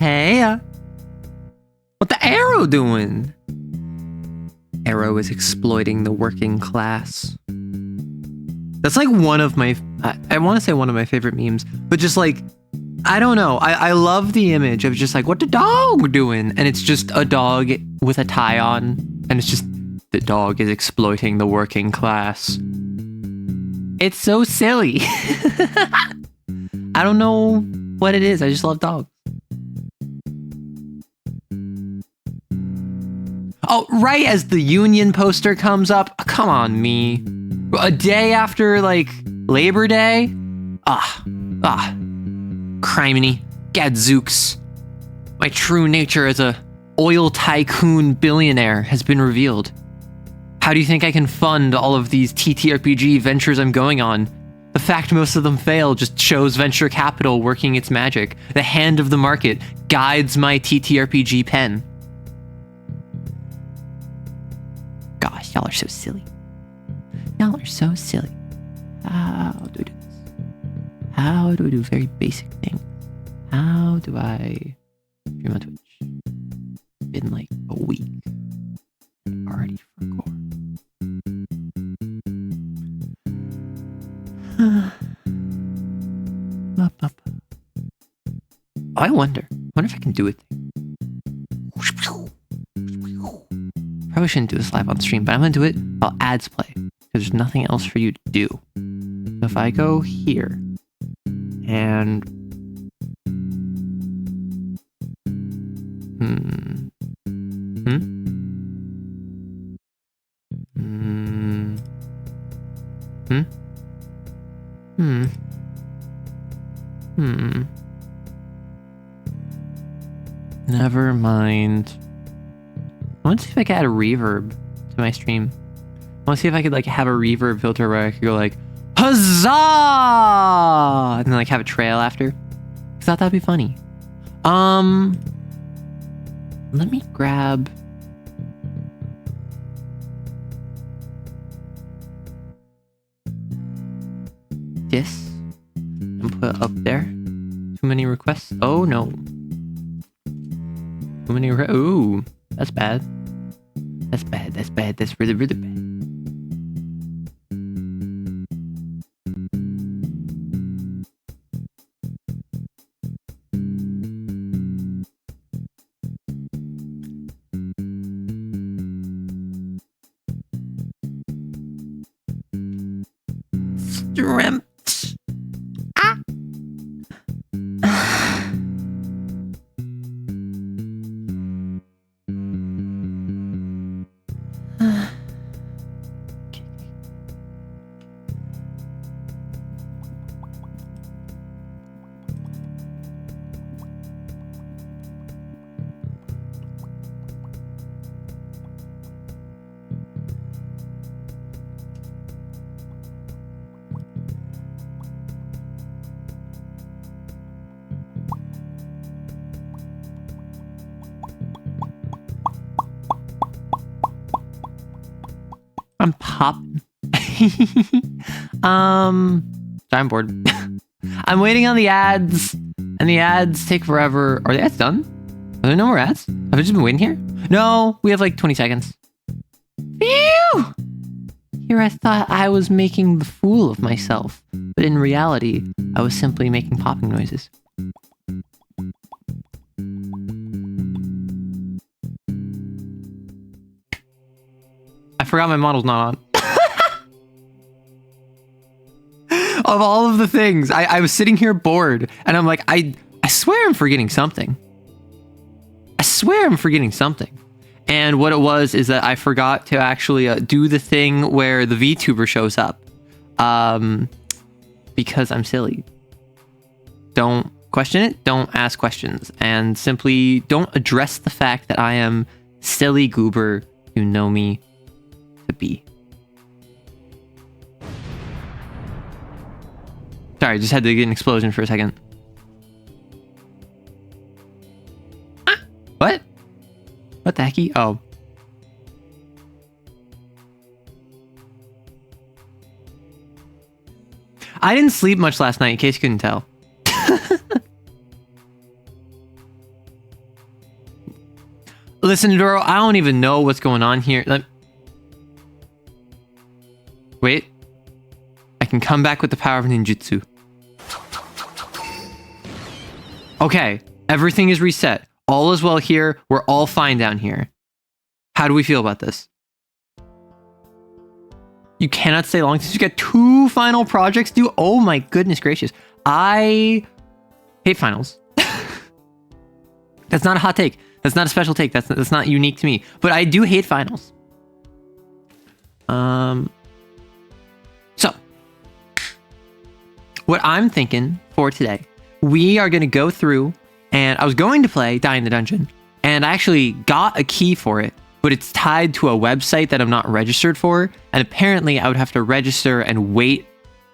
Hey, what the Arrow doing? Arrow is exploiting the working class. That's like one of my, I want to say one of my favorite memes, but just like, I don't know. I love the image of just like, what the dog doing? And it's just a dog with a tie on. And it's just, the dog is exploiting the working class. It's so silly. I don't know what it is. I just love dogs. Oh, right as the Union poster comes up. Come on, me. A day after, like, Labor Day? Criminy. Gadzooks. My true nature as a oil tycoon billionaire has been revealed. How do you think I can fund all of these TTRPG ventures I'm going on? The fact most of them fail just shows venture capital working its magic. The hand of the market guides my TTRPG pen. Gosh, y'all are so silly. Y'all are so silly. How do I do this? How do I do very basic things? How do I stream on Twitch? Been like a week. Already record. I wonder if I can do it. Probably shouldn't do this live on stream, but I'm gonna do it while ads play because there's nothing else for you to do. So if I go here and Never mind. I want to see if I can add a reverb to my stream. I want to see if I could like have a reverb filter where I could go like, huzzah! And then like have a trail after. I thought that'd be funny. Let me grab... this and put it up there. Too many requests? Oh no. Too many ooh, that's bad. That's bad, that's bad, that's really, really bad. Shrimp. I'm popping. I'm bored. I'm waiting on the ads, and the ads take forever. Are the ads done? Are there no more ads? Have I just been waiting here? No, we have like 20 seconds. Phew! Here I thought I was making the fool of myself, but in reality, I was simply making popping noises. I forgot my model's not on. Of all of the things, I was sitting here bored, and I'm like, I swear I'm forgetting something. I swear I'm forgetting something. And what it was is that I forgot to actually do the thing where the VTuber shows up. Because I'm silly. Don't question it, don't ask questions, and simply don't address the fact that I am silly goober you know me to be. Sorry, just had to get an explosion for a second. Ah, what? What the hecky? Oh. I didn't sleep much last night, in case you couldn't tell. Listen, Doro, I don't even know what's going on here. Wait. I can come back with the power of ninjutsu. Okay, everything is reset. All is well here. We're all fine down here. How do we feel about this? You cannot stay long since you got 2 final projects due. Oh my goodness gracious. I hate finals. That's not a hot take. That's not a special take. That's not unique to me. But I do hate finals. So, what I'm thinking for today, we are going to go through, and I was going to play Die in the Dungeon, and I actually got a key for it, but it's tied to a website that I'm not registered for, and apparently I would have to register and wait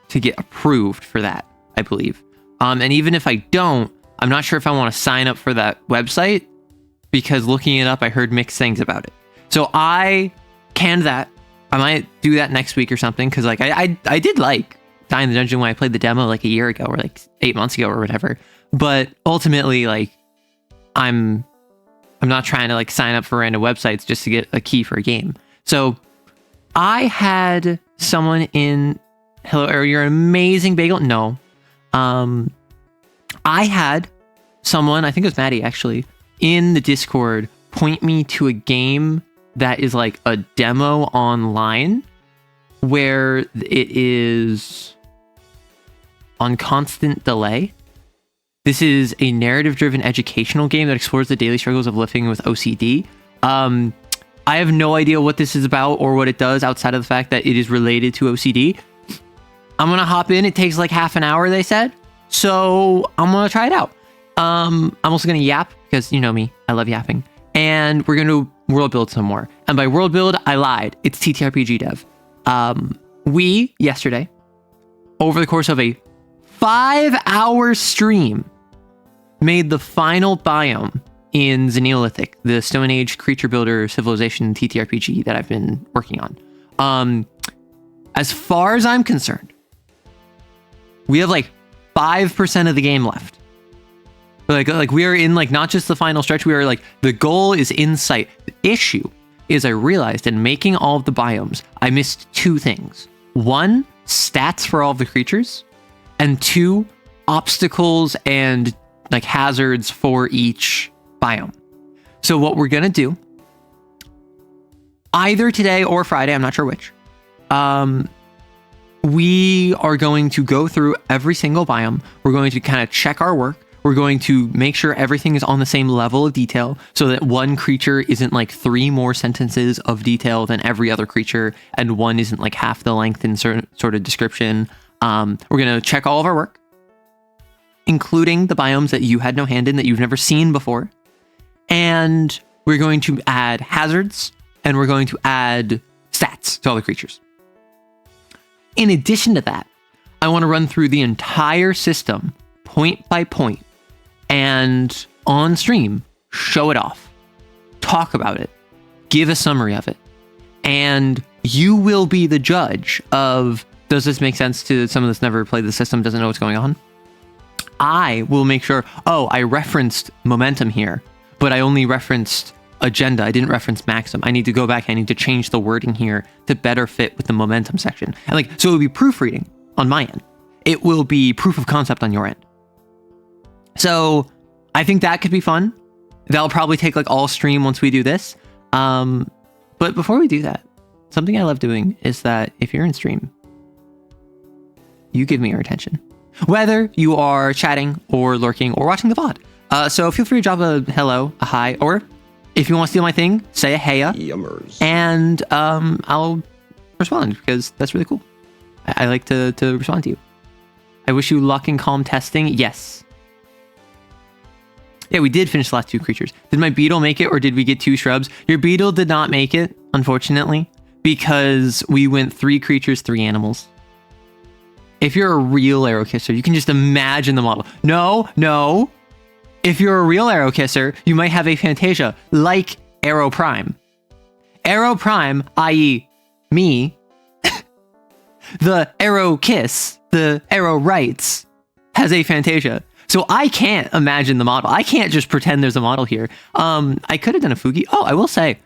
to get approved for that, I believe. And even if I don't, I'm not sure if I want to sign up for that website, because looking it up, I heard mixed things about it. So I canned that. I might do that next week or something, because like I did like Die in the Dungeon when I played the demo like a year ago or like 8 months ago or whatever. But ultimately, like I'm not trying to like sign up for random websites just to get a key for a game. So I had someone in Hello Arrow, you're an amazing bagel. No. I had someone, I think it was Maddie actually, in the Discord point me to a game that is like a demo online where it is on constant delay. This is a narrative-driven educational game that explores the daily struggles of living with OCD. I have no idea what this is about or what it does outside of the fact that it is related to OCD. I'm going to hop in. It takes like half an hour, they said. So I'm going to try it out. I'm also going to yap because you know me. I love yapping. And we're going to world build some more. And by world build, I lied. It's TTRPG DEV. We, yesterday, over the course of a 5-hour stream, made the final biome in the Neolithic, the Stone Age creature builder civilization TTRPG that I've been working on. As far as I'm concerned, we have like 5% of the game left. Like we are in like not just the final stretch, we are like the goal is in sight. The issue is I realized in making all of the biomes, I missed 2 things. 1, stats for all of the creatures, and 2, obstacles and like hazards for each biome. So what we're gonna do, either today or Friday, I'm not sure which, we are going to go through every single biome. We're going to kind of check our work. We're going to make sure everything is on the same level of detail so that one creature isn't like 3 more sentences of detail than every other creature, and one isn't like half the length in certain sort of description. We're going to check all of our work, including the biomes that you had no hand in, that you've never seen before. And we're going to add hazards, and we're going to add stats to all the creatures. In addition to that, I want to run through the entire system point by point and on stream, show it off, talk about it, give a summary of it. And you will be the judge of, does this make sense to someone that's never played the system, doesn't know what's going on? I will make sure, oh, I referenced momentum here, but I only referenced agenda. I didn't reference maxim. I need to go back. I need to change the wording here to better fit with the momentum section. And like, so it will be proofreading on my end. It will be proof of concept on your end. So I think that could be fun. That'll probably take like all stream once we do this. But before we do that, something I love doing is that if you're in stream, you give me your attention, whether you are chatting or lurking or watching the VOD. So feel free to drop a hello, a hi, or if you want to steal my thing, say a heya. Yummers. And I'll respond because that's really cool. I like to respond to you. I wish you luck in calm testing. Yes. Yeah, we did finish the last 2 creatures. Did my beetle make it, or did we get 2 shrubs? Your beetle did not make it, unfortunately, because we went 3 creatures, 3 animals. If you're a real arrow kisser, you can just imagine the model. No. If you're a real arrow kisser, you might have a Fantasia like Arrow Prime. Arrow Prime, i.e. me, the arrow kiss, the arrow rights, has a Fantasia. So I can't imagine the model. I can't just pretend there's a model here. I could have done a Fugi. Oh, I will say,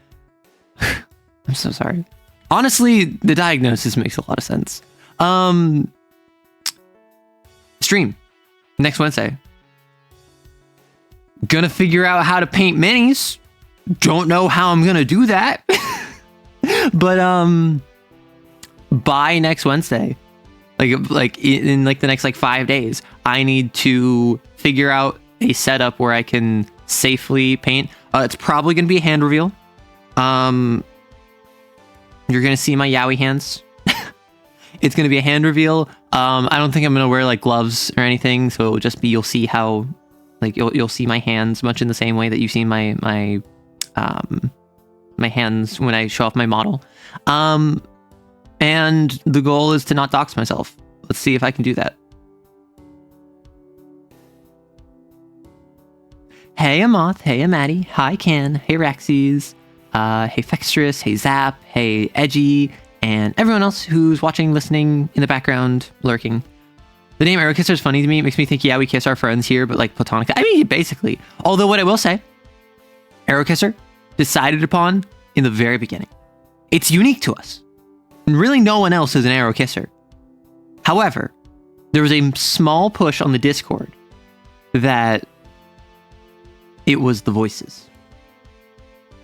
I'm so sorry. Honestly, the diagnosis makes a lot of sense. Stream next Wednesday. Gonna figure out how to paint minis. Don't know how I'm gonna do that. But by next Wednesday, like in like the next like 5 days, I need to figure out a setup where I can safely paint. It's probably gonna be a hand reveal. You're gonna see my Yowie hands. It's gonna be a hand reveal. I don't think I'm gonna wear like gloves or anything, so it'll just be, you'll see how, like you'll see my hands much in the same way that you see my hands when I show off my model. And the goal is to not dox myself. Let's see if I can do that. Hey Amoth, hey Maddie, hi Ken, hey Raxies, hey Fextrous, hey Zap, hey Edgy, and everyone else who's watching, listening in the background, lurking. The name Arrow Kisser is funny to me. It makes me think, yeah, we kiss our friends here, but like platonic. I mean, basically. Although what I will say, Arrow Kisser, decided upon in the very beginning. It's unique to us. And really no one else is an Arrow Kisser. However, there was a small push on the Discord that it was the voices.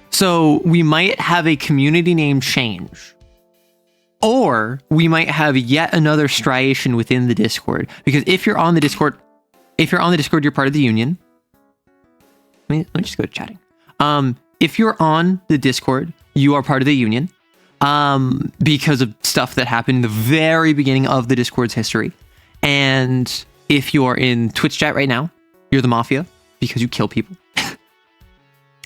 So we might have a community name change. Or we might have yet another striation within the Discord. Because if you're on the Discord, you're part of the union. Let me just go to chatting. If you're on the Discord, you are part of the union. Because of stuff that happened in the very beginning of the Discord's history. And if you're in Twitch chat right now, you're the Mafia because you kill people.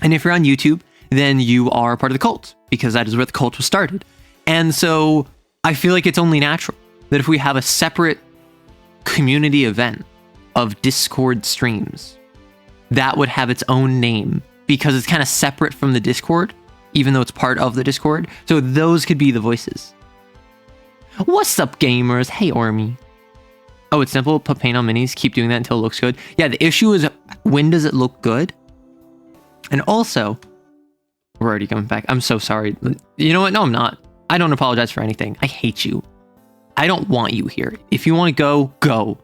And if you're on YouTube, then you are part of the cult because that is where the cult was started. And so I feel like it's only natural that if we have a separate community event of Discord streams, that would have its own name because it's kind of separate from the Discord, even though it's part of the Discord. So those could be the voices. What's up, gamers? Hey, Ormy. Oh, it's simple. Put paint on minis. Keep doing that until it looks good. Yeah, the issue is, when does it look good? And also, we're already coming back. I'm so sorry. You know what? No, I'm not. I don't apologize for anything. I hate you. I don't want you here. If you want to go, go.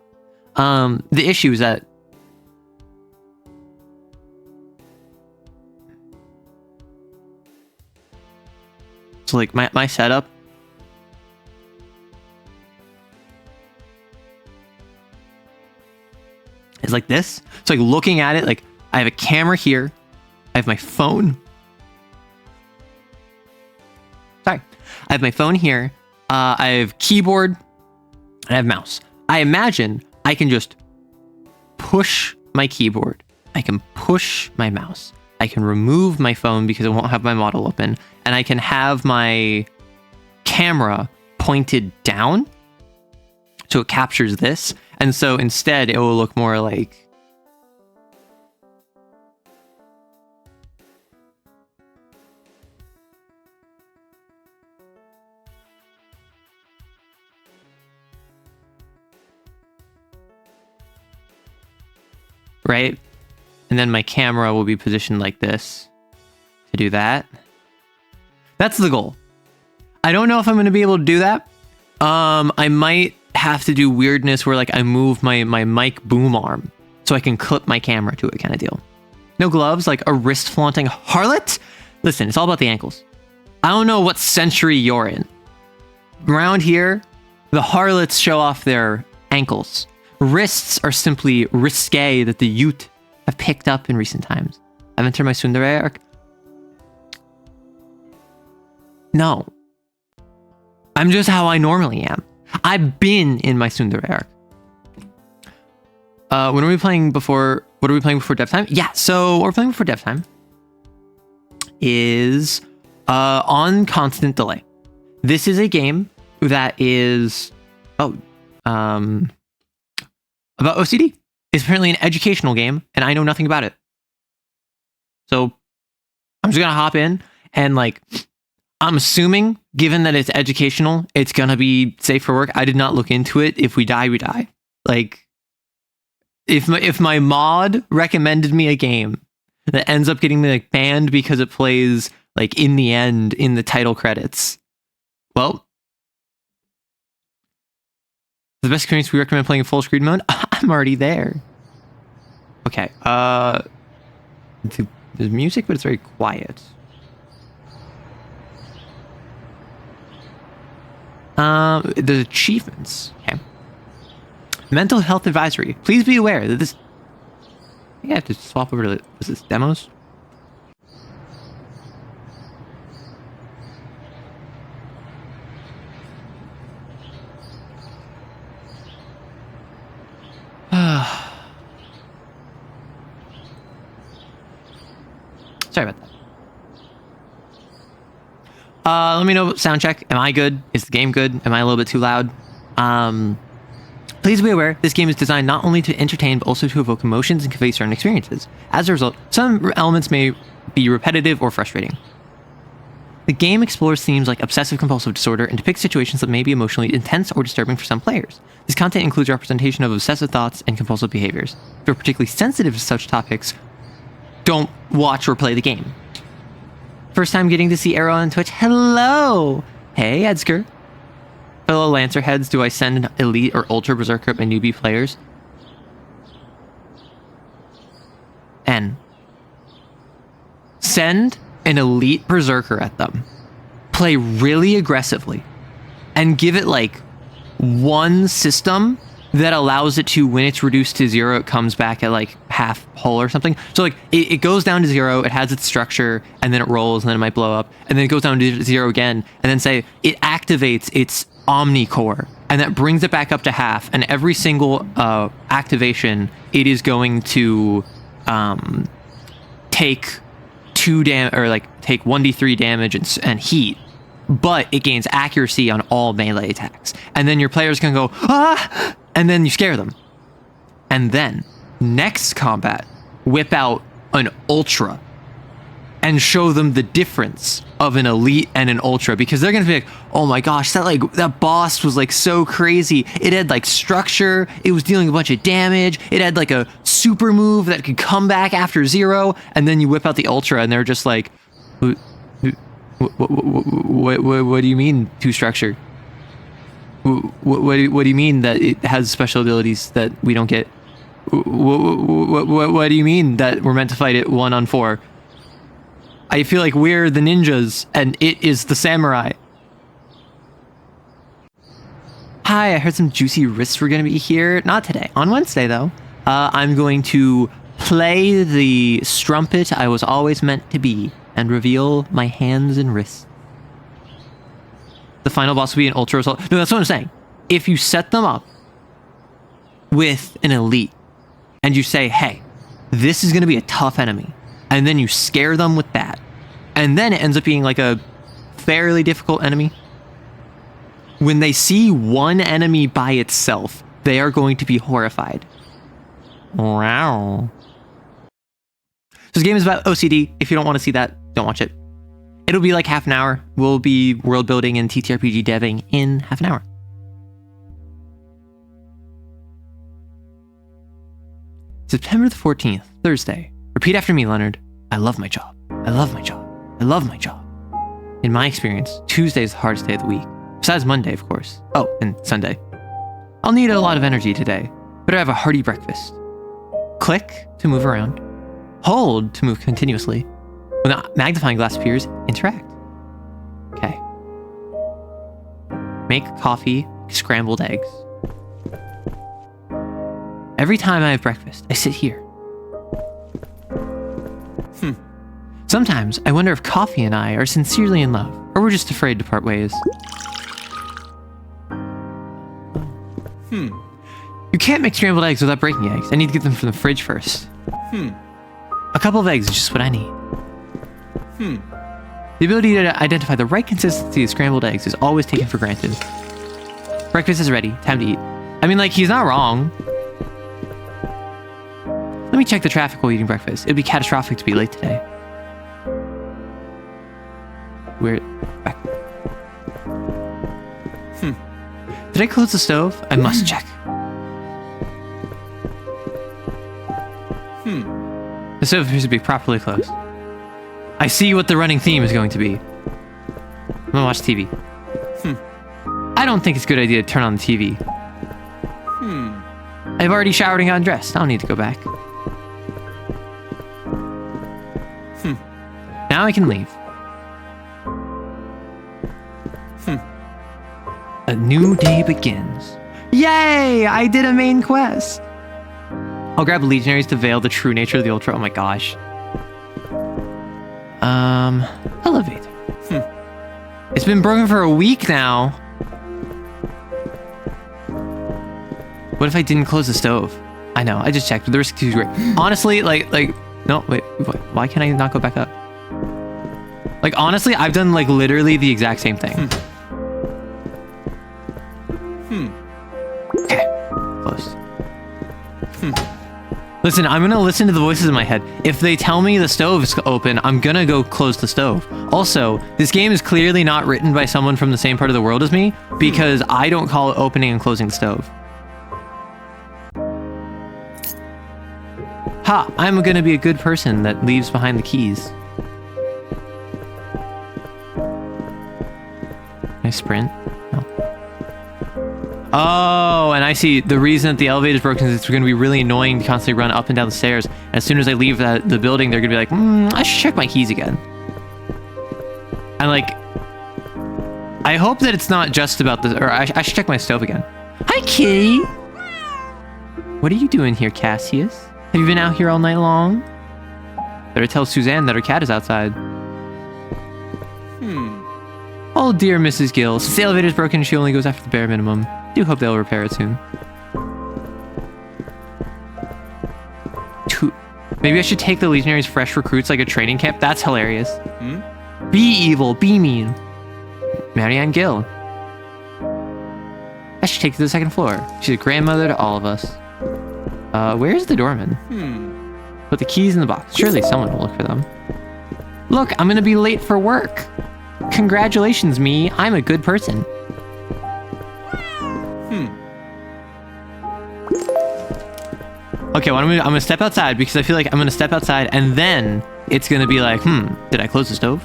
The issue is that so like my setup is like this. So like looking at it, like I have a camera here. I have my phone. Sorry. I have my phone here. I have keyboard. And I have mouse. I imagine I can just push my keyboard. I can push my mouse. I can remove my phone because I won't have my model open. And I can have my camera pointed down. So it captures this. And so instead it will look more like... right? And then my camera will be positioned like this to do that. That's the goal. I don't know if I'm going to be able to do that. I might have to do weirdness where like I move my mic boom arm so I can clip my camera to it kind of deal. No gloves, like a wrist flaunting harlot? Listen, it's all about the ankles. I don't know what century you're in. Around here, the harlots show off their ankles. Wrists are simply risque that the youth have picked up in recent times. I've entered my tsundere arc. No. I'm just how I normally am. I've been in my tsundere arc. When are we playing before... What are we playing before dev time? Yeah, so what we're playing before dev time is on constant delay. This is a game that is... about OCD. It's apparently an educational game, and I know nothing about it. So I'm just gonna hop in, and like, I'm assuming, given that it's educational, it's gonna be safe for work. I did not look into it. If we die, we die. Like, if my mod recommended me a game that ends up getting me like banned because it plays like in the end in the title credits, well, the best experience we recommend playing in full screen mode. I'm already there. Okay. There's music, but it's very quiet. There's achievements. Okay. Mental health advisory. Please be aware that this. I think I have to swap over to was this demos? Sorry about that. Let me know. Sound check. Am I good? Is the game good? Am I a little bit too loud? Please be aware, this game is designed not only to entertain, but also to evoke emotions and convey certain experiences. As a result, some elements may be repetitive or frustrating. The game explores themes like obsessive-compulsive disorder and depicts situations that may be emotionally intense or disturbing for some players. This content includes representation of obsessive thoughts and compulsive behaviors. If you're particularly sensitive to such topics, don't watch or play the game. First time getting to see Arrow on Twitch. Hello! Hey, Edsker. Fellow Lancer heads, do I send Elite or Ultra Berserker at my newbie players? N. Send an Elite Berserker at them. Play really aggressively. And give it like one system that allows it to, when it's reduced to 0, it comes back at like half whole or something. So like it goes down to 0, it has its structure, and then it rolls, and then it might blow up, and then it goes down to 0 again, and then say it activates its Omnicore, and that brings it back up to half, and every single activation, it is going to take take 1d3 damage and heat, but it gains accuracy on all melee attacks. And then your players can go, ah! And then you scare them. And then, next combat, whip out an Ultra and show them the difference of an Elite and an Ultra, because they're gonna be like, oh my gosh, that boss was like so crazy. It had like structure, it was dealing a bunch of damage, it had like a super move that could come back after 0, and then you whip out the Ultra and they're just like, what do you mean to structure? What do you mean that it has special abilities that we don't get? What do you mean that we're meant to fight it 1-on-4? I feel like we're the ninjas and it is the samurai. Hi, I heard some juicy risks were going to be here. Not today. On Wednesday, though. I'm going to play the strumpet I was always meant to be and reveal my hands and wrists. The final boss will be an Ultra Assault. No, that's what I'm saying. If you set them up with an Elite and you say, hey, this is going to be a tough enemy, and then you scare them with that, and then it ends up being like a fairly difficult enemy, when they see one enemy by itself, they are going to be horrified. Wow. So this game is about OCD. If you don't want to see that, don't watch it. It'll be like half an hour. We'll be world building and TTRPG deving in half an hour. September the 14th, Thursday. Repeat after me, Leonard. I love my job. I love my job. I love my job. In my experience, Tuesday is the hardest day of the week. Besides Monday, of course. Oh, and Sunday. I'll need a lot of energy today. Better have a hearty breakfast. Click to move around. Hold to move continuously. When the magnifying glass appears, interact. Okay. Make coffee, scrambled eggs. Every time I have breakfast, I sit here. Sometimes I wonder if coffee and I are sincerely in love, or we're just afraid to part ways. You can't make scrambled eggs without breaking eggs. I need to get them from the fridge first. A couple of eggs is just what I need. The ability to identify the right consistency of scrambled eggs is always taken for granted. Breakfast is ready. Time to eat. I mean, like, he's not wrong. Let me check the traffic while eating breakfast. It'd be catastrophic to be late today. We're back. Did I close the stove? I must check. stove appears to be properly closed. I see what the running theme is going to be. I'm gonna watch TV. I don't think it's a good idea to turn on the TV. I've already showered and gotten dressed. I don't need to go back. Now I can leave. A new day begins. Yay! I did a main quest. I'll grab legionaries to veil the true nature of the ultra. Oh my gosh. Elevator. It's been broken for a week now. What if I didn't close the stove? I know, I just checked, but the risk is too great. Honestly, no, wait, why can't I not go back up? Like, honestly, I've done, like, literally the exact same thing. Okay, close. Listen, I'm gonna listen to the voices in my head. If they tell me the stove is open, I'm gonna go close the stove. Also, this game is clearly not written by someone from the same part of the world as me, because I don't call it opening and closing the stove. Ha! I'm gonna be a good person that leaves behind the keys. Can I sprint? No. Oh, and I see the reason that the elevator is broken is it's gonna be really annoying to constantly run up and down the stairs. And as soon as I leave the building, they're gonna be like, I should check my keys again. And like, I hope that it's not just about this, or I should check my stove again. Hi, kitty! What are you doing here, Cassius? Have you been out here all night long? Better tell Suzanne that her cat is outside. Oh dear Mrs. Gill, since the elevator is broken, she only goes after the bare minimum. Do hope they'll repair it soon. Maybe I should take the legionaries' fresh recruits like a training camp? That's hilarious. Be evil, be mean. Marianne Gill. I should take her to the second floor. She's a grandmother to all of us. Where's the doorman? Put the keys in the box. Surely someone will look for them. Look, I'm gonna be late for work. Congratulations, me. I'm a good person. Okay, well, I'm gonna step outside because I feel like I'm gonna step outside and then it's gonna be like, did I close the stove?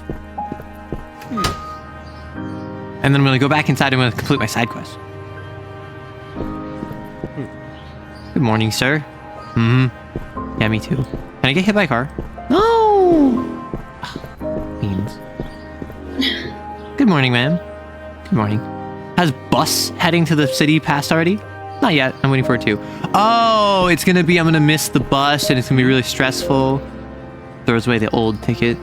And then I'm gonna go back inside and I'm gonna complete my side quest. Good morning, sir. Yeah, me too. Can I get hit by a car? No! Means. Good morning, ma'am. Good morning. Has bus heading to the city passed already? Not yet. I'm waiting for it too. Oh, it's gonna be, I'm gonna miss the bus and it's gonna be really stressful. Throws away the old ticket.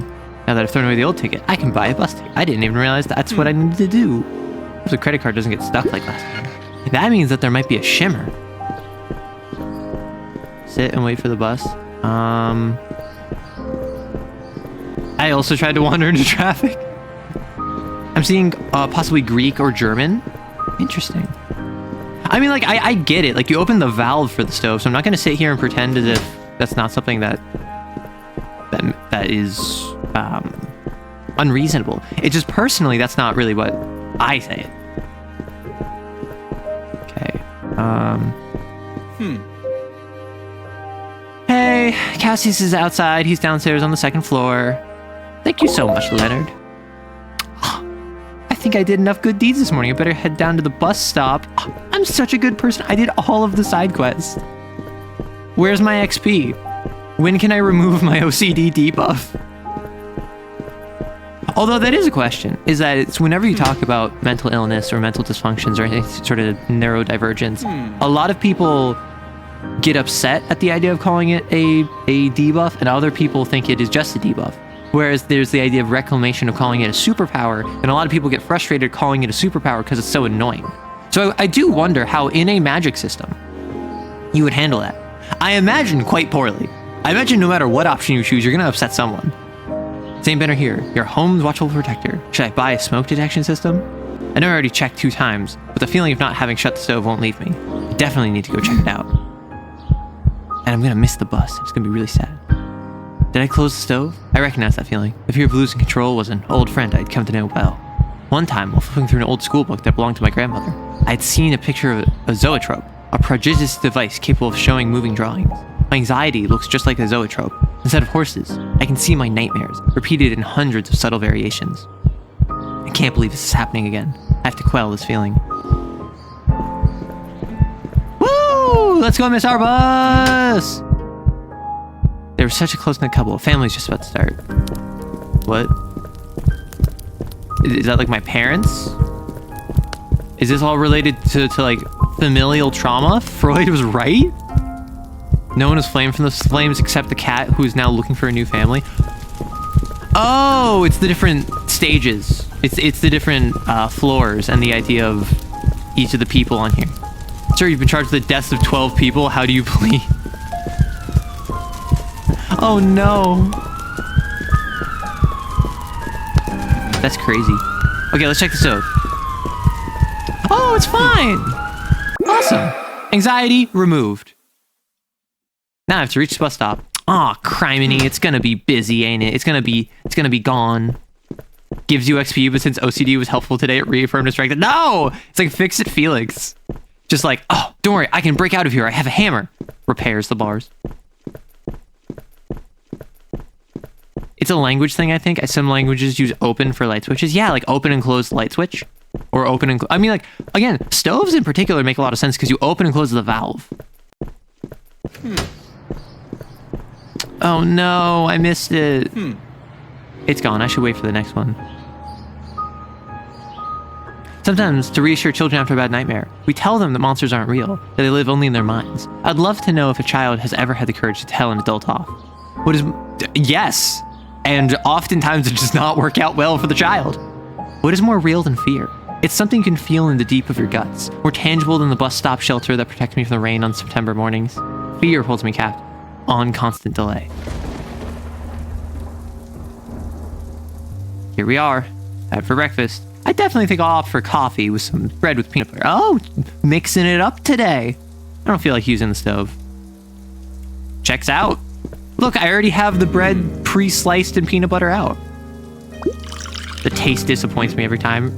Now that I've thrown away the old ticket, I can buy a bus ticket. I didn't even realize that's what I needed to do. So the credit card doesn't get stuck like last time. That means that there might be a shimmer. Sit and wait for the bus. I also tried to wander into traffic. I'm seeing possibly Greek or German. Interesting. I mean, like, I get it. Like, you open the valve for the stove, so I'm not going to sit here and pretend as if that's not something that is unreasonable. It's just personally, that's not really what I say. Okay. Hey, Cassius is outside. He's downstairs on the second floor. Thank you so much, Leonard. I think I did enough good deeds this morning. I better head down to the bus stop. I'm such a good person. I did all of the side quests. Where's my XP? When can I remove my OCD debuff? Although that is a question, is that it's whenever you talk about mental illness or mental dysfunctions or any sort of neurodivergence, a lot of people get upset at the idea of calling it a debuff, and other people think it is just a debuff. Whereas there's the idea of reclamation of calling it a superpower, and a lot of people get frustrated calling it a superpower because it's so annoying. So I do wonder how in a magic system you would handle that. I imagine quite poorly. I imagine no matter what option you choose, you're going to upset someone. Same banner here. Your home's watchful protector. Should I buy a smoke detection system? I know I already checked 2 times, but the feeling of not having shut the stove won't leave me. I definitely need to go check it out. And I'm going to miss the bus. It's going to be really sad. Did I close the stove? I recognize that feeling. The fear of losing control was an old friend I'd come to know well. One time, while flipping through an old school book that belonged to my grandmother, I'd seen a picture of a zoetrope, a prodigious device capable of showing moving drawings. My anxiety looks just like a zoetrope. Instead of horses, I can see my nightmares, repeated in hundreds of subtle variations. I can't believe this is happening again. I have to quell this feeling. Woo! Let's go, Miss Our Bus! They were such a close-knit couple. Family's just about to start. What? Is that like my parents? Is this all related to like familial trauma? Freud was right? No one is flamed from the flames except the cat who is now looking for a new family. Oh, it's the different stages. It's the different floors and the idea of each of the people on here. Sir, you've been charged with the deaths of 12 people. How do you plead? Oh no. That's crazy. Okay, let's check the stove. Oh, it's fine. Awesome. Anxiety removed. Now I have to reach the bus stop. Aw, criminy, it's gonna be busy, ain't it? It's gonna be gone. Gives you XP, but since OCD was helpful today, it reaffirmed its strength. No! It's like Fix It Felix. Just like, oh, don't worry, I can break out of here. I have a hammer. Repairs the bars. It's a language thing, I think. Some languages use open for light switches. Yeah, like open and close the light switch. Or open and I mean, like, again, stoves in particular make a lot of sense because you open and close the valve. Oh no, I missed it. It's gone. I should wait for the next one. Sometimes, to reassure children after a bad nightmare, we tell them that monsters aren't real, that they live only in their minds. I'd love to know if a child has ever had the courage to tell an adult off. What is... Yes! And oftentimes it does not work out well for the child. What is more real than fear? It's something you can feel in the deep of your guts, more tangible than the bus stop shelter that protects me from the rain on September mornings. Fear holds me captive, on constant delay. Here we are, had for breakfast. I definitely think I'll opt for coffee with some bread with peanut butter. Oh, mixing it up today. I don't feel like using the stove. Checks out. Look, I already have the bread pre-sliced and peanut butter out. The taste disappoints me every time.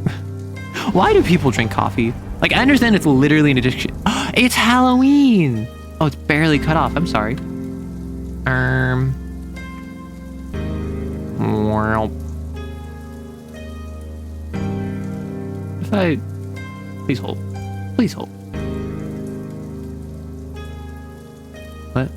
Why do people drink coffee? Like, I understand it's literally an addiction. It's Halloween. Oh, it's barely cut off. I'm sorry. Well. If I... Please hold. Please hold. What?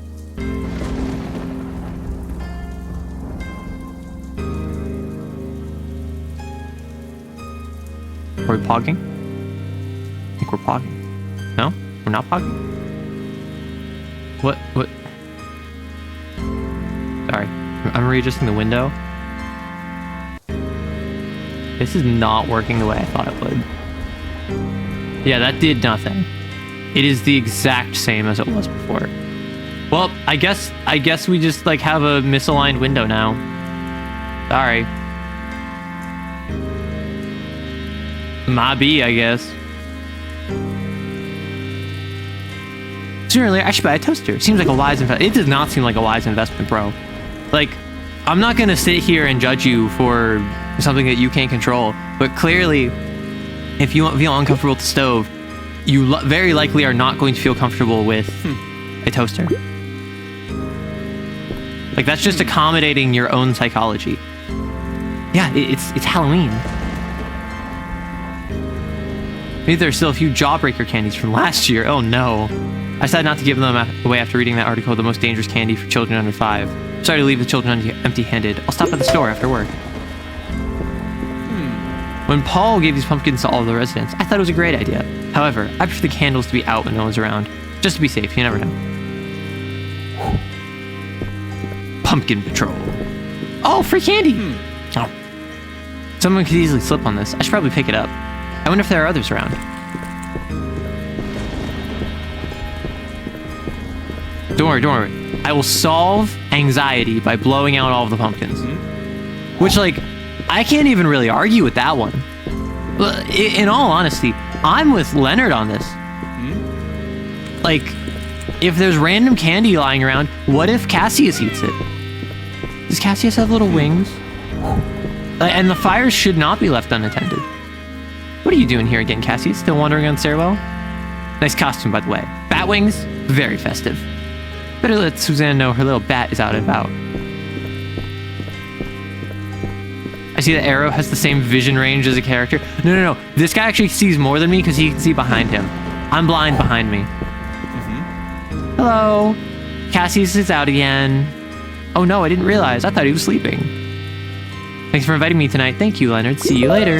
Are we pogging? I think we're pogging. No? We're not pogging? What? Sorry. I'm readjusting the window. This is not working the way I thought it would. Yeah, that did nothing. It is the exact same as it was before. Well, I guess we just like have a misaligned window now. Sorry. Might be, I guess. Sooner or later, I should buy a toaster. Seems like a wise investment. It does not seem like a wise investment, bro. Like, I'm not gonna sit here and judge you for something that you can't control, but clearly, if you feel uncomfortable with the stove, you very likely are not going to feel comfortable with a toaster. Like, that's just accommodating your own psychology. Yeah, it's Halloween. Maybe there's still a few jawbreaker candies from last year. Oh no. I decided not to give them away after reading that article, The Most Dangerous Candy for Children Under 5. Sorry to leave the children empty-handed. I'll stop at the store after work. When Paul gave these pumpkins to all of the residents, I thought it was a great idea. However, I prefer the candles to be out when no one's around. Just to be safe, you never know. Pumpkin Patrol. Oh, free candy! Oh. Someone could easily slip on this. I should probably pick it up. I wonder if there are others around. Don't worry. I will solve anxiety by blowing out all of the pumpkins. Which, like, I can't even really argue with that one. In all honesty, I'm with Leonard on this. Like, if there's random candy lying around, what if Cassius eats it? Does Cassius have little wings? And the fires should not be left unattended. What are you doing here again, Cassius? Still wandering on the stairwell? Nice costume, by the way. Bat wings? Very festive. Better let Suzanne know her little bat is out and about. I see that Arrow has the same vision range as a character. No. This guy actually sees more than me because he can see behind him. I'm blind behind me. Hello. Cassie's is out again. Oh no, I didn't realize. I thought he was sleeping. Thanks for inviting me tonight. Thank you, Leonard. See you later.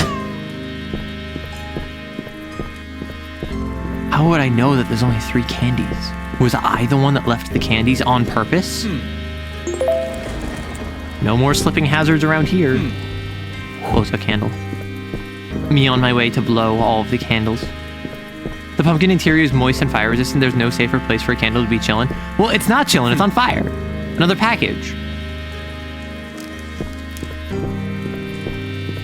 How would I know that there's only 3 candies? Was I the one that left the candies on purpose? No more slipping hazards around here. Oh, it's a candle. Me on my way to blow all of the candles. The pumpkin interior is moist and fire resistant. There's no safer place for a candle to be chilling. Well, it's not chilling. It's on fire. Another package.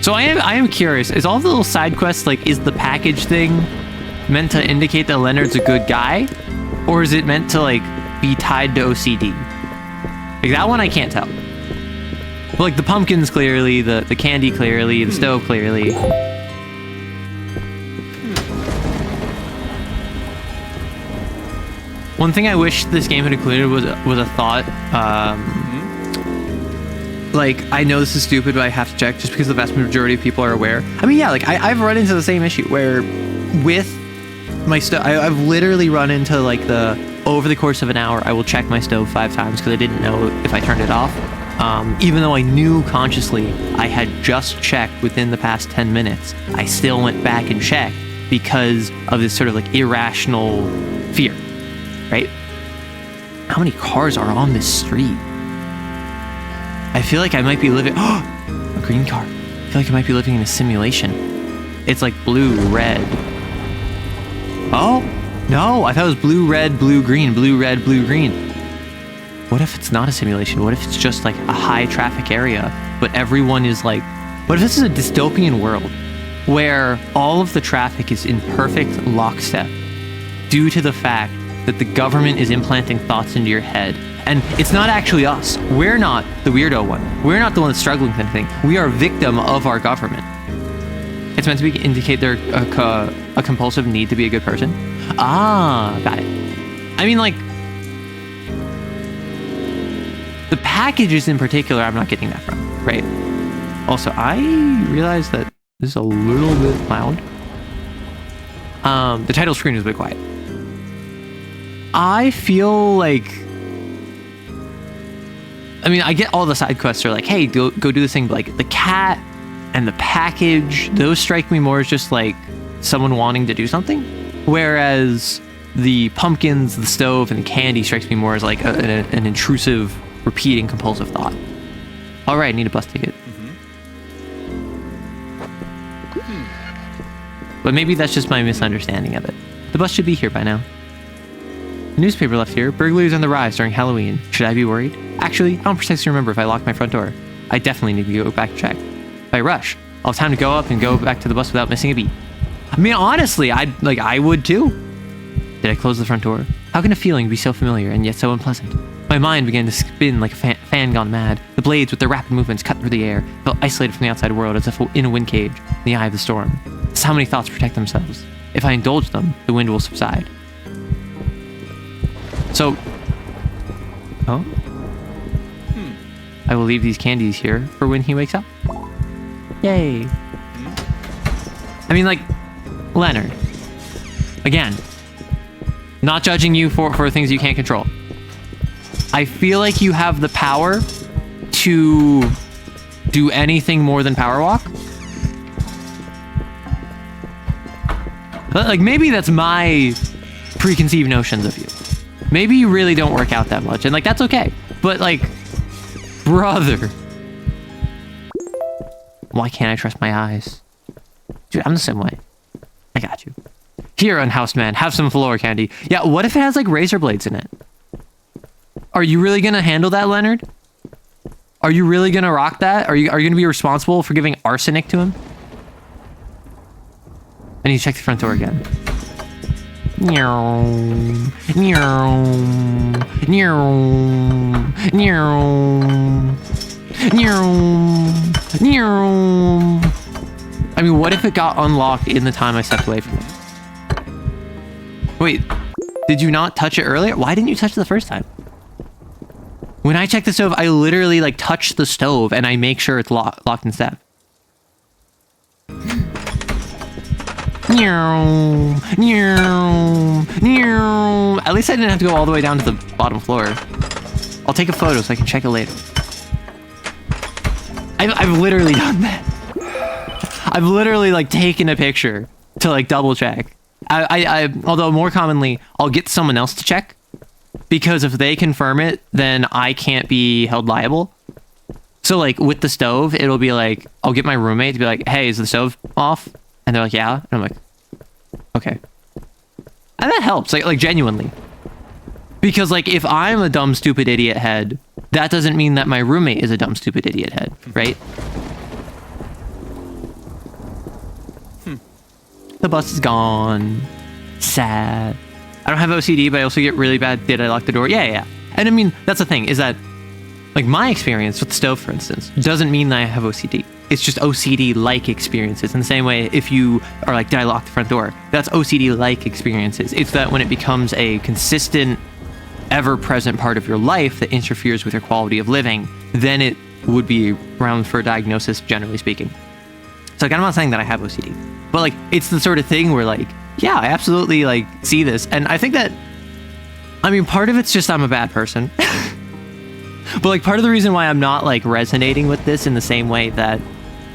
So I am curious. Is all the little side quests, like, is the package thing meant to indicate that Leonard's a good guy? Or is it meant to, like, be tied to OCD? Like, that one I can't tell. But, like, the pumpkins clearly, the candy clearly, the stove clearly. One thing I wish this game had included was a thought. Like, I know this is stupid, but I have to check just because the vast majority of people are aware. I mean, yeah, like, I've run into the same issue where with my stove, I've literally run into, like, over the course of an hour, I will check my stove 5 times because I didn't know if I turned it off. Even though I knew consciously I had just checked within the past 10 minutes, I still went back and checked because of this sort of, like, irrational fear, right? How many cars are on this street? I feel like I might be living... a green car. I feel like I might be living in a simulation. It's like blue, red. Oh, no, I thought it was blue, red, blue, green, blue, red, blue, green. What if it's not a simulation? What if it's just like a high traffic area, but everyone is like... What if this is a dystopian world where all of the traffic is in perfect lockstep due to the fact that the government is implanting thoughts into your head? And it's not actually us. We're not the weirdo one. We're not the one that's struggling with anything. We are a victim of our government. It's meant to indicate their a compulsive need to be a good person. Ah, got it. I mean, like, the packages in particular, I'm not getting that from, right? Also, I realize that this is a little bit loud. The title screen is a bit quiet. I feel like... I mean, I get all the side quests are like, hey, go do this thing, but like the cat and the package, those strike me more as just like someone wanting to do something. Whereas the pumpkins, the stove, and the candy strikes me more as like an intrusive, repeating, compulsive thought. All right, I need a bus ticket. But maybe that's just my misunderstanding of it. The bus should be here by now. The newspaper left here. Burglaries on the rise during Halloween. Should I be worried? Actually, I don't precisely remember if I locked my front door. I definitely need to go back and check. If I rush, I'll have time to go up and go back to the bus without missing a beat. I mean, honestly, I would too. Did I close the front door? How can a feeling be so familiar and yet so unpleasant? My mind began to spin like a fan gone mad. The blades with their rapid movements cut through the air, felt isolated from the outside world as if in a wind cage, in the eye of the storm. That's how many thoughts protect themselves. If I indulge them, the wind will subside. So... Oh? I will leave these candies here for when he wakes up. Yay. I mean, like, Leonard. Again, not judging you for things you can't control. I feel like you have the power to do anything more than power walk. But, like, maybe that's my preconceived notions of you. Maybe you really don't work out that much, and, like, that's okay. But, like, brother. Why can't I trust my eyes? Dude, I'm the same way. I got you. Here, unhoused man, have some floor candy. Yeah, what if it has, like, razor blades in it? Are you really gonna handle that, Leonard? Are you really gonna rock that? Are you gonna be responsible for giving arsenic to him? I need to check the front door again. I mean, what if it got unlocked in the time I stepped away from it? Wait, did you not touch it earlier? Why didn't you touch it the first time? When I check the stove, I literally, like, touch the stove and I make sure it's locked in step. At least I didn't have to go all the way down to the bottom floor. I'll take a photo so I can check it later. I've literally done that. I've literally like taken a picture to like double check. Although more commonly, I'll get someone else to check, because if they confirm it, then I can't be held liable. So like with the stove, it'll be like, I'll get my roommate to be like, hey, is the stove off? And they're like, yeah. And I'm like, okay. And that helps, like genuinely. Because like if I'm a dumb, stupid idiot head, that doesn't mean that my roommate is a dumb, stupid idiot head, right? The bus is gone. Sad. I don't have OCD, but I also get really bad, did I lock the door? Yeah. And I mean, that's the thing, is that like my experience with the stove, for instance, doesn't mean that I have OCD. It's just OCD-like experiences. In the same way, if you are like, did I lock the front door? That's OCD-like experiences. It's that when it becomes a consistent, ever-present part of your life that interferes with your quality of living, then it would be grounds for a diagnosis, generally speaking. So like, I'm not saying that I have OCD, but like, it's the sort of thing where like, yeah, I absolutely like see this. And I think that, I mean, part of it's just I'm a bad person. But like part of the reason why I'm not like resonating with this in the same way that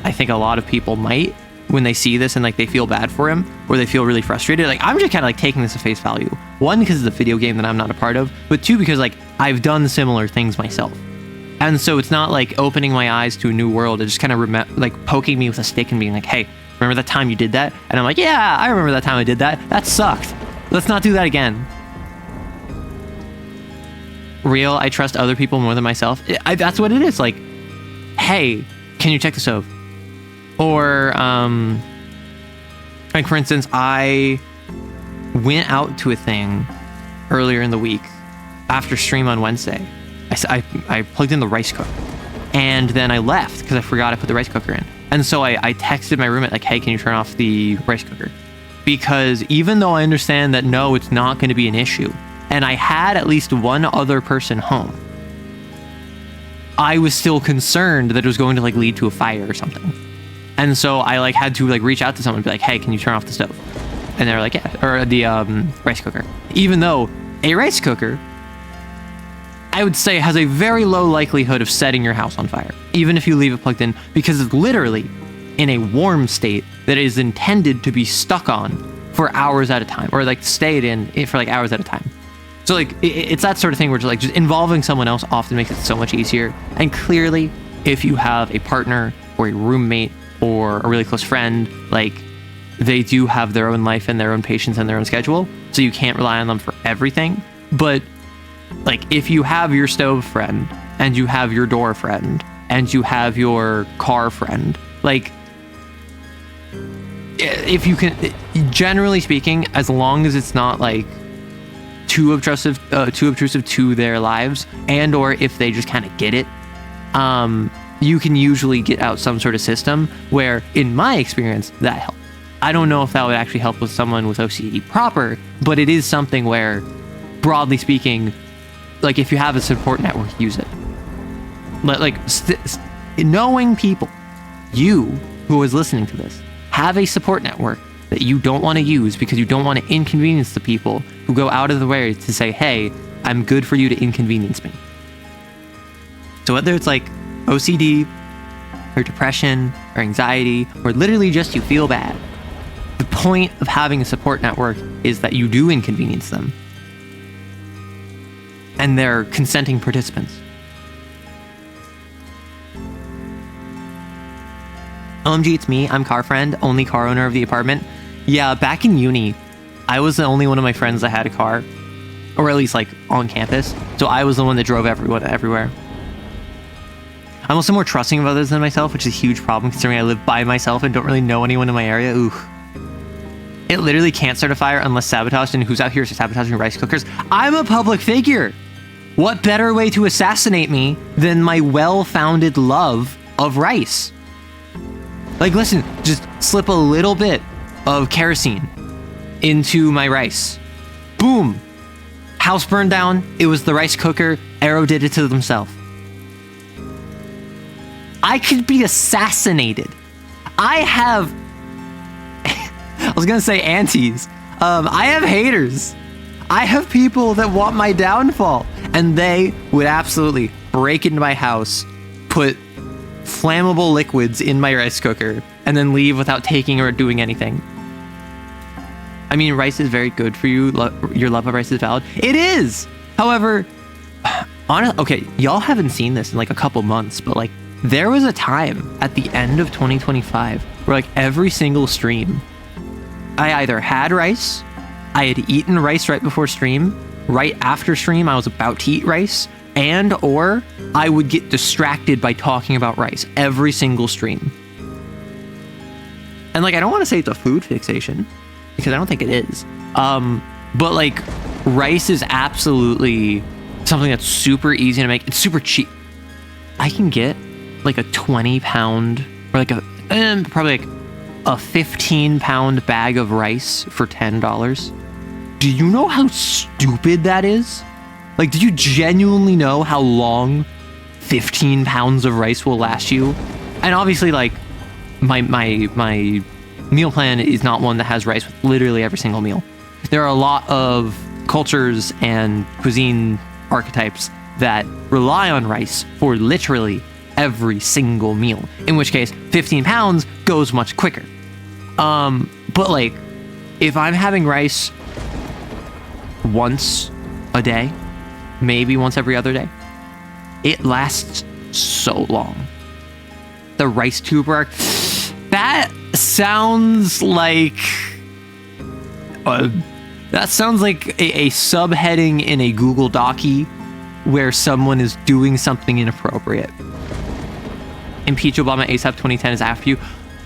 I think a lot of people might when they see this and like they feel bad for him or they feel really frustrated, like I'm just kind of like taking this at face value. One, because it's a video game that I'm not a part of, but two, because like I've done similar things myself. And so it's not like opening my eyes to a new world. It's just kind of like poking me with a stick and being like, hey, remember that time you did that? And I'm like, yeah, I remember that time I did that. That sucked. Let's not do that again. Real, I trust other people more than myself. That's what it is. Like, hey, can you check the stove? Or, like for instance, I went out to a thing earlier in the week after stream on Wednesday. I plugged in the rice cooker, and then I left because I forgot I put the rice cooker in. And so I texted my roommate like, hey, can you turn off the rice cooker? Because even though I understand that no, it's not going to be an issue, and I had at least one other person home, I was still concerned that it was going to like lead to a fire or something. And so I like had to like reach out to someone and be like, hey, can you turn off the stove? And they're like, yeah, or the rice cooker. Even though a rice cooker, I would say, has a very low likelihood of setting your house on fire, even if you leave it plugged in, because it's literally in a warm state that is intended to be stuck on for hours at a time, or like stayed in for like hours at a time. So like it's that sort of thing where just involving someone else often makes it so much easier. And clearly, if you have a partner or a roommate or a really close friend, like they do have their own life and their own patience and their own schedule, so you can't rely on them for everything. But like if you have your stove friend and you have your door friend and you have your car friend, like if you can, generally speaking, as long as it's not like too obtrusive to their lives, and or if they just kind of get it, you can usually get out some sort of system where, in my experience, that helps. I don't know if that would actually help with someone with OCD proper, but it is something where, broadly speaking, like if you have a support network, use it. Like knowing people, you who is listening to this, have a support network that you don't want to use because you don't want to inconvenience the people who go out of the way to say, hey, I'm good for you to inconvenience me. So whether it's like OCD or depression or anxiety or literally just you feel bad, the point of having a support network is that you do inconvenience them. And they're consenting participants. OMG, it's me. I'm car friend, only car owner of the apartment. Yeah, back in uni, I was the only one of my friends that had a car, or at least like on campus. So I was the one that drove everyone everywhere. I'm also more trusting of others than myself, which is a huge problem considering I live by myself and don't really know anyone in my area. Ooh. It literally can't start a fire unless sabotaged, and who's out here sabotaging rice cookers? I'm a public figure. What better way to assassinate me than my well-founded love of rice? Like, listen, just slip a little bit of kerosene into my rice. Boom. House burned down. It was the rice cooker. Arrow did it to themselves. I could be assassinated. I was gonna say aunties. I have haters. I have people that want my downfall, and they would absolutely break into my house, put flammable liquids in my rice cooker, and then leave without taking or doing anything. I mean, rice is very good for you. Your love of rice is valid. It is. However, okay, y'all haven't seen this in like a couple months, but like there was a time at the end of 2025 where like every single stream, I either had rice, I had eaten rice right before stream, right after stream I was about to eat rice, and or I would get distracted by talking about rice every single stream. And like I don't want to say it's a food fixation, because I don't think it is. But like rice is absolutely something that's super easy to make. It's super cheap. I can get like a 20-pound or like probably like a 15-pound bag of rice for $10. Do you know how stupid that is? Like, do you genuinely know how long 15 pounds of rice will last you? And obviously, like, my meal plan is not one that has rice with literally every single meal. There are a lot of cultures and cuisine archetypes that rely on rice for literally every single meal, in which case 15 pounds goes much quicker. But like, if I'm having rice once a day, maybe once every other day, it lasts so long. The rice tuber arc, that sounds like a subheading in a Google Docie where someone is doing something inappropriate. Impeach Obama ASAP 2010 is after you.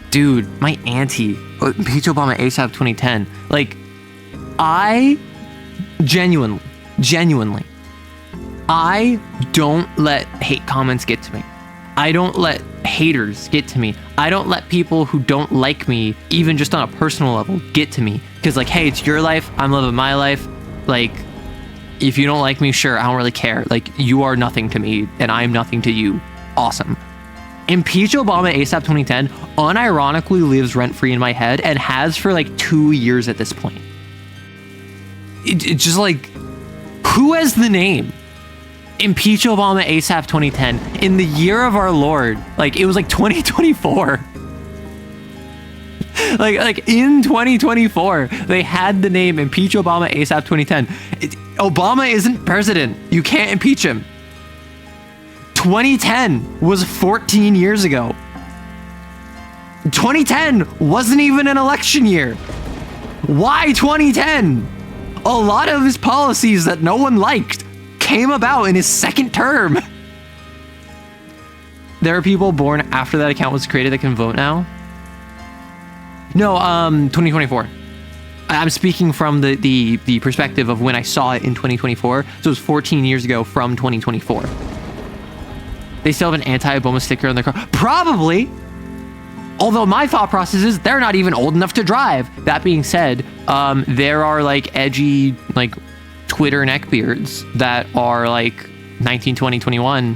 Dude, my auntie, Impeach Obama ASAP 2010. Like, I genuinely, I don't let hate comments get to me. I don't let haters get to me. I don't let people who don't like me, even just on a personal level, get to me. Because like, hey, it's your life, I'm living my life. Like, if you don't like me, sure, I don't really care. Like, you are nothing to me, and I'm nothing to you. Awesome. Impeach Obama ASAP 2010 unironically lives rent-free in my head and has for like 2 years at this point. It's just like, who has the name Impeach Obama ASAP 2010 in the year of our Lord? Like, it was like 2024. like in 2024, they had the name Impeach Obama ASAP 2010. Obama isn't president. You can't impeach him. 2010 was 14 years ago. 2010 wasn't even an election year. Why 2010? A lot of his policies that no one liked came about in his second term. There are people born after that account was created that can vote now. No, 2024. I'm speaking from the perspective of when I saw it in 2024. So it was 14 years ago from 2024. They still have an anti-Obama sticker on their car. Probably. Although my thought process is they're not even old enough to drive. That being said, there are like edgy like Twitter neckbeards that are like 19, 20, 21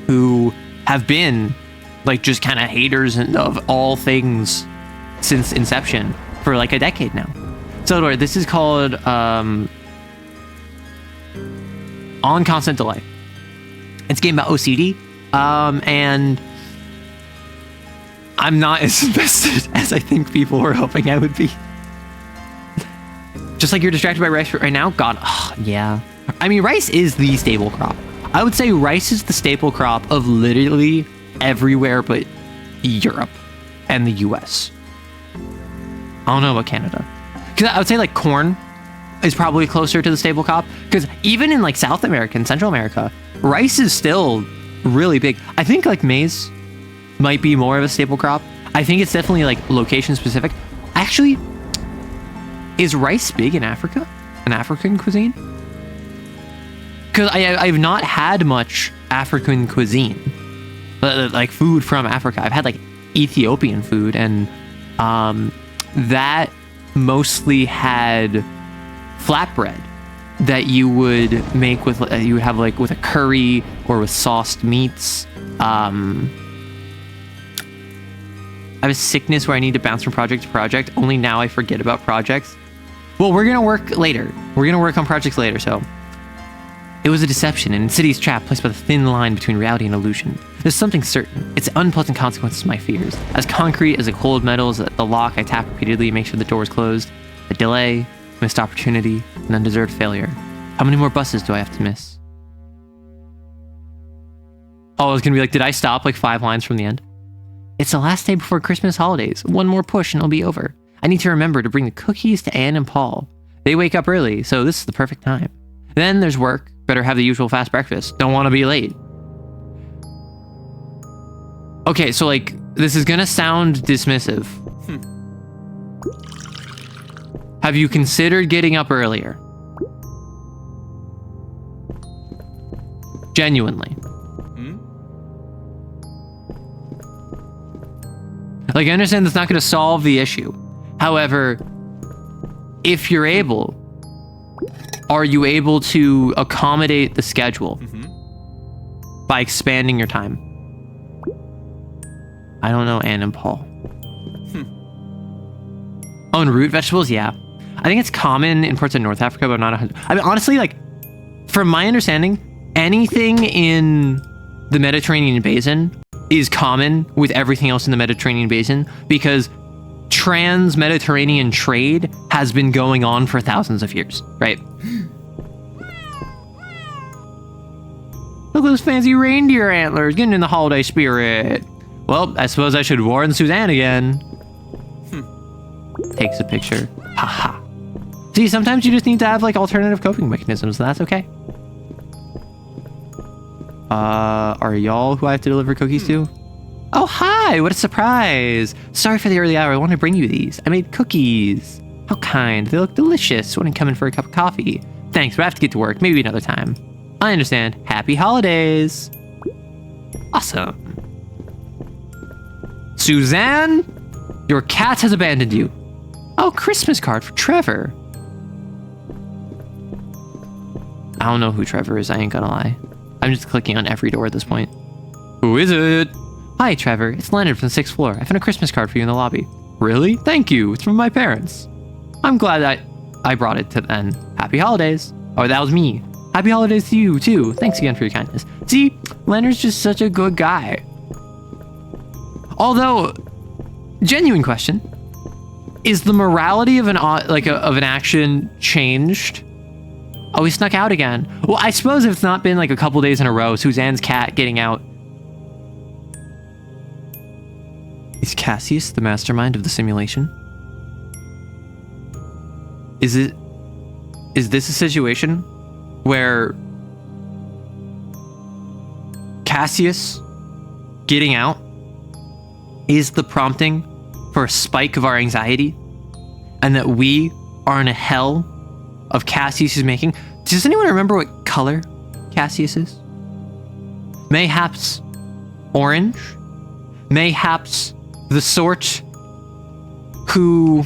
who have been like just kind of haters of all things since inception for like a decade now. So this is called On Constant Delay. It's a game about OCD, and I'm not as invested as I think people were hoping I would be. Just like you're distracted by rice right now? God, yeah. I mean, rice is the staple crop. I would say rice is the staple crop of literally everywhere but Europe and the US. I don't know about Canada. Because I would say like corn is probably closer to the staple crop. Because even in like South America and Central America, rice is still really big. I think like maize might be more of a staple crop. I think it's definitely like location specific. Actually, is rice big in Africa? An African cuisine? Because I've not had much African cuisine. Like food from Africa. I've had like Ethiopian food, and that mostly had flatbread that you would make with, you would have like with a curry or with sauced meats. I have a sickness where I need to bounce from project to project. Only now I forget about projects. Well, we're going to work later. We're going to work on projects later, so. It was a deception, an insidious trap placed by the thin line between reality and illusion. There's something certain. It's unpleasant consequences of my fears. As concrete as a cold metal is the lock I tap repeatedly to make sure the door is closed. A delay, missed opportunity, an undeserved failure. How many more buses do I have to miss? Oh, I was going to be like, did I stop like 5 lines from the end? It's the last day before Christmas holidays. One more push and it'll be over. I need to remember to bring the cookies to Anne and Paul. They wake up early, so this is the perfect time. Then there's work. Better have the usual fast breakfast. Don't want to be late. Okay, so like, this is gonna sound dismissive. Have you considered getting up earlier? Genuinely. Like, I understand that's not gonna solve the issue. However, if you're able, are you able to accommodate the schedule by expanding your time? I don't know, Anne and Paul. Oh, and root vegetables? Yeah. I think it's common in parts of North Africa, but not 100. I mean, honestly, like, from my understanding, anything in the Mediterranean basin is common with everything else in the Mediterranean basin because trans-Mediterranean trade has been going on for thousands of years, right? Look at those fancy reindeer antlers, getting in the holiday spirit. Well, I suppose I should warn Suzanne again. Takes a picture. Haha. See, sometimes you just need to have like alternative coping mechanisms, and that's okay. Are y'all who I have to deliver cookies to? Oh, hi! What a surprise! Sorry for the early hour. I wanted to bring you these. I made cookies. How kind. They look delicious. Want to come in for a cup of coffee? Thanks, but I have to get to work. Maybe another time. I understand. Happy holidays. Awesome. Suzanne, your cat has abandoned you. Oh, Christmas card for Trevor. I don't know who Trevor is. I ain't gonna lie. I'm just clicking on every door at this point. Who is it? Hi, Trevor. It's Leonard from the 6th floor. I found a Christmas card for you in the lobby. Really? Thank you. It's from my parents. I'm glad that I brought it to them. Happy holidays. Oh, that was me. Happy holidays to you, too. Thanks again for your kindness. See, Leonard's just such a good guy. Although, genuine question, is the morality of an action changed? Oh, he snuck out again. Well, I suppose if it's not been like a couple days in a row, Suzanne's cat getting out. Is Cassius the mastermind of the simulation? Is this a situation where Cassius getting out is the prompting for a spike of our anxiety, and that we are in a hell of Cassius is making? Does anyone remember what color Cassius is? Mayhaps orange? Mayhaps the sort who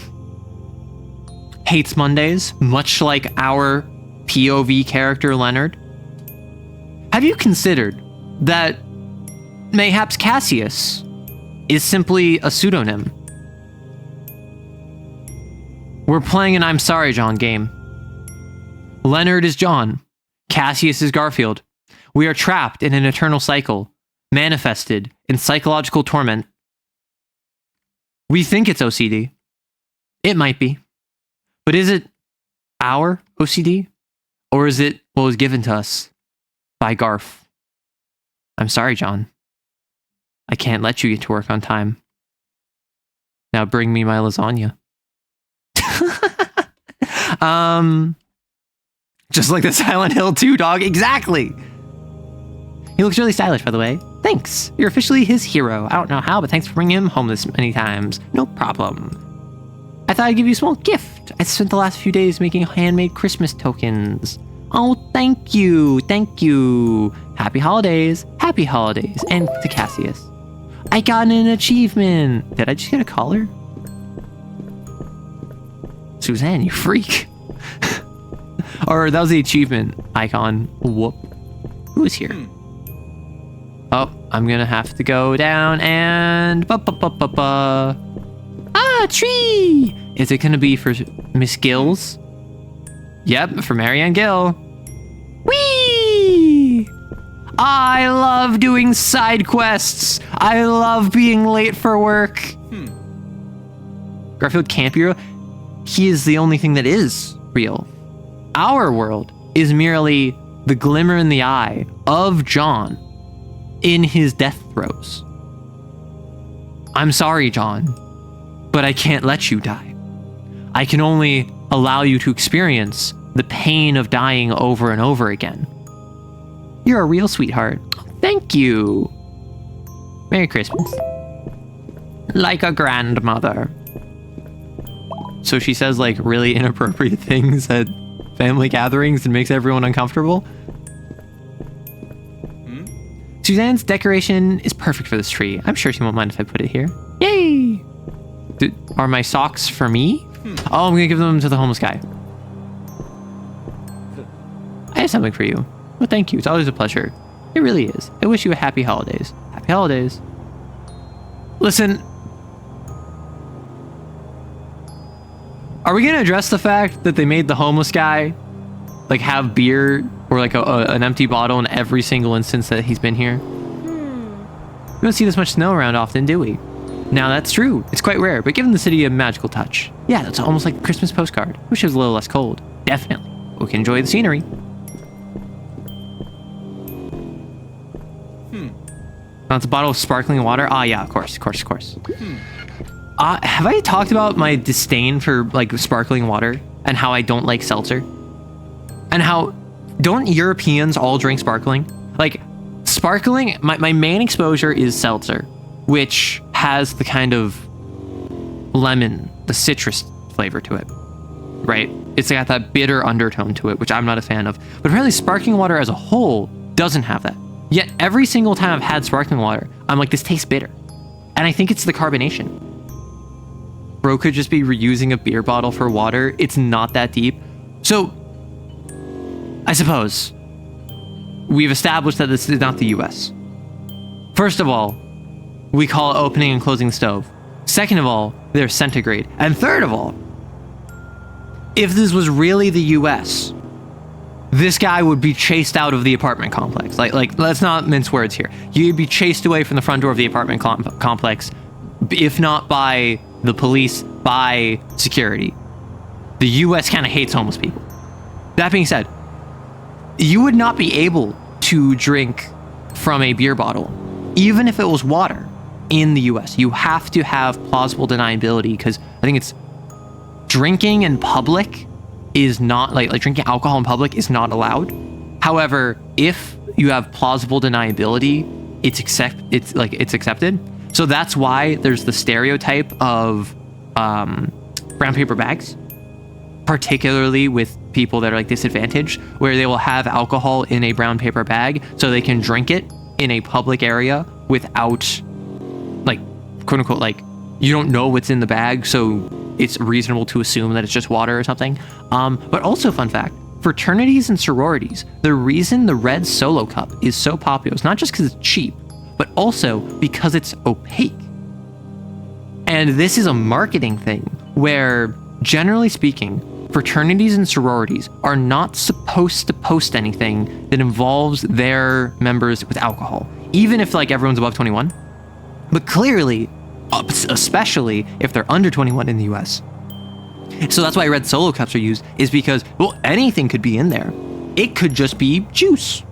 hates Mondays, much like our POV character Leonard? Have you considered that mayhaps Cassius is simply a pseudonym? We're playing an I'm Sorry, John game. Leonard is John. Cassius is Garfield. We are trapped in an eternal cycle, manifested in psychological torment. We think it's OCD. It might be. But is it our OCD? Or is it what was given to us by Garf? I'm sorry, John. I can't let you get to work on time. Now bring me my lasagna. Just like the Silent Hill 2 dog, exactly. He looks really stylish, by the way. Thanks. You're officially his hero. I don't know how, but thanks for bringing him home this many times. No problem. I thought I'd give you a small gift. I spent the last few days making handmade Christmas tokens. Oh, thank you. Thank you. Happy holidays. Happy holidays. And to Cassius. I got an achievement. Did I just get a collar? Suzanne, you freak. Or that was the achievement icon. Whoop. Who is here? Oh, I'm gonna have to go down and... Ah, tree! Is it gonna be for Miss Gills? Yep, for Marianne Gill. Whee! I love doing side quests. I love being late for work. Garfield can't be real. He is the only thing that is real. Our world is merely the glimmer in the eye of John in his death throes. I'm sorry, John, but I can't let you die. I can only allow you to experience the pain of dying over and over again. You're a real sweetheart. Thank you. Merry Christmas. Like a grandmother. So she says like really inappropriate things at family gatherings and makes everyone uncomfortable. Suzanne's decoration is perfect for this tree. I'm sure she won't mind if I put it here. Yay! Are my socks for me? Oh, I'm gonna give them to the homeless guy. I have something for you. Well, thank you. It's always a pleasure. It really is. I wish you a happy holidays. Happy holidays. Listen. Are we gonna address the fact that they made the homeless guy like have beer or like an empty bottle in every single instance that he's been here? We don't see this much snow around often, do we? Now that's true. It's quite rare, but given the city a magical touch. Yeah, that's almost like a Christmas postcard. Wish it was a little less cold. Definitely. We can enjoy the scenery. That's a bottle of sparkling water. Ah, yeah, of course. Have I talked about my disdain for like sparkling water and how I don't like seltzer? And how don't Europeans all drink sparkling? Like sparkling, my main exposure is seltzer, which has the kind of lemon, the citrus flavor to it, right? It's got that bitter undertone to it, which I'm not a fan of. But apparently sparkling water as a whole doesn't have that. Yet every single time I've had sparkling water, I'm like, this tastes bitter. And I think it's the carbonation. Bro could just be reusing a beer bottle for water. It's not that deep. So, I suppose we've established that this is not the US. First of all, we call it opening and closing the stove. Second of all, they're centigrade. And third of all, if this was really the US, this guy would be chased out of the apartment complex. Like let's not mince words here. You'd be chased away from the front door of the apartment complex, if not by the police, by security. The US kind of hates homeless people. That being said, you would not be able to drink from a beer bottle, even if it was water, in the US. You have to have plausible deniability, because I think it's drinking in public is not like drinking alcohol in public is not allowed. However, if you have plausible deniability, it's accepted. So that's why there's the stereotype of brown paper bags, particularly with people that are like disadvantaged, where they will have alcohol in a brown paper bag so they can drink it in a public area without, like, quote unquote, like, you don't know what's in the bag, so it's reasonable to assume that it's just water or something. But also, fun fact, fraternities and sororities, the reason the red Solo cup is so popular is not just because it's cheap, but also because it's opaque. And this is a marketing thing where, generally speaking, fraternities and sororities are not supposed to post anything that involves their members with alcohol, even if like everyone's above 21. But clearly, especially if they're under 21 in the US. So that's why red Solo cups are used, is because, well, anything could be in there. It could just be juice.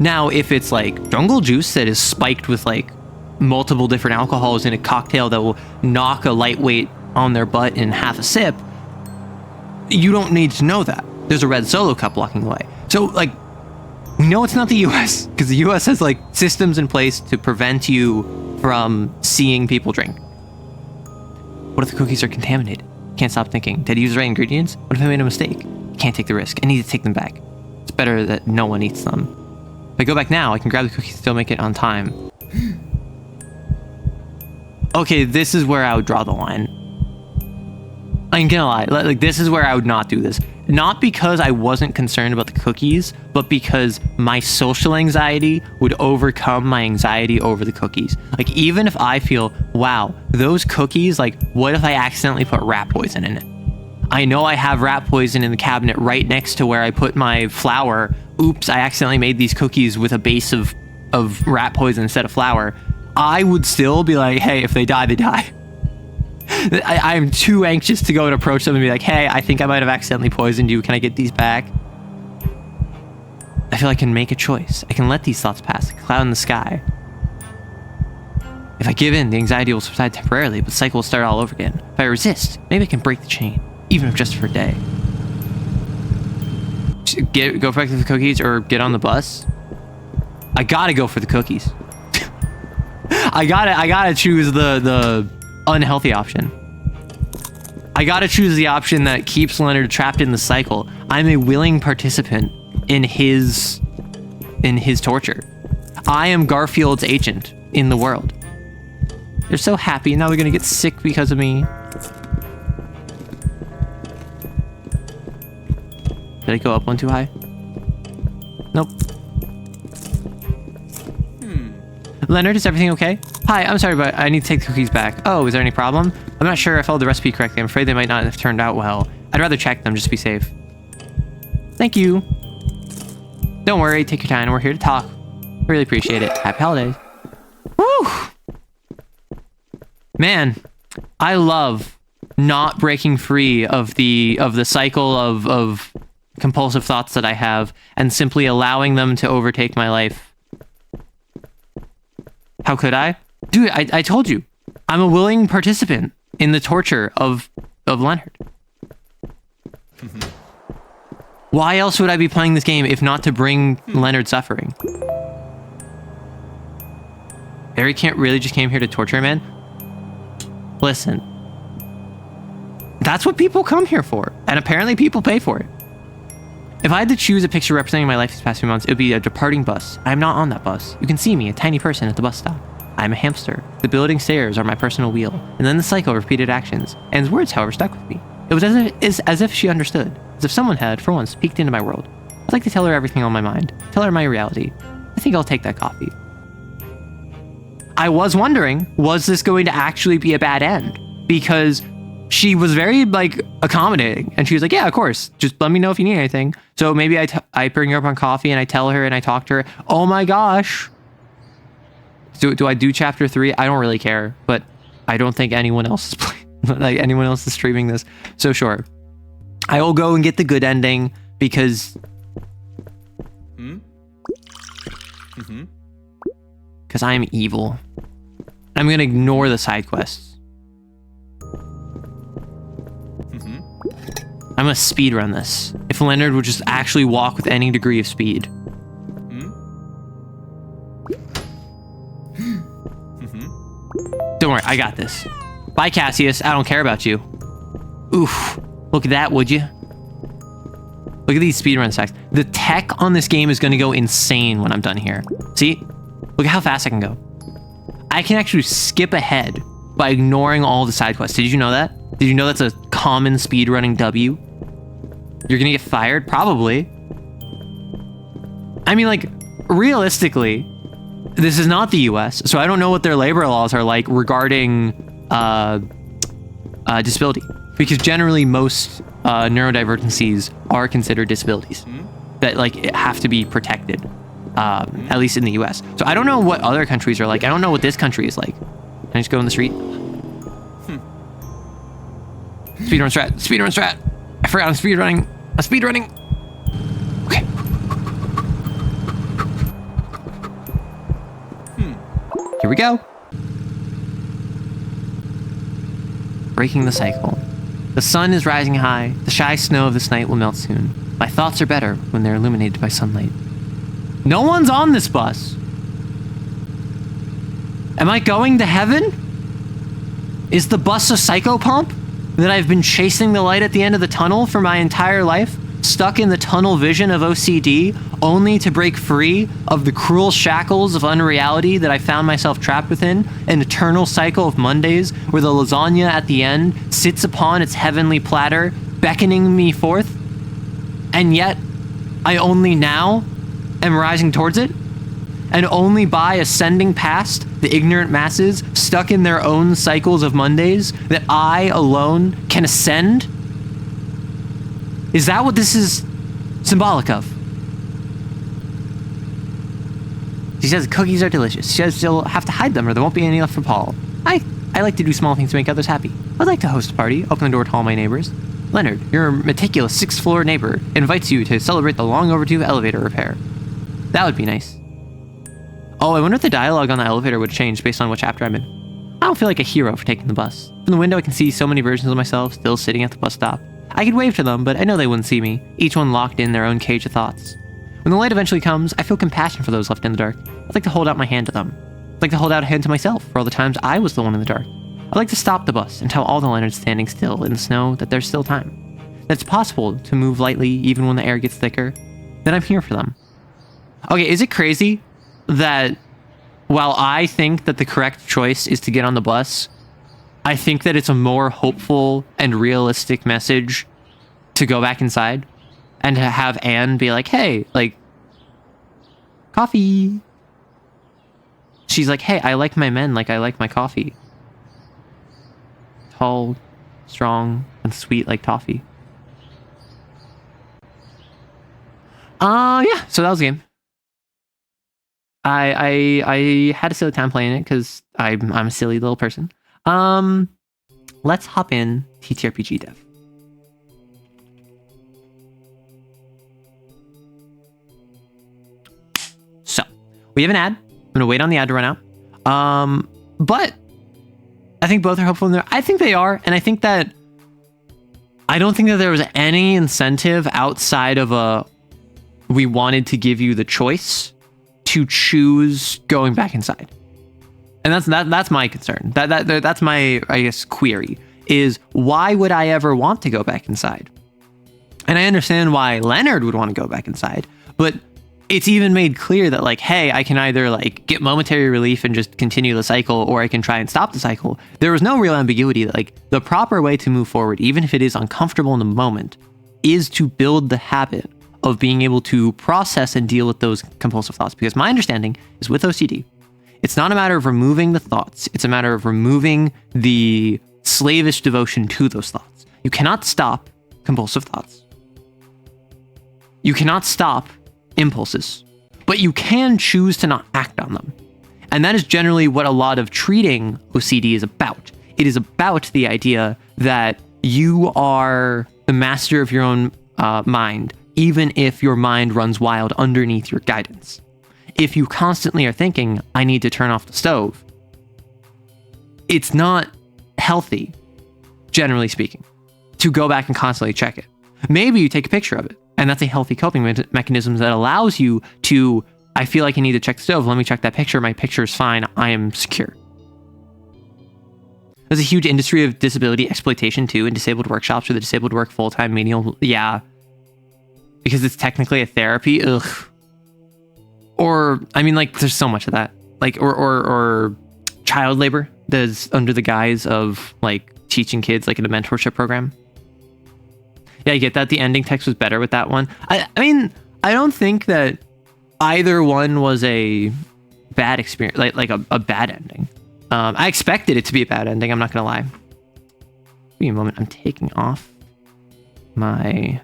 Now, if it's like jungle juice that is spiked with like multiple different alcohols in a cocktail that will knock a lightweight on their butt in half a sip, you don't need to know that. There's a red Solo cup blocking the way. So like, no, it's not the US, because the US has like systems in place to prevent you from seeing people drink. What if the cookies are contaminated? Can't stop thinking, did I use the right ingredients? What if I made a mistake? Can't take the risk. I need to take them back. It's better that no one eats them. If I go back now, I can grab the cookies and still make it on time. Okay, this is where I would draw the line. I'm gonna lie. Like, this is where I would not do this. Not because I wasn't concerned about the cookies, but because my social anxiety would overcome my anxiety over the cookies. Like, even if I feel, wow, those cookies, like, what if I accidentally put rat poison in it? I know I have rat poison in the cabinet right next to where I put my flour. Oops, I accidentally made these cookies with a base of rat poison instead of flour. I would still be like, hey, if they die, they die. I'm too anxious to go and approach them and be like, hey, I think I might have accidentally poisoned you. Can I get these back? I feel I can make a choice. I can let these thoughts pass, like a cloud in the sky. If I give in, the anxiety will subside temporarily, but the cycle will start all over again. If I resist, maybe I can break the chain, even if just for a day. Go back to the cookies or get on the bus. I gotta go for the cookies. I gotta choose the unhealthy option. I gotta choose the option that keeps Leonard trapped in the cycle. I'm a willing participant in his torture. I am Garfield's agent in the world. They're so happy, now they're gonna get sick because of me. Did I go up one too high? Nope. Leonard, is everything okay? Hi, I'm sorry, but I need to take the cookies back. Oh, is there any problem? I'm not sure I followed the recipe correctly. I'm afraid they might not have turned out well. I'd rather check them just to be safe. Thank you. Don't worry, take your time. We're here to talk. Really appreciate it. Happy holidays. Woo! Man, I love not breaking free of the cycle of compulsive thoughts that I have and simply allowing them to overtake my life. How could I? Dude, I told you. I'm a willing participant in the torture of Leonard. Why else would I be playing this game if not to bring Leonard suffering? Barry can't really just came here to torture him, man. Listen. That's what people come here for. And apparently people pay for it. If I had to choose a picture representing my life these past few months, it would be a departing bus. I am not on that bus. You can see me, a tiny person at the bus stop. I am a hamster. The building stairs are my personal wheel. And then the cycle of repeated actions. Anne's words, however, stuck with me. It was as if she understood. As if someone had, for once, peeked into my world. I'd like to tell her everything on my mind. Tell her my reality. I think I'll take that coffee. I was wondering, was this going to actually be a bad end? Because she was very, like, accommodating. And she was like, yeah, of course. Just let me know if you need anything. So maybe I bring her up on coffee and I tell her and I talk to her. Oh my gosh. Do I do chapter 3? I don't really care. But I don't think anyone else is playing, like, anyone else is streaming this. So sure. I will go and get the good ending because... Because I am evil. I'm going to ignore the side quests. I'm gonna speedrun this. If Leonard would just actually walk with any degree of speed. Don't worry, I got this. Bye, Cassius. I don't care about you. Oof. Look at that, would you? Look at these speedrun stacks. The tech on this game is gonna go insane when I'm done here. See? Look at how fast I can go. I can actually skip ahead by ignoring all the side quests. Did you know that? Did you know that's a common speedrunning W? You're gonna get fired? Probably. I mean, like, realistically, this is not the US, so I don't know what their labor laws are like regarding disability. Because generally most neurodivergencies are considered disabilities that, like, have to be protected, at least in the US. So I don't know what other countries are like. I don't know what this country is like. Can I just go in the street? Speedrun strat. Speedrun strat. I forgot I'm speedrunning. I'm speedrunning. Okay. Here we go. Breaking the cycle. The sun is rising high. The shy snow of this night will melt soon. My thoughts are better when they're illuminated by sunlight. No one's on this bus. Am I going to heaven? Is the bus a psychopomp? That I've been chasing the light at the end of the tunnel for my entire life? stuck in the tunnel vision of OCD, only to break free of the cruel shackles of unreality that I found myself trapped within, an eternal cycle of Mondays where the lasagna at the end sits upon its heavenly platter, beckoning me forth, and yet I only now am rising towards it? And only by ascending past the ignorant masses stuck in their own cycles of Mondays that I alone can ascend? Is that what this is symbolic of? She says cookies are delicious. She says she'll have to hide them or there won't be any left for Paul. I like to do small things to make others happy. I'd like to host a party, open the door to all my neighbors. Leonard, your meticulous 6th floor neighbor, invites you to celebrate the long overdue elevator repair. That would be nice. Oh, I wonder if the dialogue on the elevator would change based on what chapter I'm in. I don't feel like a hero for taking the bus. From the window I can see so many versions of myself still sitting at the bus stop. I could wave to them, but I know they wouldn't see me, each one locked in their own cage of thoughts. When the light eventually comes, I feel compassion for those left in the dark. I'd like to hold out my hand to them. I'd like to hold out a hand to myself for all the times I was the one in the dark. I'd like to stop the bus and tell all the Leonards standing still in the snow that there's still time. That it's possible to move lightly even when the air gets thicker. That I'm here for them. Okay, is it crazy that while I think that the correct choice is to get on the bus, I think that it's a more hopeful and realistic message to go back inside and to have Anne be like, hey, like, coffee. She's like, hey, I like my men like I like my coffee. Tall, strong, and sweet like toffee. Yeah, so that was the game. I had a silly time playing it because I'm a silly little person. Let's hop in TTRPG Dev. So we have an ad. I'm gonna wait on the ad to run out. But I think both are hopeful in there. I think they are, and I think that I don't think that there was any incentive outside of we wanted to give you the choice to choose going back inside. And that's my concern. That's my, I guess, query is why would I ever want to go back inside? And I understand why Leonard would want to go back inside, but it's even made clear that like, hey, I can either like get momentary relief and just continue the cycle, or I can try and stop the cycle. There was no real ambiguity that like the proper way to move forward, even if it is uncomfortable in the moment, is to build the habit of being able to process and deal with those compulsive thoughts. Because my understanding is with OCD, it's not a matter of removing the thoughts. It's a matter of removing the slavish devotion to those thoughts. You cannot stop compulsive thoughts. You cannot stop impulses, but you can choose to not act on them. And that is generally what a lot of treating OCD is about. It is about the idea that you are the master of your own mind, even if your mind runs wild underneath your guidance. If you constantly are thinking, I need to turn off the stove, it's not healthy, generally speaking, to go back and constantly check it. Maybe you take a picture of it, and that's a healthy coping mechanism that allows you to, I feel like I need to check the stove, let me check that picture, my picture is fine, I am secure. There's a huge industry of disability exploitation too, in disabled workshops or the disabled work full-time menial, yeah. Because it's technically a therapy, ugh. Or, I mean, like, there's so much of that. Like, or child labor that's under the guise of, like, teaching kids, like, in a mentorship program. Yeah, you get that? The ending text was better with that one. I mean, I don't think that either one was a bad experience, like a bad ending. I expected it to be a bad ending, I'm not gonna lie. Give me a moment, I'm taking off my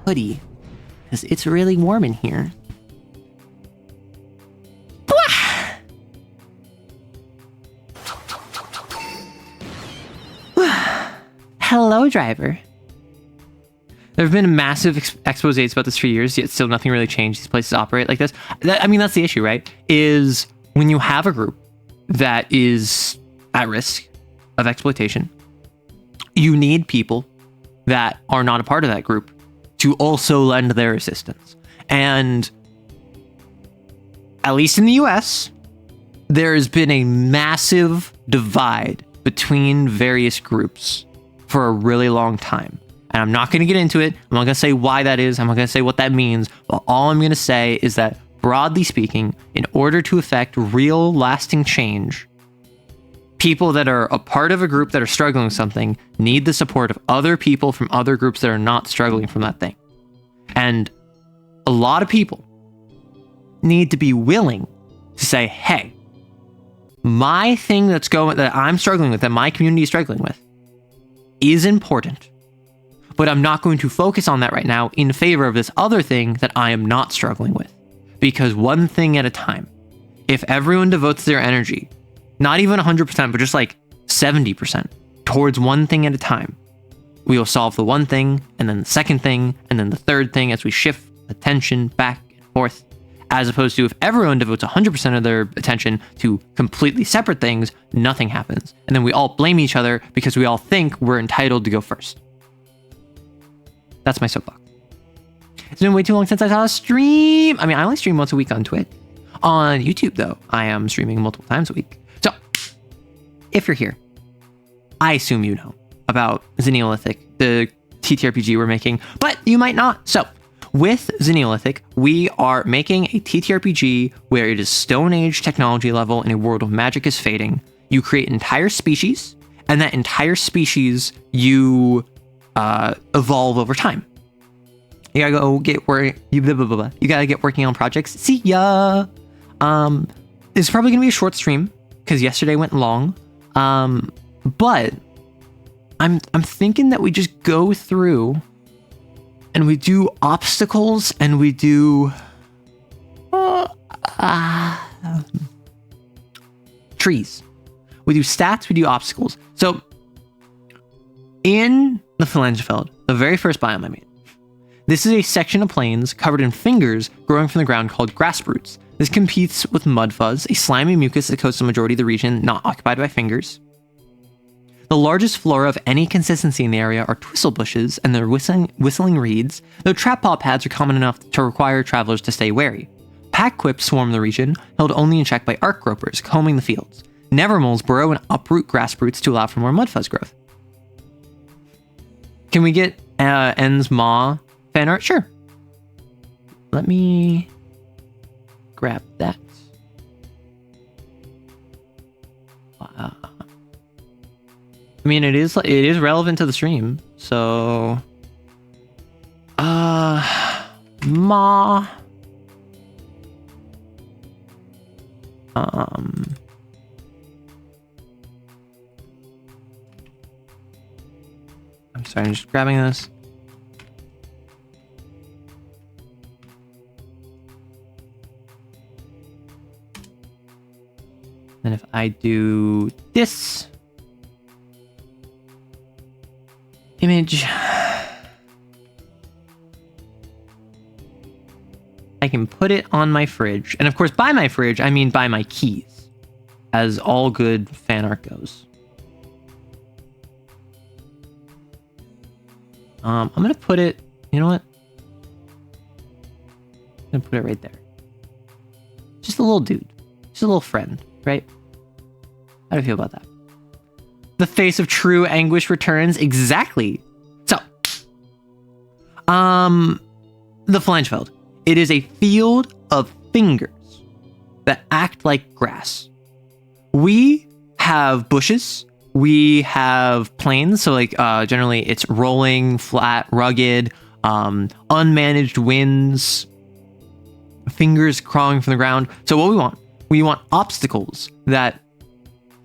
hoodie because it's really warm in here. Hello, driver. There have been massive exposés about this for years, yet still nothing really changed. These places operate like this. I mean, that's the issue, right? Is when you have a group that is at risk of exploitation, you need people that are not a part of that group to also lend their assistance. And at least in the US, there has been a massive divide between various groups for a really long time. And I'm not going to get into it. I'm not going to say why that is. I'm not going to say what that means. But all I'm going to say is that, broadly speaking, in order to affect real lasting change, people that are a part of a group that are struggling with something need the support of other people from other groups that are not struggling from that thing. And a lot of people need to be willing to say, hey, my thing that I'm struggling with, that my community is struggling with, is important. But I'm not going to focus on that right now in favor of this other thing that I am not struggling with. Because one thing at a time, if everyone devotes their energy, not even 100%, but just like 70% towards one thing at a time, we will solve the one thing, and then the second thing, and then the third thing as we shift attention back and forth. As opposed to if everyone devotes 100% of their attention to completely separate things, nothing happens. And then we all blame each other because we all think we're entitled to go first. That's my soapbox. It's been way too long since I saw a stream. I mean, I only stream once a week on Twitch. On YouTube, though, I am streaming multiple times a week. So, if you're here, I assume you know about Xeneolithic, the TTRPG we're making, but you might not. So, with Xeneolithic, we are making a TTRPG where it is Stone Age technology level in a world of magic is fading. You create an entire species, and that entire species you evolve over time. You gotta go get work. You gotta get working on projects. See ya. It's probably gonna be a short stream because yesterday went long. But I'm thinking that we just go through and we do obstacles and we do trees. We do stats. We do obstacles. So in the Phalangefeld, the very first biome I made, this is a section of plains covered in fingers growing from the ground called grass roots. This competes with mud fuzz, a slimy mucus that coats the majority of the region not occupied by fingers. The largest flora of any consistency in the area are twistle bushes and their whistling reeds, though trap paw pads are common enough to require travelers to stay wary. Pack quips swarm the region, held only in check by arc gropers combing the fields. Nevermoles burrow and uproot grass roots to allow for more mud fuzz growth. Can we get N's Ma fan art? Sure. Let me grab that. I mean, it is relevant to the stream, so Ma. I'm sorry, I'm just grabbing this. Then if I do this image, I can put it on my fridge. And of course, by my fridge, I mean by my keys, as all good fan art goes. I'm going to put it, you know what? I'm going to put it right there. Just a little dude. Just a little friend, right? How do you feel about that? The face of true anguish returns. Exactly. So, the Phalangefeld. It is a field of fingers that act like grass. We have bushes. We have plains. So, like, generally it's rolling, flat, rugged, unmanaged winds, fingers crawling from the ground. So what we want obstacles that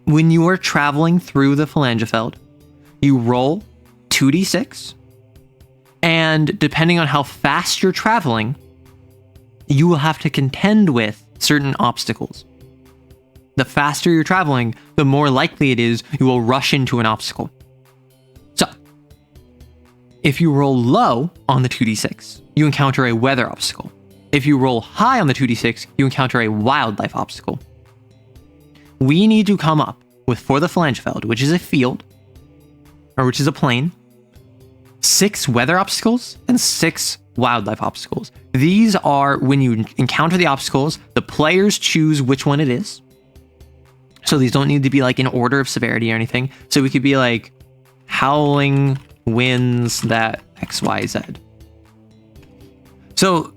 when you are traveling through the Phalangefeld, you roll 2d6, and depending on how fast you're traveling, you will have to contend with certain obstacles. The faster you're traveling, the more likely it is you will rush into an obstacle. So, if you roll low on the 2d6, you encounter a weather obstacle. If you roll high on the 2d6, you encounter a wildlife obstacle. We need to come up with, for the Phalangefeld, which is a field, or which is a plain, 6 weather obstacles and 6 wildlife obstacles. These are when you encounter the obstacles, the players choose which one it is. So these don't need to be like in order of severity or anything. So we could be like howling winds that XYZ. So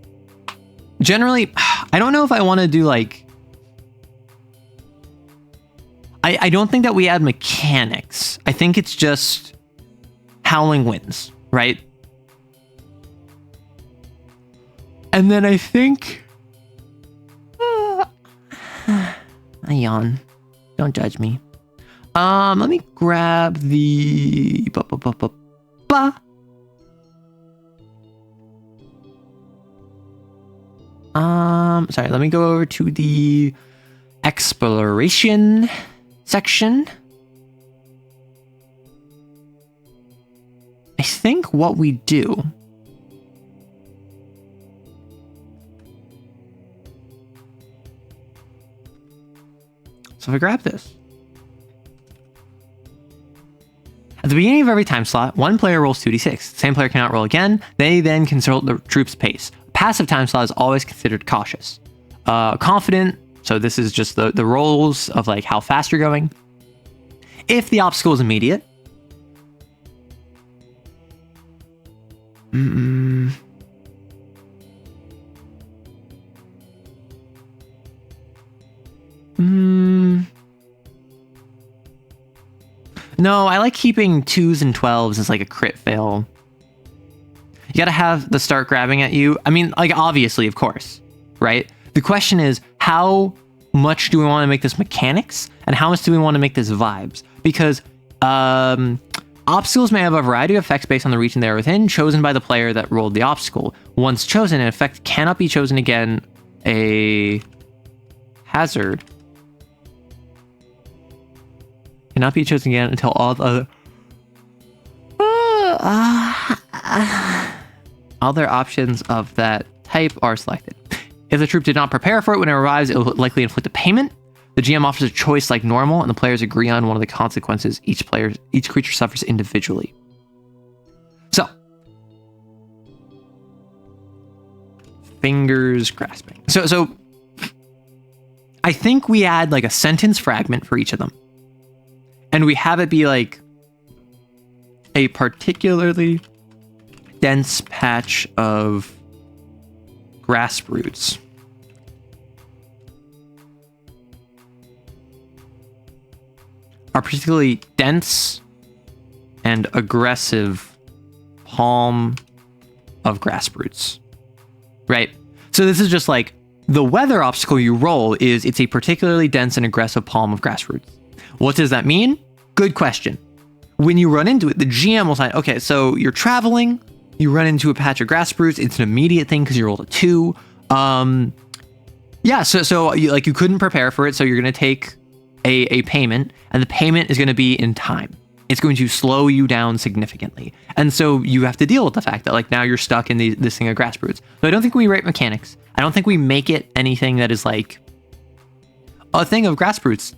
generally, I don't know if I want to do like, I don't think that we add mechanics. I think it's just howling winds, right? And then I think, I yawn. Don't judge me. Let me grab the sorry, let me go over to the exploration section. I think what we do so if I grab this. At the beginning of every time slot, one player rolls 2d6. The same player cannot roll again. They then consult the troops' pace. Passive time slot is always considered cautious. Confident, so this is just the rolls of like how fast you're going. If the obstacle is immediate. No, I like keeping 2s and 12s as like a crit fail. You gotta have the start grabbing at you. I mean, like obviously, of course, right? The question is, how much do we want to make this mechanics and how much do we want to make this vibes? Because obstacles may have a variety of effects based on the region they are within, chosen by the player that rolled the obstacle. Once chosen, an effect cannot be chosen again. A hazard cannot be chosen again until all the other options of that type are selected. If the troop did not prepare for it when it arrives, it will likely inflict a payment. The GM offers a choice like normal, and the players agree on one of the consequences each creature suffers individually. So, fingers grasping. So I think we add like a sentence fragment for each of them. And we have it be like a particularly dense patch of grass roots. Are particularly dense and aggressive palm of grass roots. Right? So this is just like the weather obstacle you roll is it's a particularly dense and aggressive palm of grass roots. What does that mean? Good question. When you run into it, the GM will say, okay, so you're traveling, you run into a patch of grass roots, it's an immediate thing because you rolled a 2. Yeah, so you couldn't prepare for it, so you're going to take a payment, and the payment is going to be in time. It's going to slow you down significantly. And so you have to deal with the fact that like now you're stuck in this thing of grass roots. So I don't think we write mechanics. I don't think we make it anything that is like a thing of grass roots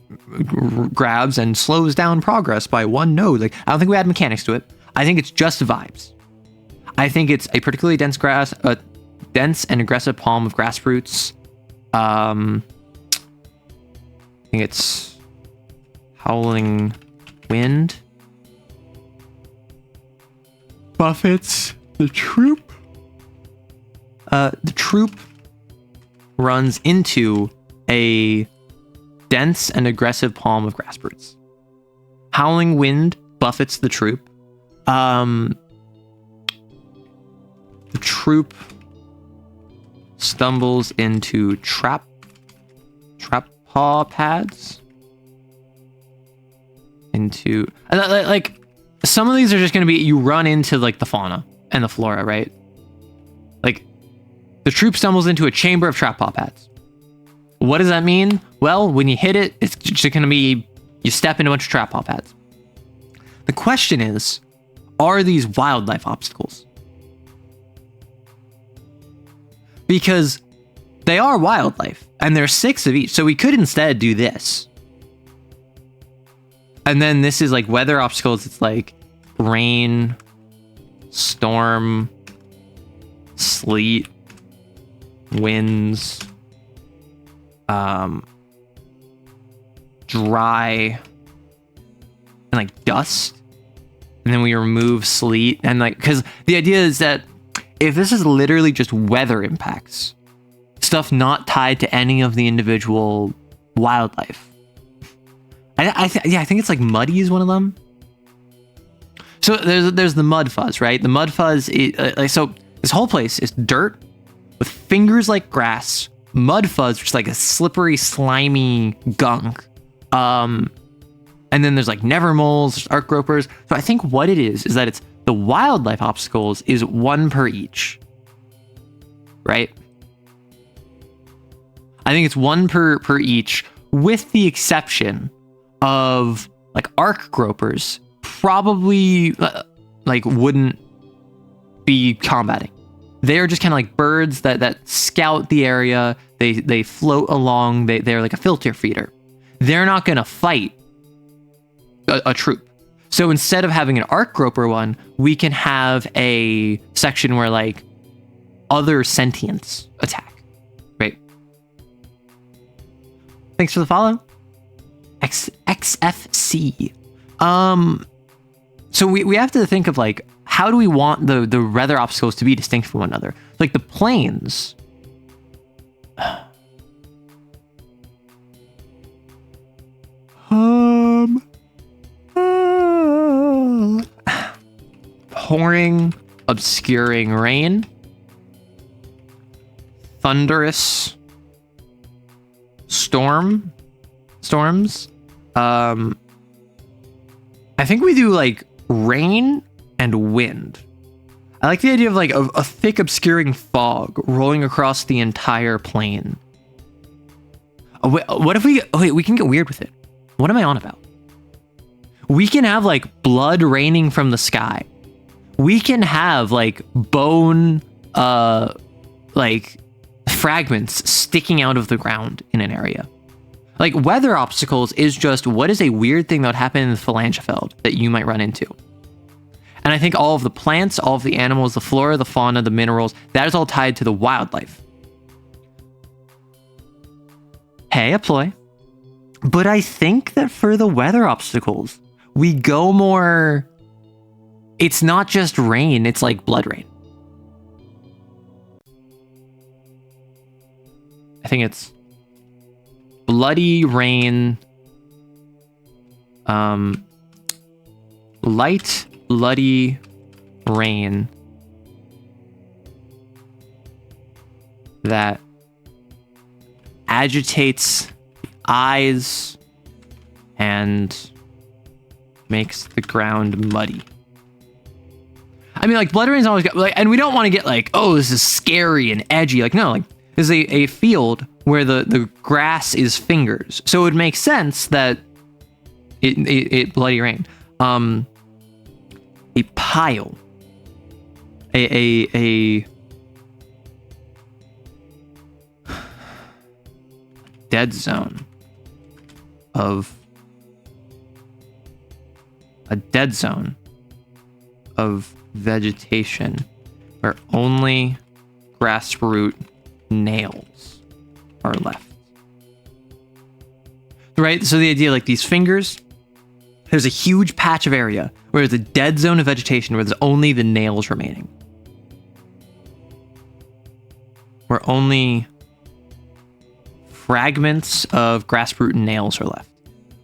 grabs and slows down progress by 1 node. Like, I don't think we add mechanics to it. I think it's just vibes. I think it's a particularly dense and aggressive palm of grass roots. I think it's howling wind buffets the troop. The troop runs into a dense and aggressive palm of grass roots. Howling wind buffets the troop. The troop stumbles into trap paw pads. Into like some of these are just going to be you run into like the fauna and the flora, right? Like the troop stumbles into a chamber of trap paw pads. What does that mean? Well, when you hit it, it's just going to be you step into a bunch of trap paw pads. The question is, are these wildlife obstacles? Because they are wildlife, and there's 6 of each, so we could instead do this. And then this is like weather obstacles. It's like rain, storm, sleet, winds, dry, and like dust. and then we remove sleet, and like, because the idea is that if this is literally just weather impacts, stuff not tied to any of the individual wildlife. I think it's like muddy is one of them. So there's the mud fuzz, right? The mud fuzz is, so this whole place is dirt with fingers like grass, mud fuzz, which is like a slippery, slimy gunk. And then there's like never moles, there's arc gropers. So I think what it is that it's the wildlife obstacles is 1 per each, right? I think it's 1 per each, with the exception of like arc gropers probably like wouldn't be combating. They're just kind of like birds that scout the area. They float along. They're like a filter feeder. They're not gonna fight a troop. So instead of having an arc groper one, we can have a section where like other sentients attack. Right? Thanks for the follow. XFC. So we have to think of like, how do we want the weather obstacles to be distinct from one another? Like the plains. Pouring, obscuring rain. Thunderous storms. I think we do like rain and wind. I like the idea of like a thick obscuring fog rolling across the entire plain. Oh, wait, what if we can get weird with it. What am I on about? We can have like blood raining from the sky. We can have like bone like fragments sticking out of the ground in an area. Like weather obstacles is just what is a weird thing that would happen in the Phalangefeld that you might run into. And I think all of the plants, all of the animals, the flora, the fauna, the minerals, that is all tied to the wildlife. Hey, a ploy. But I think that for the weather obstacles, we go more... It's not just rain, it's like blood rain. I think it's bloody rain, light bloody rain that agitates the eyes and makes the ground muddy. I mean, like blood rain's always got like, and we don't want to get like, oh, this is scary and edgy. Like, no, like this is a field where the grass is fingers, so it would make sense that it bloody rained. A pile, a dead zone of vegetation where only grassroot nails are left. Right? So the idea, like these fingers, there's a huge patch of area where there's a dead zone of vegetation where there's only the nails remaining. Where only fragments of grassroot nails are left.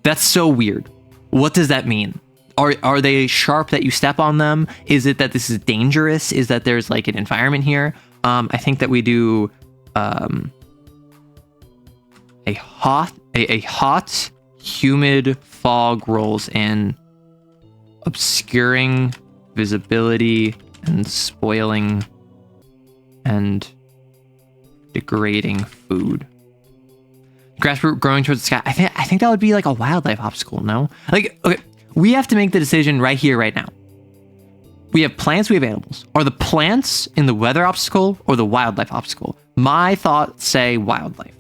That's so weird. What does that mean? Are they sharp that you step on them? Is it that this is dangerous? Is that there's like an environment here? I think that we do a hot, humid fog rolls in, obscuring visibility and spoiling and degrading food. Grassroot growing towards the sky. I think that would be like a wildlife obstacle, no? Like, okay, we have to make the decision right here, right now. We have plants, we have animals. Are the plants in the weather obstacle or the wildlife obstacle? My thoughts say wildlife.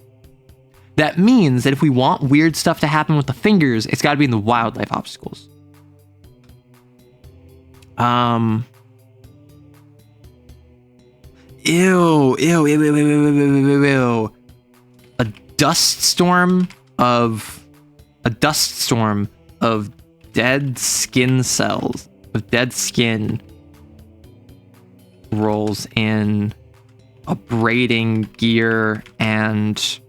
That means that if we want weird stuff to happen with the fingers, it's got to be in the wildlife obstacles. Ew. A dust storm of dead skin cells of dead skin rolls in abrading gear and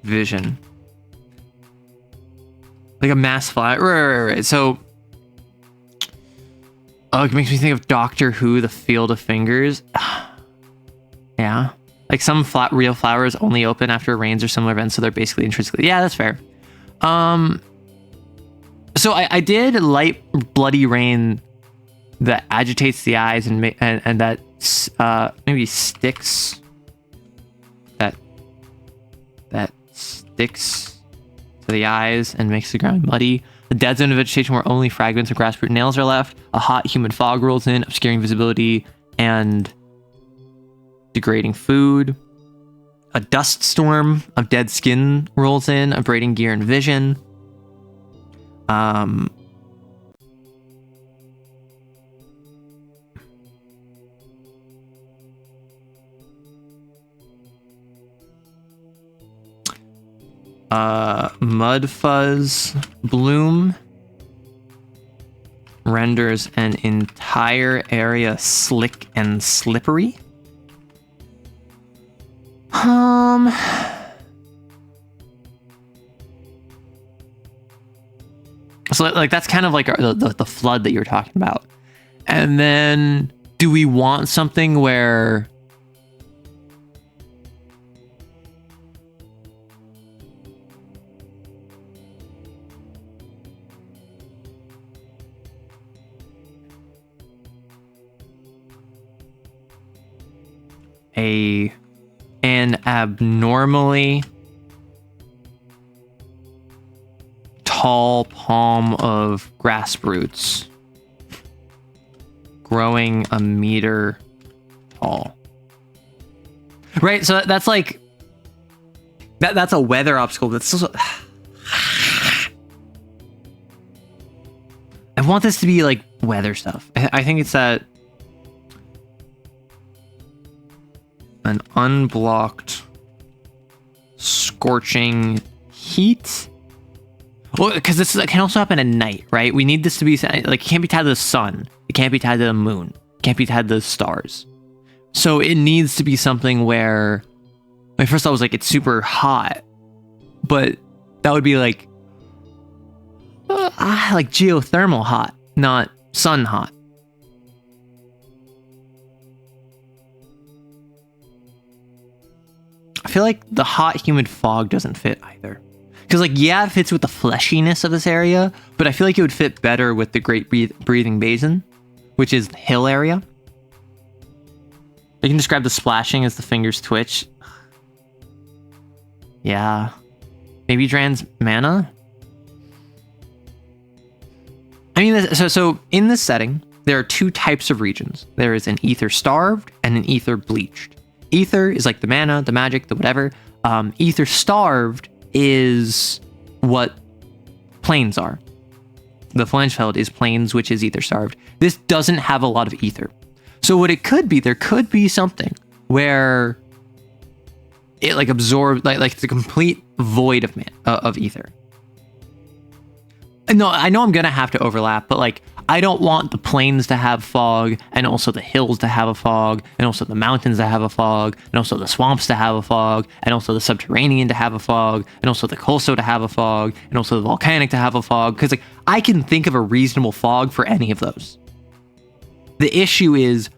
vision. Like a mass fly. Right. So, it makes me think of Doctor Who, The Field of Fingers. Yeah. Like some real flowers only open after rains or similar events, so they're basically intrinsically. Yeah, that's fair. So I did light bloody rain that agitates the eyes and that maybe sticks. That sticks to the eyes and makes the ground muddy. The dead zone of vegetation where only fragments of grass root nails are left. A hot humid fog rolls in, obscuring visibility and degrading food. A dust storm of dead skin rolls in, abrading gear and vision. Mud fuzz bloom renders an entire area slick and slippery. So like that's kind of like the flood that you're talking about. And then do we want something where an abnormally tall palm of grass roots growing a meter tall? Right, so that's like that's a weather obstacle. That's still I want this to be like weather stuff. I think it's that an unblocked scorching heat. Well, because this can also happen at night, right? We need this to be like, it can't be tied to the sun. It can't be tied to the moon. It can't be tied to the stars. So it needs to be something where, my first thought was like, it's super hot, but that would be like geothermal hot, not sun hot. I feel like the hot, humid fog doesn't fit either. Because, like, yeah, it fits with the fleshiness of this area, but I feel like it would fit better with the Great Breathing Basin, which is the hill area. You can describe the splashing as the fingers twitch. Yeah. Maybe Dran's mana? I mean, so in this setting, there are two types of regions. There is an ether starved and an ether bleached. Ether is like the mana, the magic, the whatever. Ether starved is what plains are. The Flangefeld is plains, which is ether starved. This doesn't have a lot of ether. So what it could be, there could be something where it like absorbs, like it's a complete void of ether. No, I know I'm gonna have to overlap, but like I don't want the plains to have fog, and also the hills to have a fog, and also the mountains to have a fog, and also the swamps to have a fog, and also the subterranean to have a fog, and also the coastal to have a fog, and also the volcanic to have a fog. Because like I can think of a reasonable fog for any of those. The issue is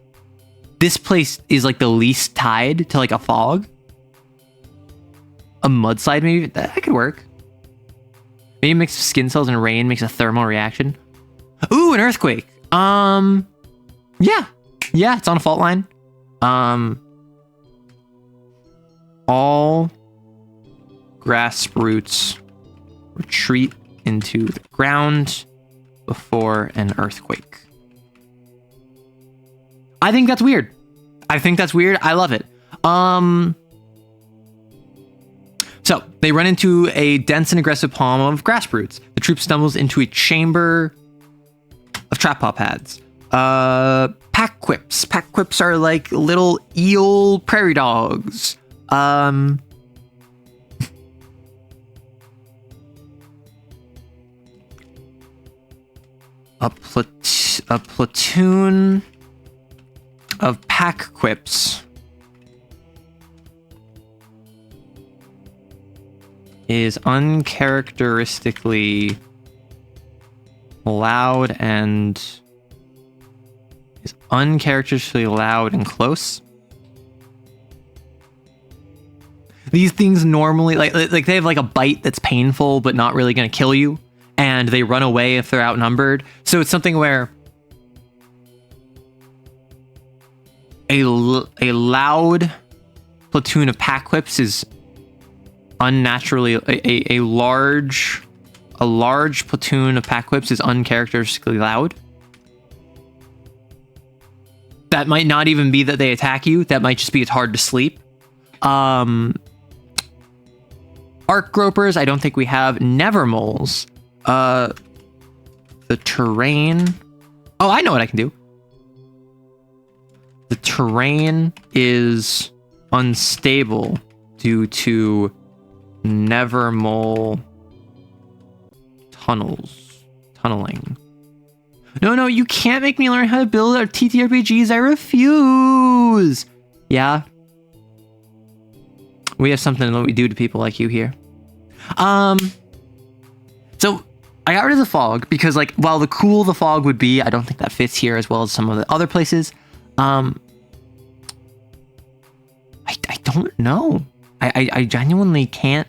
this place is like the least tied to like a fog. A mudslide maybe that could work. Maybe a mix of skin cells and rain makes a thermal reaction. Ooh, an earthquake. Yeah, it's on a fault line. All grass roots retreat into the ground before an earthquake. I think that's weird. I love it. So they run into a dense and aggressive palm of grass roots. The troop stumbles into a chamber of trap paw pads. Pack quips. Pack quips are like little eel prairie dogs. a platoon of pack quips is uncharacteristically loud and close. These things normally like they have like a bite that's painful but not really going to kill you, and they run away if they're outnumbered. So it's something where a loud platoon of pack quips is unnaturally a large platoon of pack quips is uncharacteristically loud. That might not even be that they attack you. That might just be it's hard to sleep. Arc gropers, I don't think we have. Nevermoles. The terrain. Oh, I know what I can do. The terrain is unstable due to Nevermole tunneling. No, you can't make me learn how to build our TTRPGs. I refuse. Yeah. We have something that we do to people like you here. So I got rid of the fog because, like, while the fog would be, I don't think that fits here as well as some of the other places. I don't know. I genuinely can't.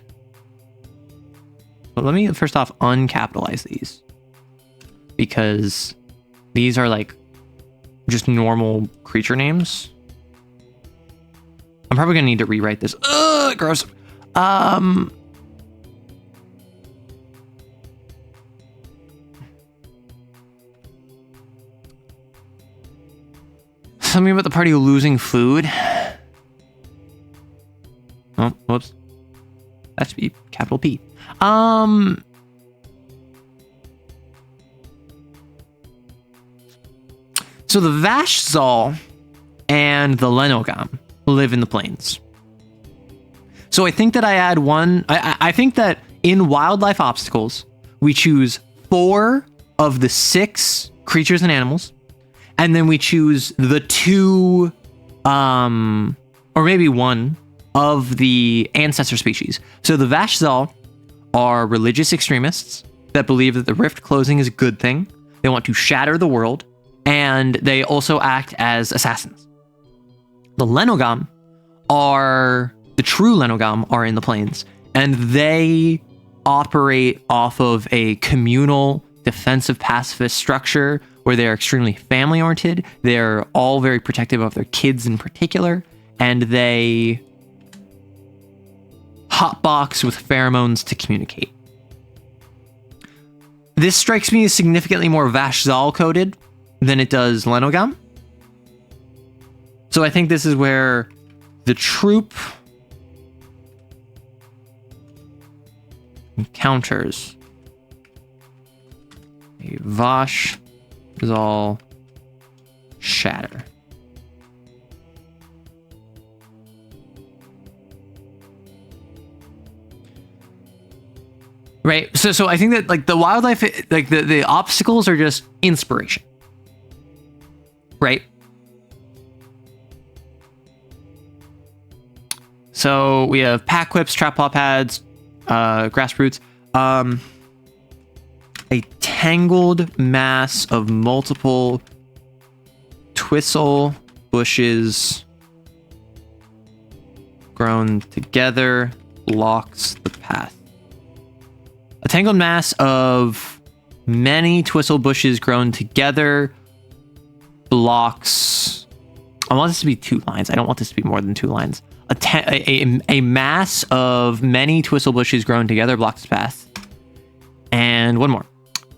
But let me first off uncapitalize these, because these are like just normal creature names. I'm probably gonna need to rewrite this. Ugh, gross. Something about the party losing food. Oh, whoops. That should be capital P. So the Vashzal and the Lenogam live in the plains. So I think that I add one. I think that in wildlife obstacles, we choose 4 of the 6 creatures and animals, and then we choose the 2, or maybe 1 of the ancestor species. So the Vashzal are religious extremists that believe that the rift closing is a good thing. They want to shatter the world, and they also act as assassins. The Lenogam the true Lenogam are in the plains, and they operate off of a communal defensive pacifist structure where they're extremely family oriented. They're all very protective of their kids in particular, and they hotbox with pheromones to communicate. This strikes me as significantly more Vashzal coded than it does Lenogam. So I think this is where the troop encounters a Vashzal shatter. Right. So I think that like the wildlife, like the obstacles are just inspiration. Right. So we have pack whips, trap paw pads, grass roots, a tangled mass of multiple twistle bushes grown together blocks the path. A tangled mass of many twistle bushes grown together blocks. I want this to be 2 lines. I don't want this to be more than 2 lines. A mass of many twistle bushes grown together blocks the path. And one more.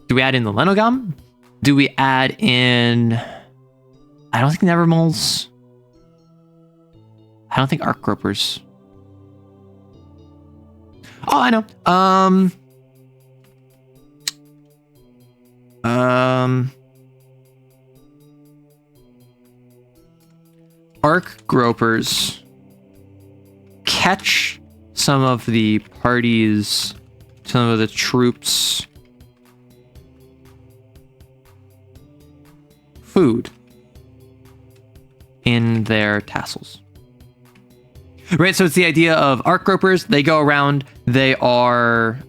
Do we add in the Lenogam? Do we add in... I don't think Nevermoles. I don't think Arc Gropers. Oh, I know. Arc Gropers catch some of the parties, some of the troops food in their tassels. Right, so it's the idea of arc gropers. They go around. They are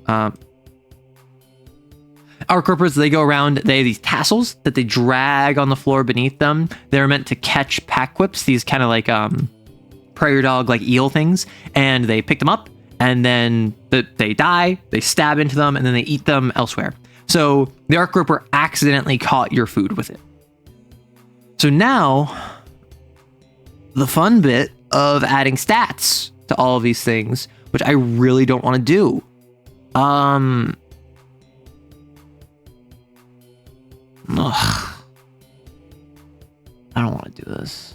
arc gropers. They go around. They have these tassels that they drag on the floor beneath them. They're meant to catch pack whips, these kind of like prairie dog like eel things, and they pick them up, and then they die. They stab into them, and then they eat them elsewhere. So the arc groper accidentally caught your food with it. So now, the fun bit of adding stats to all of these things, which I really don't want to do. Ugh. I don't want to do this.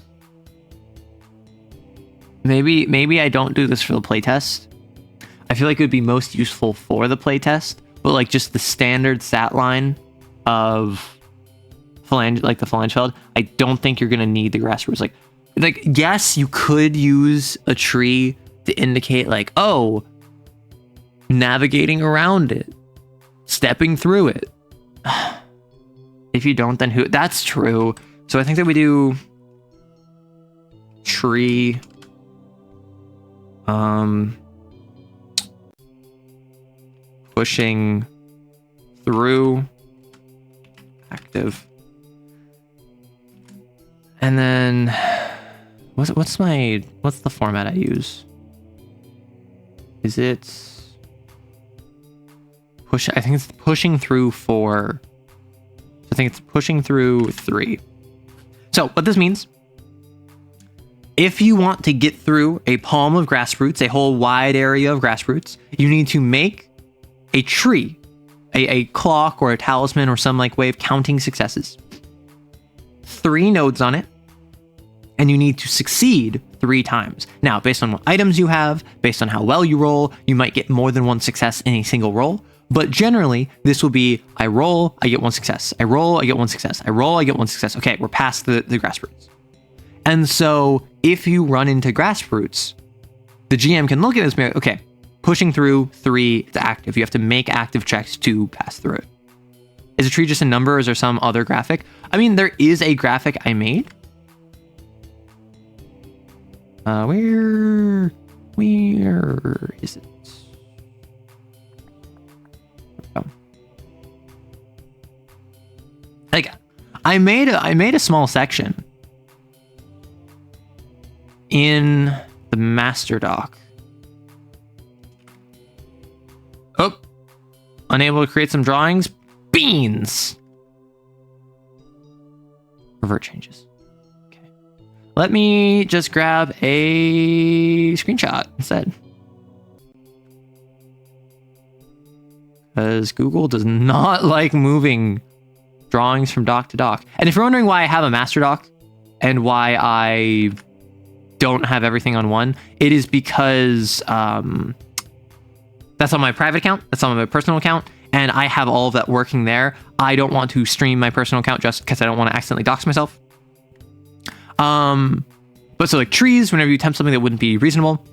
Maybe I don't do this for the playtest. I feel like it would be most useful for the playtest, but like just the standard stat line of the phalange field, I don't think you're gonna need the grass roots. Like yes, you could use a tree to indicate like, oh, navigating around it, stepping through it. If you don't, then who? That's true. So I think that we do tree. Pushing through active. And then what's the format I use? Is it push? I think it's pushing through 4. I think it's pushing through 3. So what this means, if you want to get through a palm of grass roots, a whole wide area of grass roots, you need to make a tree, a clock or a talisman or some like way of counting successes. 3 nodes on it, and you need to succeed 3 times. Now, based on what items you have, based on how well you roll, you might get more than 1 success in a single roll. But generally, this will be, I roll, I get 1 success. I roll, I get 1 success. I roll, I get 1 success. Okay, we're past the grass roots. And so if you run into grass roots, the GM can look at this and be like, okay, pushing through 3, it's active. You have to make active checks to pass through it. Is a tree just a number, or is there some other graphic? I mean, there is a graphic I made. Where is it? Oh. Like, I made a small section in the master doc. Oh, unable to create some drawings. Beans. Revert changes. Okay. Let me just grab a screenshot instead. Because Google does not like moving drawings from doc to doc. And if you're wondering why I have a master doc and why I don't have everything on one, it is because that's on my private account, that's on my personal account, and I have all of that working there. I don't want to stream my personal account just because I don't want to accidentally dox myself. But so like trees, whenever you attempt something that wouldn't be reasonable,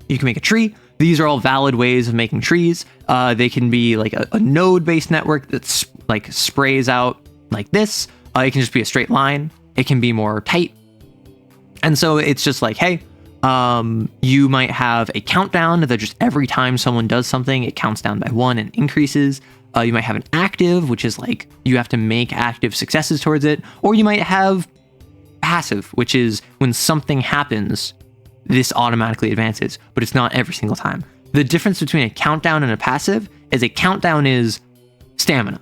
you can make a tree. These are all valid ways of making trees. They can be like a node-based network that's like sprays out like this. It can just be a straight line. It can be more tight. And so it's just like, hey, you might have a countdown that just every time someone does something, it counts down by 1 and increases. You might have an active, which is like you have to make active successes towards it. Or you might have passive, which is when something happens, this automatically advances, but it's not every single time. The difference between a countdown and a passive is a countdown is stamina,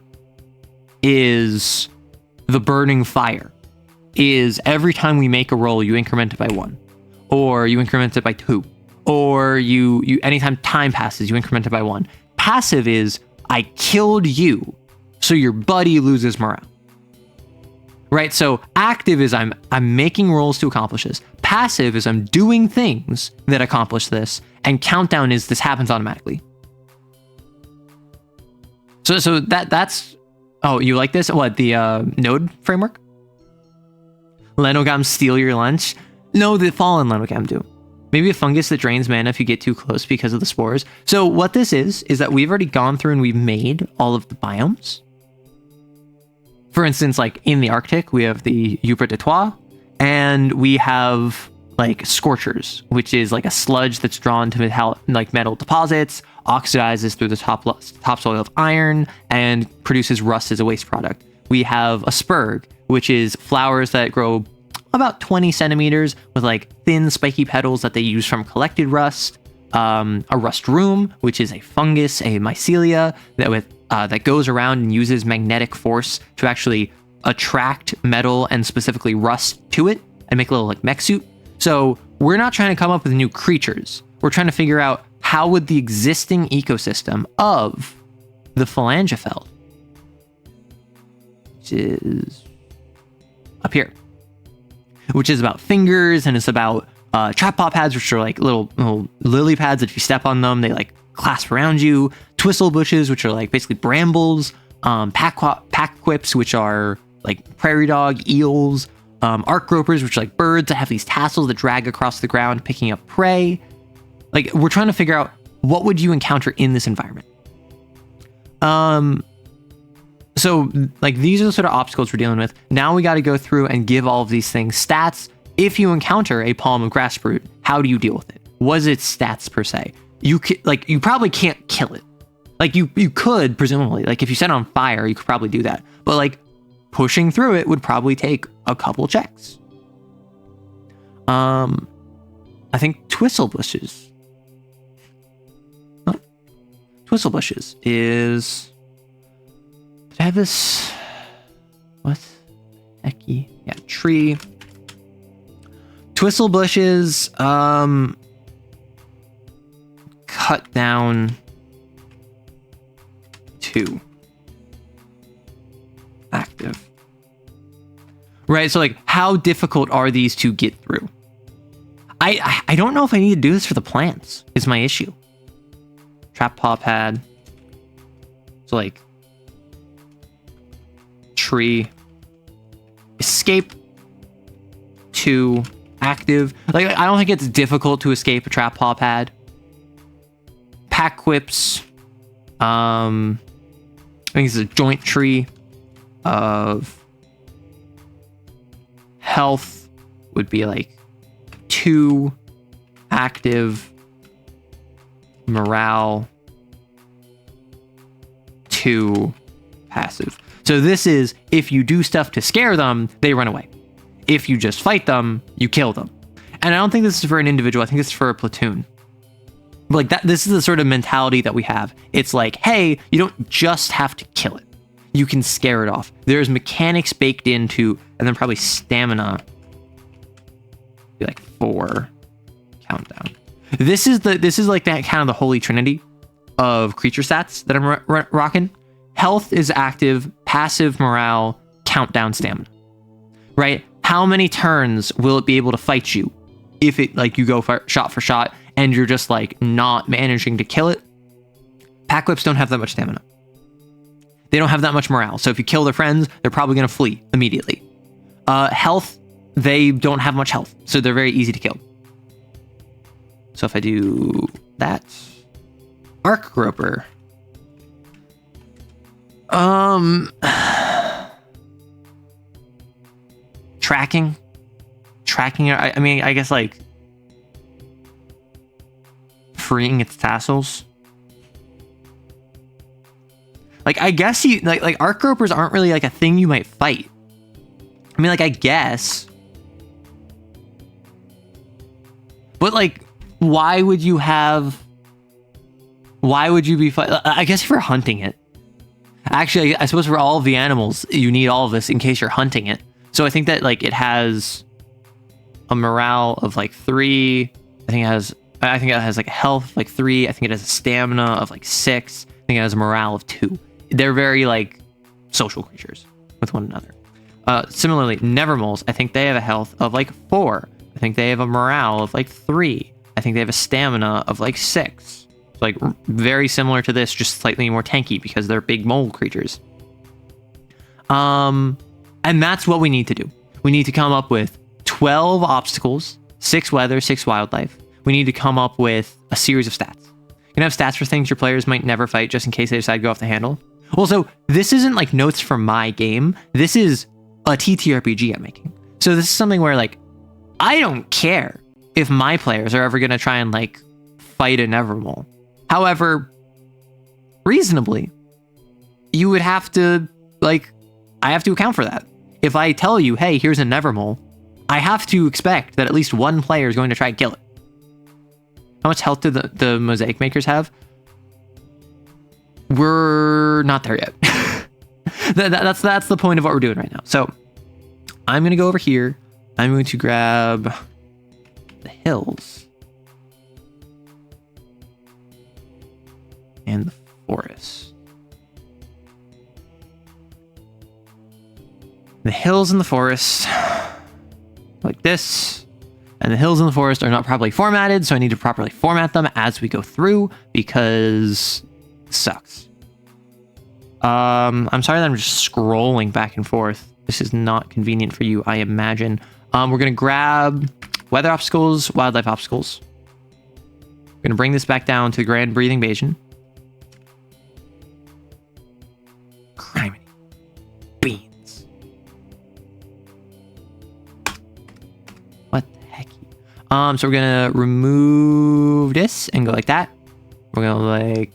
is the burning fire, is every time we make a roll, you increment it by 1, or you increment it by 2, or you anytime time passes, you increment it by 1. Passive is I killed you, so your buddy loses morale. Right? So active is I'm making rolls to accomplish this. Passive is I'm doing things that accomplish this, and countdown is this happens automatically. So that's oh, you like this? What, the node framework? Lenogams steal your lunch? No, the fallen Lenogam do. Maybe a fungus that drains mana if you get too close because of the spores. So what this is that we've already gone through and we've made all of the biomes. For instance, like in the Arctic, we have the Uber de Toit, and we have like scorchers, which is like a sludge that's drawn to metal deposits, oxidizes through the topsoil of iron, and produces rust as a waste product. We have a spurg, which is flowers that grow about 20 centimeters with like thin spiky petals that they use from collected rust. A rust room, which is a fungus, a mycelia that goes around and uses magnetic force to actually attract metal and specifically rust to it and make a little like mech suit. So we're not trying to come up with new creatures. We're trying to figure out how would the existing ecosystem of the Phalangifeld, which is up here, which is about fingers, and it's about trap paw pads, which are like little lily pads that if you step on them, they like clasp around you. Twistle bushes, which are like basically brambles. Pack quips, which are like prairie dog, eels. Arc gropers, which are like birds that have these tassels that drag across the ground, picking up prey. Like, we're trying to figure out what would you encounter in this environment. So like these are the sort of obstacles we're dealing with. Now we got to go through and give all of these things stats. If you encounter a palm of grass brute, how do you deal with it? Was it stats per se? You probably can't kill it. Like you could presumably, like if you set it on fire, you could probably do that. But like pushing through it would probably take a couple checks. I think twistle bushes. Oh, twistle bushes is. Did I have this? What? Hecky. Yeah, tree. Twistle bushes. Cut down 2. Active. Right, so like how difficult are these to get through? I don't know if I need to do this for the plants, is my issue. Trap paw pad. So like tree. Escape 2. Active. Like I don't think it's difficult to escape a trap paw pad. Pack quips. I think it's a joint tree of health would be like 2. Active. Morale 2. Passive. So this is if you do stuff to scare them, they run away. If you just fight them, you kill them. And I don't think this is for an individual. I think it's for a platoon. But like that, this is the sort of mentality that we have. It's like, hey, you don't just have to kill it. You can scare it off. There's mechanics baked into, and then probably stamina. Be like 4 countdown. This is like that kind of the holy trinity of creature stats that I'm rocking. Health is active, passive morale, countdown stamina. Right? How many turns will it be able to fight you if it like you go shot for shot and you're just like not managing to kill it? Pack whips don't have that much stamina. They don't have that much morale. So if you kill their friends, they're probably going to flee immediately. Health, they don't have much health, so they're very easy to kill. So if I do that, arc groper. Tracking. I mean, I guess like freeing its tassels. Like, I guess you like arc gropers aren't really like a thing you might fight. I mean, like, I guess. But like, why would you be fight? I guess if you're hunting it. Actually, I suppose for all of the animals, you need all of this in case you're hunting it. So I think that like it has a morale of like 3. I think it has like a health of like 3. I think it has a stamina of like 6. I think it has a morale of 2. They're very like social creatures with one another. Similarly, Nevermoles, I think they have a health of like 4. I think they have a morale of like 3. I think they have a stamina of like 6. Like very similar to this, just slightly more tanky because they're big mole creatures. And that's what we need to do. We need to come up with 12 obstacles, 6 weather, 6 wildlife. We need to come up with a series of stats. You're gonna have stats for things your players might never fight just in case they decide to go off the handle. Well, so this isn't like notes from my game. This is a TTRPG I'm making. So this is something where like, I don't care if my players are ever going to try and like fight an Evermole. However, reasonably, you would have to like, I have to account for that. If I tell you, hey, here's an Evermole, I have to expect that at least one player is going to try and kill it. How much health do the mosaic makers have? We're not there yet. That's the point of what we're doing right now. So I'm going to go over here. I'm going to grab the hills and the forest. The hills and the forest, like this. And the hills and the forest are not properly formatted, so I need to properly format them as we go through because it sucks. I'm sorry that I'm just scrolling back and forth. This is not convenient for you, I imagine. We're going to grab weather obstacles, wildlife obstacles. We're going to bring this back down to the Grand Breathing Basin. Criminy beans. What the heck? So we're going to remove this and go like that. We're going to go like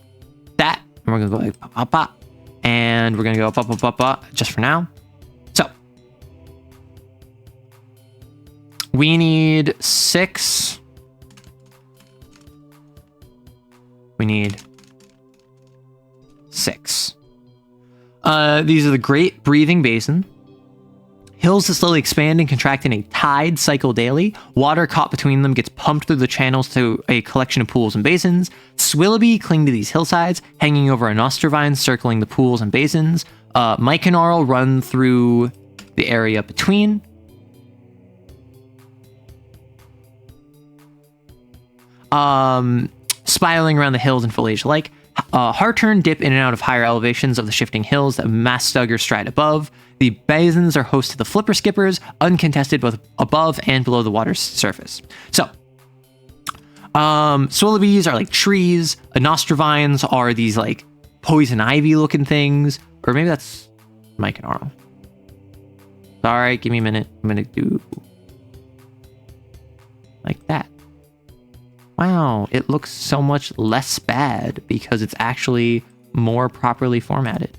that. And we're going to go like pop, pop, pop. And we're going to go pop, pop, pop, pop just for now. So we need 6. We need 6. These are the Great Breathing Basin. Hills that slowly expand and contract in a tide cycle daily. Water caught between them gets pumped through the channels to a collection of pools and basins. Swillaby cling to these hillsides, hanging over anostor vines circling the pools and basins. Myconarl run through the area between. Spiraling around the hills and foliage alike. Heartern dip in and out of higher elevations of the shifting hills that Mastugger stride above. The basins are host to the flipper skippers, uncontested both above and below the water's surface. So, Swillabys are like trees. Anostrovines are these like poison ivy looking things. Or maybe that's Myconarl. Sorry, give me a minute. I'm going to do like that. Wow, it looks so much less bad because it's actually more properly formatted.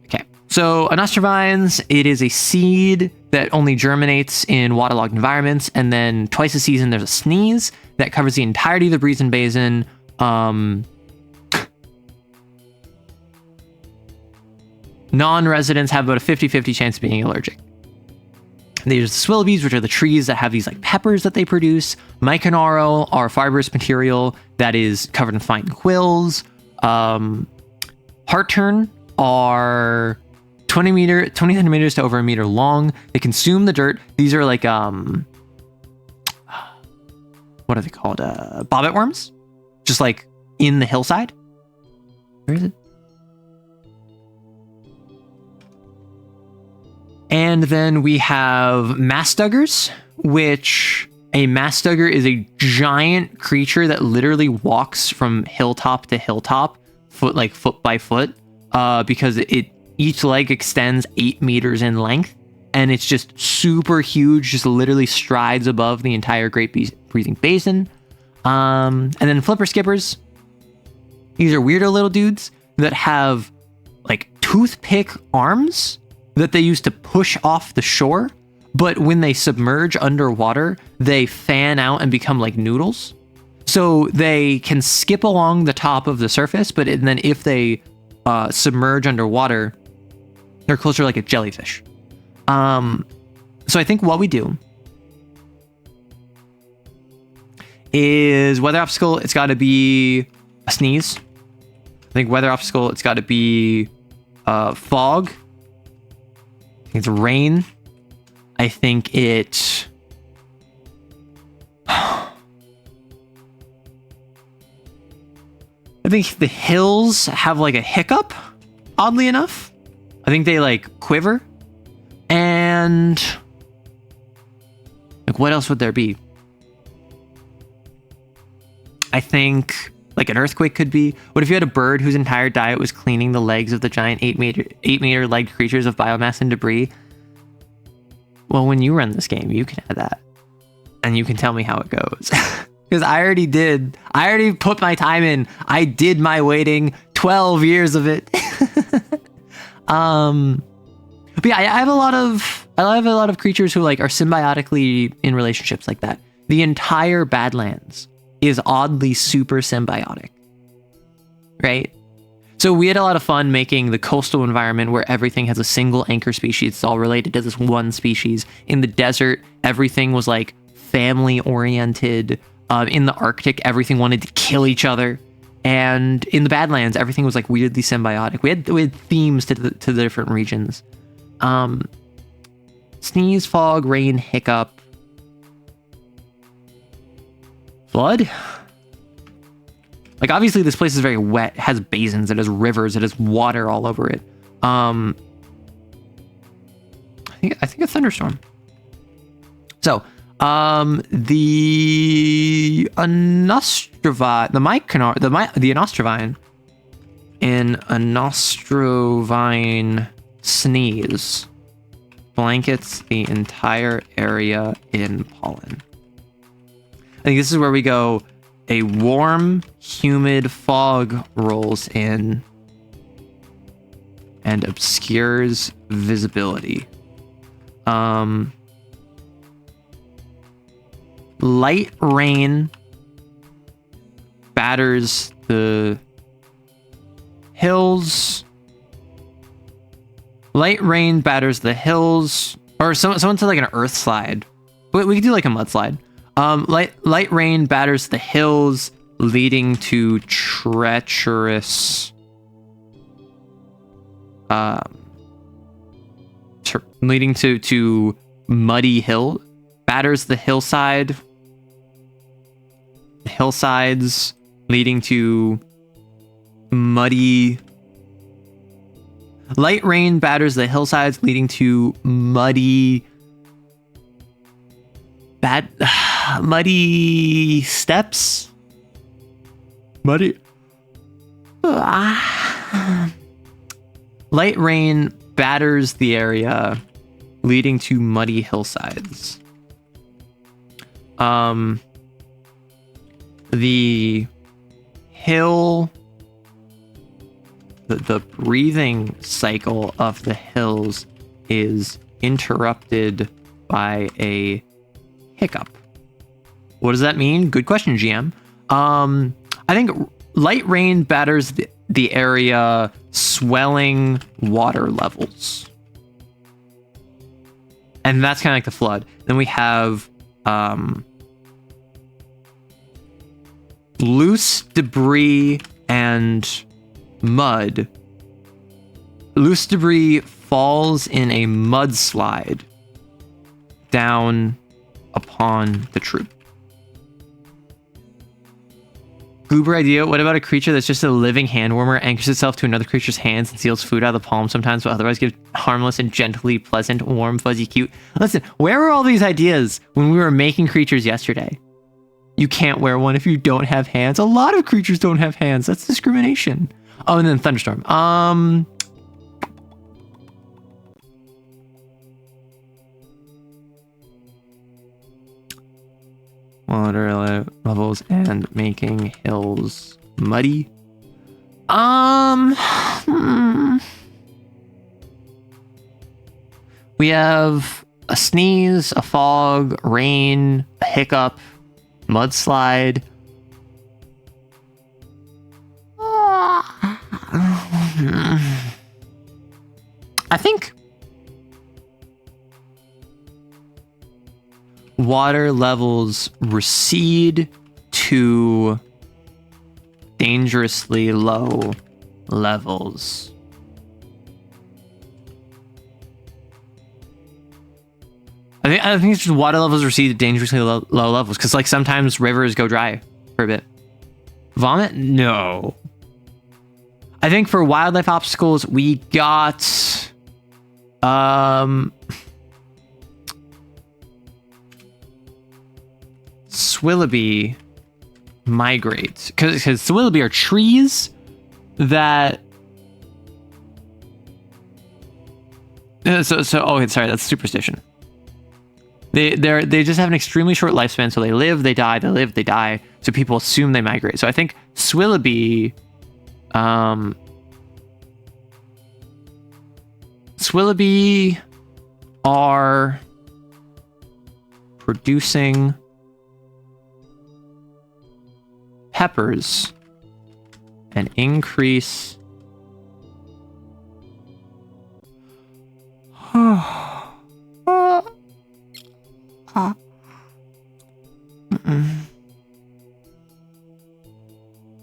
Okay, so Anostrovines, it is a seed that only germinates in waterlogged environments, and then twice a season there's a sneeze that covers the entirety of the Breathing Basin. Non-residents have about a 50-50 chance of being allergic. There's the Swillabys, which are the trees that have these like peppers that they produce. Myconarl are fibrous material that is covered in fine quills. Heartern are 20 centimeters to over a meter long. They consume the dirt. These are like what are they called? Bobbit worms, just like in the hillside. Where is it? And then we have Mastuggers, which a Mastugger is a giant creature that literally walks from hilltop to hilltop, foot by foot, because each leg extends 8 meters in length, and it's just super huge, just literally strides above the entire Great Breathing Basin. And then Flipper Skippers. These are weirder little dudes that have like toothpick arms that they use to push off the shore, but when they submerge underwater, they fan out and become like noodles. So they can skip along the top of the surface, but then if they submerge underwater, they're closer like a jellyfish. So I think what we do is weather obstacle, it's got to be a sneeze. I think weather obstacle, it's got to be fog. I think it's rain. I think it... I think the hills have like a hiccup, oddly enough. I think they like quiver. And like what else would there be? I think like an earthquake could be? What if you had a bird whose entire diet was cleaning the legs of the giant 8-meter legged creatures of biomass and debris? Well, when you run this game, you can add that. And you can tell me how it goes. Because I already did. I already put my time in. I did my waiting, 12 years of it. But yeah, I have a lot of creatures who like are symbiotically in relationships like that. The entire Badlands is oddly super symbiotic, right? So we had a lot of fun making the coastal environment where everything has a single anchor species. It's all related to this one species. In the desert, everything was like family oriented. In the Arctic, everything wanted to kill each other. And in the Badlands, everything was like weirdly symbiotic. We had themes to the different regions. Sneeze, fog, rain, hiccup, flood. Like obviously this place is very wet. It has basins, it has rivers, it has water all over it. I think a thunderstorm. So the Anostrovine in Anostrovine sneeze blankets the entire area in pollen. I think this is where we go. A warm, humid fog rolls in and obscures visibility. Light rain batters the hills. Light rain batters the hills. Or someone said like an earth slide. We could do like a mudslide. Light rain batters the hills, leading to treacherous... leading to muddy hill. Batters the hillside. Hillsides, leading to muddy... Light rain batters the hillsides, leading to muddy steps. Light rain batters the area, leading to muddy hillsides. The hill, the breathing cycle of the hills is interrupted by a hiccup. What does that mean? Good question, GM. I think light rain batters the area, swelling water levels. And that's kind of like the flood. Then we have loose debris and mud. Loose debris falls in a mudslide down upon the troop. Goober idea. What about a creature that's just a living hand warmer, anchors itself to another creature's hands and steals food out of the palm sometimes, but otherwise gives harmless and gently pleasant, warm, fuzzy, cute? Listen, where were all these ideas when we were making creatures yesterday? You can't wear one if you don't have hands. A lot of creatures don't have hands. That's discrimination. Oh, and then thunderstorm. Water levels and making hills muddy. We have a sneeze, a fog, rain, a hiccup, mudslide. I think water levels recede to dangerously low levels. I think it's just water levels recede to dangerously low levels, because like sometimes rivers go dry for a bit. Vomit? No. I think for wildlife obstacles, we got Swillaby migrate, because Swilliby are trees that. Okay, sorry, that's superstition. They just have an extremely short lifespan, so they live, they die, they live, they die. So people assume they migrate. So I think Swilliby, are producing peppers and increase.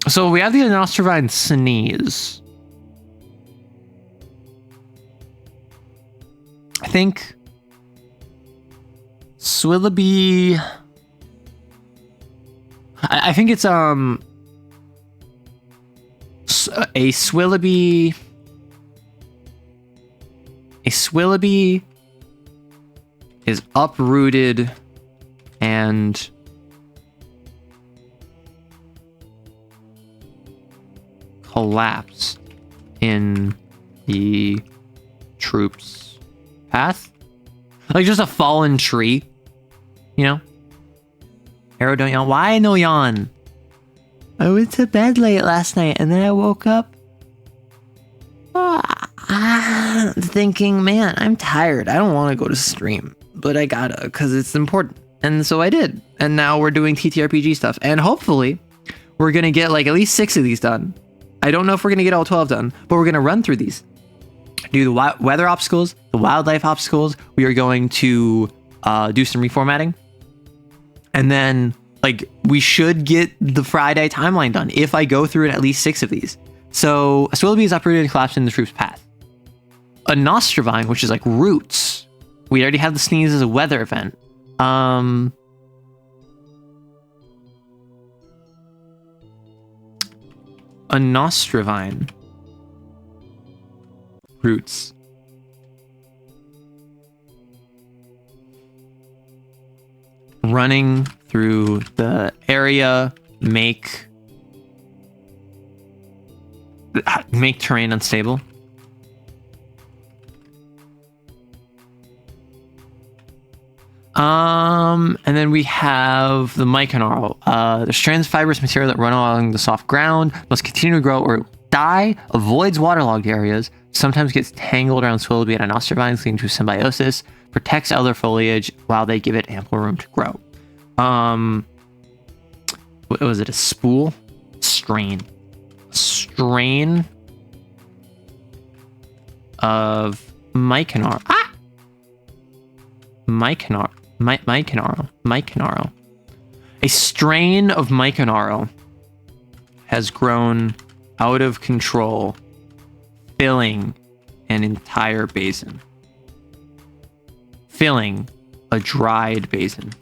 So we have the Nostrovine sneeze. I think Swilliby. I think it's a Swilliby. A Swilliby is uprooted and collapsed in the troops' path. Like just a fallen tree, you know? Arrow, don't yawn. Why no yawn? I went to bed late last night and then I woke up thinking, man, I'm tired. I don't want to go to stream, but I gotta because it's important. And so I did. And now we're doing TTRPG stuff. And hopefully we're going to get like at least 6 of these done. I don't know if we're going to get all 12 done, but we're going to run through these. Do the weather obstacles, the wildlife obstacles. We are going to do some reformatting. And then like we should get the Friday timeline done if I go through at least 6 of these. So a Swilliby is uprooted and collapsed in the troop's path. A Nostrovine, which is like roots. We already have the sneeze as a weather event. A Nostrovine. Roots. Running through the area, make terrain unstable. And then we have the myconarl. The strands of fibrous material that run along the soft ground must continue to grow or die, avoids waterlogged areas, sometimes gets tangled around Swilliby and Nostrovines, leading to symbiosis, protects other foliage while they give it ample room to grow. What was it? A spool? Strain of myconarl. Myconarl. A strain of myconarl has grown out of control, filling an entire basin. Filling a dried basin.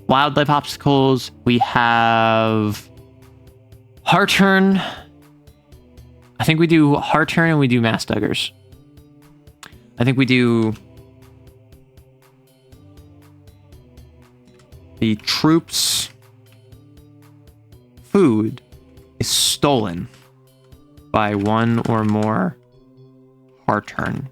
Wildlife obstacles. We have Heartturn. I think we do Heartturn and we do Mass Duggars. I think we do the troops' food is stolen by one or more Heartturn.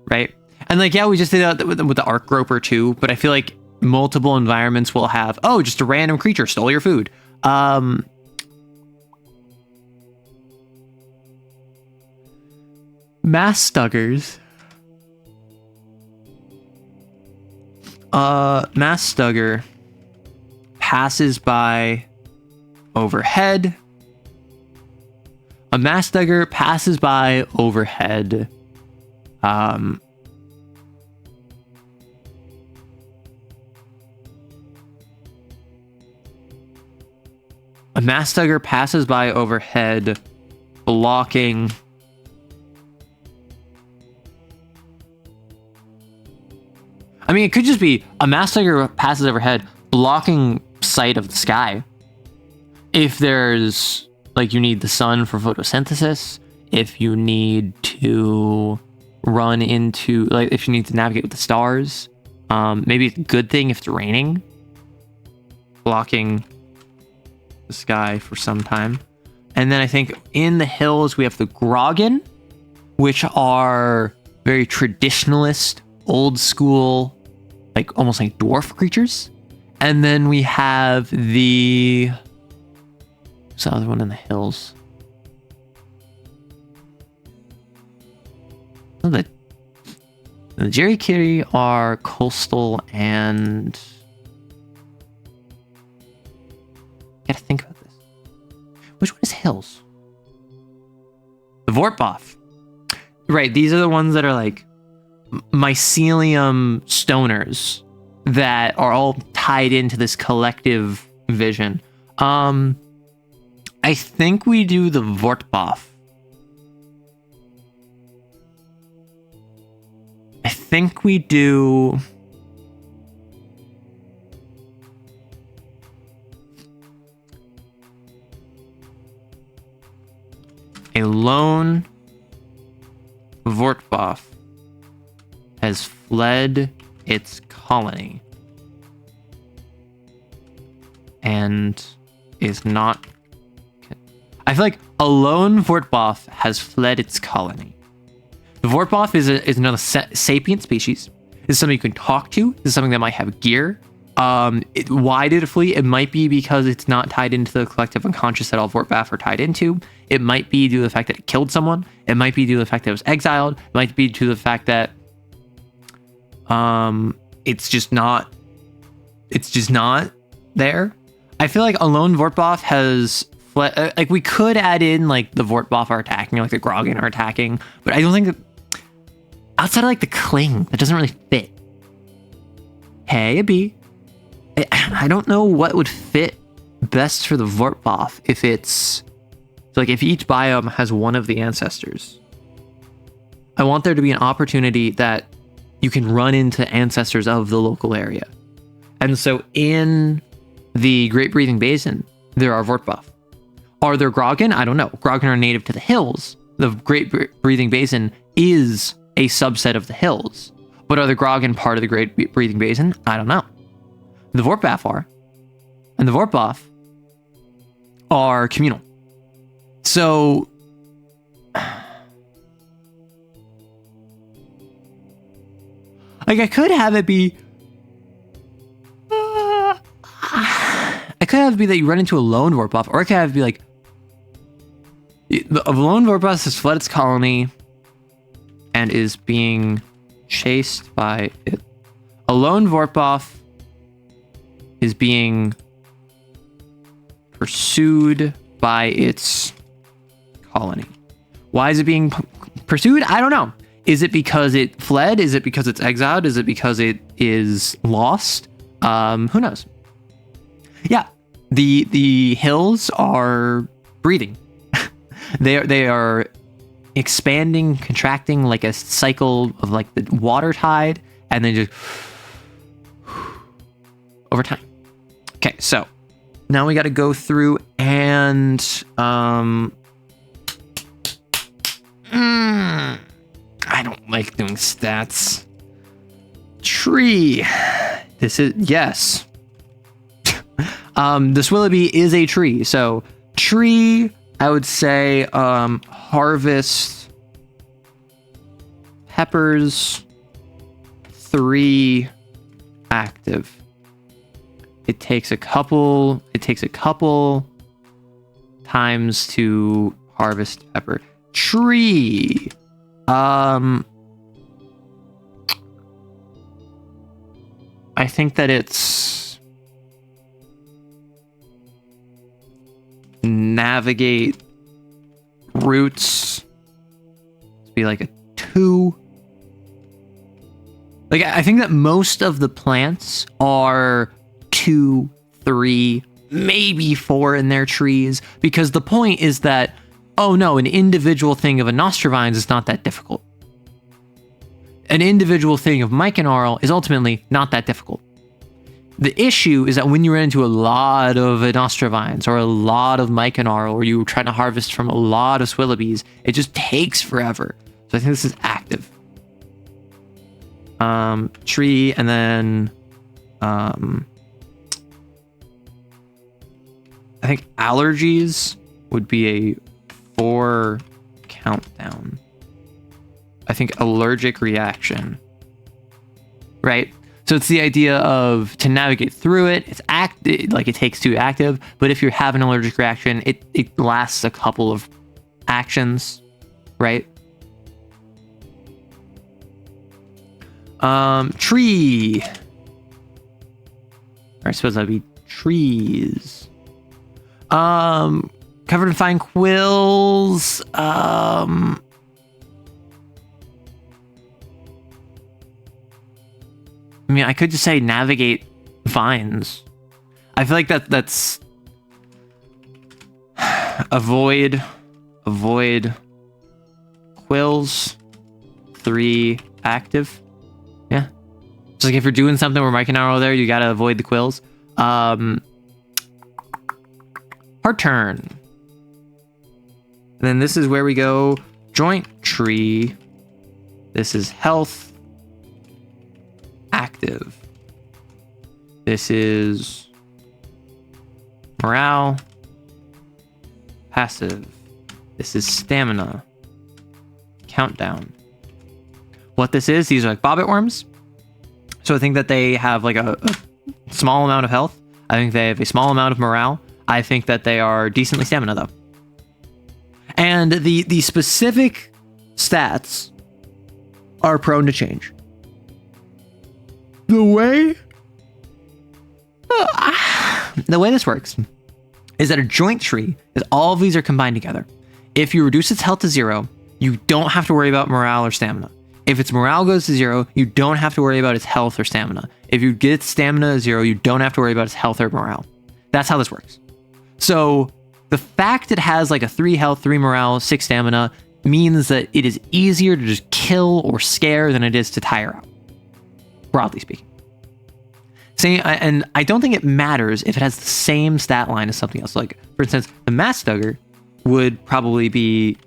Right? And like, yeah, we just did that with the Arc Groper too, but I feel like multiple environments will have, oh, just a random creature stole your food. Mass Duggars. Mass Duggar passes by overhead. A Mass Duggar passes by overhead. A Mass Duggar passes by overhead, blocking I mean, it could just be a Mass Duggar passes overhead, blocking sight of the sky. If there's, like, you need the sun for photosynthesis, if you need to run into, like, if you need to navigate with the stars. Maybe it's a good thing if it's raining, blocking the sky for some time. And then I think in the hills we have the Grogan, which are very traditionalist, old school, like almost like dwarf creatures. And then we have what's the other one in the hills? Oh, the Jerry are coastal and... Gotta think about this. Which one is hills? The Vortboff. Right, these are the ones that are like mycelium stoners that are all tied into this collective vision. I think we do the Vortboff. I think we do... A lone Vortboff has fled its colony and is not... I feel like a lone Vortboff has fled its colony. The Vortboff is another sapient species. This is something you can talk to. This is something that might have gear. Why did it flee? It might be because it's not tied into the collective unconscious that all Vortboff are tied into. It might be due to the fact that it killed someone. It might be due to the fact that it was exiled. It might be due to the fact that it's just not there. I feel like a lone Vortboff has fled. Like, we could add in like the Vortboff are attacking, or like the Grogan are attacking, but I don't think that outside of like the Cling, that doesn't really fit. Hey, a B. I don't know what would fit best for the Vortboff if it's... So like if each biome has one of the ancestors. I want there to be an opportunity that you can run into ancestors of the local area. And so in the Great Breathing Basin, there are Vortboff. Are there Grogan? I don't know. Grogan are native to the hills. The Great Breathing Basin is a subset of the hills. But are the Grogan part of the Great Breathing Basin? I don't know. The Vortboff are. And the Vortboff are communal. So... like, I could have it be... I could have it be that you run into a lone Vortboff, or I could have it be like... A lone Vortboff has fled its colony and is being chased by it. A lone Vortboff is being pursued by its colony. Why is it being pursued? I don't know. Is it because it fled? Is it because it's exiled? Is it because it is lost? Who knows? Yeah, the hills are breathing. They are expanding, contracting like a cycle of like the water tide, and then just over time. Okay, so now we got to go through and I don't like doing stats. Tree. This is, yes. The Swilliby is a tree. So tree, I would say harvest peppers 3 active. It takes a couple times to harvest pepper. Tree. I think that it's navigate roots to be like a 2. Like, I think that most of the plants are 2, 3, maybe 4 in their trees, because the point is that, oh no, an individual thing of Nostrovines is not that difficult. An individual thing of Myconarl is ultimately not that difficult. The issue is that when you run into a lot of Nostrovines or a lot of Myconarl, or you're trying to harvest from a lot of Swillibys, it just takes forever. So I think this is active. tree, and then I think allergies would be a 4 countdown. I think allergic reaction, right? So it's the idea of to navigate through it. It's like it takes 2 active, but if you have an allergic reaction, it lasts a couple of actions, right? Tree. I suppose that'd be trees. Covered in fine quills. I mean, I could just say navigate vines. I feel like that's avoid quills, 3 active. Yeah. It's like if you're doing something where Mike and Arrow there, you gotta avoid the quills. Hard turn. And then this is where we go joint tree. This is health. Active. This is morale. Passive. This is stamina. Countdown. What this is, these are like bobbit worms. So I think that they have like a small amount of health. I think they have a small amount of morale. I think that they are decently stamina though. And the specific stats are prone to change. The way this works is that a joint tree is all of these are combined together. If you reduce its health to 0, you don't have to worry about morale or stamina. If its morale goes to 0, you don't have to worry about its health or stamina. If you get its stamina to 0, you don't have to worry about its health or morale. That's how this works. So the fact it has like a 3 health, 3 morale, 6 stamina means that it is easier to just kill or scare than it is to tire out, broadly speaking. And I don't think it matters if it has the same stat line as something else. Like, for instance, the Mastugger would probably be...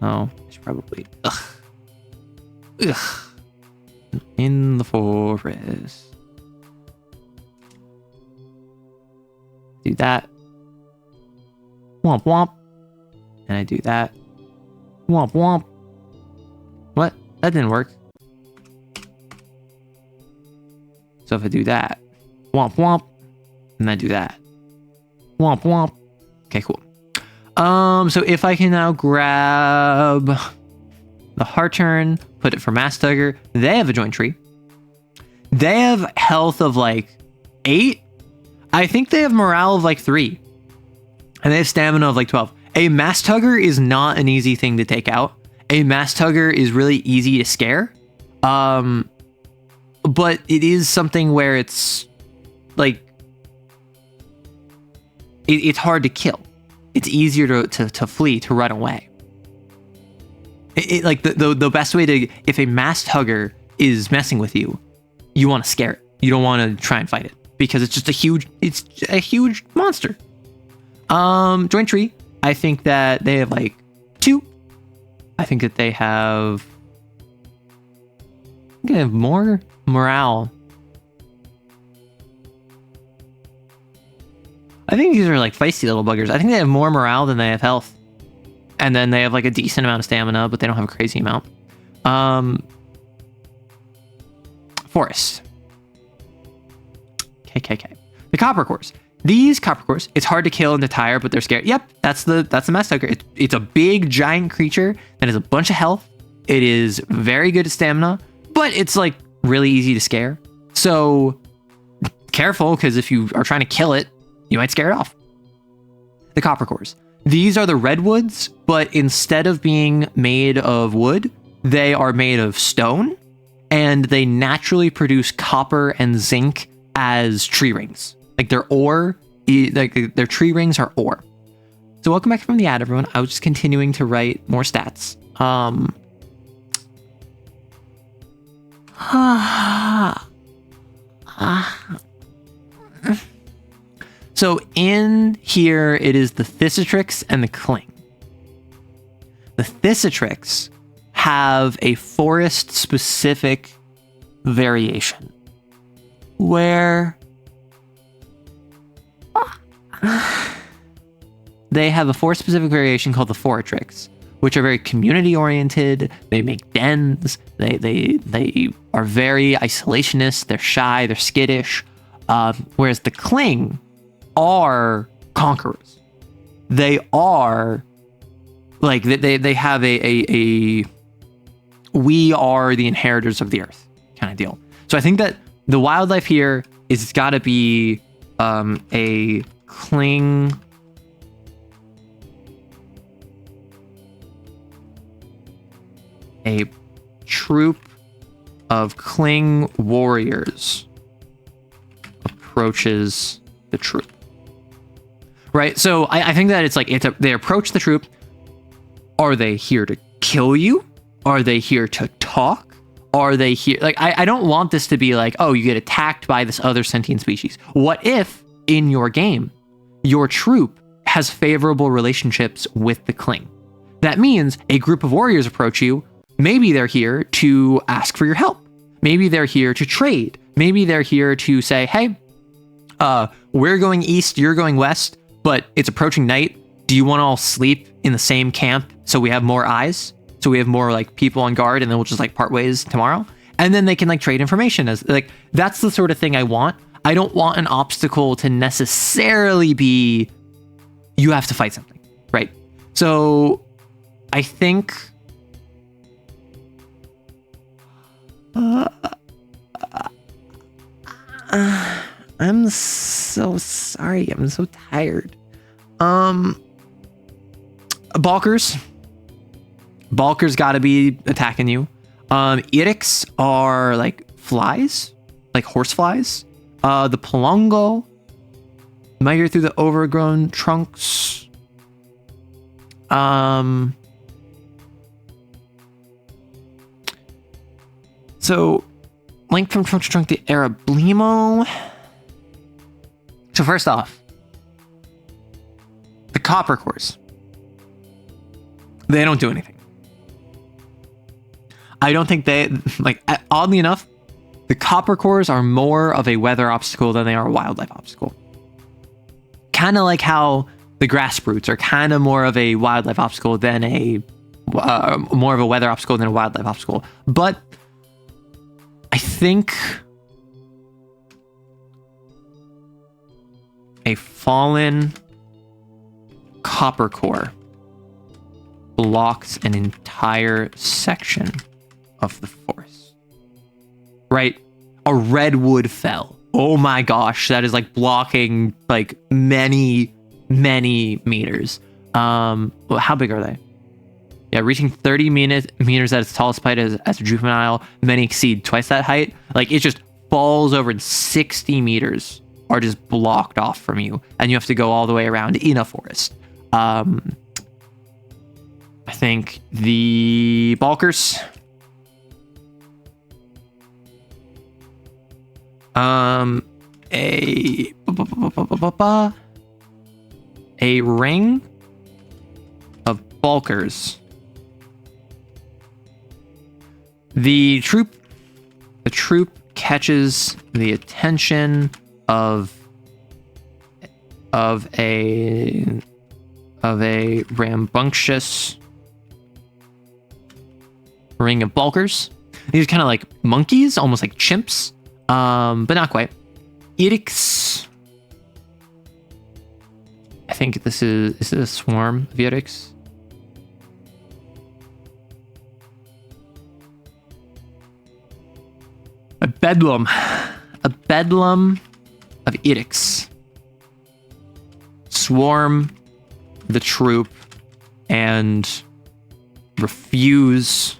Oh, I should probably... Ugh. In the forest. Do that. Womp womp. And I do that. Womp womp. What? That didn't work. So if I do that. Womp womp. And I do that. Womp womp. Okay, cool. So if I can now grab the heart turn, put it for Mastugger, they have a joint tree. They have health of like 8. I think they have morale of like 3. And they have stamina of like 12. A Mastugger is not an easy thing to take out. A Mastugger is really easy to scare. But it is something where it's like it's hard to kill. It's easier to flee, to run away. Like the best way to, if a Mastugger is messing with you, you want to scare it. You don't want to try and fight it because it's a huge monster. Joint tree. I think that they have like 2. I think that they have more morale. I think these are like feisty little buggers. I think they have more morale than they have health. And then they have like a decent amount of stamina, but they don't have a crazy amount. Forest. KKK. The copper cores. These copper cores, it's hard to kill and to tire, but they're scared. Yep, that's the Mastugger. It's a big giant creature that has a bunch of health. It is very good at stamina, but it's like really easy to scare. So careful, because if you are trying to kill it, you might scare it off. The copper cores. These are the redwoods, but instead of being made of wood, they are made of stone, and they naturally produce copper and zinc as tree rings. Like their ore, like their tree rings are ore. So welcome back from the ad, everyone. I was just continuing to write more stats. So in here, it is the Thissatrix and the Cling. The Thissatrix have a forest specific variation where they have a forest specific variation called the Foratrix, which are very community oriented. They make dens. They are very isolationist. They're shy. They're skittish. Whereas the Kling are conquerors. They are like they have a we are the inheritors of the earth kind of deal. So I think that the wildlife here is it's got to be a Kling. A troop of Kling warriors approaches the troop. Right? So I think that it's like they approach the troop. Are they here to kill you? Are they here to talk? Are they here? Like, I don't want this to be like, oh, you get attacked by this other sentient species. What if in your game, your troop has favorable relationships with the Kling? That means a group of warriors approach you. Maybe they're here to ask for your help. Maybe they're here to trade. Maybe they're here to say, hey, we're going east, you're going west, but it's approaching night. Do you want to all sleep in the same camp so we have more eyes? So we have more like people on guard, and then we'll just like part ways tomorrow. And then they can like trade information as like, that's the sort of thing I want. I don't want an obstacle to necessarily be, you have to fight something, right? So I think I'm so sorry. I'm so tired. Balkers gotta be attacking you. Irix are like flies, like horse flies. The Palongo migrate through the overgrown trunks. So, link from trunk to trunk, the Arablimo. So first off, the copper cores. They don't do anything. I don't think they, like, oddly enough, the copper cores are more of a weather obstacle than they are a wildlife obstacle. Kind of like how the grass roots are kind of more of a wildlife obstacle than more of a weather obstacle than a wildlife obstacle. But I think a fallen copper core blocks an entire section of the forest. Right? A redwood fell. Oh my gosh, that is like blocking like many meters. How big are they? Yeah, reaching 30 meters at its tallest height as a juvenile. Many exceed twice that height. Like, it just falls over, and 60 meters are just blocked off from you, and you have to go all the way around in a forest. I think the Balkers. A ring of Balkers. The troop catches the attention of a rambunctious ring of Balkers. These are kind of like monkeys, almost like chimps, but not quite. Irix. I think this is a swarm of Irix. A bedlam of Irix swarm the troop and refuse.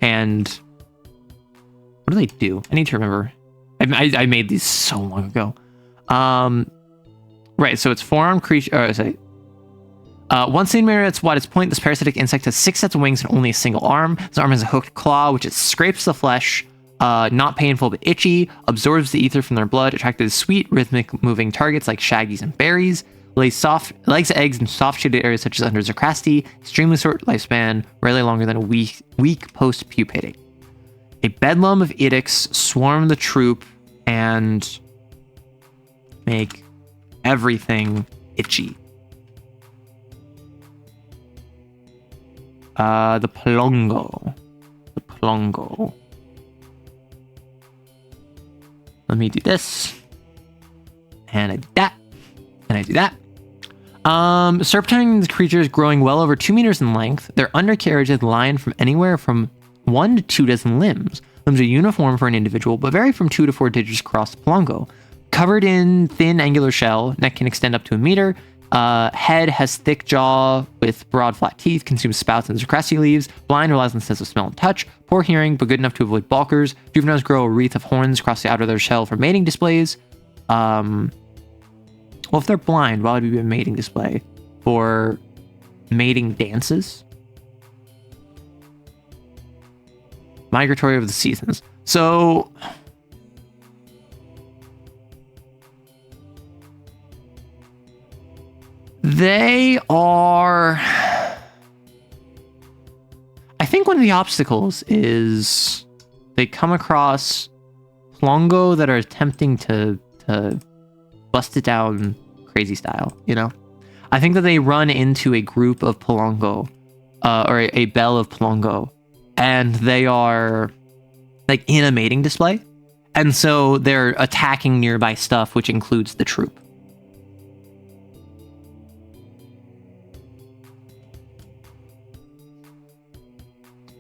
And what do they do? I need to remember. I made these so long ago. Right, so it's four-armed creature. One centimeter at its widest point, this parasitic insect has 6 sets of wings and only a single arm. This arm has a hooked claw, which it scrapes the flesh. Not painful, but itchy. Absorbs the ether from their blood. Attracted to sweet, rhythmic moving targets like shaggies and berries. Lays eggs in soft shaded areas such as under Zerkrasti. Extremely short lifespan, rarely longer than a week post pupating. A bedlam of edicts swarm the troop and make everything itchy. The Plongo. Let me do this. And I do that. And I do that. Serpentine creatures growing well over 2 meters in length. Their undercarriage is lined from anywhere from 1 to 2 dozen limbs. Limbs are uniform for an individual, but vary from 2 to 4 digits across the Plongo. Covered in thin angular shell, neck can extend up to 1 meter. Head has thick jaw with broad flat teeth, consumes spouts and Zerkrasti leaves. Blind, relies on sense of smell and touch. Poor hearing, but good enough to avoid balkers. Juveniles grow a wreath of horns across the outer of their shell for mating displays. Well, if they're blind, why would it be a mating display? For mating dances? Migratory over the seasons. So... they are... I think one of the obstacles is they come across Plongo that are attempting to bust it down crazy style, you know? I think that they run into a group of Plongo, or a bell of Plongo, and they are like in a mating display. And so they're attacking nearby stuff, which includes the troop.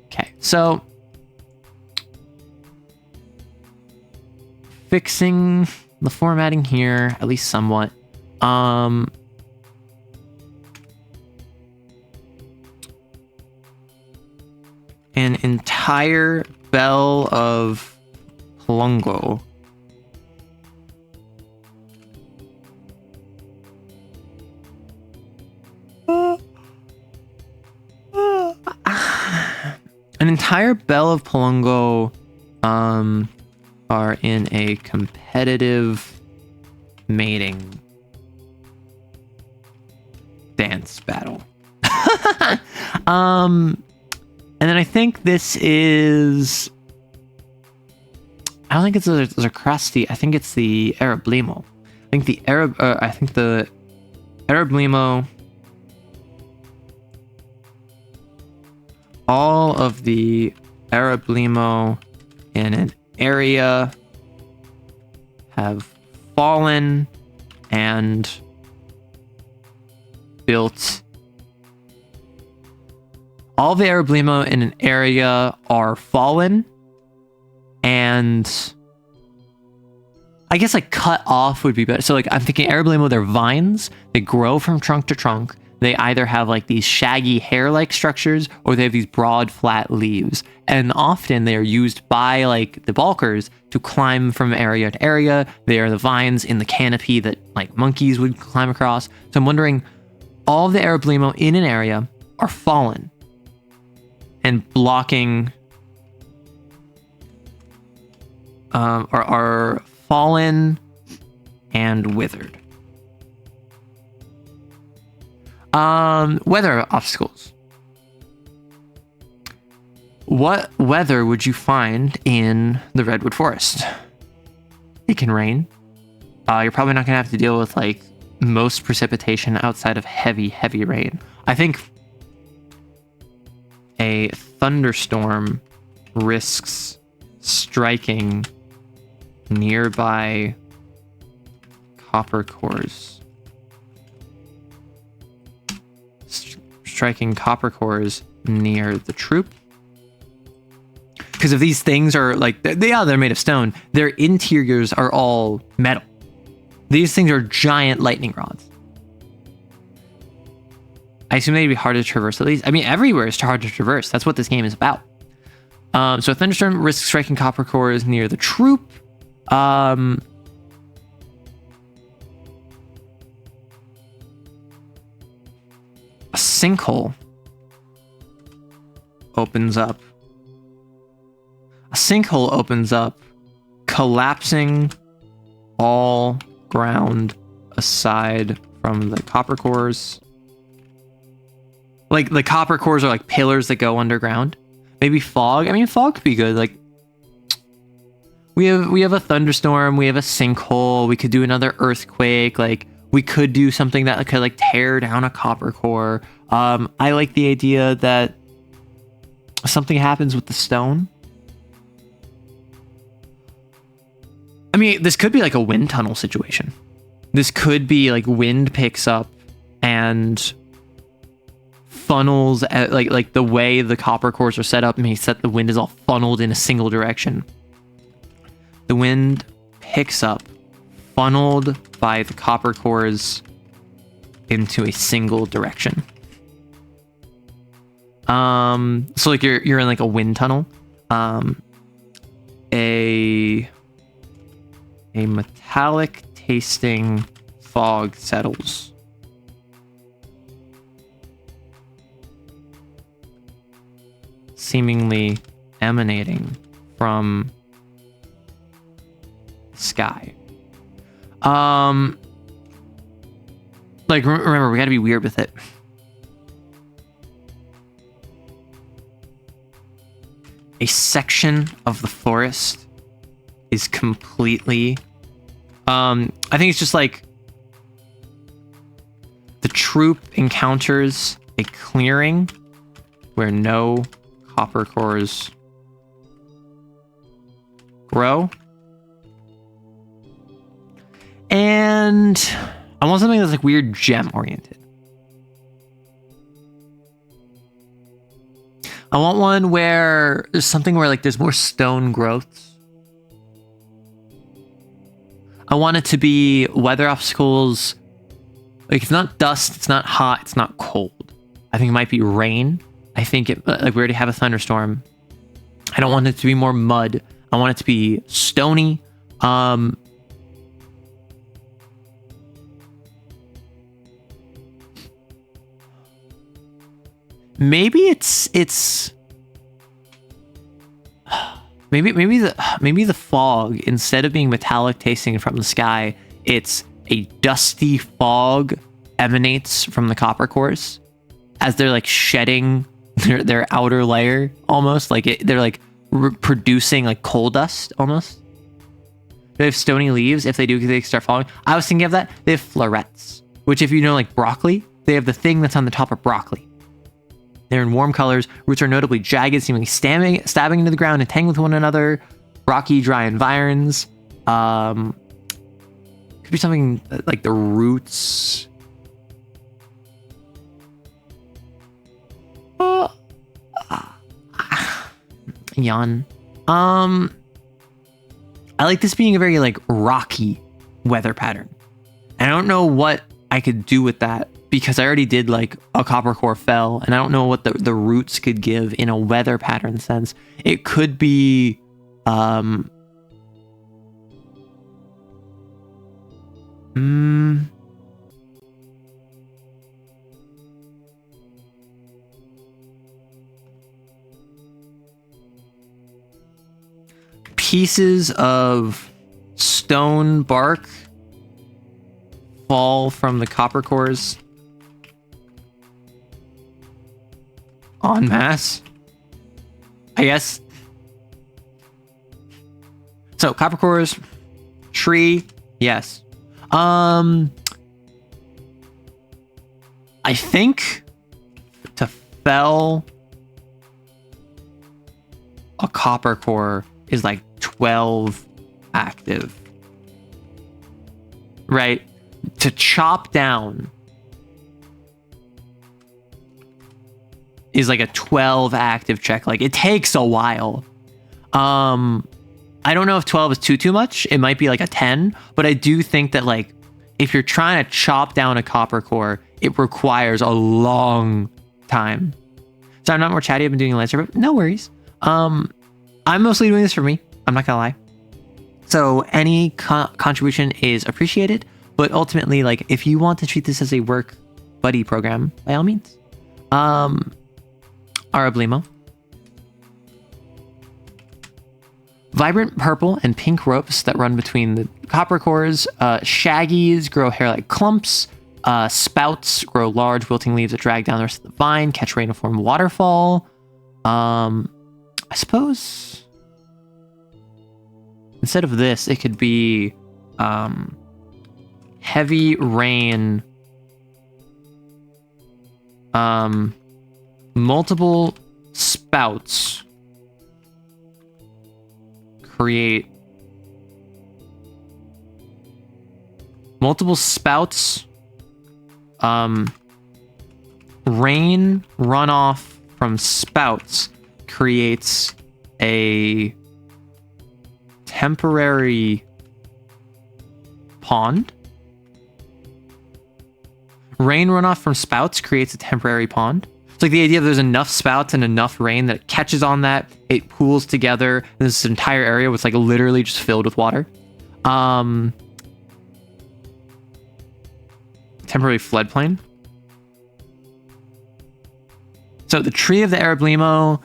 Okay, so fixing the formatting here, at least somewhat. An entire bell of Plongo. An entire bell of Plongo are in a competitive mating dance battle. And then I think this is... I don't think it's a Zerkrasti. I think it's the Arablimo. I think the Arablimo... all of the Arablimo in an area have fallen and built. All the Arablimo in an area are fallen and I guess like cut off would be better. So like I'm thinking Arablimo, they're vines. They grow from trunk to trunk. They either have like these shaggy hair-like structures or they have these broad flat leaves. And often they are used by like the balkers to climb from area to area. They are the vines in the canopy that like monkeys would climb across. So I'm wondering, all of the Arablimo in an area are fallen and blocking, are fallen and withered. Weather obstacles. What weather would you find in the Redwood Forest? It can rain. You're probably not going to have to deal with like most precipitation outside of heavy rain. I think a thunderstorm risks striking nearby copper cores. Striking copper cores near the troop. Because if these things are like, they're made of stone, their interiors are all metal. These things are giant lightning rods. I assume they'd be hard to traverse at least. I mean, everywhere is hard to traverse. That's what this game is about. So a thunderstorm risks striking copper cores near the troop. A sinkhole opens up. A sinkhole opens up, collapsing all ground aside from the copper cores. Like the copper cores are like pillars that go underground. Maybe fog. I mean, fog could be good. Like we have a thunderstorm. We have a sinkhole. We could do another earthquake. Like we could do something that could like tear down a copper core. I like the idea that something happens with the stone. I mean, this could be like a wind tunnel situation. This could be like wind picks up and funnels at, like the way the copper cores are set up makes that the wind is all funneled in a single direction. The wind picks up, funneled by the copper cores into a single direction. So like you're in like a wind tunnel. A metallic tasting fog settles. Seemingly emanating from the sky. Like remember, we gotta be weird with it. A section of the forest is completely I think it's just like the troop encounters a clearing where no copper cores grow. And I want something that's like weird gem oriented. I want one where there's something where like there's more stone growths. I want it to be weather obstacles. Like it's not dust, it's not hot, it's not cold. I think it might be rain. I think it like we already have a thunderstorm. I don't want it to be more mud. I want it to be stony. Maybe it's maybe the fog, instead of being metallic tasting from the sky, it's a dusty fog emanates from the copper cores as they're like shedding their outer layer, almost like they're like producing like coal dust almost. They have stony leaves. If they do, they start falling. I was thinking of that. They have florets, which if you know like broccoli, they have the thing that's on the top of broccoli. They're in warm colors. Roots are notably jagged, seemingly stabbing into the ground and tangled with one another. Rocky, dry environs. Could be something like the roots. Yawn. I like this being a very like rocky weather pattern. And I don't know what I could do with that, because I already did like a copper core fell, and I don't know what the roots could give in a weather pattern sense. It could be pieces of stone bark fall from the copper cores en masse, I guess. So copper cores, tree, yes. I think to fell a copper core is like 12 active, right? To chop down is like a 12 active check. Like it takes a while. I don't know if 12 is too much. It might be like a 10, but I do think that like if you're trying to chop down a copper core, it requires a long time. So I'm not more chatty. I've been doing a Lancer, but no worries. I'm mostly doing this for me. I'm not gonna lie. So any contribution is appreciated, but ultimately, like if you want to treat this as a work buddy program, by all means. Arablimo. Vibrant purple and pink ropes that run between the copper cores. Shaggies grow hair like clumps. Spouts grow large, wilting leaves that drag down the rest of the vine, catch rain to form waterfall. I suppose instead of this, it could be heavy rain. Multiple spouts create rain runoff from spouts creates a temporary pond. Rain runoff from spouts creates a temporary pond. It's like the idea of there's enough spouts and enough rain that it catches on that, it pools together, and this entire area was like literally just filled with water. Temporary floodplain. So the tree of the Arab Limo,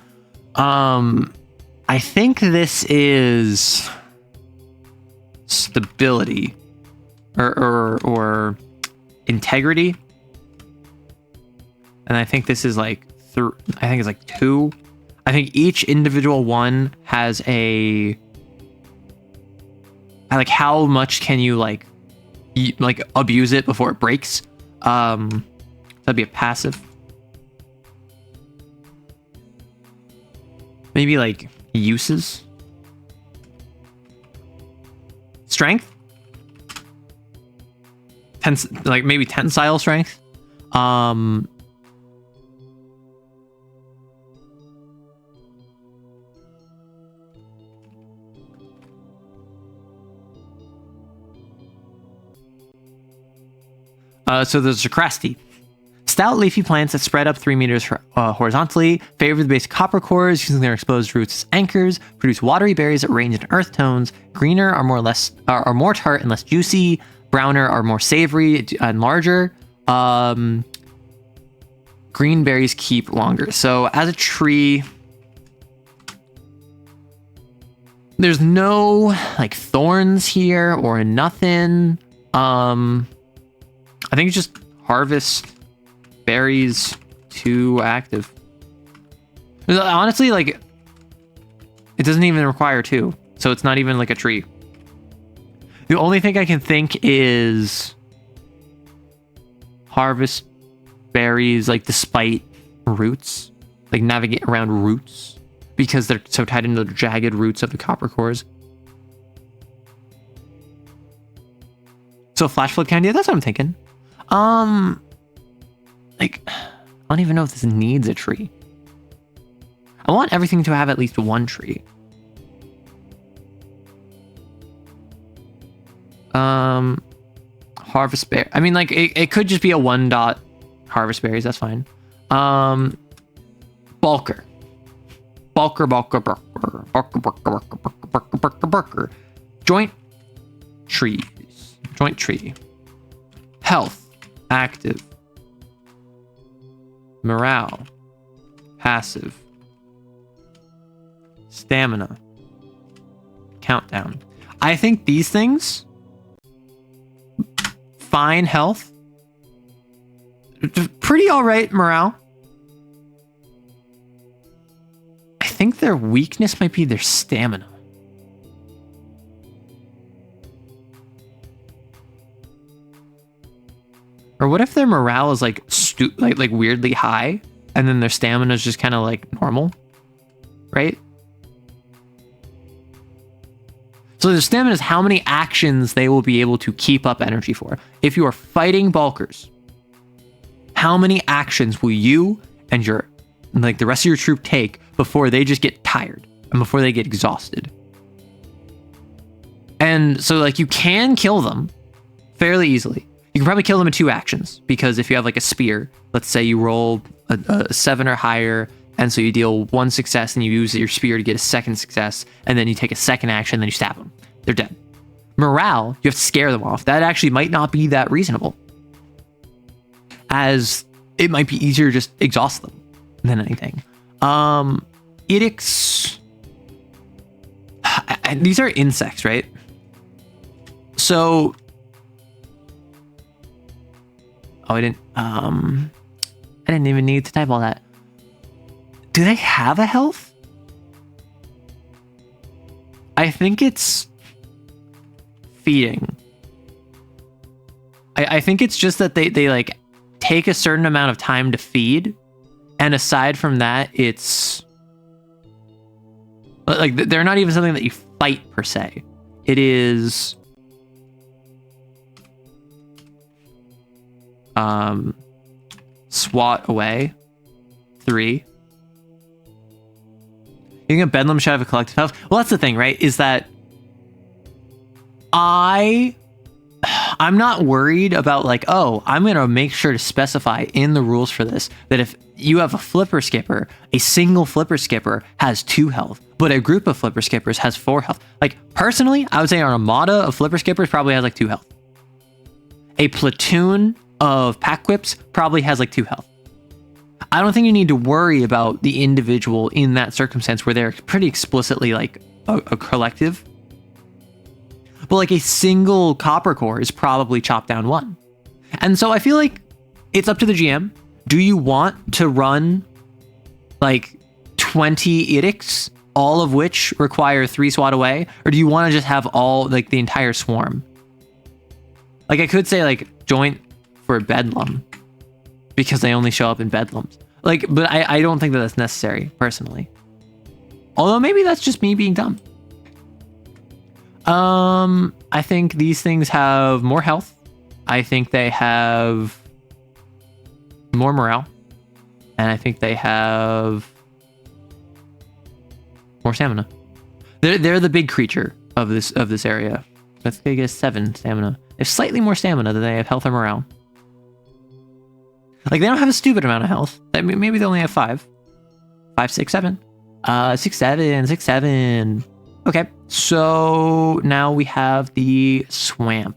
I think this is stability or integrity. And I think this is like I think it's like 2. I think each individual one has a like how much can you like abuse it before it breaks. That'd be a passive. Maybe like uses. Strength. Like maybe tensile strength. So there's Zacrasti. Stout leafy plants that spread up 3 meters horizontally, favor the basic copper cores, using their exposed roots as anchors, produce watery berries that range in earth tones. Greener are more tart and less juicy. Browner are more savory and larger. Green berries keep longer. So as a tree, there's no like thorns here or nothing. I think it's just harvest berries too active. Honestly, like it doesn't even require 2, so it's not even like a tree. The only thing I can think is harvest berries like despite roots, like navigate around roots because they're so tied into the jagged roots of the copper cores. So flash flood candy, that's what I'm thinking. Like, I don't even know if this needs a tree. I want everything to have at least 1 tree. Harvest bear. I mean, like, it could just be a 1-dot harvest berries. That's fine. Bulker. Bulker. Joint trees. Joint tree. Health. Active. Morale. Passive. Stamina. Countdown. I think these things, fine health, pretty all right morale. I think their weakness might be their stamina. Or what if their morale is like like weirdly high, and then their stamina is just kind of like normal, right? So the stamina is how many actions they will be able to keep up energy for. If you are fighting bulkers, how many actions will you and your like the rest of your troop take before they just get tired and before they get exhausted? And so like you can kill them fairly easily. You can probably kill them in 2 actions, because if you have like a spear, let's say you roll a 7 or higher, and so you deal 1 success and you use your spear to get a 2nd success, and then you take a 2nd action, and then you stab them. They're dead. Morale, you have to scare them off. That actually might not be that reasonable, as it might be easier to just exhaust them than anything. Edicts. These are insects, right? So Oh, I didn't even need to type all that. Do they have a health? I think it's feeding. I think it's just that they like take a certain amount of time to feed, and aside from that, it's like they're not even something that you fight per se. It is swat away 3. You think a bedlam should have a collective health? Well, that's the thing, right? Is that I'm not worried about like, oh, I'm going to make sure to specify in the rules for this that if you have a flipper skipper, a single flipper skipper has 2 health, but a group of flipper skippers has 4 health. Like, personally, I would say our armada of flipper skippers probably has like 2 health. A platoon of pack whips probably has like 2 health. I don't think you need to worry about the individual in that circumstance where they're pretty explicitly like a collective. But like a single copper core is probably chopped down 1. And so I feel like it's up to the GM. Do you want to run like 20 edicts, all of which require 3 swat away? Or do you want to just have all like the entire swarm? Like I could say like joint for bedlam because they only show up in bedlams. Like, but I don't think that that's necessary personally. Although maybe that's just me being dumb. I think these things have more health. I think they have more morale. And I think they have more stamina. They're the big creature of this area. Let's get 7 stamina. They have slightly more stamina than they have health or morale. Like, they don't have a stupid amount of health. I mean, maybe they only have 5. 5, 6, 7. 6, 7, 6, 7. Okay, so now we have the swamp.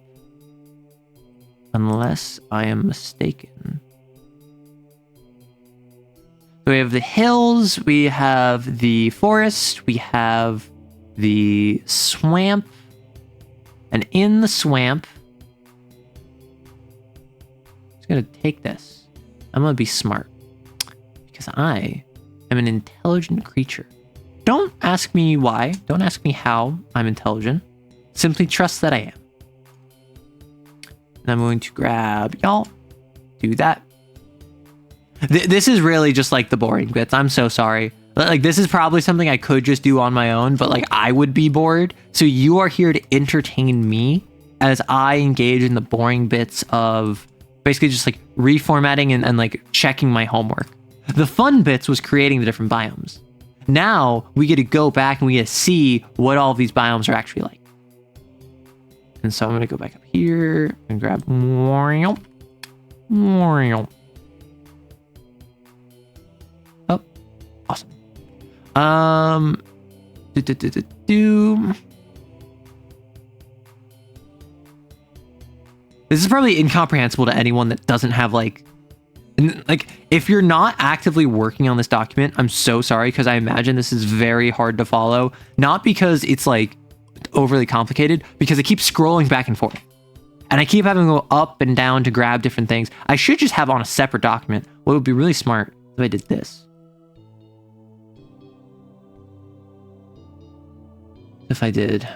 Unless I am mistaken. So we have the hills, we have the forest, we have the swamp. And in the swamp, I'm just going to take this. I'm going to be smart. Because I am an intelligent creature. Don't ask me why. Don't ask me how I'm intelligent. Simply trust that I am. And I'm going to grab y'all. Do that. This is really just like the boring bits. I'm so sorry. Like, this is probably something I could just do on my own, but like I would be bored. So you are here to entertain me as I engage in the boring bits of basically just like reformatting and like checking my homework. The fun bits was creating the different biomes. Now we get to go back and we get to see what all of these biomes are actually like. And so I'm going to go back up here and grab Oh, awesome. This is probably incomprehensible to anyone that doesn't have like if you're not actively working on this document, I'm so sorry, because I imagine this is very hard to follow. Not because it's like overly complicated, because I keep scrolling back and forth. And I keep having to go up and down to grab different things. I should just have on a separate document. What would be really smart if I did this. If I did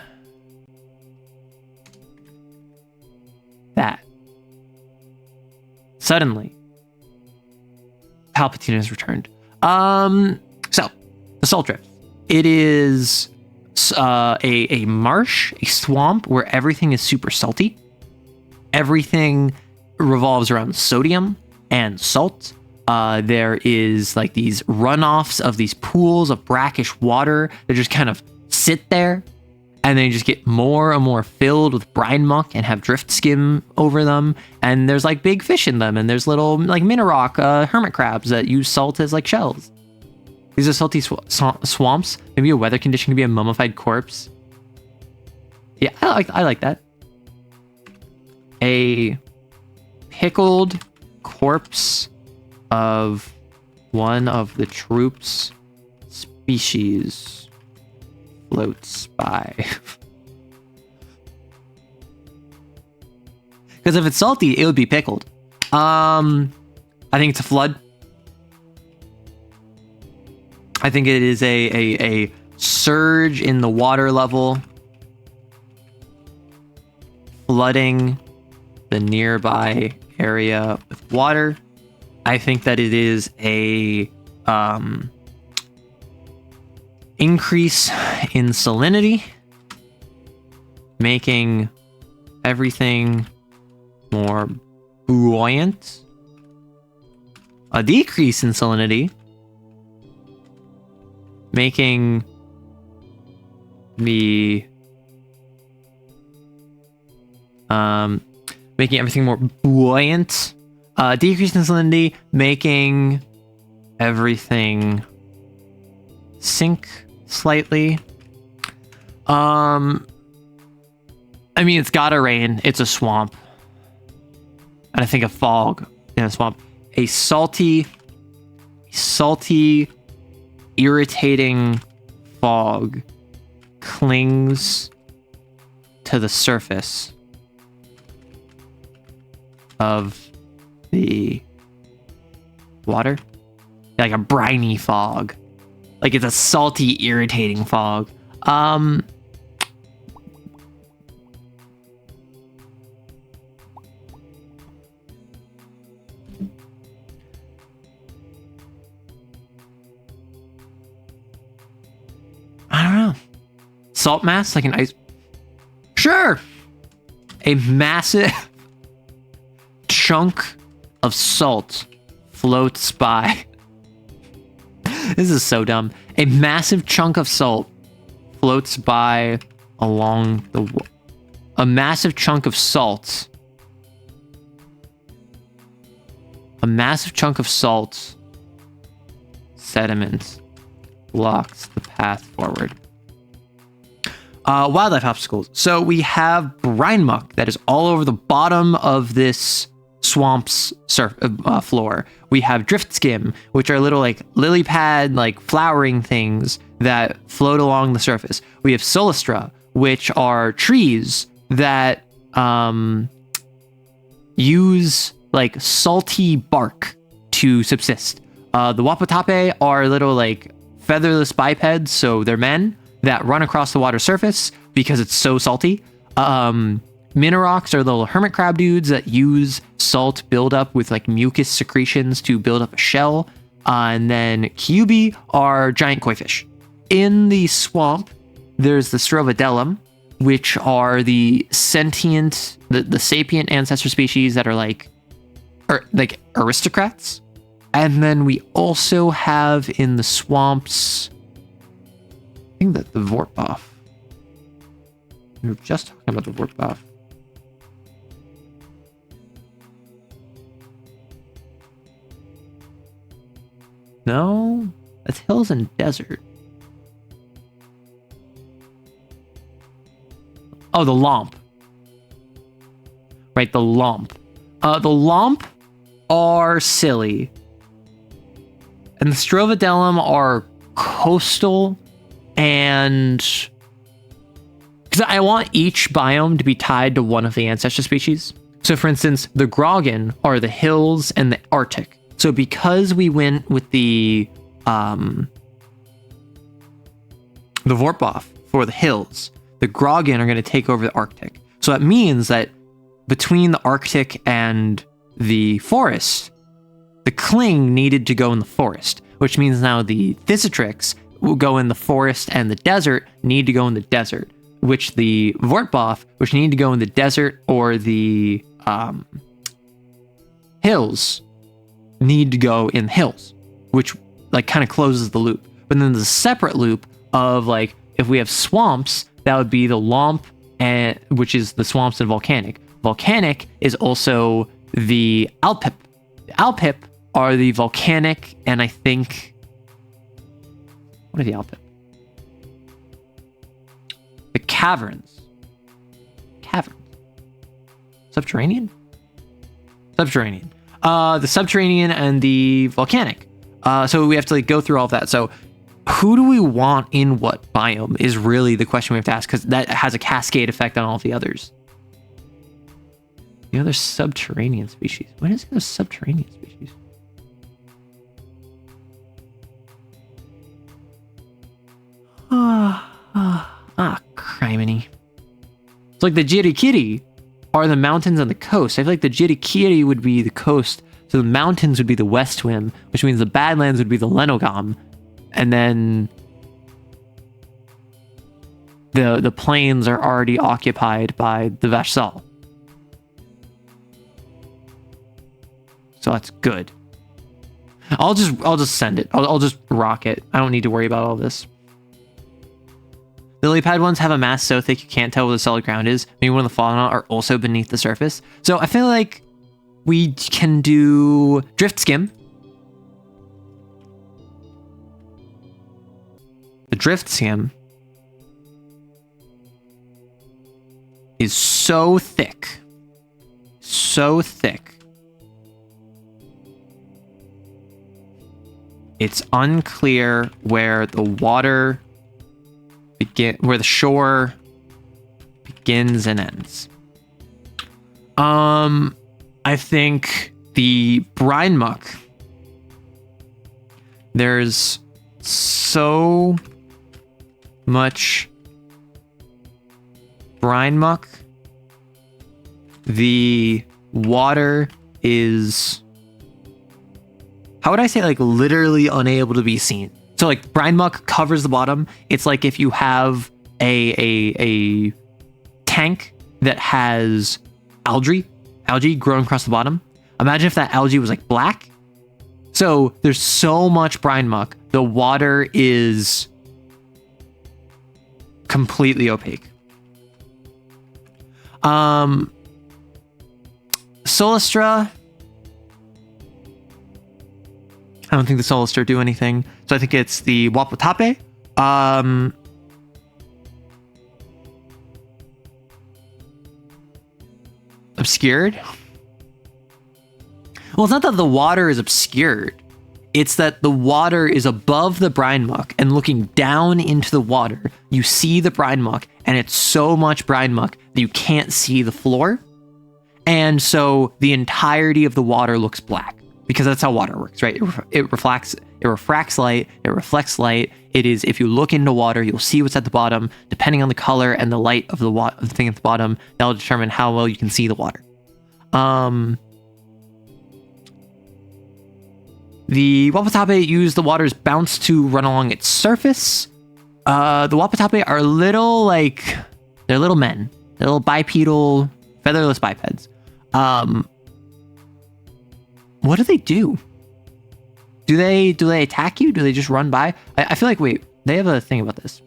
that. Suddenly, Palpatine has returned. So, the Salt Drift. It is a marsh, a swamp where everything is super salty. Everything revolves around sodium and salt. There is like these runoffs of these pools of brackish water that just kind of sit there, and they just get more and more filled with brine muck and have drift skim over them. And there's like big fish in them, and there's little like Minirock hermit crabs that use salt as like shells. These are salty swamps. Maybe a weather condition could be a mummified corpse. Yeah, I like that. A pickled corpse of one of the troops' species floats by. Because if it's salty, it would be pickled. I think it's a flood. I think it is a surge in the water level, flooding the nearby area with water. I think that it is a increase in salinity, making everything more buoyant. A decrease in salinity, making making everything more buoyant. Decrease in salinity, making everything sink slightly. I mean, it's gotta rain. It's a swamp. And I think a fog in a swamp. A salty, irritating fog clings to the surface of the water. Like a briny fog. Like it's a salty, irritating fog. I don't know. Salt mass, like an ice. Sure. A massive chunk of salt floats by. This is so dumb. A massive chunk of salt floats by along the. A massive chunk of salt. A massive chunk of salt sediment blocks the path forward. Wildlife obstacles. So we have brine muck that is all over the bottom of this swamp's floor. We have drift skim, which are little like lily pad, like flowering things that float along the surface. We have solastra, which are trees that use like salty bark to subsist. The wapatape are little like featherless bipeds, so they're men that run across the water surface because it's so salty. Minorocs are little hermit crab dudes that use salt buildup with like mucus secretions to build up a shell. And then Kyubi are giant koi fish. In the swamp, there's the Strovodellum, which are the sentient, the sapient ancestor species that are like aristocrats. And then we also have in the swamps, I think that the Vortbuff. We were just talking about the Vortbuff. No, that's hills and desert. Oh, the Lomp. Right, the Lomp. The Lomp are silly. And the Strovodellum are coastal, and because I want each biome to be tied to one of the ancestor species. So for instance, the Grogan are the hills and the Arctic. So because we went with the Vortbuff for the hills, the Grogan are going to take over the Arctic. So that means that between the Arctic and the forest, the Kling needed to go in the forest, which means now the Thisitrix will go in the forest and the desert need to go in the desert, which the Vortbuff, which need to go in the desert or the hills, need to go in the hills, which like kind of closes the loop. But then there's a separate loop of like, if we have swamps, that would be the Lomp, and which is the swamps and volcanic. Volcanic is also the Alpip. The Alpip are the volcanic, and I think, what are the Alpip? The caverns. Subterranean? Subterranean. The subterranean and the volcanic. So we have to like go through all of that. So who do we want in what biome is really the question we have to ask, because that has a cascade effect on all of the others. The other subterranean species. What is the subterranean species? Criminy. It's like the Jirikiri are the mountains on the coast. I feel like the Jirikiri would be the coast, so the mountains would be the West Rim, which means the Badlands would be the Lenogam, and then the plains are already occupied by the Vashsal. So that's good. I'll just send it. I'll just rock it. I don't need to worry about all this. The lily pad ones have a mass so thick you can't tell where the solid ground is. Maybe one of the fauna are also beneath the surface. So I feel like we can do drift skim. The drift skim is so thick. So thick. It's unclear where the water where the shore begins and ends. I think the brine muck. There's so much brine muck. The water is, how would I say, like literally unable to be seen. So like brine muck covers the bottom. It's like if you have a tank that has algae growing across the bottom. Imagine if that algae was like black. So there's so much brine muck. The water is completely opaque. Solistra. I don't think the Solistra do anything. So I think it's the Wapotape. Obscured? Well, it's not that the water is obscured. It's that the water is above the brine muck, and looking down into the water, you see the brine muck, and it's so much brine muck that you can't see the floor. And so the entirety of the water looks black. Because that's how water works, right? It refracts light, it reflects light. It is, if you look into water, you'll see what's at the bottom. Depending on the color and the light of the thing at the bottom, that'll determine how well you can see the water. The Wapatape use the water's bounce to run along its surface. The Wapatape are they're little men. They're little bipedal, featherless bipeds. What do they do? Do they attack you? Do they just run by? I feel like, wait, they have a thing about this.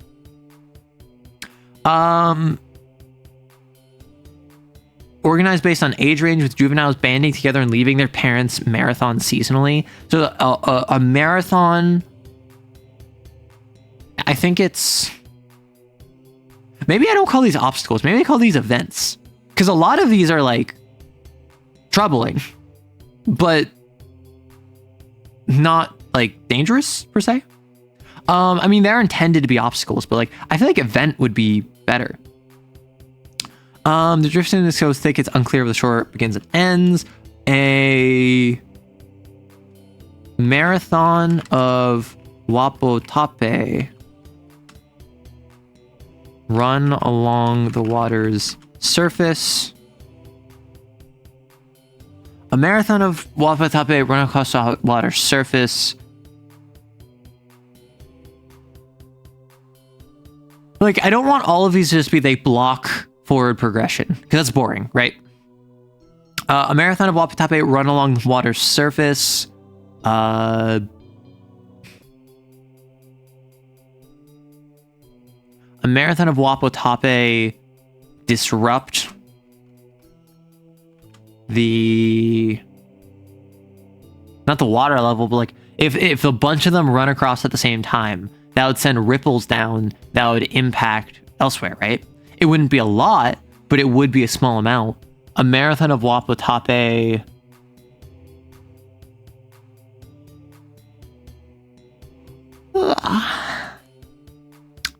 Organized based on age range, with juveniles banding together and leaving their parents marathon seasonally. So a marathon, I think it's, maybe I don't call these obstacles. Maybe I call these events. Because a lot of these are like troubling, but not like dangerous per se. I mean, they're intended to be obstacles, but like I feel like event would be better. The drift in is so thick it's unclear where the shore begins and ends. A marathon of Wapotape run along the water's surface. A marathon of Wapotape run across the water's surface. Like, I don't want all of these to just be they block forward progression, because that's boring, right? A marathon of Wapotape run along the water's surface. A marathon of Wapotape disrupt the, not the water level, but like if a bunch of them run across at the same time, that would send ripples down that would impact elsewhere, right? It wouldn't be a lot, but it would be a small amount. A marathon of Wapotape.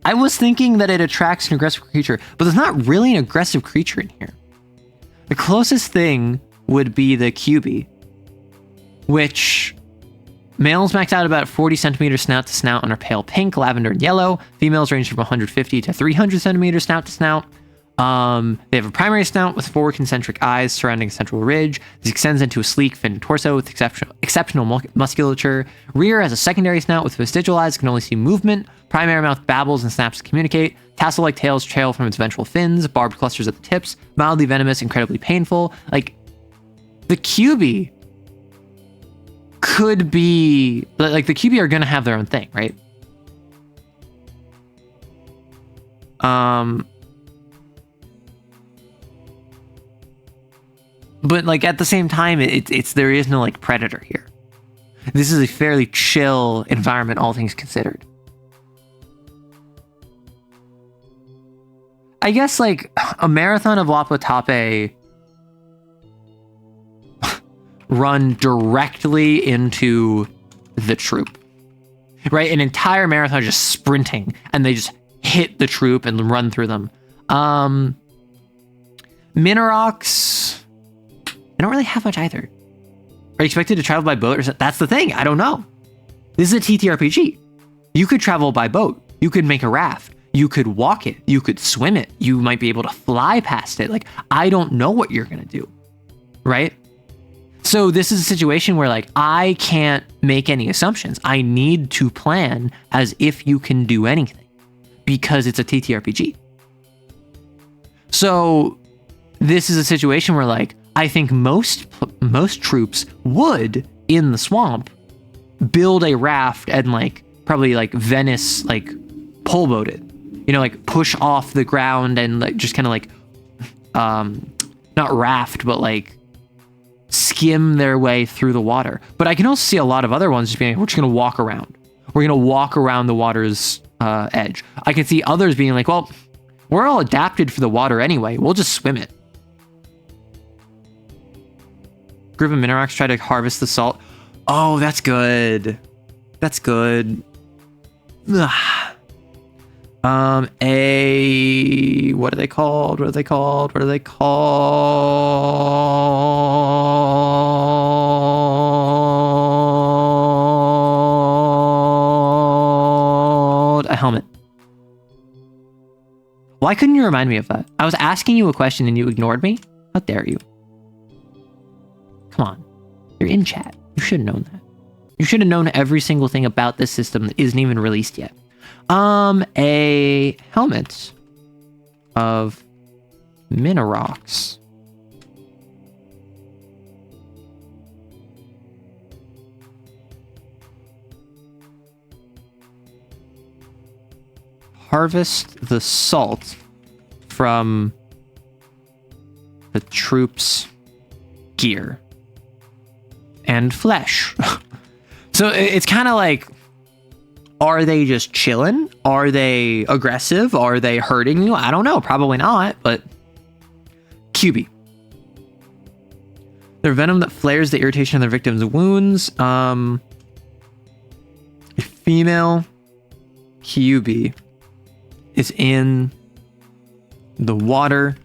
I was thinking that it attracts an aggressive creature, but there's not really an aggressive creature in here. The closest thing would be the QB, which males max out about 40 centimeters snout to snout and are pale pink, lavender, and yellow. Females range from 150 to 300 centimeters snout to snout. They have a primary snout with 4 concentric eyes surrounding a central ridge. This extends into a sleek, finned torso with exceptional musculature. Rear has a secondary snout with vestigial eyes, can only see movement. Primary mouth babbles and snaps to communicate. Tassel-like tails trail from its ventral fins. Barbed clusters at the tips. Mildly venomous, incredibly painful. Like, the QB could be... Like, the QB are going to have their own thing, right? But like at the same time, it's there is no like predator here. This is a fairly chill environment, all things considered. I guess like a marathon of Wapatape run directly into the troop, right? An entire marathon just sprinting, and they just hit the troop and run through them. Minox. I don't really have much either. Are you expected to travel by boat? That's the thing. I don't know. This is a TTRPG. You could travel by boat. You could make a raft. You could walk it. You could swim it. You might be able to fly past it. Like, I don't know what you're going to do. Right? So this is a situation where like, I can't make any assumptions. I need to plan as if you can do anything because it's a TTRPG. So this is a situation where like, I think most troops would in the swamp build a raft and like probably like Venice like pole boat it, you know, like push off the ground and like just kind of like not raft but like skim their way through the water. But I can also see a lot of other ones just being like, we're just gonna walk around. We're gonna walk around the water's edge. I can see others being like, well, we're all adapted for the water anyway. We'll just swim it. Group of Minox try to harvest the salt. Oh, that's good. That's good. Ugh. What are they called? What are they called? What are they called? A helmet. Why couldn't you remind me of that? I was asking you a question and you ignored me? How dare you? Come on, you're in chat. You should have known that. You should have known every single thing about this system that isn't even released yet. A helmet of Minox. Harvest the salt from the troops' gear and flesh. So it's kind of like, are they just chilling? Are they aggressive? Are they hurting you? I don't know. Probably not, but QB. Their venom that flares the irritation of their victims' wounds. A female QB is in the water.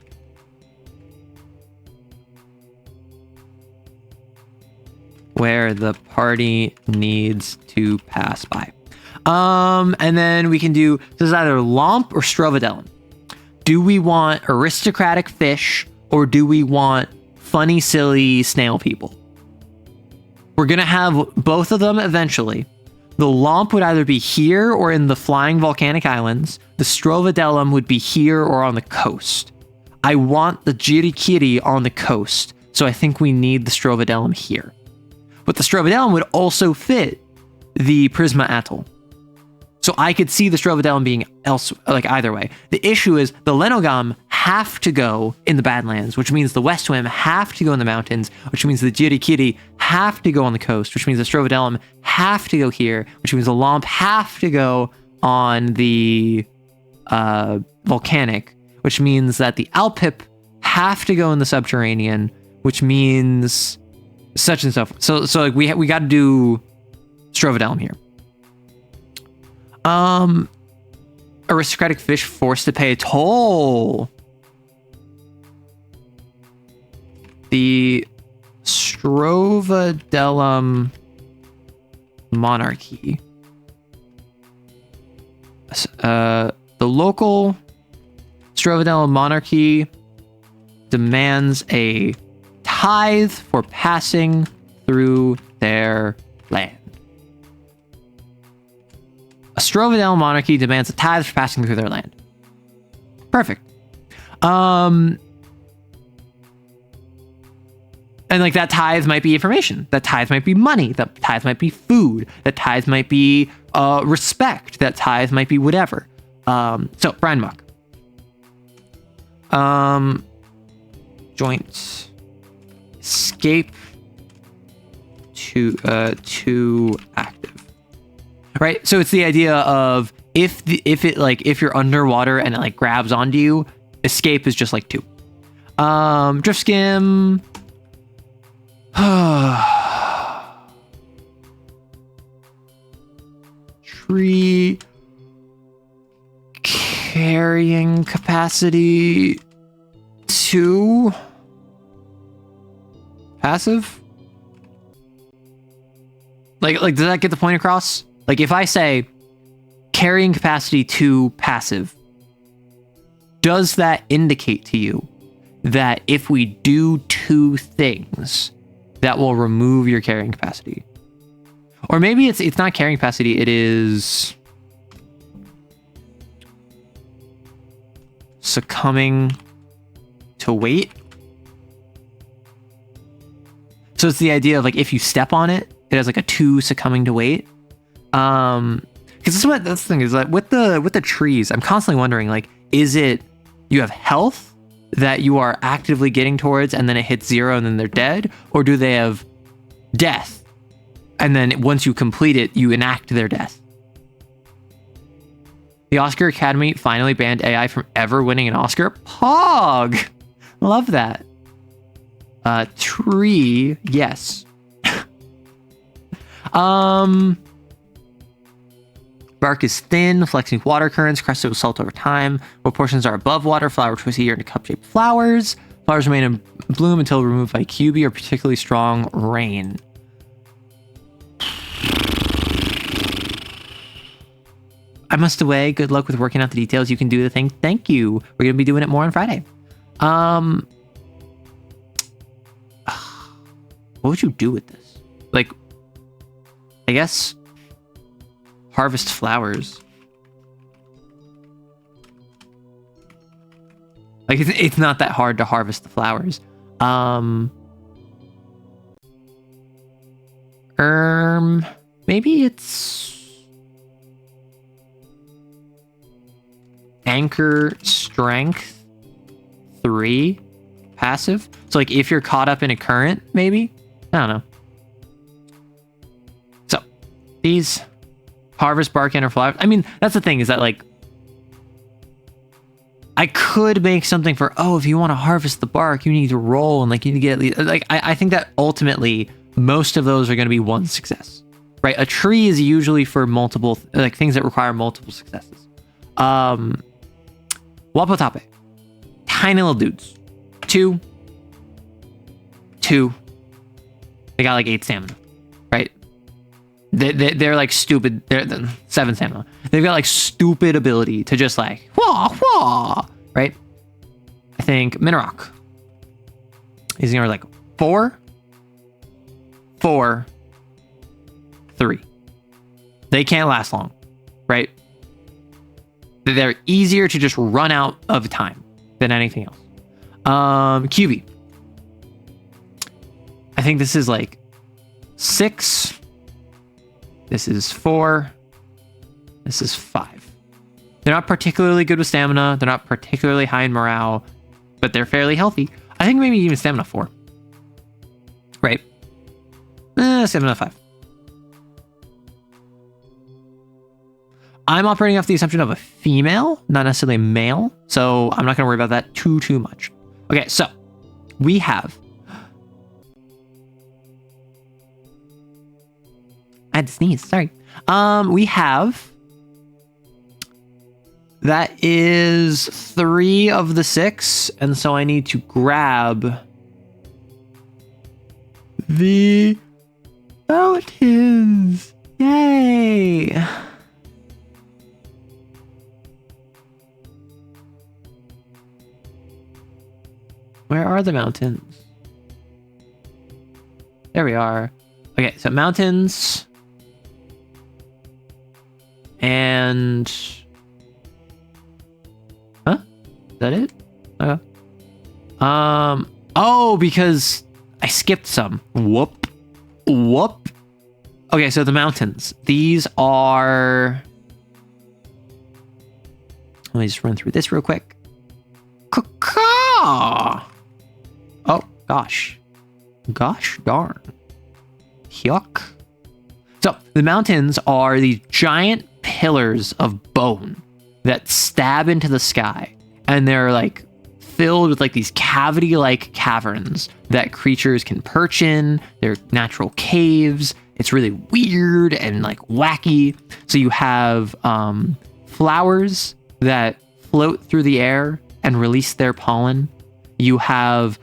Where the party needs to pass by. And then we can do, this is either Lomp or Strovadelin. Do we want aristocratic fish or do we want funny, silly snail people? We're going to have both of them eventually. The Lomp would either be here or in the flying volcanic islands. The Strovadelum would be here or on the coast. I want the Jirikiri on the coast, so I think we need the Strovadelum here. But the Strovadelum would also fit the Prisma Atoll. So I could see the Strovadelum being like either way. The issue is the Lenogam have to go in the Badlands, which means the Westwim have to go in the mountains, which means the Jirikiri have to go on the coast, which means the Strovadelum have to go here, which means the Lomp have to go on the volcanic, which means that the Alpip have to go in the subterranean, which means such and stuff. So like we got to do Strovadelum here. Aristocratic fish forced to pay a toll. the Strovadelum monarchy. The local Strovadelum monarchy demands a tithe for passing through their land. A Strovadelum monarchy demands a tithe for passing through their land. Perfect. And like that tithe might be information. That tithe might be money. That tithe might be food. That tithe might be respect. That tithe might be whatever. So Brian Muck. Joint escape to active. Right? So it's the idea of if you're underwater and it like grabs onto you, escape is just like 2. Drift skim. Tree carrying capacity 2. Passive? Like does that get the point across? Like if I say carrying capacity 2 passive, does that indicate to you that if we do 2 things, that will remove your carrying capacity? Or maybe it's not carrying capacity, it is succumbing to weight. So it's the idea of like if you step on it, it has like a 2 succumbing to weight. Because that's the thing is like with the trees, I'm constantly wondering like, is it you have health that you are actively getting towards and then it hits 0 and then they're dead, or do they have death and then once you complete it you enact their death? The Oscar Academy finally banned AI from ever winning an Oscar. Pog! Love that. Tree, yes. Bark is thin, flexing water currents, crested with salt over time. What portions are above water? Flower twice a year into cup-shaped flowers. Flowers remain in bloom until removed by QB or particularly strong rain. I must away. Good luck with working out the details. You can do the thing. Thank you. We're going to be doing it more on Friday. What would you do with this? Like, I guess harvest flowers. Like it's not that hard to harvest the flowers. Maybe it's anchor strength 3 passive. So like if you're caught up in a current, maybe? I don't know. So these harvest bark and or flowers. I mean, that's the thing is that like I could make something for, oh, if you want to harvest the bark, you need to roll and like you need to get at least, like I think that ultimately most of those are going to be 1 success, right? A tree is usually for multiple, like things that require multiple successes. Wapotape, tiny little dudes, 2. They got like 8 stamina, right? They're like stupid. They're 7 stamina. They've got like stupid ability to just like wah wah, right? I think Minarok is gonna like 4, 3. They can't last long, right? They're easier to just run out of time than anything else. QB. I think this is like 6. This is 4. This is 5. They're not particularly good with stamina. They're not particularly high in morale, but they're fairly healthy. I think maybe even stamina 4. Right. Stamina 5. I'm operating off the assumption of a female, not necessarily a male. So I'm not going to worry about that too much. Okay, so we have... I had to sneeze, sorry. We have... That is 3 of the 6, and so I need to grab The mountains. Yay. Where are the mountains? There we are. Okay, so mountains. And... Huh? Is that it? Okay. Oh, because I skipped some. Whoop. Whoop. Okay, so the mountains. These are... Let me just run through this real quick. Caw-caw! Oh, gosh. Gosh darn. Yuck. So, the mountains are these giant pillars of bone that stab into the sky. And they're like filled with like these cavity-like caverns that creatures can perch in. They're natural caves. It's really weird and like wacky. So you have flowers that float through the air and release their pollen. You have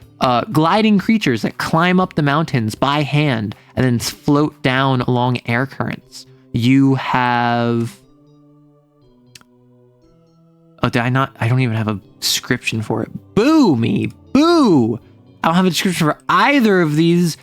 gliding creatures that climb up the mountains by hand and then float down along air currents. You have... Oh, did I not? I don't even have a description for it. Boo me. Boo. I don't have a description for either of these.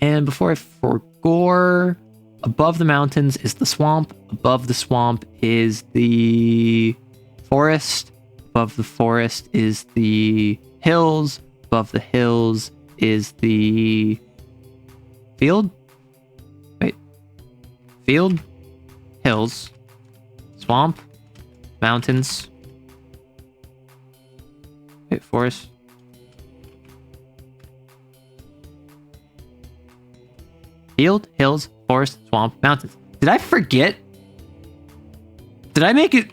And before I forgore, above the mountains is the swamp. Above the swamp is the forest. Above the forest is the hills. Above the hills is the field. Wait. Field, hills, swamp, mountains. Wait, forest. Field, hills, forest, swamp, mountains. Did I forget? Did I make it?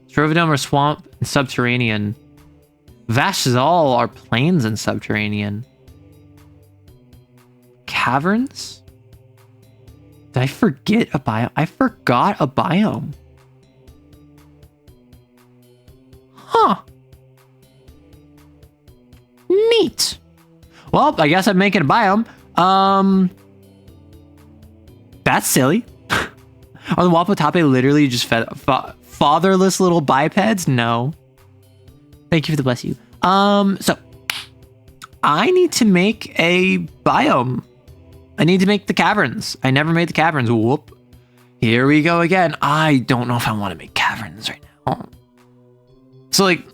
Strovodome are swamp and subterranean. Vashzal are plains and subterranean. Caverns? Did I forget a biome? I forgot a biome. Huh. Neat. Well, I guess I'm making a biome. That's silly. Are the Wapatape literally just fatherless little bipeds? No. Thank you for the bless you. So I need to make a biome. I need to make the caverns. I never made the caverns. Whoop. Here we go again. I don't know if I want to make caverns right now. So like,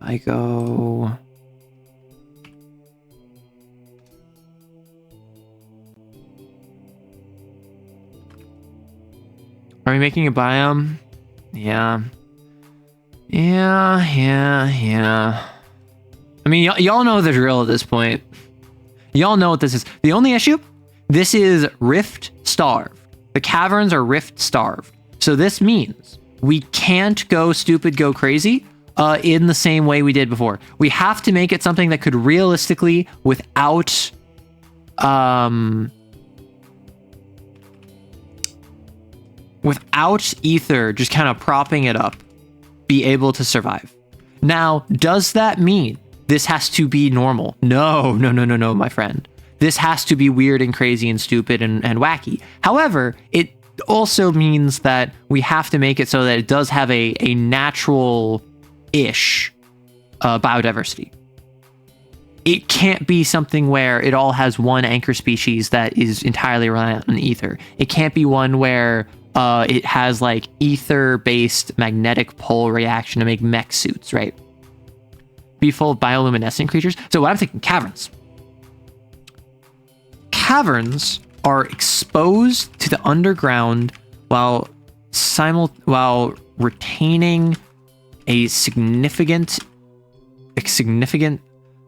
I go. Are we making a biome? Yeah. Yeah. I mean, y'all know the drill at this point. Y'all know what this is. The only issue? This is rift starved. The caverns are rift starved. So this means we can't go stupid, go crazy in the same way we did before. We have to make it something that could realistically, without ether just kind of propping it up, be able to survive. Now, does that mean this has to be normal? No, my friend. This has to be weird and crazy and stupid and wacky. However, it also means that we have to make it so that it does have a natural-ish biodiversity. It can't be something where it all has one anchor species that is entirely reliant on ether. It can't be one where it has like ether-based magnetic pole reaction to make mech suits, right? Be full of bioluminescent creatures. So what I'm thinking, caverns. Caverns are exposed to the underground while retaining a significant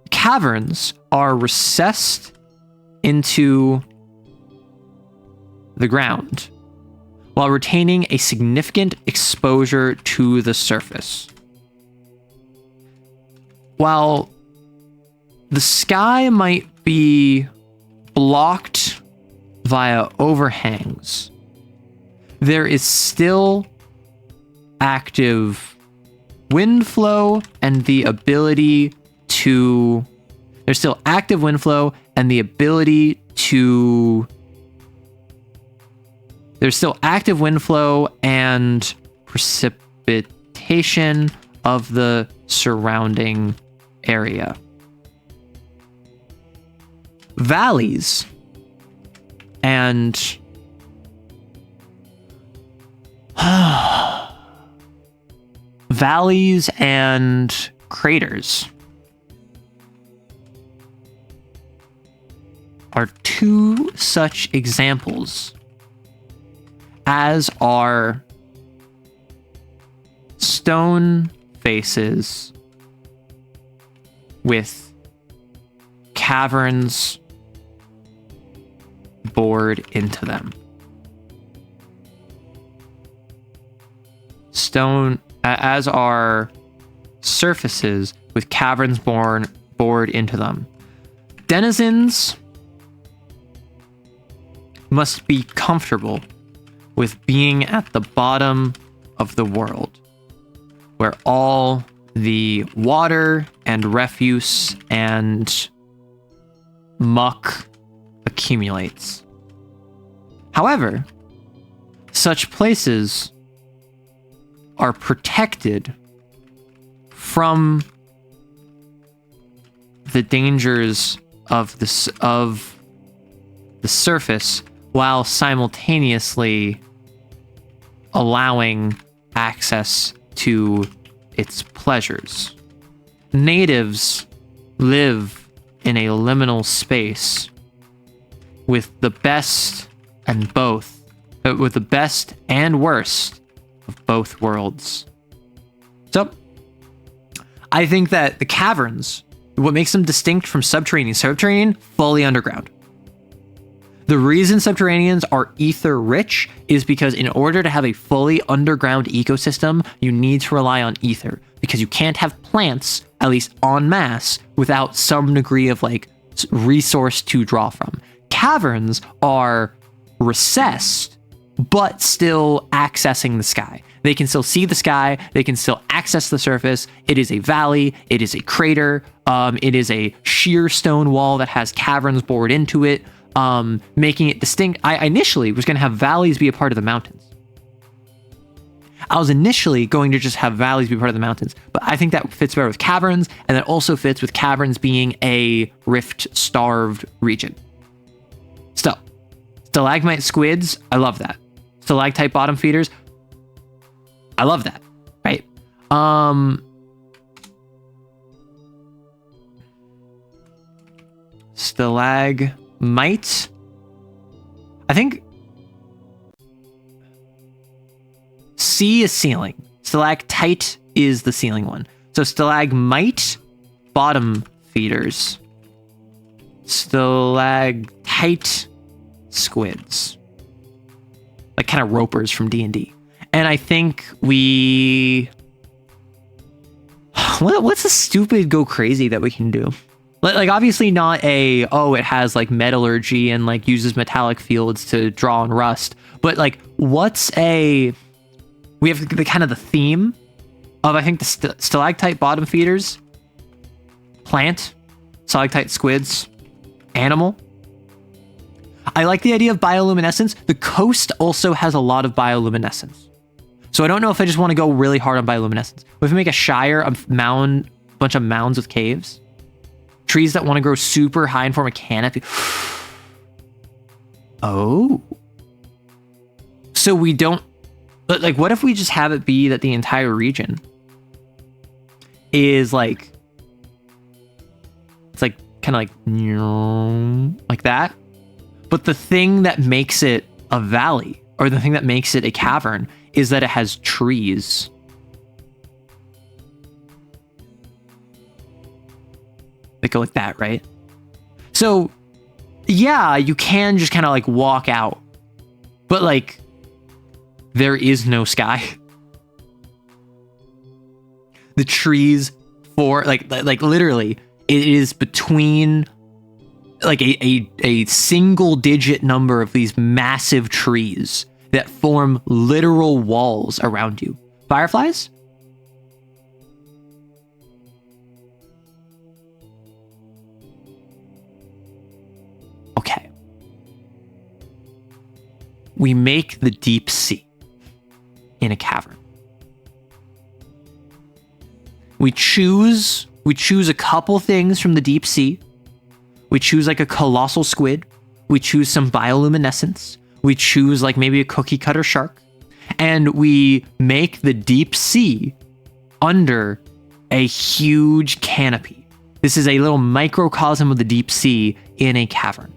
caverns are recessed into the ground while retaining a significant exposure to the surface. while the sky might be blocked via overhangs, there is still active wind flow and the ability to... There's still active wind flow and the ability to... There's still active wind flow and precipitation of the surrounding area. Valleys and valleys and craters are two such examples, as are stone faces with caverns bored into them. Stone, as are surfaces with caverns bored into them. Denizens must be comfortable with being at the bottom of the world, where all the water and refuse and muck accumulates. However, such places are protected from the dangers of the surface, while simultaneously allowing access to its pleasures. Natives live in a liminal space with the best and worst of both worlds. So, I think that the caverns, what makes them distinct from subterranean, fully underground. The reason subterraneans are ether rich is because in order to have a fully underground ecosystem, you need to rely on ether, because you can't have plants, at least en masse, without some degree of like resource to draw from. Caverns are recessed, but still accessing the sky. They can still see the sky. They can still access the surface. It is a valley. It is a crater. It is a sheer stone wall that has caverns bored into it, making it distinct. I initially was going to have valleys be a part of the mountains. I was initially going to just have valleys be part of the mountains, but I think that fits better with caverns, and that also fits with caverns being a rift-starved region. So, stalagmite squids, I love that. Stalactite bottom feeders, I love that, right? Stalagmite, I think C is ceiling. Stalactite is the ceiling one. So stalagmite, bottom feeders. Stalactite squids. Like kind of ropers from D&D. And I think we... What's a stupid go crazy that we can do? Like obviously not it has like metallurgy and like uses metallic fields to draw on rust. But like we have the kind of the theme of, I think, the stalactite bottom feeders, plant, stalactite squids, animal. I like the idea of bioluminescence. The coast also has a lot of bioluminescence. So I don't know if I just want to go really hard on bioluminescence. If we make a shire, a bunch of mounds with caves, trees that want to grow super high and form a canopy. Oh. So we don't... But like, what if we just have it be that the entire region is like... It's like, kind of like that. But the thing that makes it a valley, or the thing that makes it a cavern, is that it has trees. They go like that, right? So, yeah, you can just kind of like walk out. But like, there is no sky. The trees four, like literally, it is between like a single digit number of these massive trees that form literal walls around you. Fireflies? Okay. We make the deep sea in a cavern. We choose a couple things from the deep sea. We choose like a colossal squid. We choose some bioluminescence. We choose like maybe a cookie cutter shark. And we make the deep sea under a huge canopy. This is a little microcosm of the deep sea in a cavern.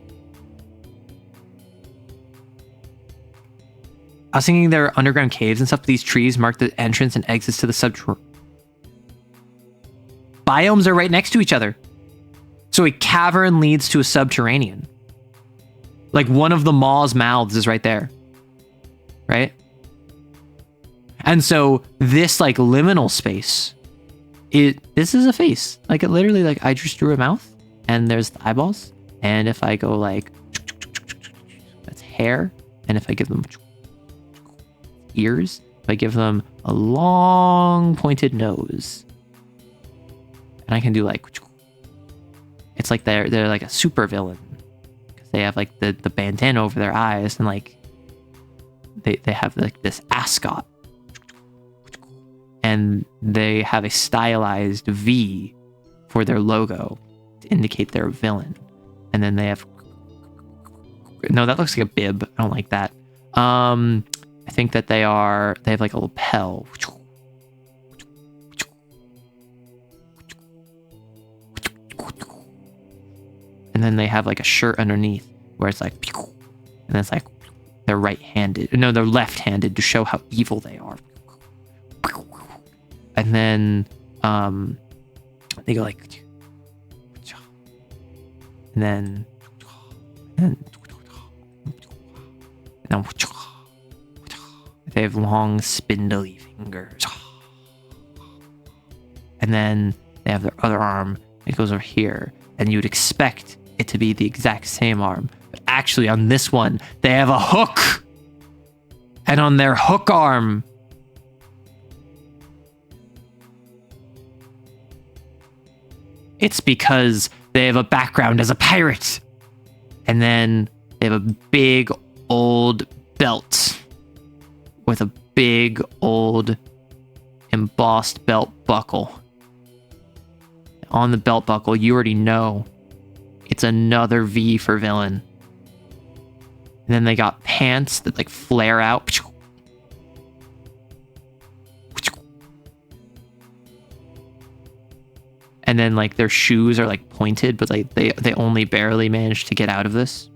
I was thinking there are underground caves and stuff. These trees mark the entrance and exits to the subterranean. Biomes are right next to each other. So a cavern leads to a subterranean. Like one of the maw's mouths is right there. Right? And so this like liminal space, this is a face. Like it literally, like I just drew a mouth and there's the eyeballs. And if I go like, that's hair. And if I give them ears, if I give them a long pointed nose, and I can do like, it's like they're like a super villain because they have like the bandana over their eyes and like they have like this ascot and they have a stylized V for their logo to indicate they're a villain. And then they have, no, that looks like a bib. I don't like that. I think that they have like a lapel. And then they have like a shirt underneath where it's like, and then it's like they're right-handed. No, they're left-handed to show how evil they are. And then they go like, and then they have long spindly fingers. And then they have their other arm. It goes over here. And you'd expect it to be the exact same arm. But actually on this one, they have a hook. And on their hook arm, it's because they have a background as a pirate. And then they have a big old belt with a big old embossed belt buckle. On the belt buckle, you already know it's another V for villain. And then they got pants that like flare out. And then like their shoes are like pointed, but like they only barely managed to get out of this.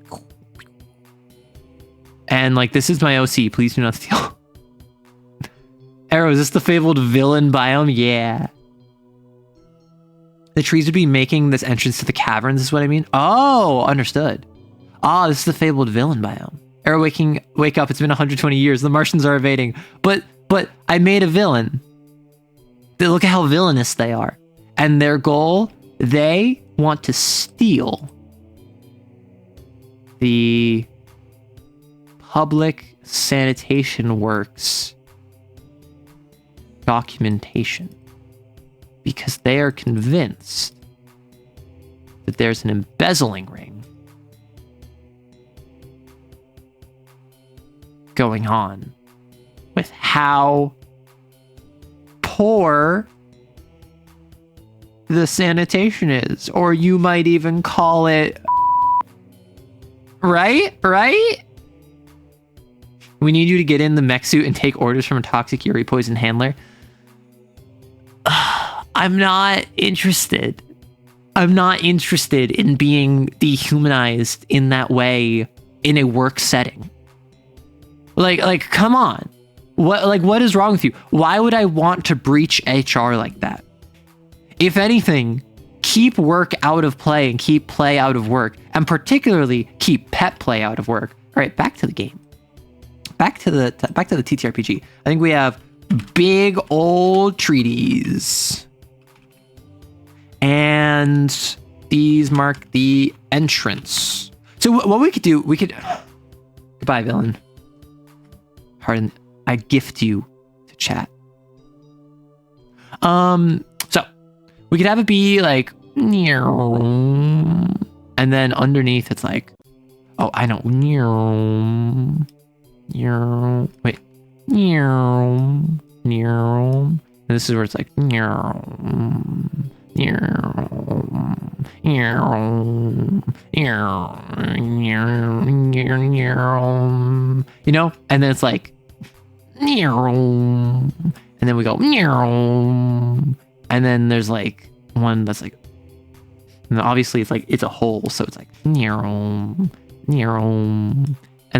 And like, this is my OC, please do not steal. Arrow, is this the fabled villain biome? Yeah. The trees would be making this entrance to the caverns is what I mean. Oh, understood. Ah, this is the fabled villain biome. Arrow, wake up, it's been 120 years. The Martians are invading. But I made a villain. Look at how villainous they are. And their goal, they want to steal the public sanitation works documentation because they are convinced that there's an embezzling ring going on with how poor the sanitation is, or you might even call it right? We need you to get in the mech suit and take orders from a toxic Yuri poison handler. I'm not interested. I'm not interested in being dehumanized in that way in a work setting. Like, come on. What is wrong with you? Why would I want to breach HR like that? If anything, keep work out of play and keep play out of work, and particularly keep pet play out of work. All right, back to the game. Back to the TTRPG. I think we have big old treaties. And these mark the entrance. So what we could do, we could... Goodbye, villain. Pardon, I gift you to chat. So we could have it be like, and then underneath it's like, oh, I know, wait, and this is where it's like, you know, and then it's like, and then we go, and then there's like one that's like, and obviously it's like, it's a hole, so it's like, and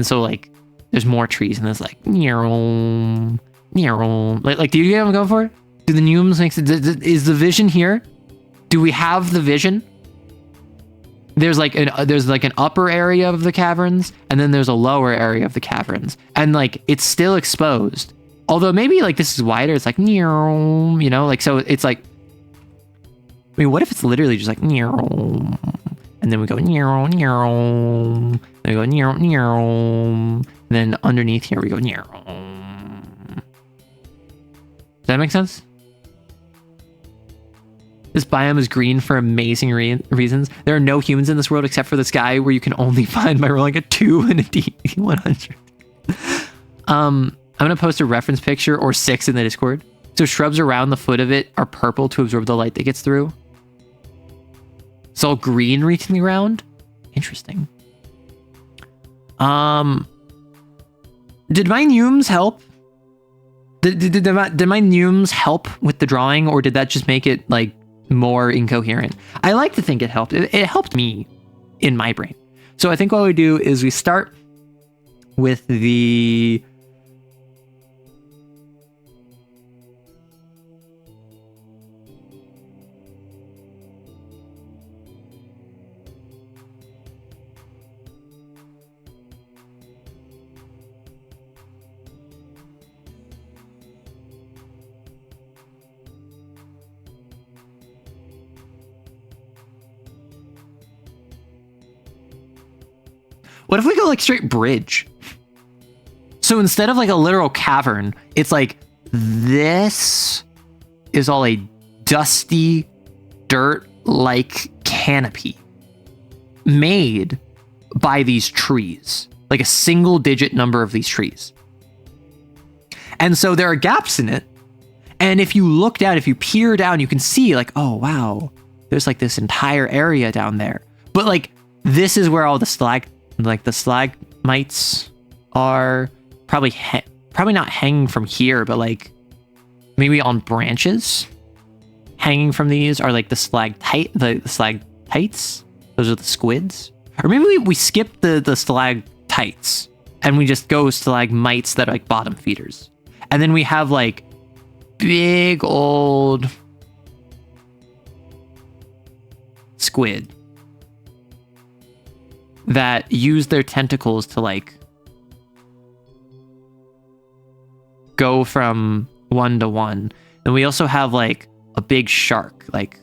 so like there's more trees, and there's like, like, do you get what I'm going for? Do the neumes make sense? Is the vision here? Do we have the vision? There's like an upper area of the caverns, and then there's a lower area of the caverns, and like it's still exposed. Although maybe like this is wider, it's like, you know, like, so it's like, I mean, what if it's literally just like, and then we go, then we go, and then underneath here we go, does that make sense? This biome is green for amazing reasons. There are no humans in this world except for this guy where you can only find by rolling a 2 and a D100. I'm going to post a reference picture or 6 in the Discord. So shrubs around the foot of it are purple to absorb the light that gets through. It's all green reaching the ground. Interesting. Did my neumes help? Did my neumes help with the drawing, or did that just make it like more incoherent? I like to think it helped. It helped me in my brain. So I think what we do is we start with the... What if we go like straight bridge? So instead of like a literal cavern, it's like this is all a dusty, dirt-like canopy made by these trees, like a single-digit number of these trees. And so there are gaps in it. And if you look down, if you peer down, you can see like, oh, wow, there's like this entire area down there. But like, this is where all the stalagmites are probably not hanging from here, but like maybe on branches hanging from these are like the stalactites. Those are the squids. Or maybe we skip the stalactites and we just go stalagmites that are like bottom feeders. And then we have like big old squid that use their tentacles to like go from one to one. And we also have like a big shark, like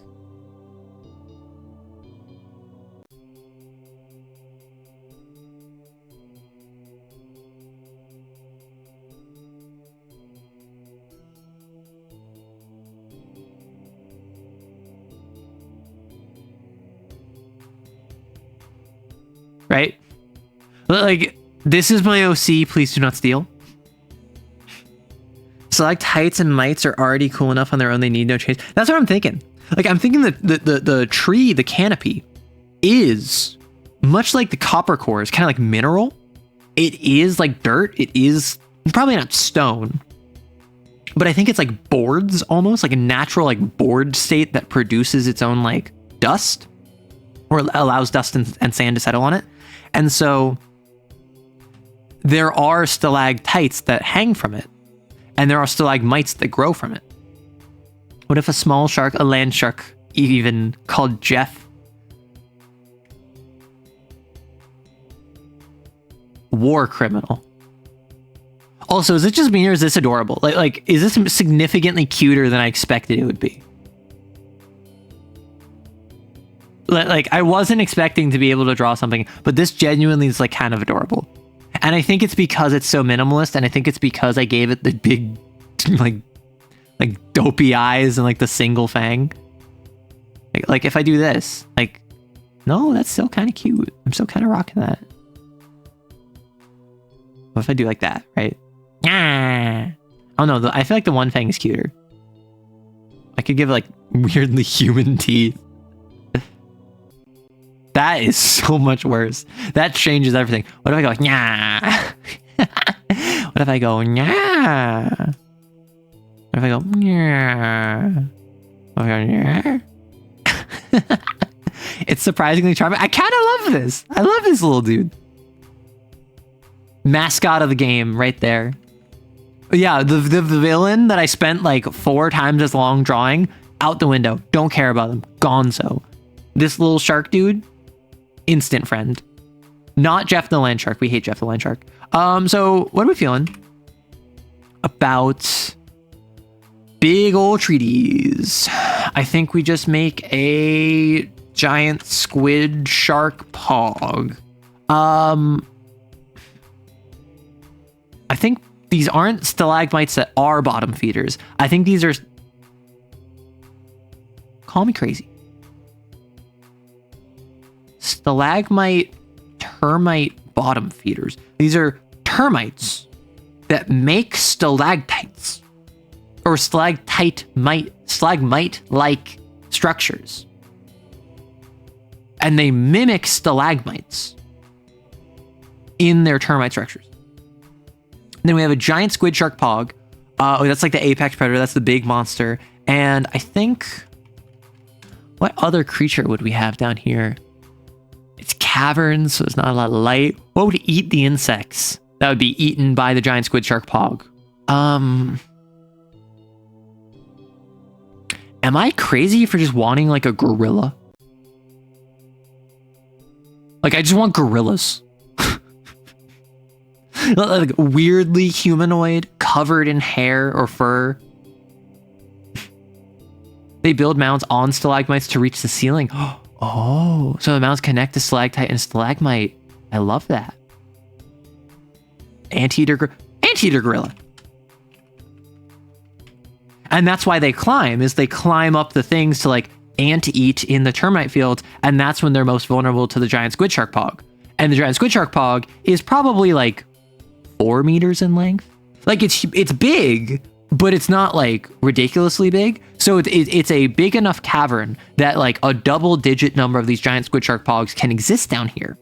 right? Like, this is my OC, please do not steal. Stalactites and mites are already cool enough on their own, they need no change. That's what I'm thinking. Like, I'm thinking that the tree, the canopy, is much like the copper core, is kind of like mineral. It is like dirt. It is probably not stone, but I think it's like boards, almost like a natural like board state that produces its own like dust, or allows dust and sand to settle on it. And so there are stalactites that hang from it, and there are stalagmites that grow from it. What if a small shark, a land shark, even called Jeff, war criminal? Also, is it just me or is this adorable? Like, is this significantly cuter than I expected it would be? Like, I wasn't expecting to be able to draw something, but this genuinely is like kind of adorable. And I think it's because it's so minimalist, and I think it's because I gave it the big, like dopey eyes and like the single fang. Like if I do this, like, no, that's still kind of cute. I'm still kind of rocking that. What if I do like that, right? Oh no, I feel like the one fang is cuter. I could give like weirdly human teeth. That is so much worse. That changes everything. What if I go, nya? What if I go, nya? What if I go, nya? What if I go, nya? It's surprisingly charming. I kind of love this. I love this little dude. Mascot of the game right there. Yeah, the villain that I spent like 4 times as long drawing, out the window. Don't care about them. Gonzo. This little shark dude, instant friend. Not Jeff the Land Shark. We hate Jeff the Land Shark. So what are we feeling about big old treaties? I think we just make a giant squid shark pog. I think these aren't stalagmites that are bottom feeders. I think these are... Call me crazy. Stalagmite, termite bottom feeders. These are termites that make stalactites. Or stalagmite-like structures. And they mimic stalagmites in their termite structures. And then we have a giant squid shark pog. That's like the apex predator. That's the big monster. And I think... What other creature would we have down here? It's caverns, so there's not a lot of light. What would eat the insects that would be eaten by the giant squid shark pog? Am I crazy for just wanting like a gorilla? Like, I just want gorillas. Like weirdly humanoid, covered in hair or fur. They build mounds on stalagmites to reach the ceiling. Oh, so the mounds connect to stalactite and stalagmite. I love that. Anteater gorilla. And that's why they climb, is they climb up the things to like ant-eat in the termite fields, and that's when they're most vulnerable to the giant squid shark pog. And the giant squid shark pog is probably like 4 meters in length. Like it's big, but it's not like ridiculously big. So it's a big enough cavern that like a double-digit number of these giant squid shark pogs can exist down here.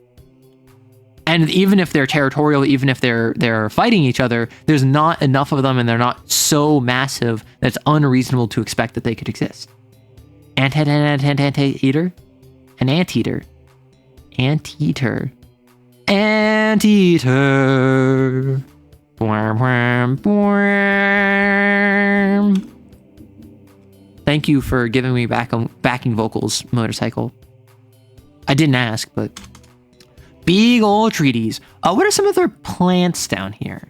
And even if they're territorial, even if they're fighting each other, there's not enough of them, and they're not so massive that it's unreasonable to expect that they could exist. Anteater? An anteater. Anteater. Anteater. Worm, worm, worm. Thank you for giving me backing vocals, Motorcycle. I didn't ask, but... Big old treaties. What are some other plants down here?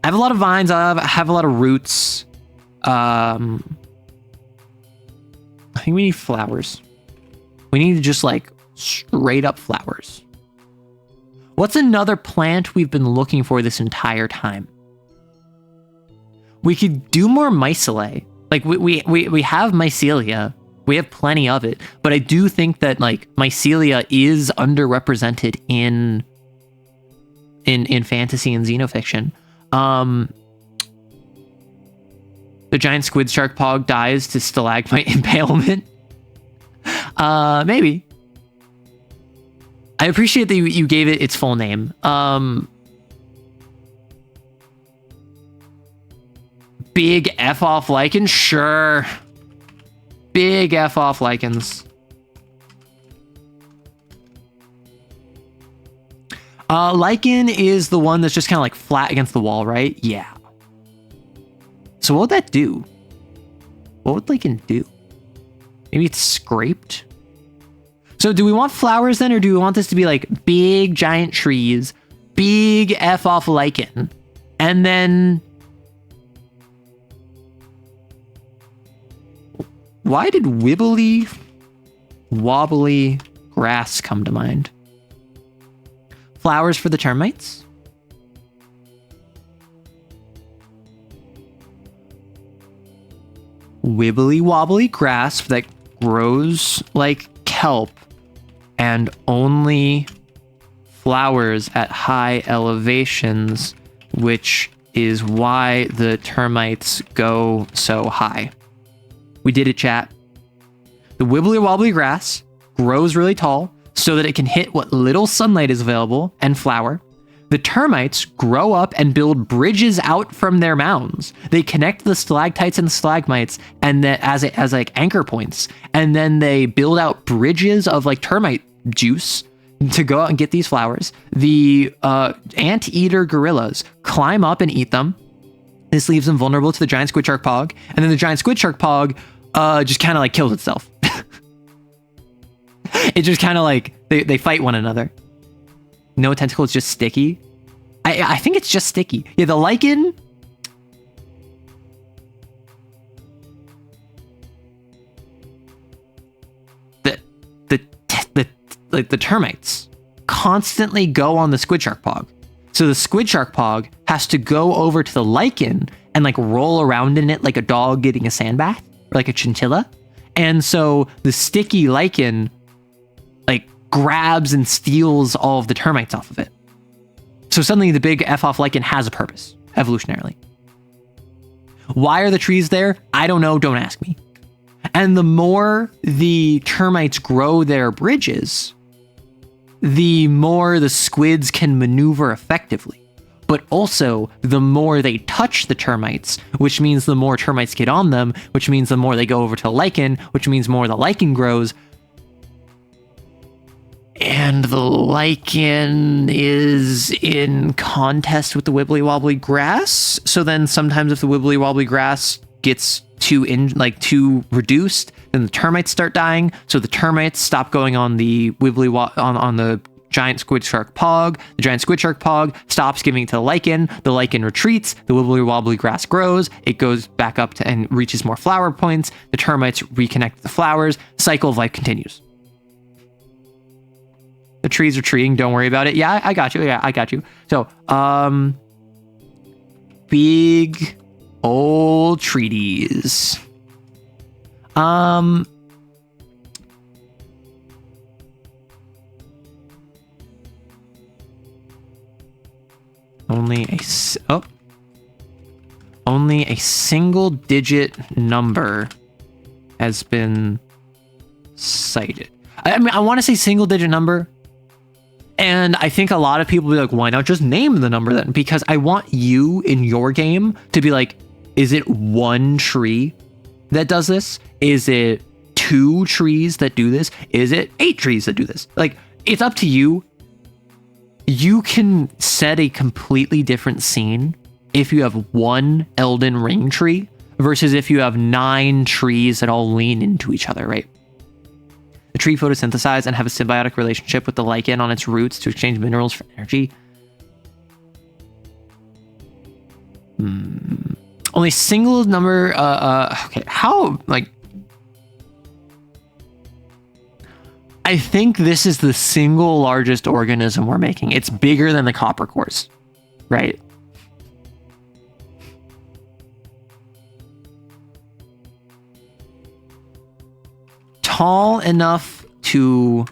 I have a lot of vines. I have a lot of roots. I think we need flowers. We need just like straight up flowers. What's another plant we've been looking for this entire time? We could do more myceliae. Like we have mycelia. We have plenty of it, but I do think that like mycelia is underrepresented in fantasy and xenofiction. The giant squid shark pog dies to stalagmite impalement. Maybe. I appreciate that you gave it its full name. Big F off lichen? Sure. Big F off lichens. Lichen is the one that's just kind of like flat against the wall, right? Yeah. So what would that do? What would lichen do? Maybe it's scraped? So do we want flowers then, or do we want this to be like big giant trees, big F off lichen, and then... Why did Wibbly... wobbly grass come to mind. Flowers for the termites. Wibbly wobbly grass that grows like kelp and only flowers at high elevations, which is why the termites go so high. We did it, chat. The wibbly wobbly grass grows really tall so that it can hit what little sunlight is available and flower. The termites grow up and build bridges out from their mounds. They connect the stalactites and stalagmites and as like anchor points, and then they build out bridges of like termite juice to go out and get these flowers. The anteater gorillas climb up and eat them. This leaves them vulnerable to the giant squid shark pog, and then the giant squid shark pog just kind of like kills itself. It just kind of like they fight one another. No tentacle, it's just sticky. I think it's just sticky. Yeah, the lichen. The termites constantly go on the squid shark pog. So the squid shark pog has to go over to the lichen and like roll around in it like a dog getting a sand bath, or like a chinchilla. And so the sticky lichen like grabs and steals all of the termites off of it. So suddenly the big F-off lichen has a purpose, evolutionarily. Why are the trees there? I don't know, don't ask me. And the more the termites grow their bridges, the more the squids can maneuver effectively. But also, the more they touch the termites, which means the more termites get on them, which means the more they go over to the lichen, which means more the lichen grows. And the lichen is in contest with the wibbly wobbly grass. So then sometimes if the wibbly wobbly grass gets too reduced, then the termites start dying. So the termites stop going on the on the giant squid shark pog. The giant squid shark pog stops giving to the lichen retreats, the wibbly wobbly grass grows, it goes back up to and reaches more flower points, the termites reconnect the flowers, cycle of life continues. The trees are treeing, don't worry about it. Yeah, I got you. So, big old treaties. Only a single digit number has been cited. I mean, I want to say single digit number. And I think a lot of people will be like, why not just name the number then? Because I want you in your game to be like, is it one tree that does this? Is it 2 trees that do this? Is it 8 trees that do this? Like, it's up to you. You can set a completely different scene if you have 1 Elden Ring tree versus if you have 9 trees that all lean into each other, right? The tree photosynthesize and have a symbiotic relationship with the lichen on its roots to exchange minerals for energy. Only single number. Okay, how like? I think this is the single largest organism we're making. It's bigger than the copper cores, right? Tall enough to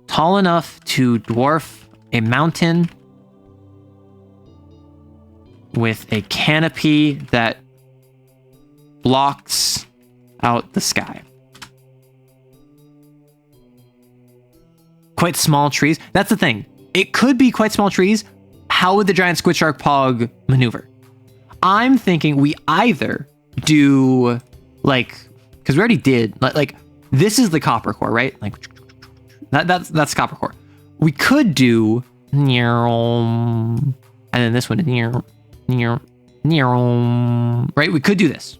dwarf a mountain with a canopy that blocks out the sky. Quite small trees. That's the thing. It could be quite small trees. How would the giant squid shark pog maneuver? I'm thinking we either do like, because we already did like this is the copper core, right? Like that's copper core. We could do and then this one right? We could do this,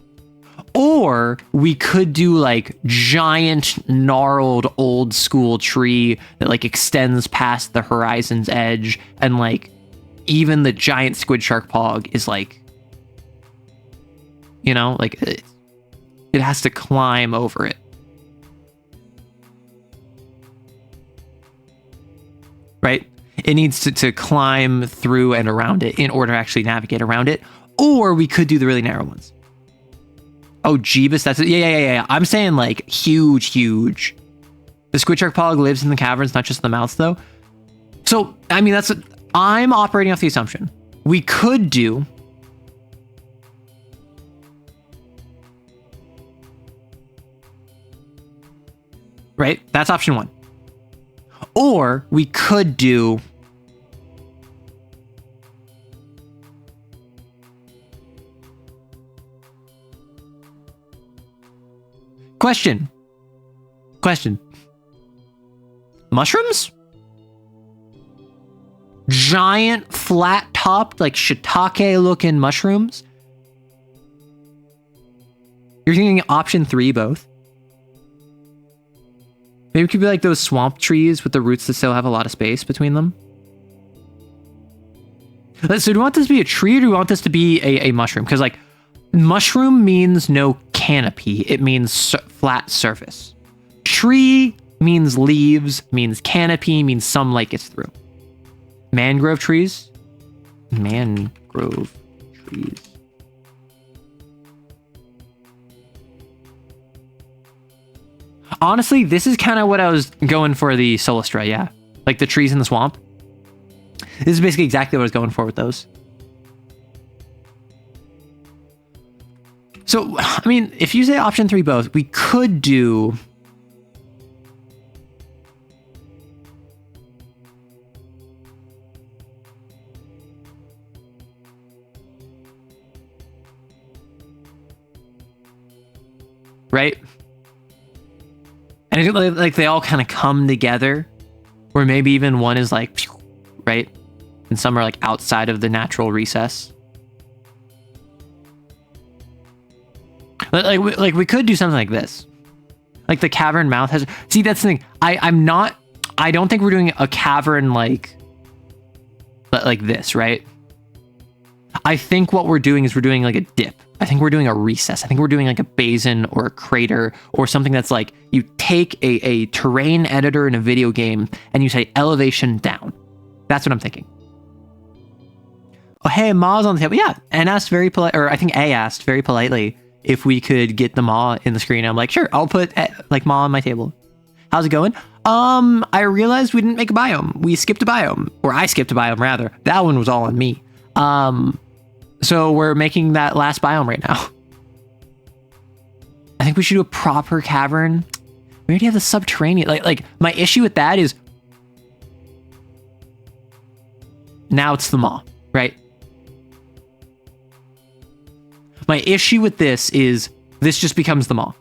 or we could do like giant gnarled old school tree that like extends past the horizon's edge, and like even the giant squid shark pog is like, you know, like It has to climb over it. Right? It needs to climb through and around it in order to actually navigate around it. Or we could do the really narrow ones. Oh, Jeebus, that's it. Yeah. I'm saying like huge. The squid shark pog lives in the caverns, not just in the mouths though. So, I mean, I'm operating off the assumption. We could do... Right? That's option one. Or we could do... Question. Mushrooms? Giant, flat-topped, like shiitake-looking mushrooms? You're thinking option 3 both? Maybe it could be like those swamp trees with the roots that still have a lot of space between them. So do you want this to be a tree or do you want this to be a mushroom? Because like mushroom means no canopy. It means flat surface. Tree means leaves, means canopy, means some light gets through. Mangrove trees? Mangrove trees. Honestly, this is kind of what I was going for the Solastra, yeah. Like the trees in the swamp. This is basically exactly what I was going for with those. So, I mean, if you say option 3 both, we could do... Right? And I think like they all kind of come together, or maybe even one is like, right? And some are like outside of the natural recess. Like we could do something like this. Like the cavern mouth has, see, that's the thing. I don't think we're doing a cavern like this, right? I think what we're doing is we're doing like a dip. I think we're doing a recess. I think we're doing like a basin or a crater or something that's like you take a terrain editor in a video game and you say elevation down. That's what I'm thinking. Oh, hey, Ma's on the table. Yeah, N asked very polite, or I think A asked very politely if we could get the Ma in the screen. I'm like, sure, I'll put like Ma on my table. How's it going? I realized we didn't make a biome. We skipped a biome, or I skipped a biome rather. That one was all on me. So we're making that last biome right now. I think we should do a proper cavern. We already have the subterranean. Like my issue with that is now it's the maw, right? My issue with this is this just becomes the maw.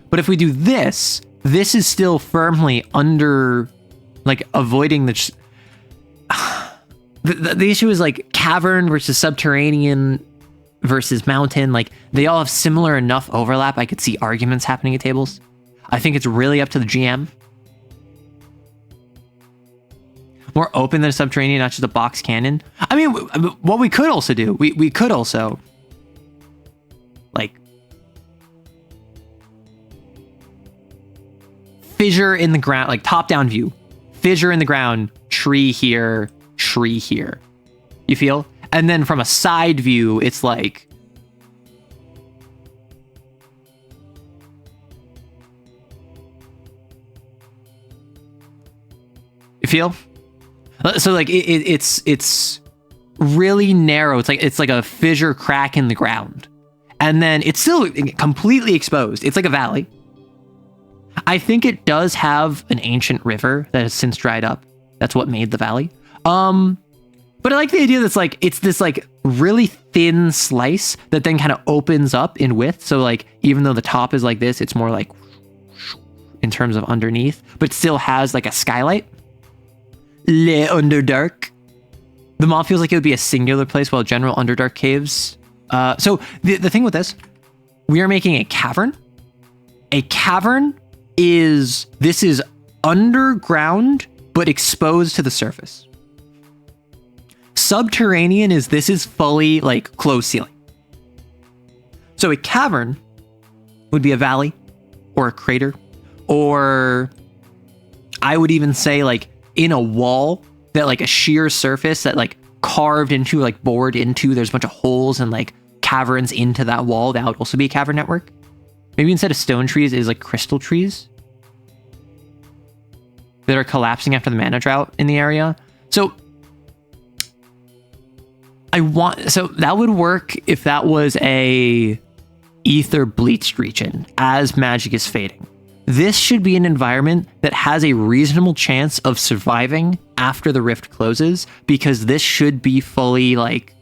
But if we do this, this is still firmly under, like, avoiding the issue is like cavern versus subterranean versus mountain. Like they all have similar enough overlap. I could see arguments happening at tables. I think it's really up to the GM. More open than a subterranean, not just a box cannon. I mean, what we could also do, we could also like fissure in the ground, like top down view, fissure in the ground, tree here, tree here. You feel? And then from a side view, it's like you feel? So like it's really narrow. It's like a fissure crack in the ground. And then it's still completely exposed. It's like a valley. I think it does have an ancient river that has since dried up. That's what made the valley. But I like the idea that's like, it's this like really thin slice that then kind of opens up in width. So like, even though the top is like this, it's more like in terms of underneath, but still has like a skylight. Le Underdark. The maw feels like it would be a singular place while general Underdark caves. So the thing with this, we are making a cavern. A cavern is underground, but exposed to the surface. subterranean this is fully like closed ceiling. So a cavern would be a valley or a crater, or I would even say like in a wall that like a sheer surface that like carved into, like bored into, there's a bunch of holes and like caverns into that wall. That would also be a cavern network. Maybe instead of stone trees is like crystal trees that are collapsing after the mana drought in the area. So that would work if that was a ether bleached region as magic is fading. This should be an environment that has a reasonable chance of surviving after the rift closes, because this should be fully like,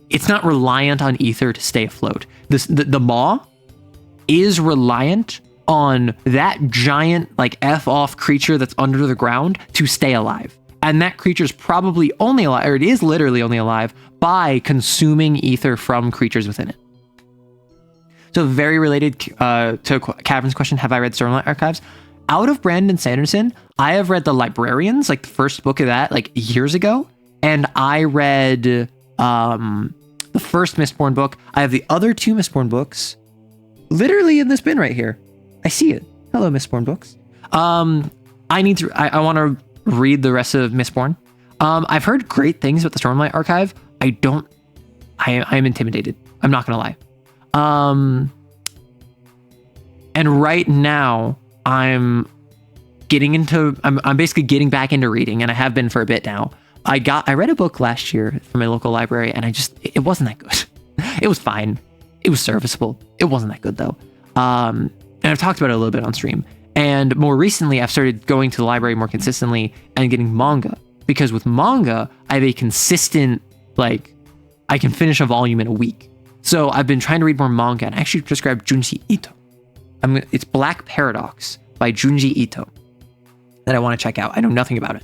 it's not reliant on ether to stay afloat. The maw is reliant on that giant like F-off creature that's under the ground to stay alive. And that creature's probably only alive, or it is literally only alive, by consuming ether from creatures within it. So very related to Cavern's question, have I read Stormlight Archives? Out of Brandon Sanderson, I have read The Librarians, like the first book of that, like years ago. And I read the first Mistborn book. I have the other two Mistborn books literally in this bin right here. I see it. Hello, Mistborn books. I want to read the rest of Mistborn. I've heard great things about the Stormlight Archive. I'm intimidated. I'm not going to lie. And right now I'm basically getting back into reading, and I have been for a bit now. I read a book last year from my local library, and it wasn't that good. It was fine. It was serviceable. It wasn't that good though. And I've talked about it a little bit on stream. And more recently, I've started going to the library more consistently and getting manga, because with manga, I have a consistent, like, I can finish a volume in a week. So I've been trying to read more manga, and I actually just grabbed Junji Ito. It's Black Paradox by Junji Ito that I want to check out. I know nothing about it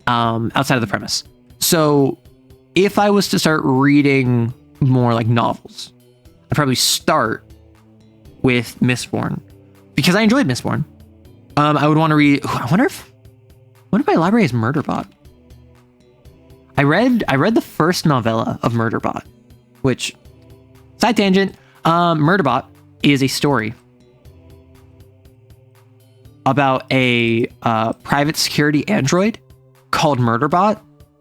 outside of the premise. So if I was to start reading more like novels, I'd probably start with Mistborn, because I enjoyed Mistborn. I would want to read. I wonder if my library has Murderbot. I read the first novella of Murderbot, which, side tangent, Murderbot is a story about a private security android called Murderbot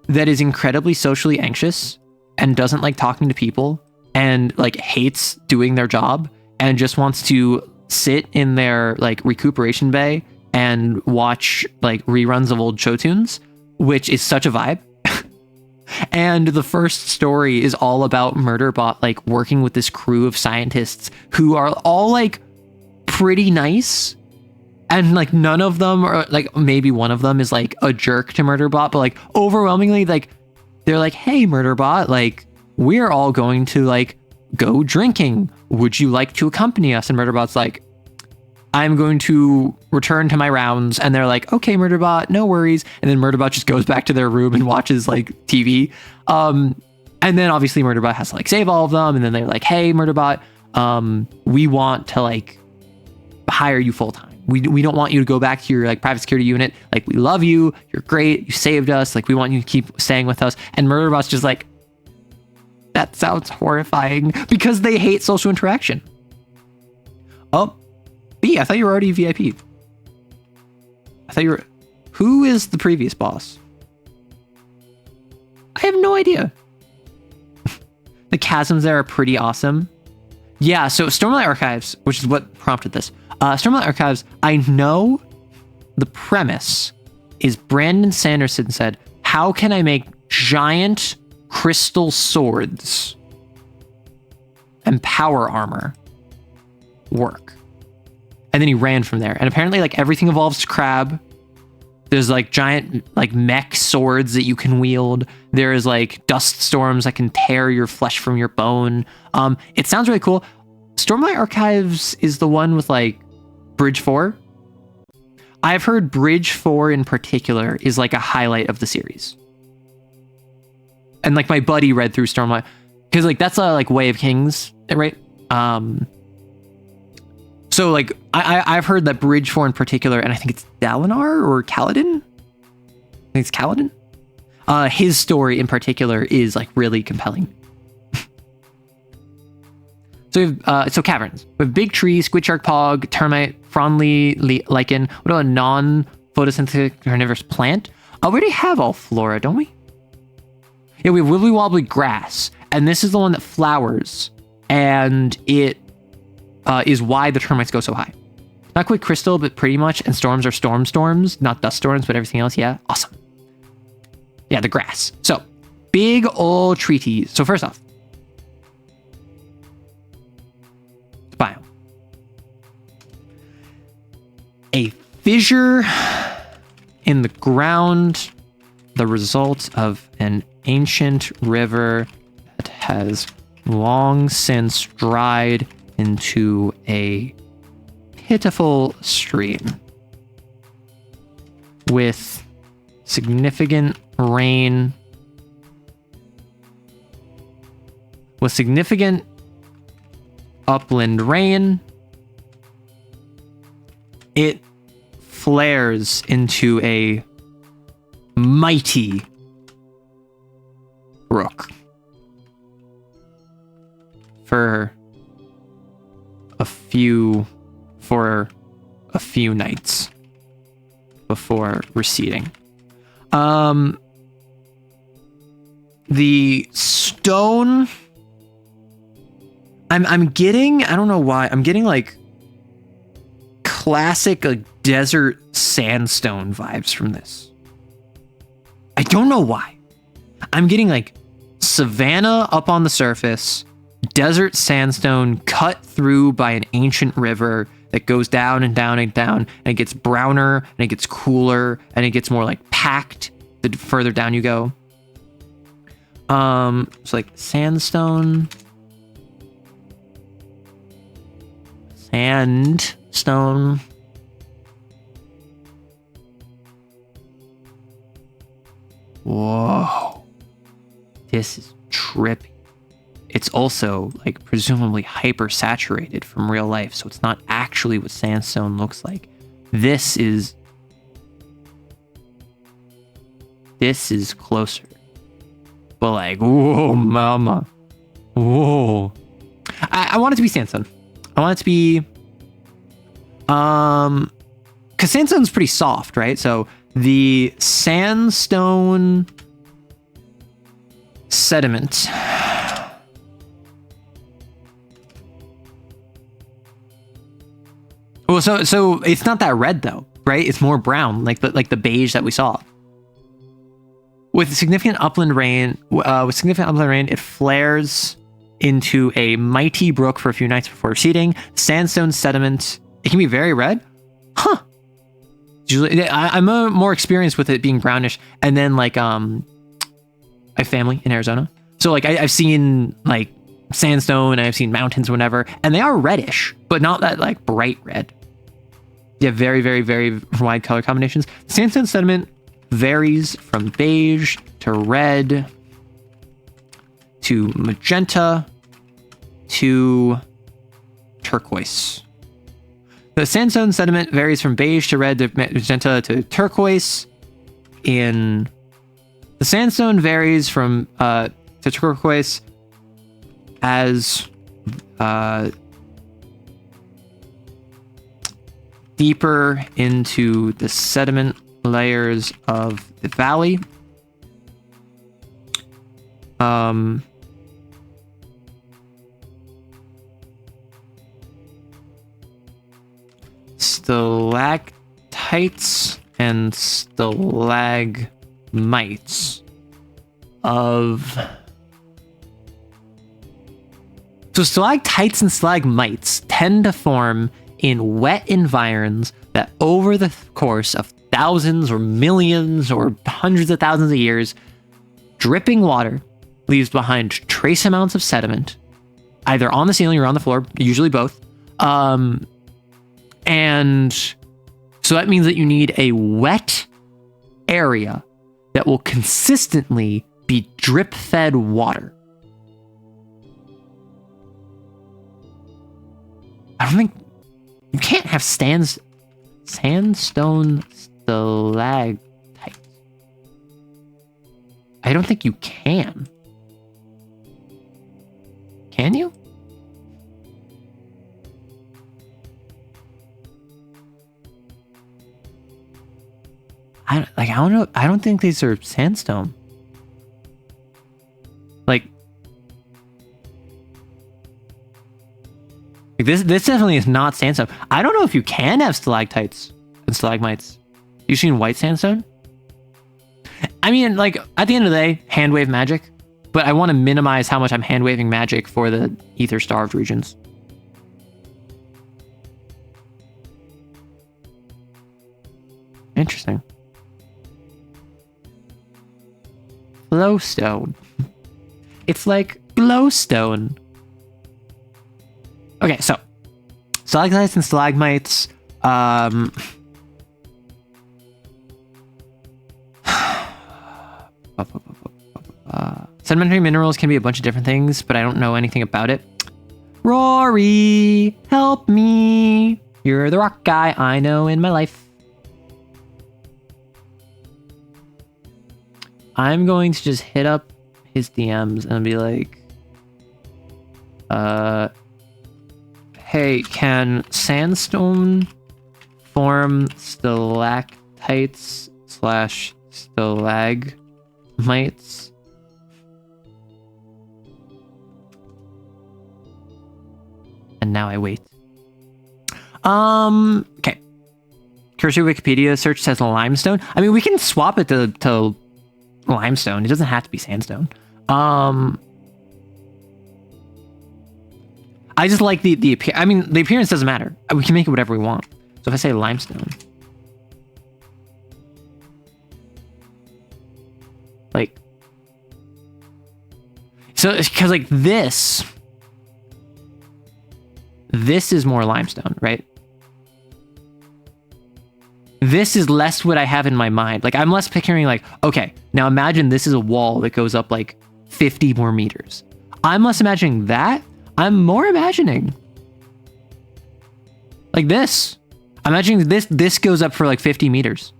that is incredibly socially anxious and doesn't like talking to people and like hates doing their job and just wants to sit in their like recuperation bay and watch like reruns of old show tunes, which is such a vibe. And the first story is all about Murderbot like working with this crew of scientists who are all like pretty nice, and like none of them are like, maybe one of them is like a jerk to Murderbot, but like overwhelmingly like they're like, hey Murderbot, like we're all going to like go drinking, would you like to accompany us? And Murderbot's like, I'm going to return to my rounds. And they're like, okay, Murderbot, no worries. And then Murderbot just goes back to their room and watches like TV. And then obviously Murderbot has to like save all of them. And then they're like, hey, Murderbot, we want to like hire you full time. We don't want you to go back to your like private security unit. Like, we love you. You're great. You saved us. Like, we want you to keep staying with us. And Murderbot's just like, that sounds horrifying, because they hate social interaction. Oh, B, I thought you were already VIP. I thought you were... Who is the previous boss? I have no idea. The chasms there are pretty awesome. Yeah, so Stormlight Archives, which is what prompted this. Stormlight Archives, I know the premise is Brandon Sanderson said, how can I make giant crystal swords and power armor work? And then he ran from there. And apparently like everything evolves to crab. There's like giant like mech swords that you can wield. There is like dust storms that can tear your flesh from your bone. It sounds really cool. Stormlight Archives is the one with like Bridge 4. I've heard Bridge 4 in particular is like a highlight of the series. And like my buddy read through Stormlight, because like that's a like Way of Kings, right? So like I've heard that Bridge 4 in particular, and I think it's Dalinar or Kaladin. I think it's Kaladin. His story in particular is like really compelling. So we have, so caverns. We have big tree, squid shark pog, termite, frondly lichen. What about a non-photosynthetic carnivorous plant? We already have all flora, don't we? Yeah, we have wibbly wobbly grass, and this is the one that flowers, and it is why the termites go so high. Not quite crystal, but pretty much, and storms are storms, not dust storms, but everything else, yeah, awesome. Yeah, the grass. So, big old treaties. So first off, biome. A fissure in the ground, the result of an ancient river that has long since dried into a pitiful stream with significant rain, with significant upland rain. It flares into a mighty brook for a few nights before receding. The stone, I'm getting, I don't know why, I'm getting like classic like desert sandstone vibes from this. I don't know why. I'm getting like savanna up on the surface, desert sandstone cut through by an ancient river that goes down and down and down, and it gets browner and it gets cooler and it gets more like packed the further down you go. It's like sandstone. Whoa. This is trippy. It's also like presumably hyper saturated from real life, so it's not actually what sandstone looks like. This is closer. But like, whoa, mama. Whoa. I want it to be sandstone. I want it to be because sandstone's pretty soft, right? So the sandstone sediment well, so it's not that red though, right? It's more brown, like the beige that we saw. With significant upland rain, it flares into a mighty brook for a few nights before receding. Sandstone sediment, it can be very red. Huh. Usually, I'm more experienced with it being brownish. And then like, I have family in Arizona. So like I've seen like sandstone, I've seen mountains or whatever, and they are reddish, but not that like bright red. You have very, very, very wide color combinations. Sandstone sediment varies from beige to red to magenta to turquoise. The sandstone sediment varies from beige to red to magenta to turquoise. The sandstone varies from to turquoise as deeper into the sediment layers of the valley. Stalactites and stalagmites of... So stalactites and stalagmites tend to form in wet environs that over the course of thousands or millions or hundreds of thousands of years, dripping water leaves behind trace amounts of sediment, either on the ceiling or on the floor, usually both. And so that means that you need a wet area that will consistently be drip-fed water. I don't think... You can't have sandstone stalactites. I don't think you can. Can you? I don't know. I don't think these are sandstone. Like this definitely is not sandstone. I don't know if you can have stalactites and stalagmites. You seen white sandstone? I mean, like, at the end of the day, hand wave magic, but I want to minimize how much I'm hand waving magic for the ether starved regions. Interesting. Glowstone. It's like glowstone. Okay, so stalactites and stalagmites. Sedimentary minerals can be a bunch of different things, but I don't know anything about it. Rory, help me. You're the rock guy I know in my life. I'm going to just hit up his DMs and be like, hey, can sandstone form stalactites / stalagmites? And now I wait. Okay. Cursory Wikipedia search says limestone. I mean, we can swap it to limestone. It doesn't have to be sandstone. I just like the appearance doesn't matter. We can make it whatever we want. So if I say limestone, like, so because like this is more limestone, right? This is less what I have in my mind. Like, I'm less picturing like, okay, now imagine this is a wall that goes up like 50 more meters. I'm less imagining that. I'm more imagining like this. I'm imagining this goes up for like 50 meters.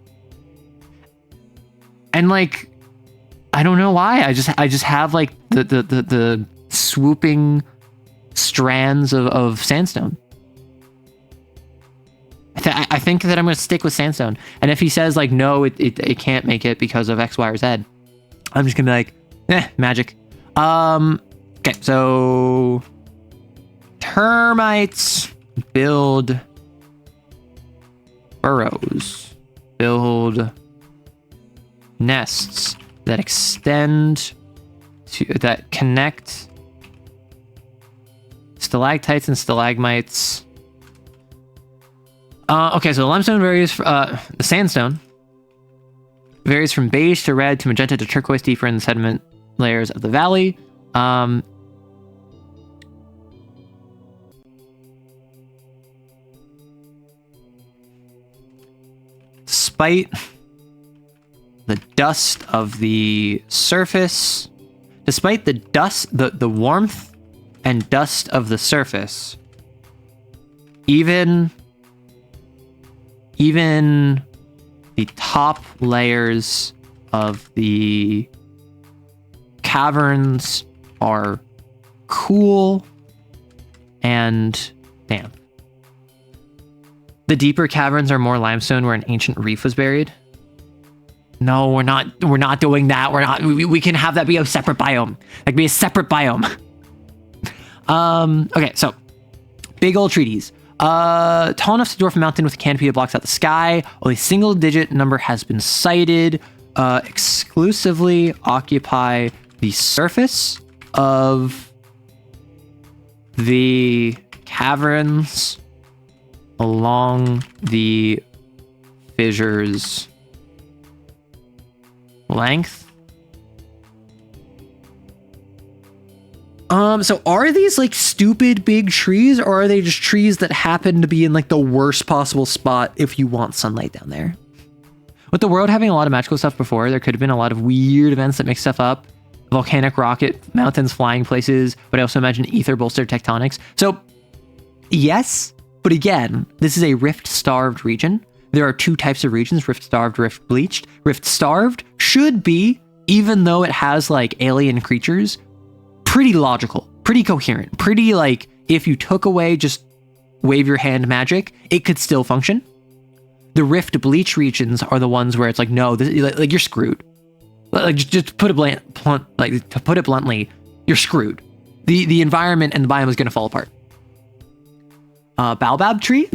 And like, I don't know why. I just have like the swooping strands of sandstone. I think that I'm going to stick with sandstone. And if he says like, no, it can't make it because of X, Y, or Z, I'm just going to be like, magic. Okay, so termites build burrows, build nests that that connect stalactites and stalagmites. Okay, so the limestone varies. The sandstone varies from beige to red to magenta to turquoise deeper in the sediment layers of the valley. Despite the dust of the surface, despite the dust, the warmth and dust of the surface, even the top layers of the caverns are cool and damp. The deeper caverns are more limestone where an ancient reef was buried. No, we're not doing that. We can have that be a separate biome. That can be a separate biome. Okay, so big old treaties. Tall enough to dwarf a mountain with a canopy that blocks out the sky. Only a single digit number has been cited. Exclusively occupy the surface of the caverns along the fissures length. So are these like stupid big trees, or are they just trees that happen to be in like the worst possible spot if you want sunlight down there? With the world having a lot of magical stuff before, there could have been a lot of weird events that mix stuff up. Volcanic rocket, mountains flying places, but I also imagine ether bolstered tectonics. So yes, but again, this is a rift-starved region. There are two types of regions, rift-starved, rift-bleached. Rift-starved should be even though it has like alien creatures, pretty logical, pretty coherent, pretty like if you took away just wave your hand magic, it could still function. The Rift Bleach regions are the ones where it's like, no, this, like you're screwed. Like just put it like to put it bluntly, you're screwed. The environment and the biome is gonna fall apart. Baobab tree.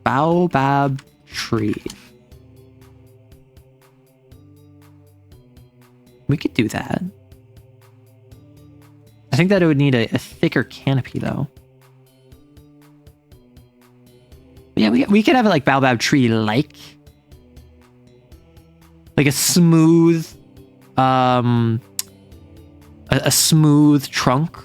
Baobab tree. We could do that. I think that it would need a thicker canopy though. But yeah, we could have it like Baobab tree like a smooth a smooth trunk.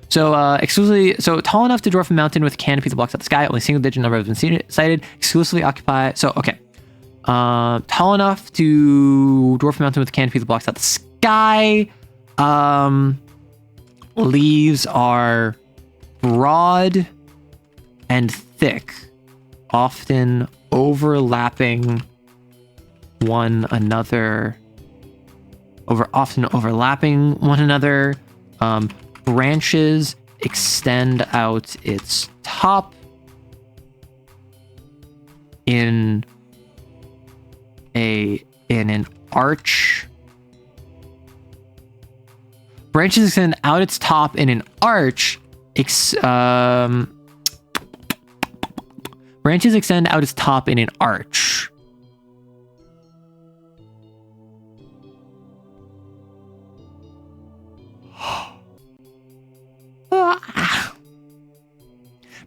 So exclusively tall enough to dwarf a mountain with canopy that blocks out the sky. Only single digit number has been cited. Exclusively occupy. So okay. Tall enough to dwarf a mountain with a canopy that blocks out the sky. Leaves are broad and thick, often overlapping one another. Often overlapping one another. Branches extend out its top in an arch. Branches extend out its top in an arch. Branches extend out its top in an arch.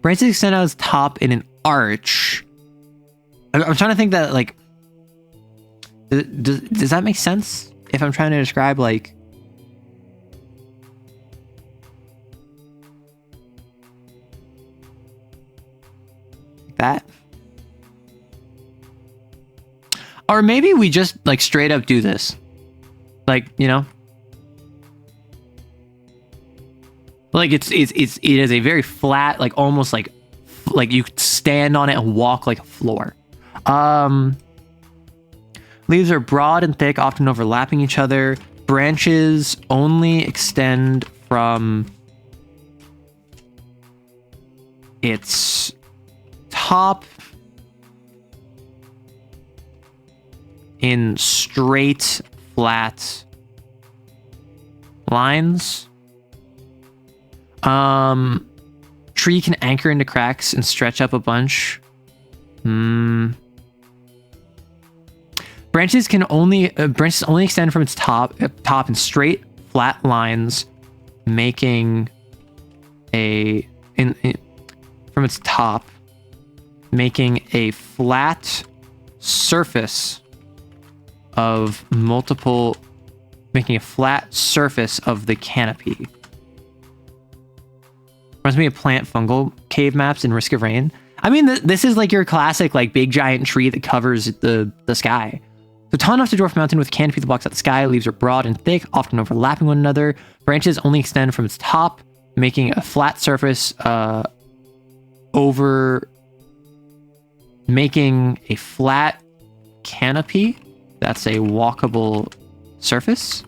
Branches extend out its top in an arch. I'm trying to think that, like, does that make sense? If I'm trying to describe, like, that. Or maybe we just, like, straight up do this. Like, you know? Like it is a very flat, like almost like you stand on it and walk like a floor. Leaves are broad and thick, often overlapping each other. Branches only extend from its top in straight, flat lines. Tree can anchor into cracks and stretch up a bunch. Branches only extend from its top in straight, flat lines, making from its top, making a flat surface of the canopy. Reminds me of plant fungal cave maps in Risk of Rain. I mean, this is like your classic, like, big giant tree that covers the sky. So tall enough to dwarf a mountain with canopy that blocks out the sky. Leaves are broad and thick, often overlapping one another. Branches only extend from its top, making a flat surface making a flat canopy. That's a walkable surface.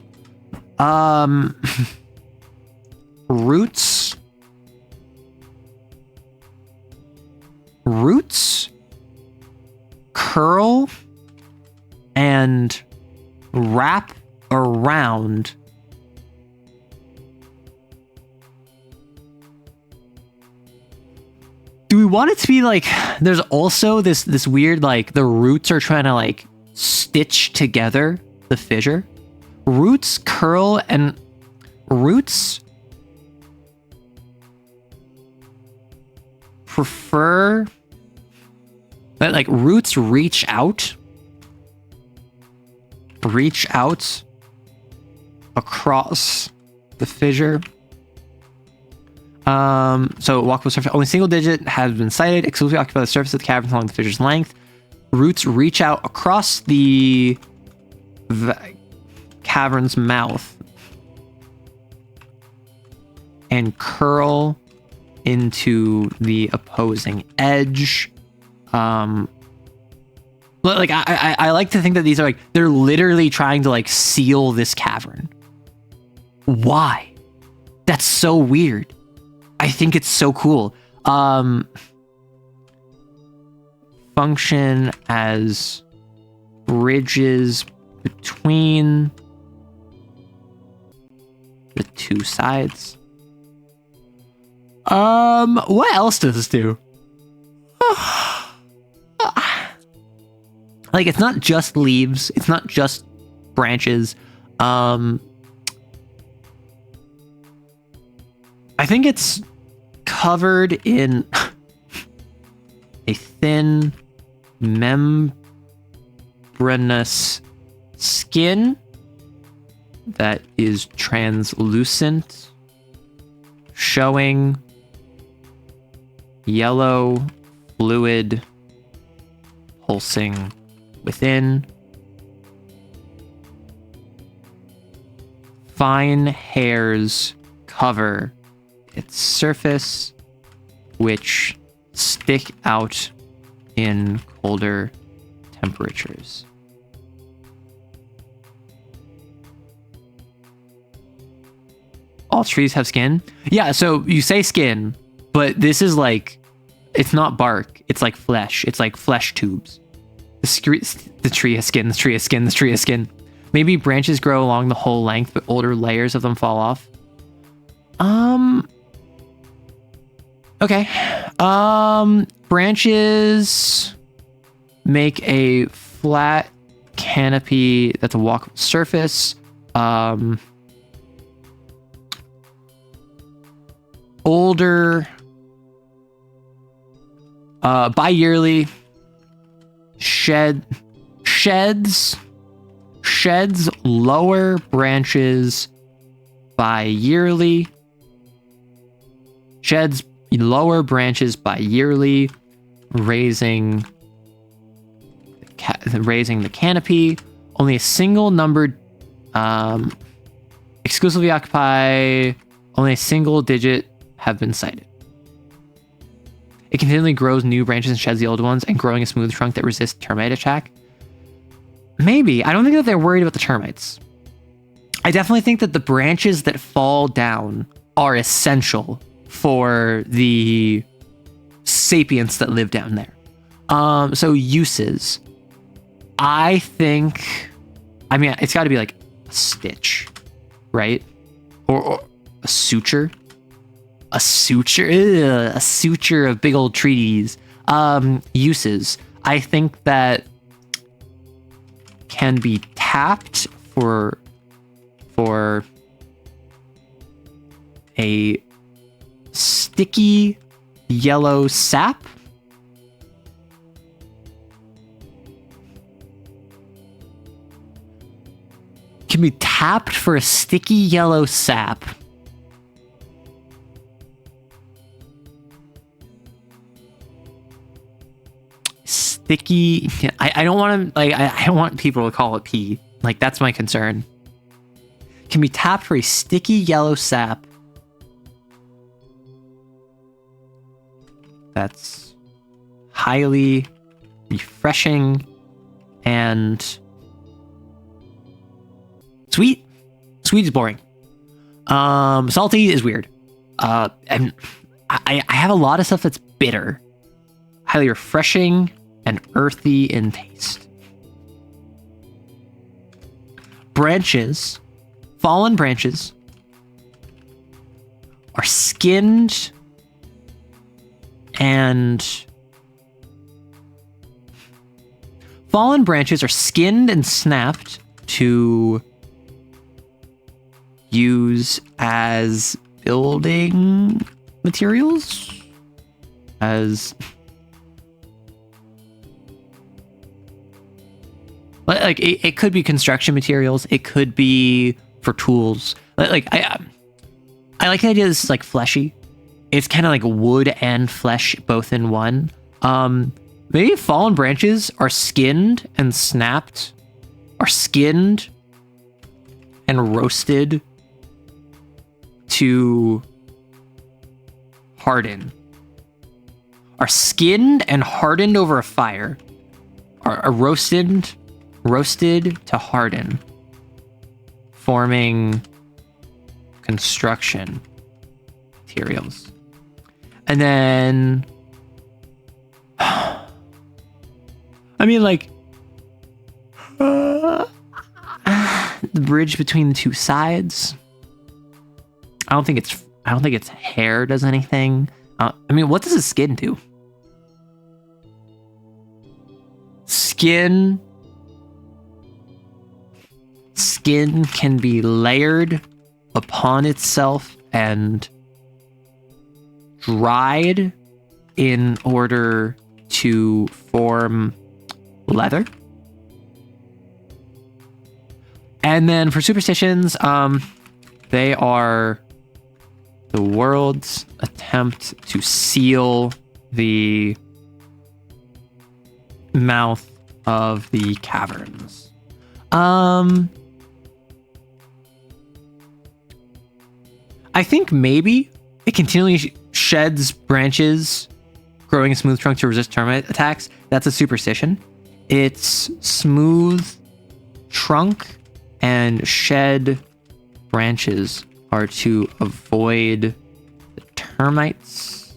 Roots curl and wrap around do we want it to be like there's also this weird, like, the roots are trying to, like, stitch together the fissure? Roots curl and roots prefer that, like, roots reach out across the fissure. So walkable surface, only single digit has been cited, exclusively occupy the surface of the caverns along the fissure's length. Roots reach out across the cavern's mouth and curl into the opposing edge. Look, Like I like to think that these are like, they're literally trying to like seal this cavern. Why? That's so weird. I think it's so cool. Function as bridges between the two sides. What else does this do? Like, it's not just leaves, it's not just branches. I think it's covered in a thin membranous skin that is translucent, showing yellow fluid pulsing within. Fine hairs cover its surface, which stick out in colder temperatures. All trees have skin? Yeah, so you say skin, but this is like, it's not bark, it's like flesh. It's like flesh tubes. The tree has skin, the tree has skin, the tree has skin. Maybe branches grow along the whole length, but older layers of them fall off. Okay. Branches make a flat canopy that's a walkable surface. Older, bi-yearly, sheds lower branches bi-yearly. Sheds lower branches bi-yearly, raising the canopy. Only a single numbered, exclusively occupy, only a single digit have been cited. It continually grows new branches and sheds the old ones, and growing a smooth trunk that resists termite attack. Maybe. I don't think that they're worried about the termites. I definitely think that the branches that fall down are essential for the sapients that live down there. So uses. I think, I mean, it's got to be like a stitch, right? Or a suture. A suture of big old trees. Uses. I think that can be tapped for a sticky yellow sap. Can be tapped for a sticky yellow sap. Sticky. I don't want to, like, I don't want people to call it pee. Like, that's my concern. Can be tapped for a sticky yellow sap. That's highly refreshing and sweet. Sweet is boring. Salty is weird. And I have a lot of stuff that's bitter. Highly refreshing and earthy in taste. Branches, fallen branches, are skinned and snapped to use as building materials, as like it could be construction materials, it could be for tools. Like I like the idea this is like fleshy. It's kind of like wood and flesh both in one. Maybe fallen branches are skinned and snapped, are skinned and roasted to harden. Are skinned and hardened over a fire. are roasted to harden, forming construction materials. And then, I mean, like, the bridge between the two sides. I don't think its hair does anything. I mean, what does the skin do? Skin can be layered upon itself and dried in order to form leather. And then for superstitions, they are the world's attempt to seal the mouth of the caverns. I think maybe it continually sheds branches, growing a smooth trunk to resist termite attacks. That's a superstition. Its smooth trunk and shed branches are to avoid the termites.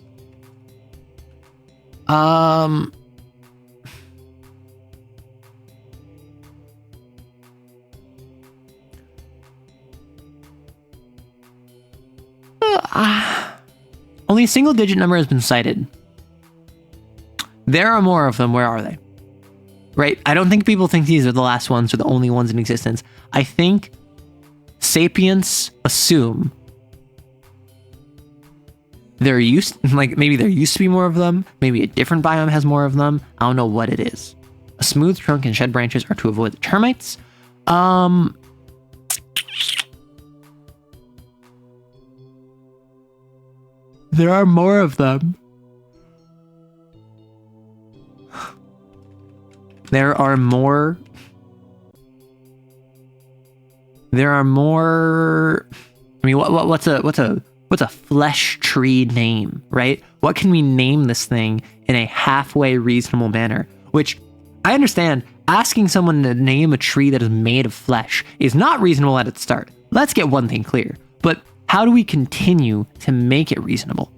Only a single digit number has been cited. There are more of them. Where are they? Right? I don't think people think these are the last ones or the only ones in existence. I think sapients assume maybe there used to be more of them. Maybe a different biome has more of them. I don't know what it is. A smooth trunk and shed branches are to avoid the termites. There are more of them. There are more. I mean, what's a flesh tree name, right? What can we name this thing in a halfway reasonable manner? Which I understand. Asking someone to name a tree that is made of flesh is not reasonable at its start. Let's get one thing clear. But how do we continue to make it reasonable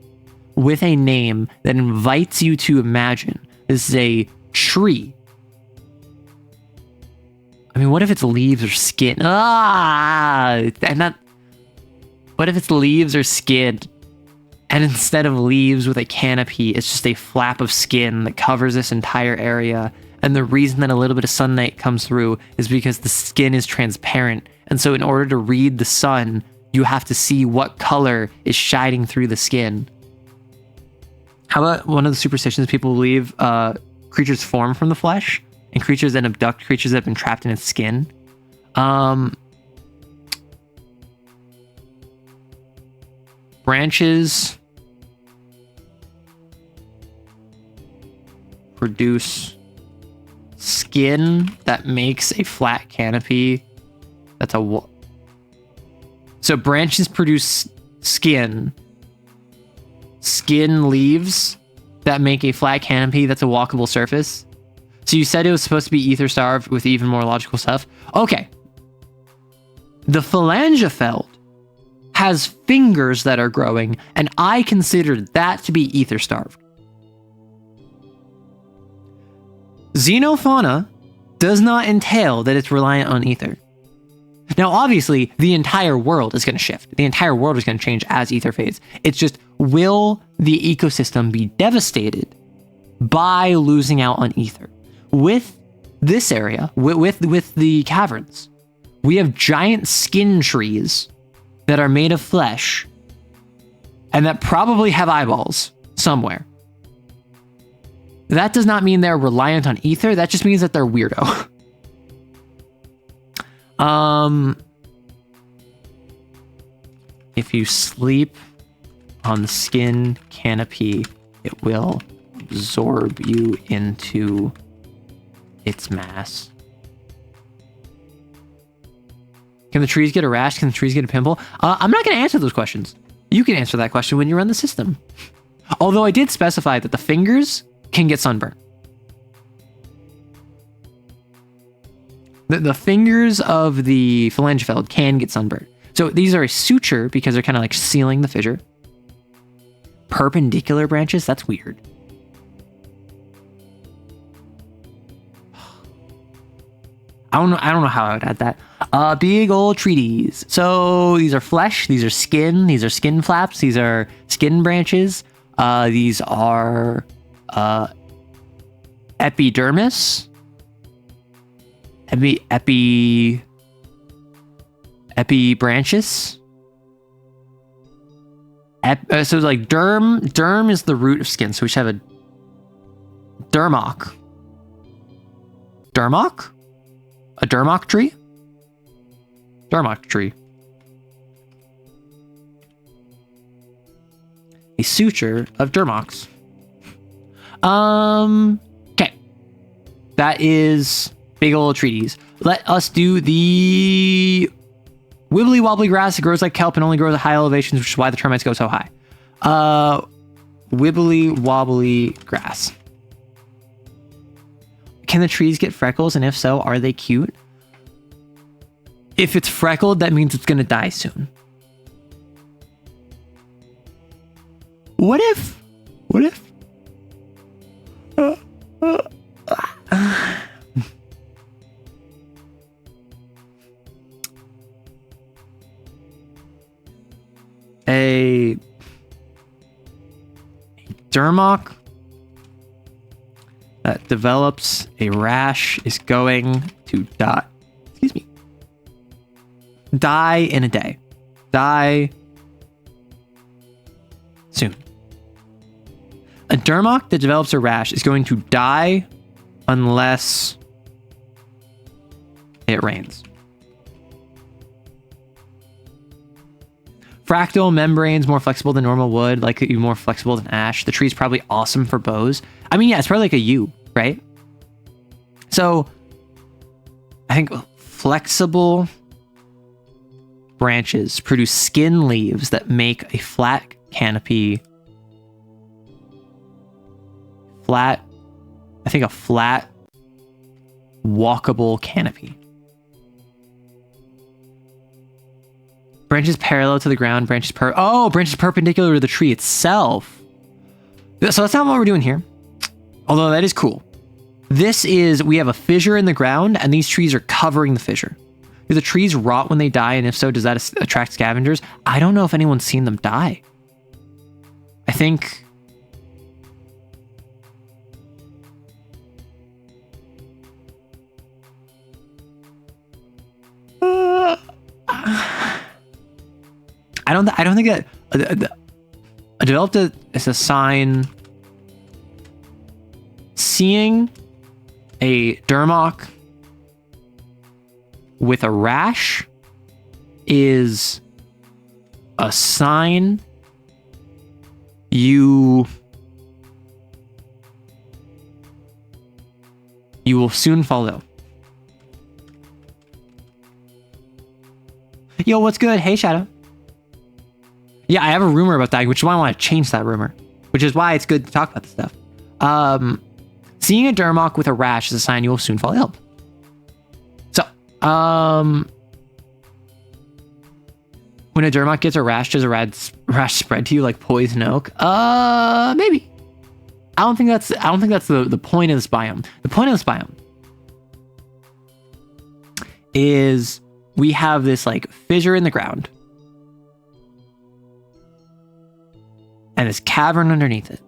with a name that invites you to imagine this is a tree? I mean, what if it's leaves or skin? What if it's leaves or skin, and instead of leaves with a canopy, it's just a flap of skin that covers this entire area? And the reason that a little bit of sunlight comes through is because the skin is transparent. And so in order to read the sun, you have to see what color is shining through the skin. How about one of the superstitions people believe creatures form from the flesh, and creatures then abduct creatures that have been trapped in its skin? Branches produce skin that makes a flat canopy. That's a so branches produce skin leaves that make a flat canopy that's a walkable surface. So you said it was supposed to be ether starved with even more logical stuff. Okay. The phalangifeld has fingers that are growing, and I consider that to be ether starved. Xenofauna does not entail that it's reliant on ether. Now, obviously, the entire world is going to shift. The entire world is going to change as ether fades. It's just, will the ecosystem be devastated by losing out on ether? With this area, with the caverns, we have giant skin trees that are made of flesh and that probably have eyeballs somewhere. That does not mean they're reliant on ether. That just means that they're weirdo. If you sleep on the skin canopy, it will absorb you into its mass. Can the trees get a rash? Can the trees get a pimple? I'm not going to answer those questions. You can answer that question when you run the system. Although I did specify that the fingers can get sunburn. the fingers of the phalangopheld can get sunburned. So these are a suture because they're kind of like sealing the fissure. Perpendicular branches, that's weird. I don't know how I would add that. Big old treaties. So these are flesh, these are skin flaps, these are skin branches. These are epidermis. Epi branches. So like derm is the root of skin. So we should have a dermock. A dermock tree? Dermock tree. A suture of dermocks. Okay. That is big old treaties. Let us do the wibbly wobbly grass. It grows like kelp and only grows at high elevations, which is why the termites go so high. Wibbly wobbly grass. Can the trees get freckles? And if so, are they cute? If it's freckled, that means it's going to die soon. What if? A dermock that develops a rash is going to die. Excuse me. Die in a day. Die soon. A dermock that develops a rash is going to die unless it rains. Fractal membranes more flexible than normal wood, likely to be more flexible than ash. The tree's probably awesome for bows. I mean, yeah, it's probably like a U, right? So I think flexible branches produce skin leaves that make a flat canopy. A flat walkable canopy. Branches parallel to the ground, branches perpendicular to the tree itself. So that's not what we're doing here. Although that is cool. We have a fissure in the ground and these trees are covering the fissure. Do the trees rot when they die? And if so, does that attract scavengers? I don't know if anyone's seen them die. I think... I don't think that I developed it as a sign. Seeing a dermock with a rash is a sign you will soon follow. Yo, what's good? Hey, Shadow. Yeah, I have a rumor about that, which is why I want to change that rumor. Which is why it's good to talk about this stuff. Seeing a dermock with a rash is a sign you will soon fall ill. So, when a dermock gets a rash, does a rash spread to you like poison oak? Maybe. I don't think that's the point of this biome. The point of this biome is we have this like fissure in the ground. And this cavern underneath it.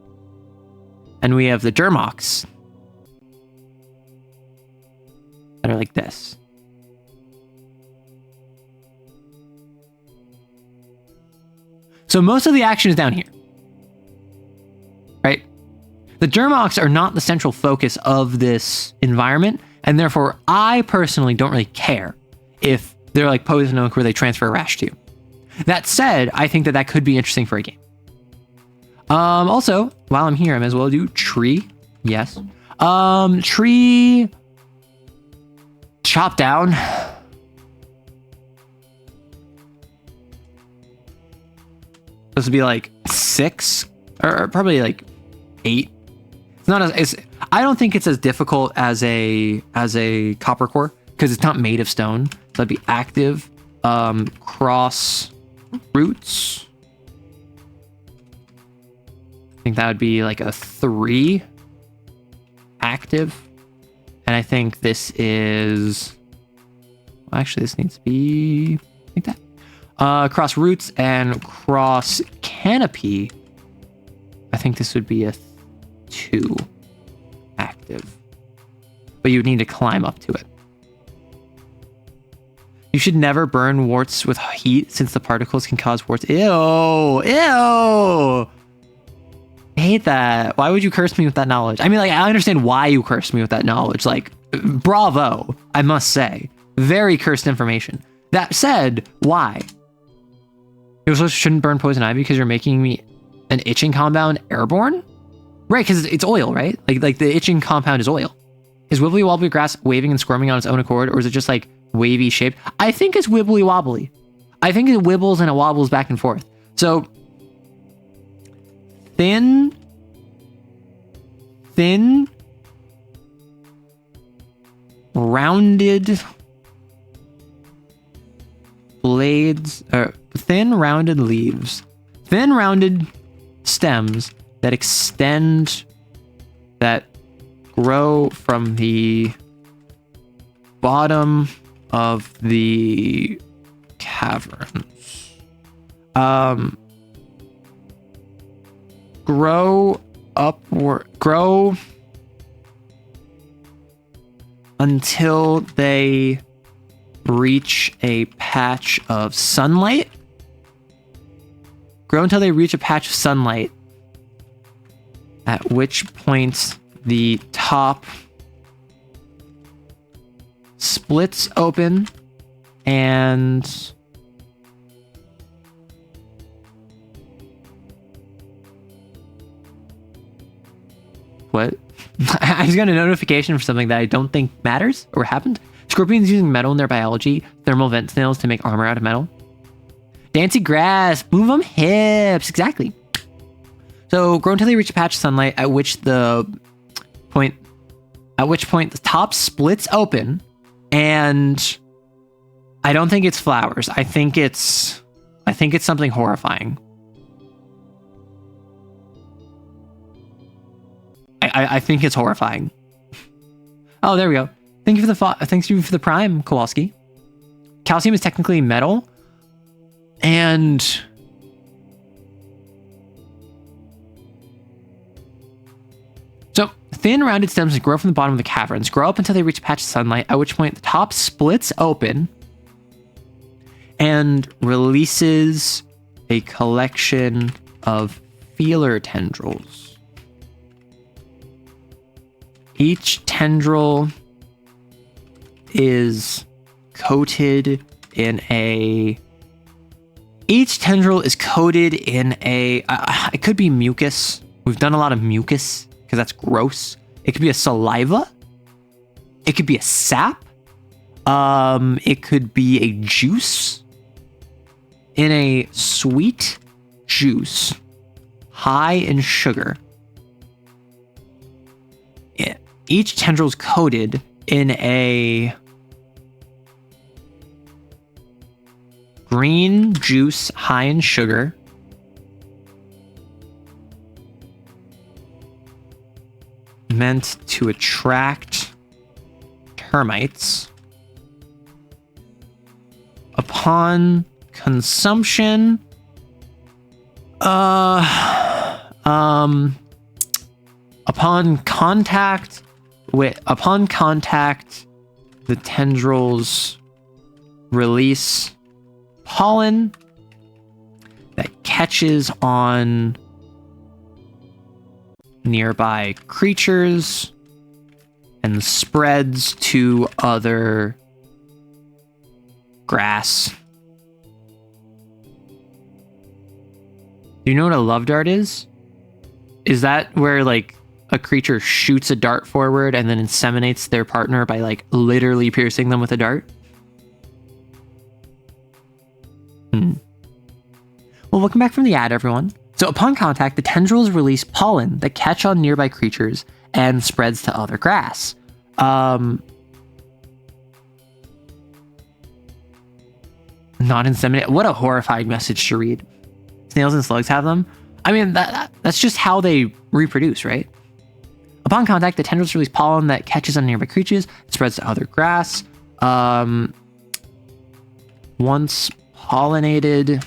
And we have the dermocks that are like this. So most of the action is down here. Right? The dermocks are not the central focus of this environment, and therefore I personally don't really care if they're like poison oak where they transfer a rash to. That said, I think that could be interesting for a game. Also, while I'm here, I may as well do tree. Yes. Tree chop down. This would be like 6 or probably like 8. It's not as I don't think it's as difficult as a copper core. because it's not made of stone. So that'd be active. Cross roots. I think that would be like a 3 active. And I think this is, well, actually this needs to be like that. Cross roots and cross canopy. I think this would be a 2 active, but you would need to climb up to it. You should never burn warts with heat since the particles can cause warts. Ew, ew. I hate that. Why would you curse me with that knowledge? I mean, like, I understand why you cursed me with that knowledge. Like, bravo, I must say. Very cursed information. That said, why? You also shouldn't burn poison ivy because you're making me an itching compound airborne? Right, because it's oil, right? Like the itching compound is oil. Is wibbly wobbly grass waving and squirming on its own accord, or is it just like wavy shaped? I think it's wibbly wobbly. I think it wibbles and it wobbles back and forth. So thin, rounded blades, or thin rounded leaves, thin rounded stems that extend, that grow from the bottom of the caverns. Grow until they reach a patch of sunlight. Grow until they reach a patch of sunlight, at which point the top splits open and what? I just got a notification for something that I don't think matters or happened. Scorpions using metal in their biology, thermal vent snails to make armor out of metal. Dancy grass, move them hips, exactly. So grow until they reach a patch of sunlight, at which point the top splits open, and I don't think it's flowers. I think it's something horrifying. I think it's horrifying. Oh, there we go. Thank you for the prime, Kowalski. Calcium is technically metal, and so thin rounded stems grow from the bottom of the caverns, grow up until they reach a patch of sunlight, at which point the top splits open and releases a collection of feeler tendrils. Each tendril is coated in a... it could be mucus. We've done a lot of mucus because that's gross. It could be a saliva. It could be a sap. It could be a juice. In a sweet juice, high in sugar. Each tendril is coated in a green juice high in sugar. Meant to attract termites. Upon consumption, upon contact, the tendrils release pollen that catches on nearby creatures and spreads to other grass. Do you know what a love dart is? Is that where like a creature shoots a dart forward and then inseminates their partner by like literally piercing them with a dart? Well, welcome back from the ad, everyone. So upon contact, the tendrils release pollen that catch on nearby creatures and spreads to other grass. not inseminate. What a horrifying message to read. Snails and slugs have them. I mean, that's just how they reproduce, right? Upon contact, the tendrils release pollen that catches on nearby creatures, spreads to other grass. Once pollinated,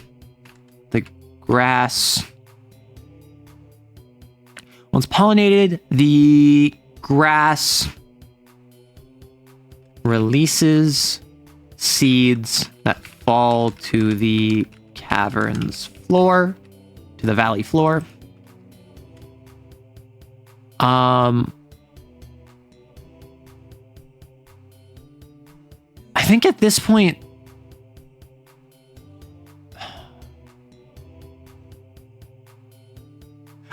the grass releases seeds that fall to the cavern's floor, to the valley floor. I think at this point,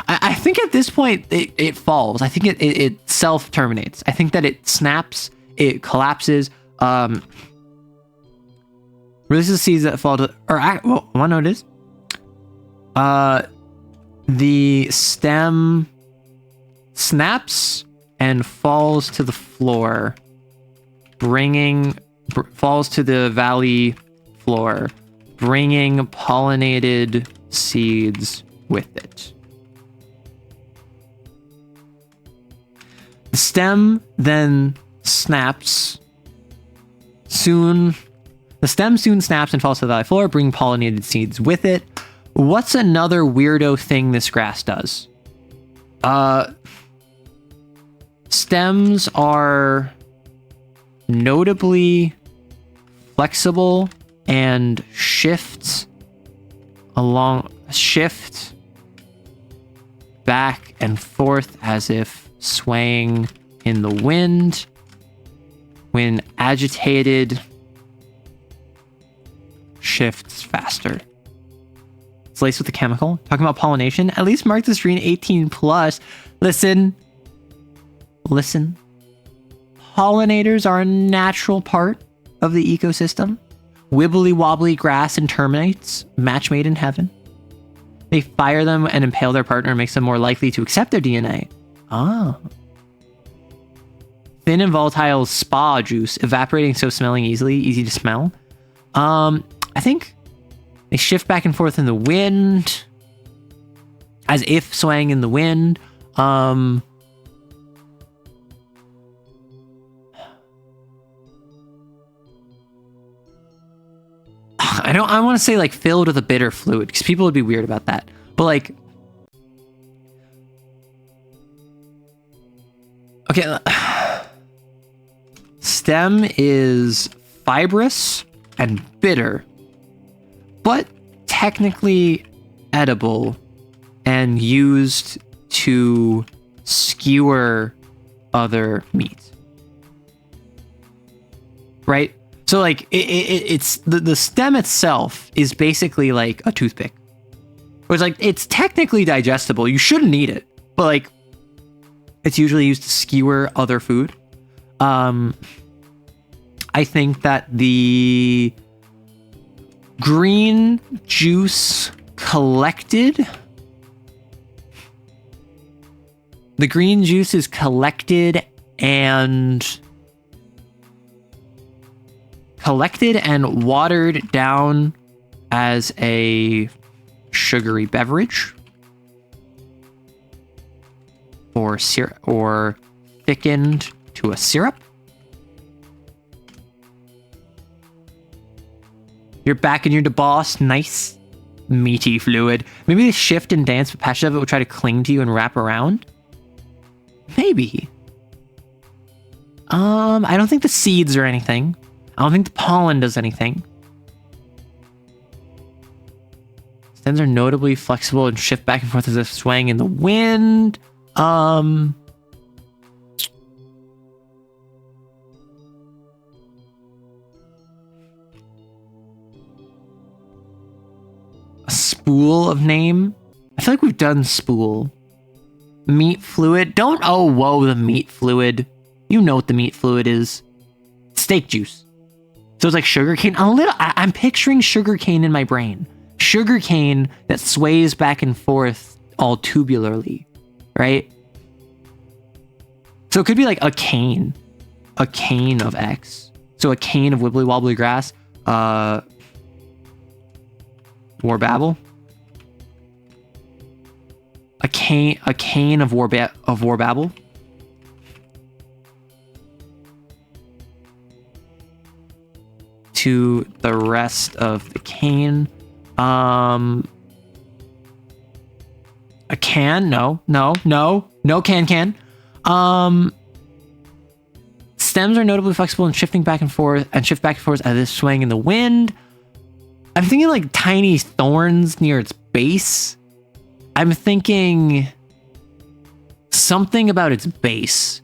I think at this point it falls. I think it self terminates. I think that it snaps, it collapses, releases seeds that fall to, one note is, the stem snaps and falls to the floor, falls to the valley floor, bringing pollinated seeds with it. The stem then snaps soon. The stem soon snaps and falls to the valley floor, bringing pollinated seeds with it. What's another weirdo thing this grass does? Stems are notably flexible and shift back and forth as if swaying in the wind. When agitated, shifts faster. It's laced with a chemical. Talking about pollination, at least mark the screen 18 plus. Listen. Pollinators are a natural part of the ecosystem. Wibbly wobbly grass and termites, match made in heaven. They fire them and impale their partner and makes them more likely to accept their DNA. Ah. Thin and volatile spa juice, evaporating so smelling easy to smell. I think they shift back and forth in the wind, as if swaying in the wind. I want to say like filled with a bitter fluid, because people would be weird about that. But like, okay, stem is fibrous and bitter, but technically edible and used to skewer other meat, right? So like it's the stem itself is basically like a toothpick, where it's like it's technically digestible. You shouldn't eat it, but like it's usually used to skewer other food. I think that the green juice collected. The green juice is collected and watered down as a sugary beverage or syrup, or thickened to a syrup. You're back and you're the boss. Nice. Meaty fluid. Maybe the shift and dance, but patches of it will try to cling to you and wrap around. Maybe. I don't think the seeds or anything. I don't think the pollen does anything. Stems are notably flexible and shift back and forth as if swaying in the wind. A spool of name. I feel like we've done spool. Meat fluid. Don't the meat fluid. You know what the meat fluid is. Steak juice. So it's like sugarcane. I'm picturing sugarcane in my brain. Sugarcane that sways back and forth all tubularly, right? So it could be like a cane of X. So a cane of wibbly wobbly grass. War babble. A cane of war babble. To the rest of the cane. A can? No, can. Stems are notably flexible and shifting back and forth as if swaying in the wind. I'm thinking like tiny thorns near its base. I'm thinking something about its base.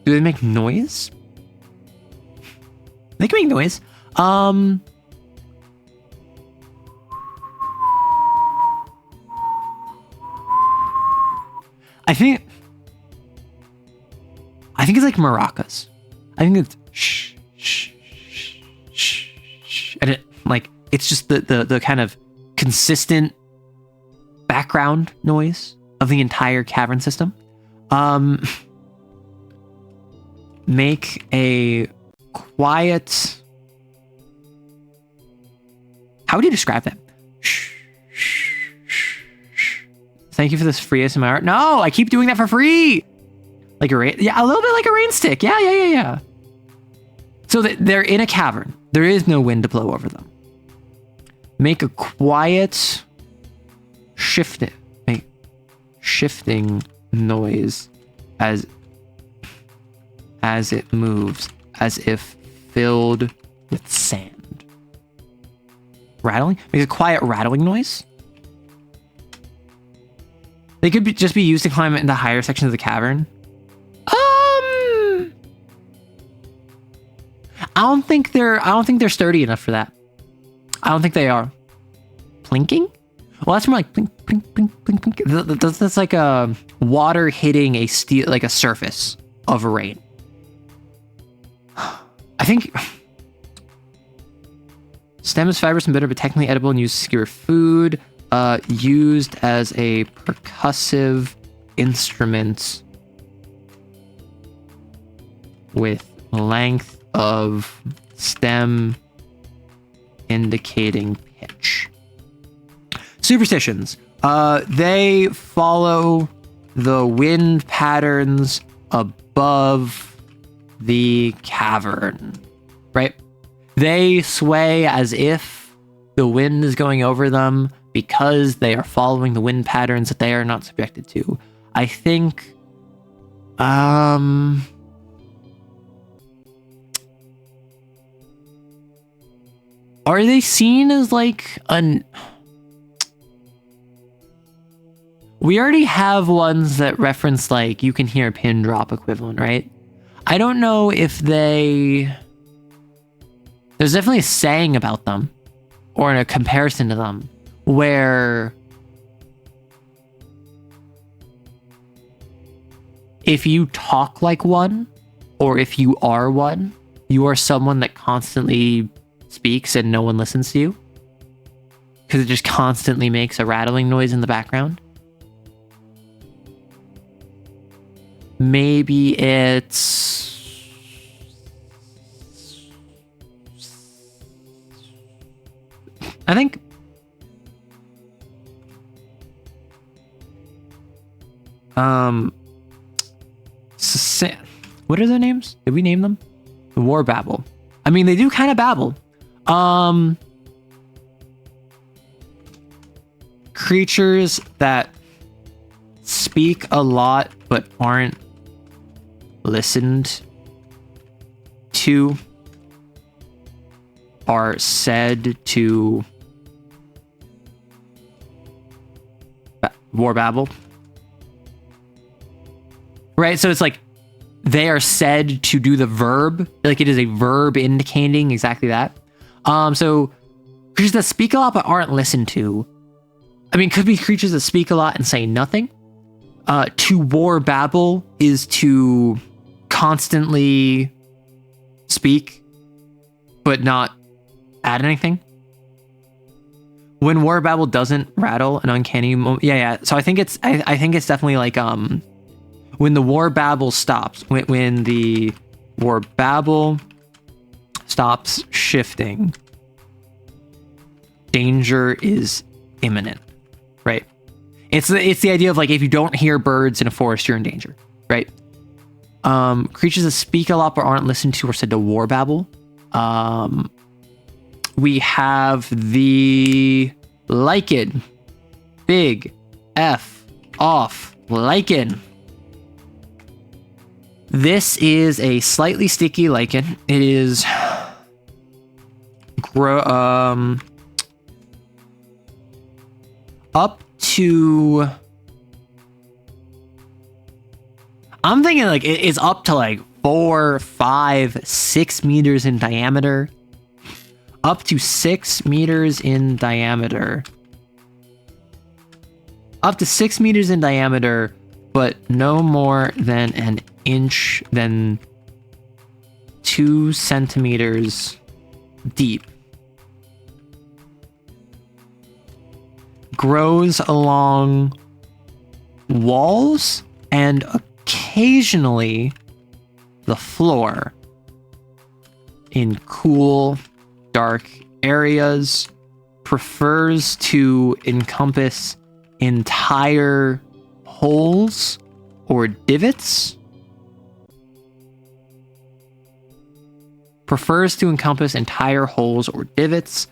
Do they make noise? They can make noise. I think it's like maracas. I think it's shh, shh, shh, shh, shh. And it's just the kind of consistent background noise of the entire cavern system. Make a quiet... How would you describe that? Shh, shh, shh, shh. Thank you for this free ASMR. No, I keep doing that for free. Like a rain... Yeah, a little bit like a rain stick. Yeah. So they're in a cavern. There is no wind to blow over them. Make a quiet shifting noise as it moves, as if filled with sand. Rattling? Make a quiet rattling noise. They could just be used to climb into higher sections of the cavern. I don't think they're sturdy enough for that. I don't think they are. Plinking? Well, that's more like plink, plink, plink, plink, plink. That's like a water hitting a steel, like a surface of rain. I think stem is fibrous and bitter, but technically edible and used to skewer food. Used as a percussive instrument with length of stem indicating pitch. Superstitions. They follow the wind patterns above the cavern, right? They sway as if the wind is going over them because they are following the wind patterns that they are not subjected to. I think, are they seen as like we already have ones that reference like you can hear a pin drop equivalent, right? I don't know if there's definitely a saying about them or a comparison to them where if you talk like one or if you are one, you are someone that constantly speaks and no one listens to you because it just constantly makes a rattling noise in the background. Maybe it's I think what are their names? Did we name them? The War Babble. I mean, they do kind of babble. Creatures that speak a lot but aren't listened to are said to war babble. Right? So it's like they are said to do the verb. Like it is a verb indicating exactly that. So creatures that speak a lot but aren't listened to. I mean, could be creatures that speak a lot and say nothing. To war babble is to constantly speak but not add anything. When war babble doesn't rattle, an uncanny moment. Yeah. So I think it's definitely like when the war babble stops, when the War babble stops shifting, danger is imminent, right? It's the idea of like, if you don't hear birds in a forest, you're in danger, right? Creatures that speak a lot but aren't listened to are said to war babble. We have the lichen, big F off lichen. This is a slightly sticky lichen. It is up to, I'm thinking like it's up to like 4, 5, 6 meters in diameter. Up to 6 meters in diameter. Up to 6 meters in diameter, but no more than an inch, than 2 centimeters deep. Grows along walls and occasionally the floor in cool, dark areas. Prefers to encompass entire holes or divots. Prefers to encompass entire holes or divots.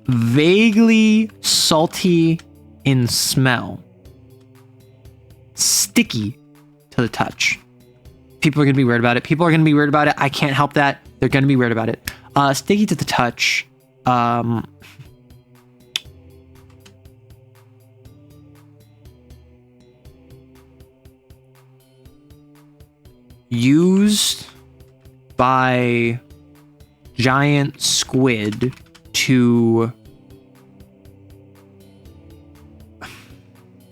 Vaguely salty in smell. Sticky to the touch. People are going to be weird about it. People are going to be weird about it. I can't help that. They're going to be weird about it. Sticky to the touch. Used by giant squid to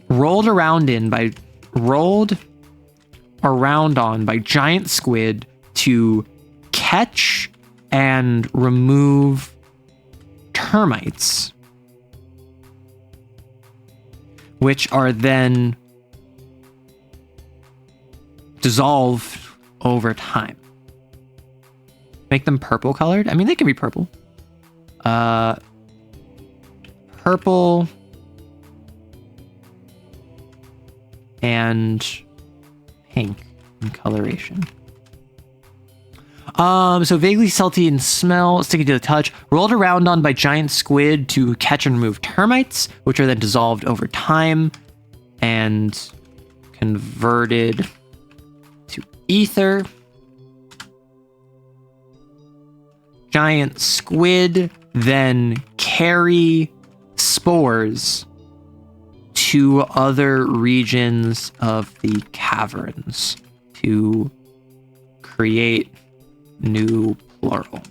rolled around on by giant squid to catch and remove termites, which are then dissolved over time. Make them purple colored. I mean, they can be purple. Purple and pink in coloration. So vaguely salty in smell, sticky to the touch, rolled around on by giant squid to catch and remove termites, which are then dissolved over time and converted to ether. Giant squid then carry spores to other regions of the caverns to create new plural.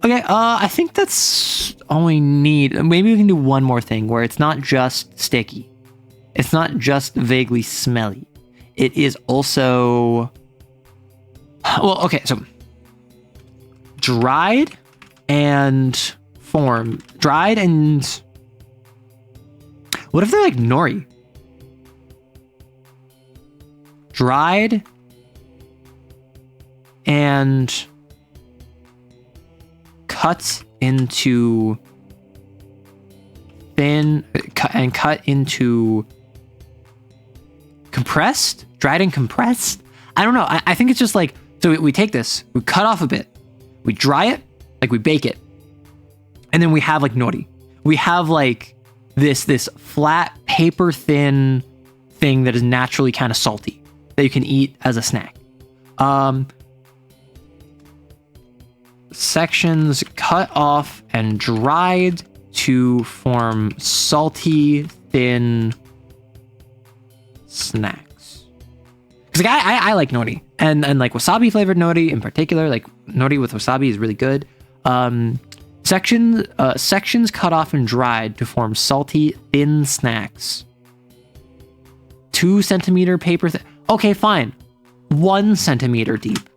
Okay, I think that's all we need. Maybe we can do one more thing where it's not just sticky. It's not just vaguely smelly. It is also... Well, okay, so... dried and form. Dried and... What if they're like nori? Dried and cut into thin, cut into compressed? Dried and compressed? I don't know. I think it's just like, so we take this, we cut off a bit, we dry it, like we bake it, and then we have like nori. We have like this flat paper thin thing that is naturally kind of salty that you can eat as a snack. Sections cut off and dried to form salty thin snacks. Because like I like nori, and like wasabi flavored nori in particular, like nori with wasabi is really good. Sections cut off and dried to form salty, thin snacks. 2 centimeter paper okay, fine. 1 centimeter deep.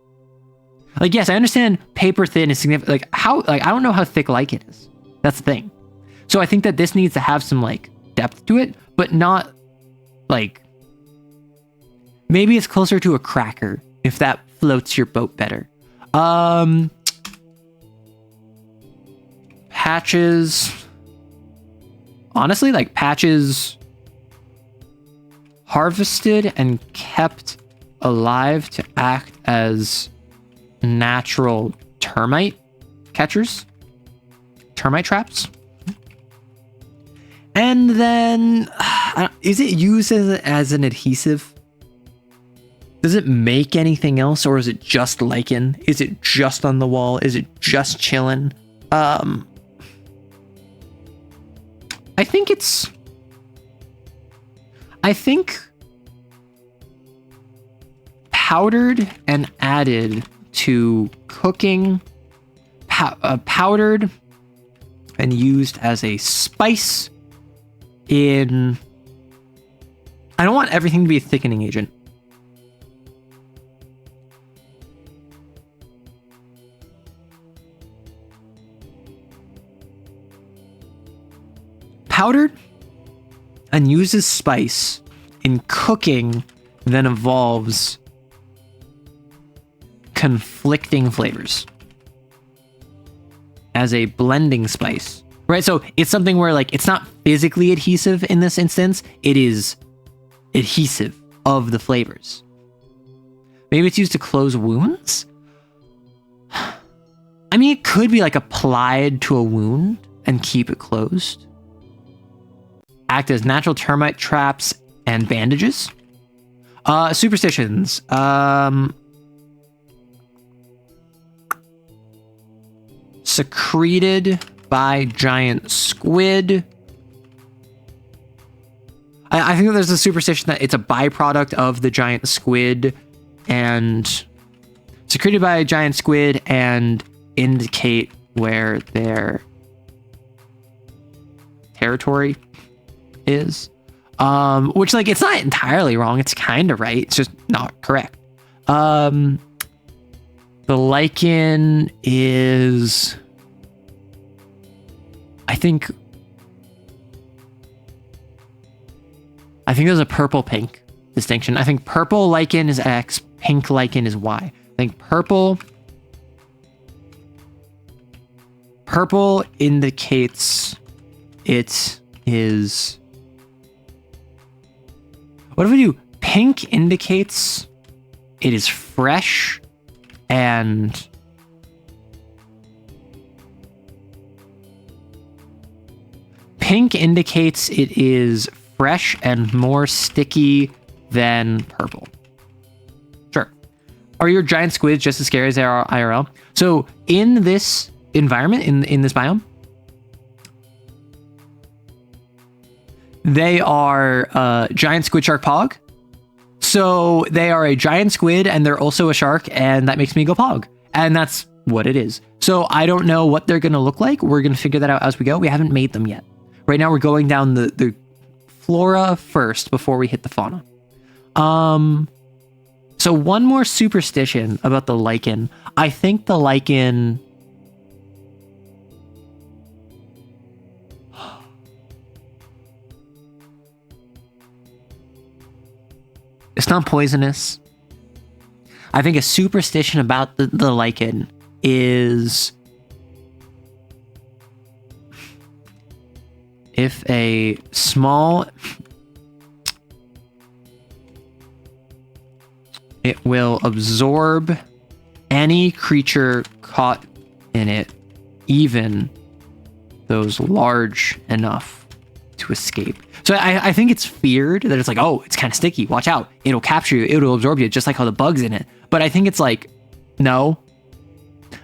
Like, yes, I understand paper thin is significant. Like, I don't know how thick lichen is. That's the thing. So I think that this needs to have some, like, depth to it, but not, like, Maybe it's closer to a cracker, if that floats your boat better. Patches. Honestly, like patches harvested and kept alive to act as natural termite catchers. Termite traps. And then, is it used as an adhesive? Does it make anything else, or is it just lichen? Is it just on the wall? Is it just chilling? I think powdered and added to cooking, powdered and used as a spice in... I don't want everything to be a thickening agent. Powdered and used as spice in cooking then involves conflicting flavors as a blending spice, right? So it's something where like it's not physically adhesive in this instance, it is adhesive of the flavors. Maybe it's used to close wounds. I mean, it could be like applied to a wound and keep it closed. Act as natural termite traps and bandages. Superstitions. Secreted by giant squid. I think that there's a superstition that it's a byproduct of the giant squid and secreted by a giant squid and indicate where their territory is. Which, like, it's not entirely wrong. It's kind of right. It's just not correct. The lichen is... I think there's a purple-pink distinction. I think purple lichen is X, pink lichen is Y. I think purple indicates it is... What if we do pink indicates it is fresh and pink indicates it is fresh and more sticky than purple. Sure. Are your giant squids just as scary as they are IRL? So in this environment, in this biome, they are giant squid shark pog. So they are a giant squid and they're also a shark, and that makes me go pog. And that's what it is. So I don't know what they're going to look like. We're going to figure that out as we go. We haven't made them yet. Right now we're going down the flora first before we hit the fauna. So one more superstition about the lichen. I think the lichen... It's not poisonous. I think a superstition about the lichen is if a small... It will absorb any creature caught in it, even those large enough to escape. So I think it's feared that it's like, oh, it's kind of sticky. Watch out. It'll capture you. It'll absorb you, just like how the bug's in it. But I think it's like, no.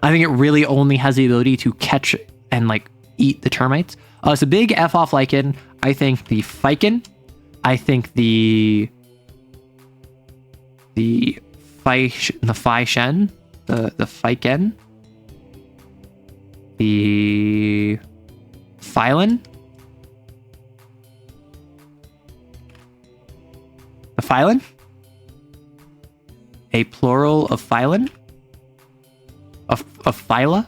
I think it really only has the ability to catch and like eat the termites. It's a big F off lichen. I think the fiken. I think the fiken. The fiken. The phylin. A phylin? A plural of phylin? Of phyla?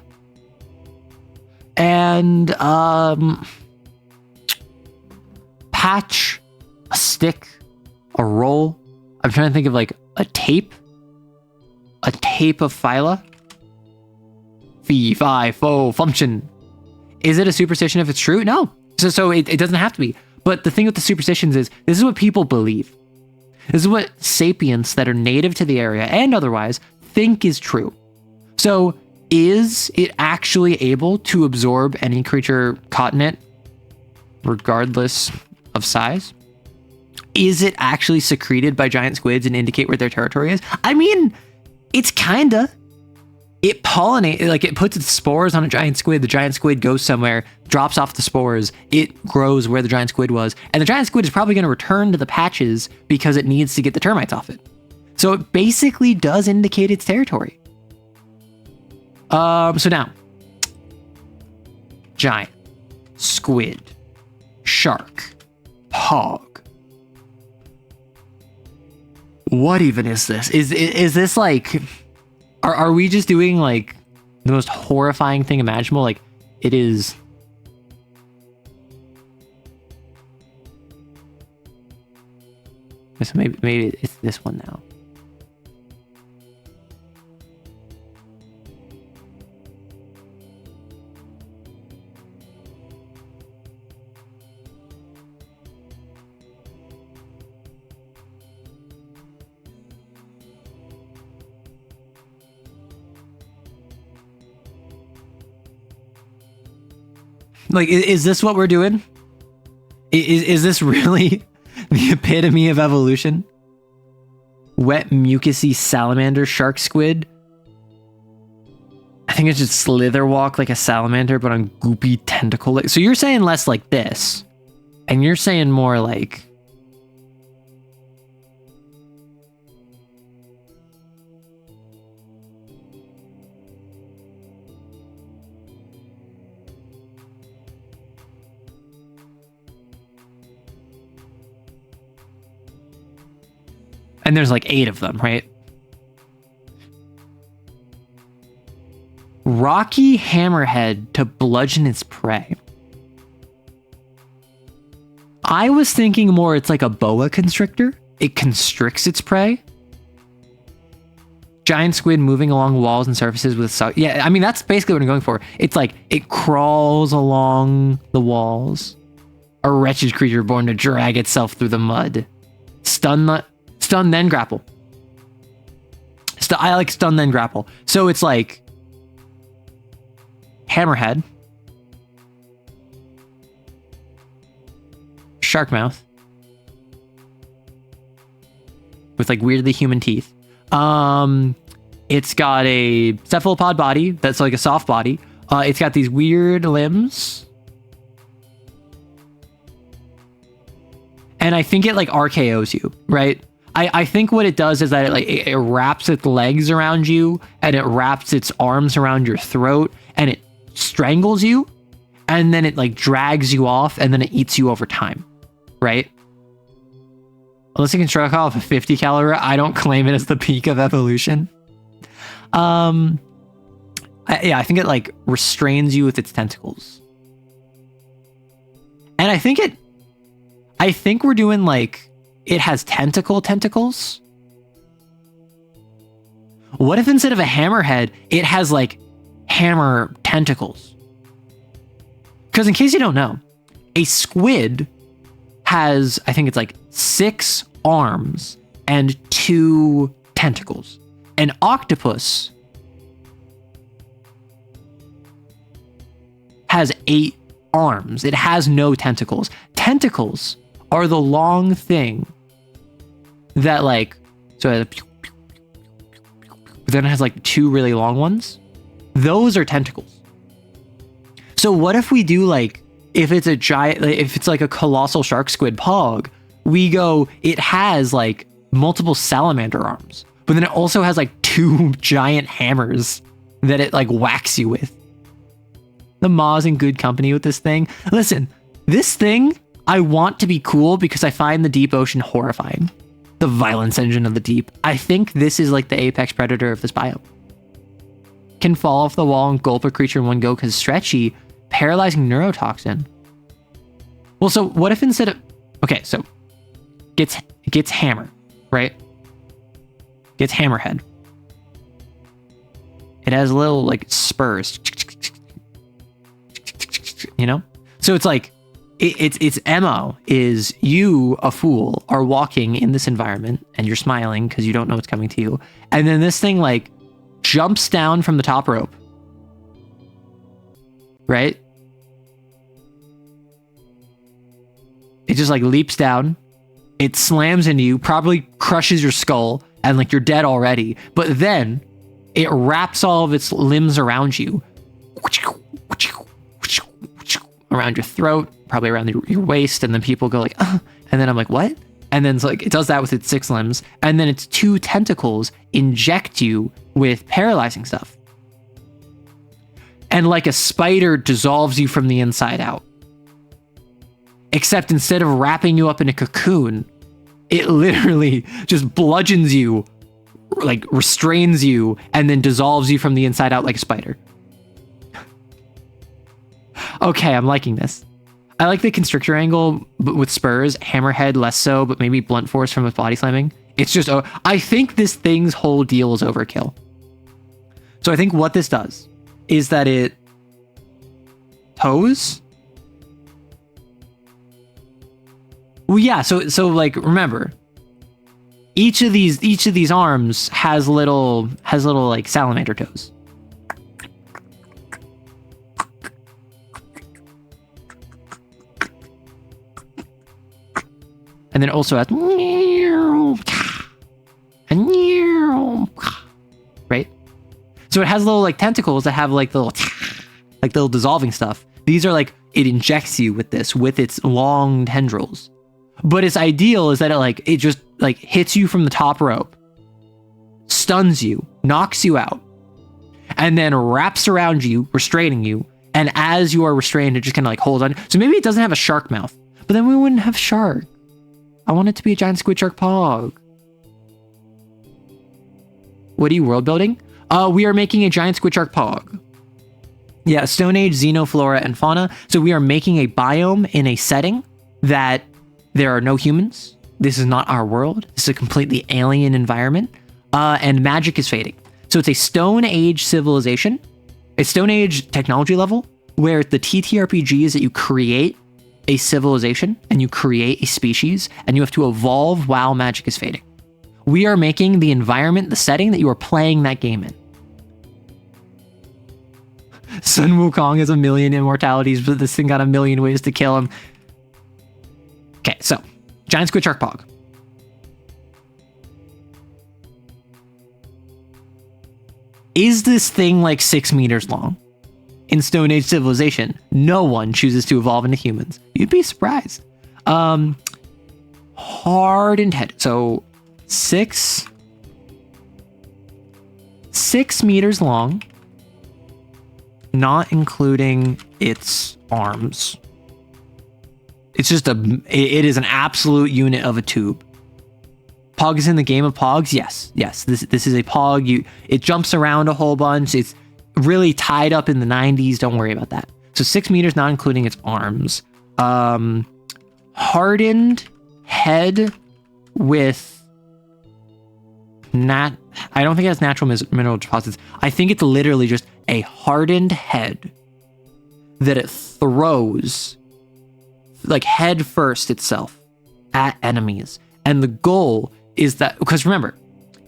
And, patch, a stick, a roll, I'm trying to think of like a tape of phyla. Fee, fi, fo, function. Is it a superstition if it's true? No. So it doesn't have to be. But the thing with the superstitions is, this is what people believe. This is what sapients that are native to the area and otherwise think is true. So is it actually able to absorb any creature caught in it, regardless of size? Is it actually secreted by giant squids and indicate where their territory is? I mean, it's kinda. It pollinates, like it puts its spores on a giant squid. The giant squid goes somewhere, drops off the spores. It grows where the giant squid was. And the giant squid is probably going to return to the patches because it needs to get the termites off it. So it basically does indicate its territory. So now, giant, squid, shark, hog. What even is this? Is this like... Are we just doing like the most horrifying thing imaginable? Like it is. So maybe it's this one now. Like, is this what we're doing? Is this really the epitome of evolution? Wet, mucusy salamander shark squid? I think it's just slither walk like a salamander, but on goopy tentacle. So you're saying less like this, and you're saying more like... And there's like 8 of them, right? Rocky hammerhead to bludgeon its prey. I was thinking more it's like a boa constrictor. It constricts its prey. Giant squid moving along walls and surfaces with... Yeah, I mean, that's basically what I'm going for. It's like, it crawls along the walls. A wretched creature born to drag itself through the mud. Stun, then grapple. I like stun, then grapple. So it's like... Hammerhead. Shark mouth. With like weirdly human teeth. It's got a cephalopod body that's like a soft body. It's got these weird limbs. And I think it like RKOs you, right? I think what it does is that it wraps its legs around you and it wraps its arms around your throat and it strangles you and then it like drags you off and then it eats you over time, right? Unless it can strike off a 50 caliber, I don't claim it as the peak of evolution. I think it like restrains you with its tentacles. And I think we're doing like, it has tentacles. What if instead of a hammerhead, it has like hammer tentacles? Because in case you don't know, a squid has, I think it's like 6 arms and 2 tentacles. An octopus has 8 arms. It has no tentacles. Tentacles are the long thing that like, so then it has like 2 really long ones. Those are tentacles. So what if we do like, if it's a giant, if it's like a colossal shark squid pog, we go, it has like multiple salamander arms, but then it also has like 2 giant hammers that it like whacks you with. The Maw's in good company with this thing. Listen, this thing, I want to be cool because I find the deep ocean horrifying. The violence engine of the deep. I think this is like the apex predator of this biome. Can fall off the wall and gulp a creature in one go because stretchy, paralyzing neurotoxin. Well, so what if instead of... Okay, so gets hammer, right? It's hammerhead. It has little like spurs, you know? So it's like, its MO is you, a fool, are walking in this environment and you're smiling because you don't know what's coming to you. And then this thing like jumps down from the top rope. Right? It just like leaps down. It slams into you, probably crushes your skull, and like you're dead already. But then it wraps all of its limbs around you. Around your throat, probably around your waist, and then people go like, and then I'm like, what? And then it's like, it does that with its 6 limbs, and then its 2 tentacles inject you with paralyzing stuff. And like a spider dissolves you from the inside out. Except instead of wrapping you up in a cocoon, it literally just bludgeons you, like restrains you, and then dissolves you from the inside out like a spider. Okay, I'm liking this. I like the constrictor angle but with spurs, hammerhead less so, but maybe blunt force from its body slamming. It's just, I think this thing's whole deal is overkill. So I think what this does is that it toes. Well, yeah, so like remember, each of these arms has little like salamander toes. And then it also has right? So it has little like tentacles that have like little dissolving stuff. These are like, it injects you with this, with its long tendrils. But its ideal is that it just like hits you from the top rope, stuns you, knocks you out, and then wraps around you, restraining you. And as you are restrained, it just kind of like holds on. So maybe it doesn't have a shark mouth, but then we wouldn't have shark. I want it to be a giant squid shark pog. What are you world building? We are making a giant squid shark pog. Yeah, Stone Age xenoflora and fauna. So we are making a biome in a setting that there are no humans. This is not our world. This is a completely alien environment. And magic is fading. So it's a Stone Age civilization, a Stone Age technology level, where the TTRPG is that you create a civilization and you create a species and you have to evolve while magic is fading. We are making the environment, the setting that you are playing that game in. Sun Wukong has 1 million immortalities, but this thing got 1 million ways to kill him. Okay, so giant squid shark pog. Is this thing like 6 meters long? In Stone Age civilization, no one chooses to evolve into humans. You'd be surprised. Hardened head. So 6 meters long, not including its arms. It's just it is an absolute unit of a tube. Pog is in the game of pogs. Yes. This is a pog. It jumps around a whole bunch. It's really tied up in the 90s. Don't worry about that. So 6 meters, not including its arms. Hardened head with I don't think it has natural mineral deposits. I think it's literally just a hardened head that it throws like head first itself at enemies. And the goal is that, because remember,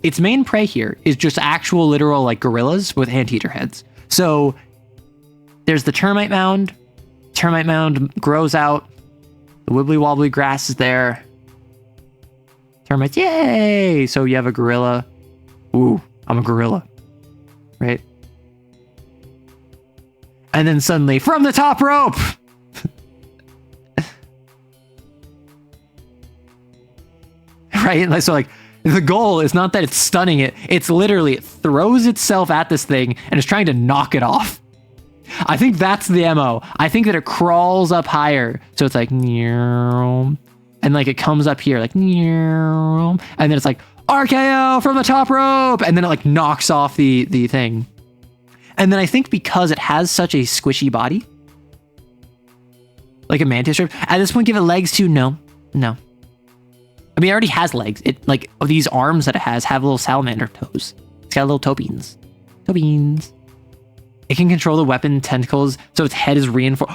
its main prey here is just actual literal like gorillas with anteater heads. So there's the termite mound. Termite mound grows out. The wibbly wobbly grass is there. Termites, yay! So you have a gorilla. Ooh, I'm a gorilla. Right? And then suddenly, from the top rope! Right? So like, the goal is not that it's stunning it. It's literally, it throws itself at this thing and is trying to knock it off. I think that's the MO. I think that it crawls up higher. So it's like, and like it comes up here, like, and then it's like, RKO from the top rope. And then it like knocks off the thing. And then I think because it has such a squishy body, like a mantis shrimp, at this point, give it legs too? No. I mean, it already has legs. It like these arms that it has have little salamander toes. It's got little toe beans. Toe beans. It can control the weapon tentacles, so its head is reinforced.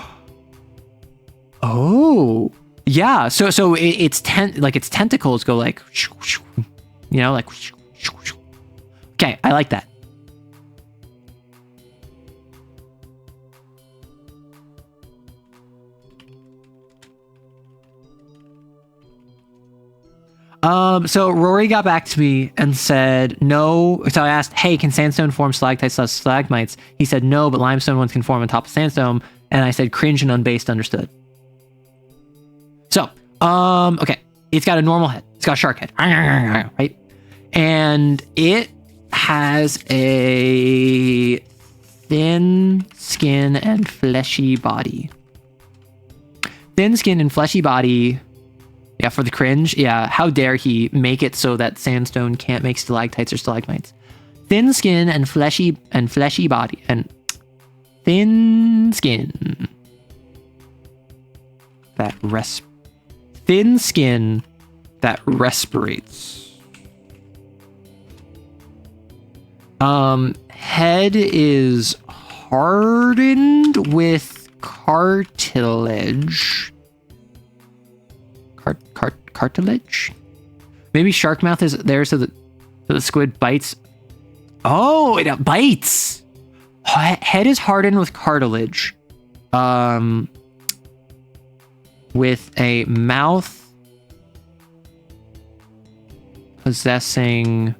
Oh, yeah. So its tentacles go like, you know, like. Okay, I like that. So Rory got back to me and said no. So I asked, hey, can sandstone form stalactites/stalagmites? He said no, but limestone ones can form on top of sandstone. And I said cringe and unbased, understood. So, okay. It's got a normal head. It's got a shark head, right? And it has a thin skin and fleshy body. Thin skin and fleshy body. Yeah, for the cringe. Yeah, how dare he make it so that sandstone can't make stalactites or stalagmites. Thin skin and fleshy body. And thin skin. Thin skin that respirates. Head is hardened with cartilage. Cartilage? Maybe shark mouth is there so the squid bites. Oh, it bites. Head is hardened with cartilage. With a mouth possessing.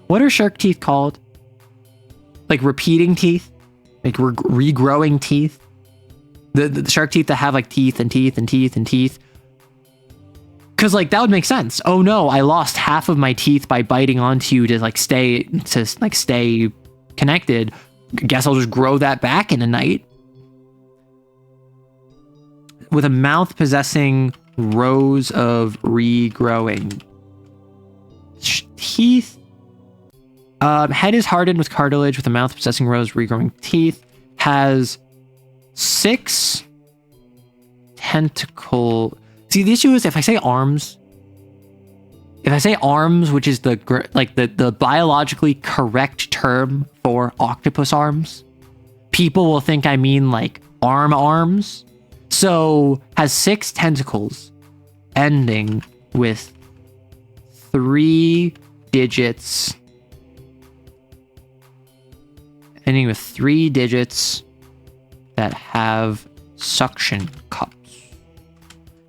What are shark teeth called? Like repeating teeth? Like regrowing teeth? The shark teeth that have like teeth and teeth and teeth and teeth. Cause like that would make sense. Oh no, I lost half of my teeth by biting onto you to stay connected. Guess I'll just grow that back in a night. With a mouth possessing rows of regrowing teeth. Head is hardened with cartilage with a mouth possessing rows of regrowing teeth. Has 6 tentacle. See, the issue is if I say arms, which is the biologically correct term for octopus arms, people will think I mean like arms. So has 6 tentacles ending with 3 digits. Ending with 3 digits that have suction cups.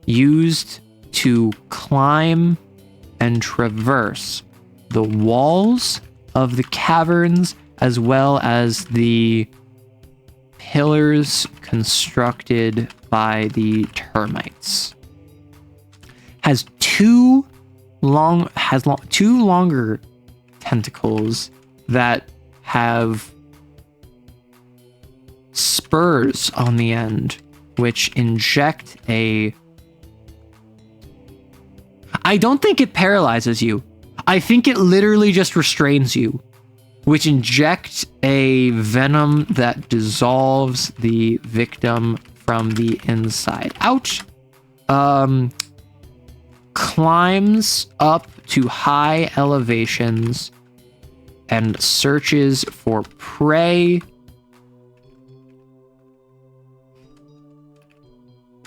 Used to climb and traverse the walls of the caverns as well as the pillars constructed by the termites. Has two longer tentacles that have spurs on the end, which inject a. I don't think it paralyzes you. I think it literally just restrains you, which injects a venom that dissolves the victim from the inside out. Climbs up to high elevations and searches for prey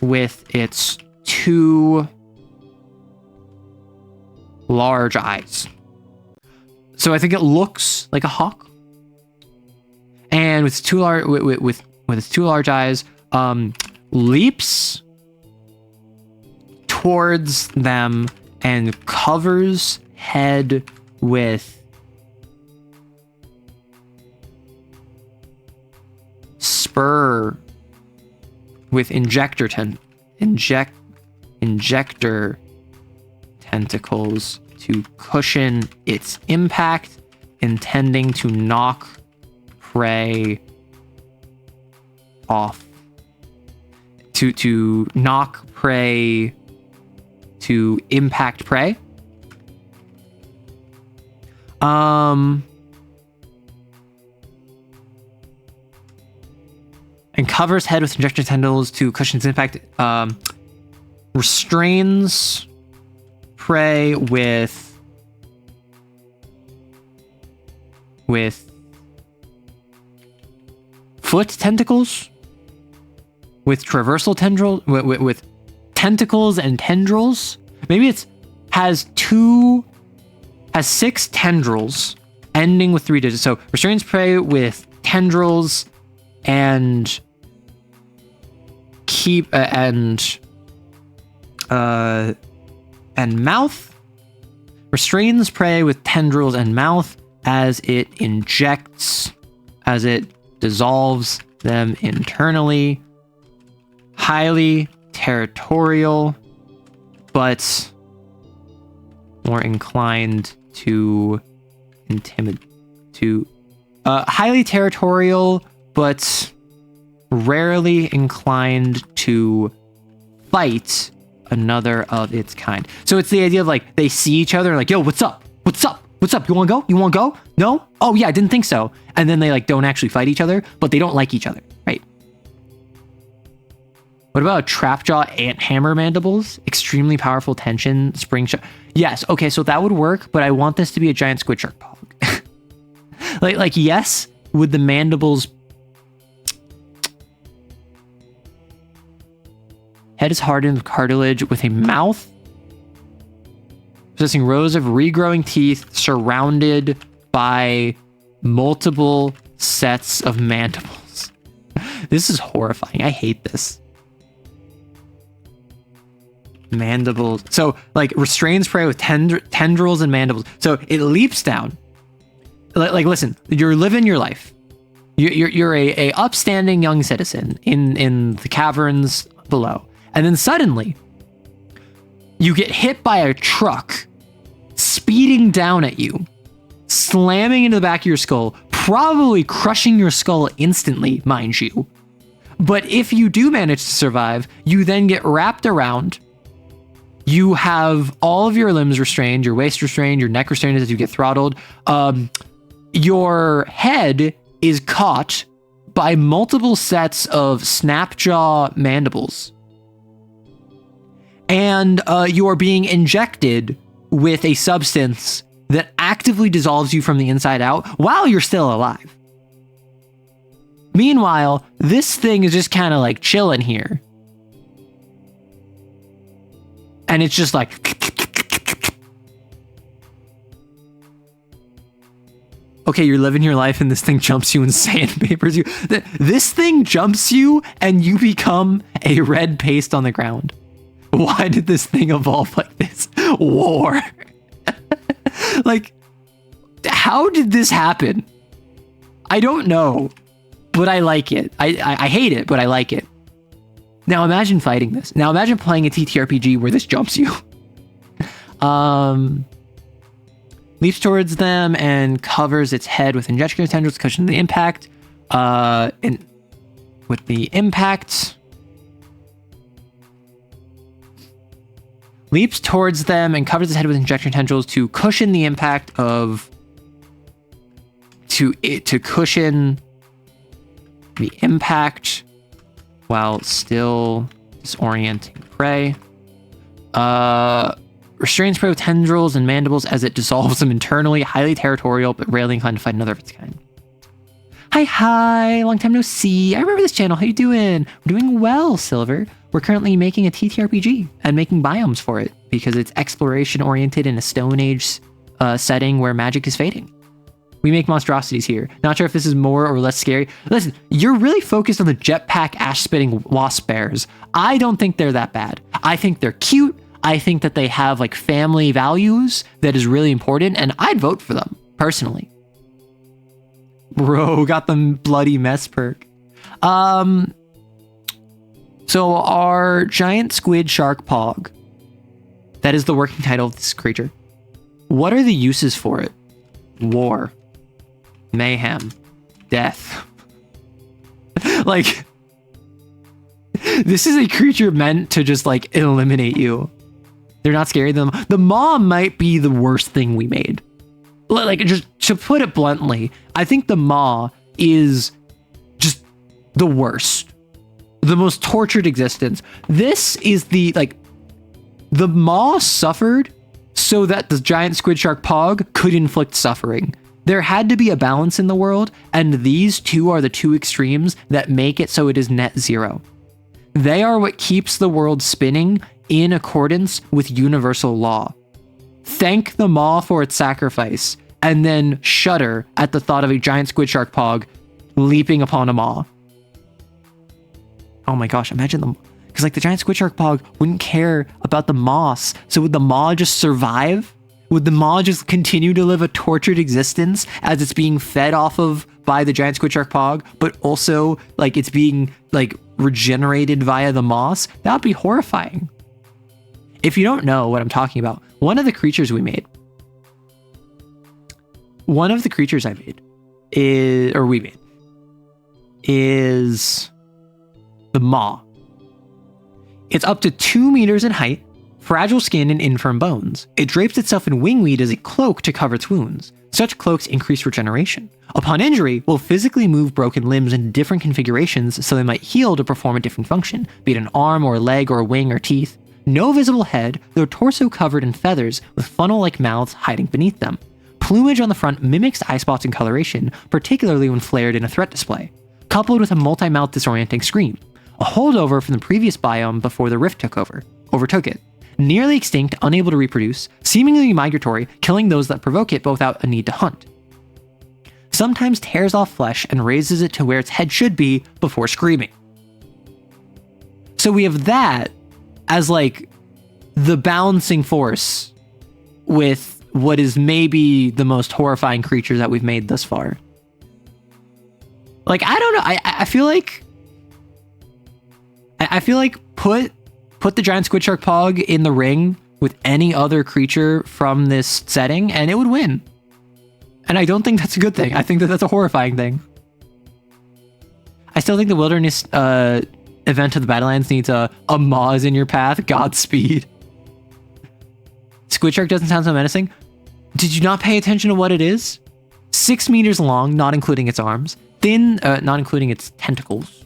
with its 2 large eyes. So I think it looks like a hawk, and with its 2 large with its 2 large eyes, leaps towards them and covers head with spur with injector tentacles to cushion its impact, intending to knock prey off. To knock prey, to impact prey. And covers head with injector tentacles to cushion its impact. restrains prey with foot tentacles, with traversal tendrils, with tentacles and tendrils. Maybe has 6 tendrils ending with 3 digits. So restrains prey with tendrils and mouth. Restrains prey with tendrils and mouth as it dissolves them internally. Highly territorial, but more inclined to highly territorial, but rarely inclined to fight another of its kind. So it's the idea of like they see each other and like, yo, what's up? What's up? What's up? You want to go? You want to go? No? Oh yeah, I didn't think so. And then they like don't actually fight each other, but they don't like each other, right? What about trapjaw ant hammer mandibles? Extremely powerful tension, spring shot. Yes, okay, so that would work, but I want this to be a giant squid shark pog. like yes, with the mandibles. Head is hardened with cartilage with a mouth possessing rows of regrowing teeth surrounded by multiple sets of mandibles. This is horrifying. I hate this. Mandibles. So like restrains prey with tendrils and mandibles. So it leaps down. Like listen, you're living your life. You're a upstanding young citizen in the caverns below. And then suddenly you get hit by a truck speeding down at you, slamming into the back of your skull, probably crushing your skull instantly, mind you. But if you do manage to survive, you then get wrapped around. You have all of your limbs restrained, your waist restrained, your neck restrained as you get throttled. Your head is caught by multiple sets of snapjaw mandibles. And you are being injected with a substance that actively dissolves you from the inside out while you're still alive. Meanwhile, this thing is just kind of like chilling here. And it's just like... Okay, you're living your life and this thing jumps you and sandpapers you. This thing jumps you and you become a red paste on the ground. Why did this thing evolve like this? War. Like, how did this happen? I don't know, but I like it. I hate it, but I like it. Now imagine fighting this. Now imagine playing a TTRPG where this jumps you. Leaps towards them and covers its head with injection tendrils, cushion the impact. And with the impact, leaps towards them and covers its head with injection tendrils to cushion the impact of to cushion the impact while still disorienting prey. Restrains prey with tendrils and mandibles as it dissolves them internally. Highly territorial, but rarely inclined to fight another of its kind. Hi, long time no see. I remember this channel. How you doing? We're doing well, Silver. We're currently making a TTRPG and making biomes for it because it's exploration oriented in a Stone Age setting where magic is fading. We make monstrosities here. Not sure if this is more or less scary. Listen, you're really focused on the jetpack ash-spitting wasp bears. I don't think they're that bad. I think they're cute. I think that they have like family values that is really important, and I'd vote for them, personally. Bro, got the bloody mess perk. So our giant squid shark pog, that is the working title of this creature. What are the uses for it? War. Mayhem. Death. Like, this is a creature meant to just like eliminate you. They're not scary. The maw might be the worst thing we made. Like, just to put it bluntly, I think the maw is just the worst. The most tortured existence. This is the, like, The maw suffered so that the giant squid shark Pog could inflict suffering. There had to be a balance in the world, and these two are the two extremes that make it so it is net zero. They are what keeps the world spinning in accordance with universal law. Thank the maw for its sacrifice, and then shudder at the thought of a giant squid shark Pog leaping upon a maw. Oh my gosh, imagine them. Because like the giant squid shark Pog wouldn't care about the moss, so would the maw just survive? Would the maw just continue to live a tortured existence as it's being fed off of by the giant squid shark Pog, but also like it's being like regenerated via the moss? That would be horrifying. If you don't know what I'm talking about, one of the creatures I made is the maw. It's up to 2 meters in height, fragile skin and infirm bones. It drapes itself in wingweed as a cloak to cover its wounds. Such cloaks increase regeneration. Upon injury, will physically move broken limbs in different configurations so they might heal to perform a different function, be it an arm or a leg or a wing or teeth. No visible head, though torso covered in feathers with funnel-like mouths hiding beneath them. Plumage on the front mimics eye spots and coloration, particularly when flared in a threat display, coupled with a multi-mouth disorienting scream. A holdover from the previous biome before the rift overtook it. Nearly extinct, unable to reproduce, seemingly migratory, killing those that provoke it but without a need to hunt. Sometimes tears off flesh and raises it to where its head should be before screaming. So we have that as like the balancing force with what is maybe the most horrifying creature that we've made thus far. Like, I don't know, I feel like put the giant squid shark Pog in the ring with any other creature from this setting and it would win. And I don't think that's a good thing. I think that that's a horrifying thing. I still think the wilderness event of the Battlelands needs a maw is in your path, Godspeed. Squid shark doesn't sound so menacing. Did you not pay attention to what it is? 6 meters long, not including its arms. Thin, not including its tentacles.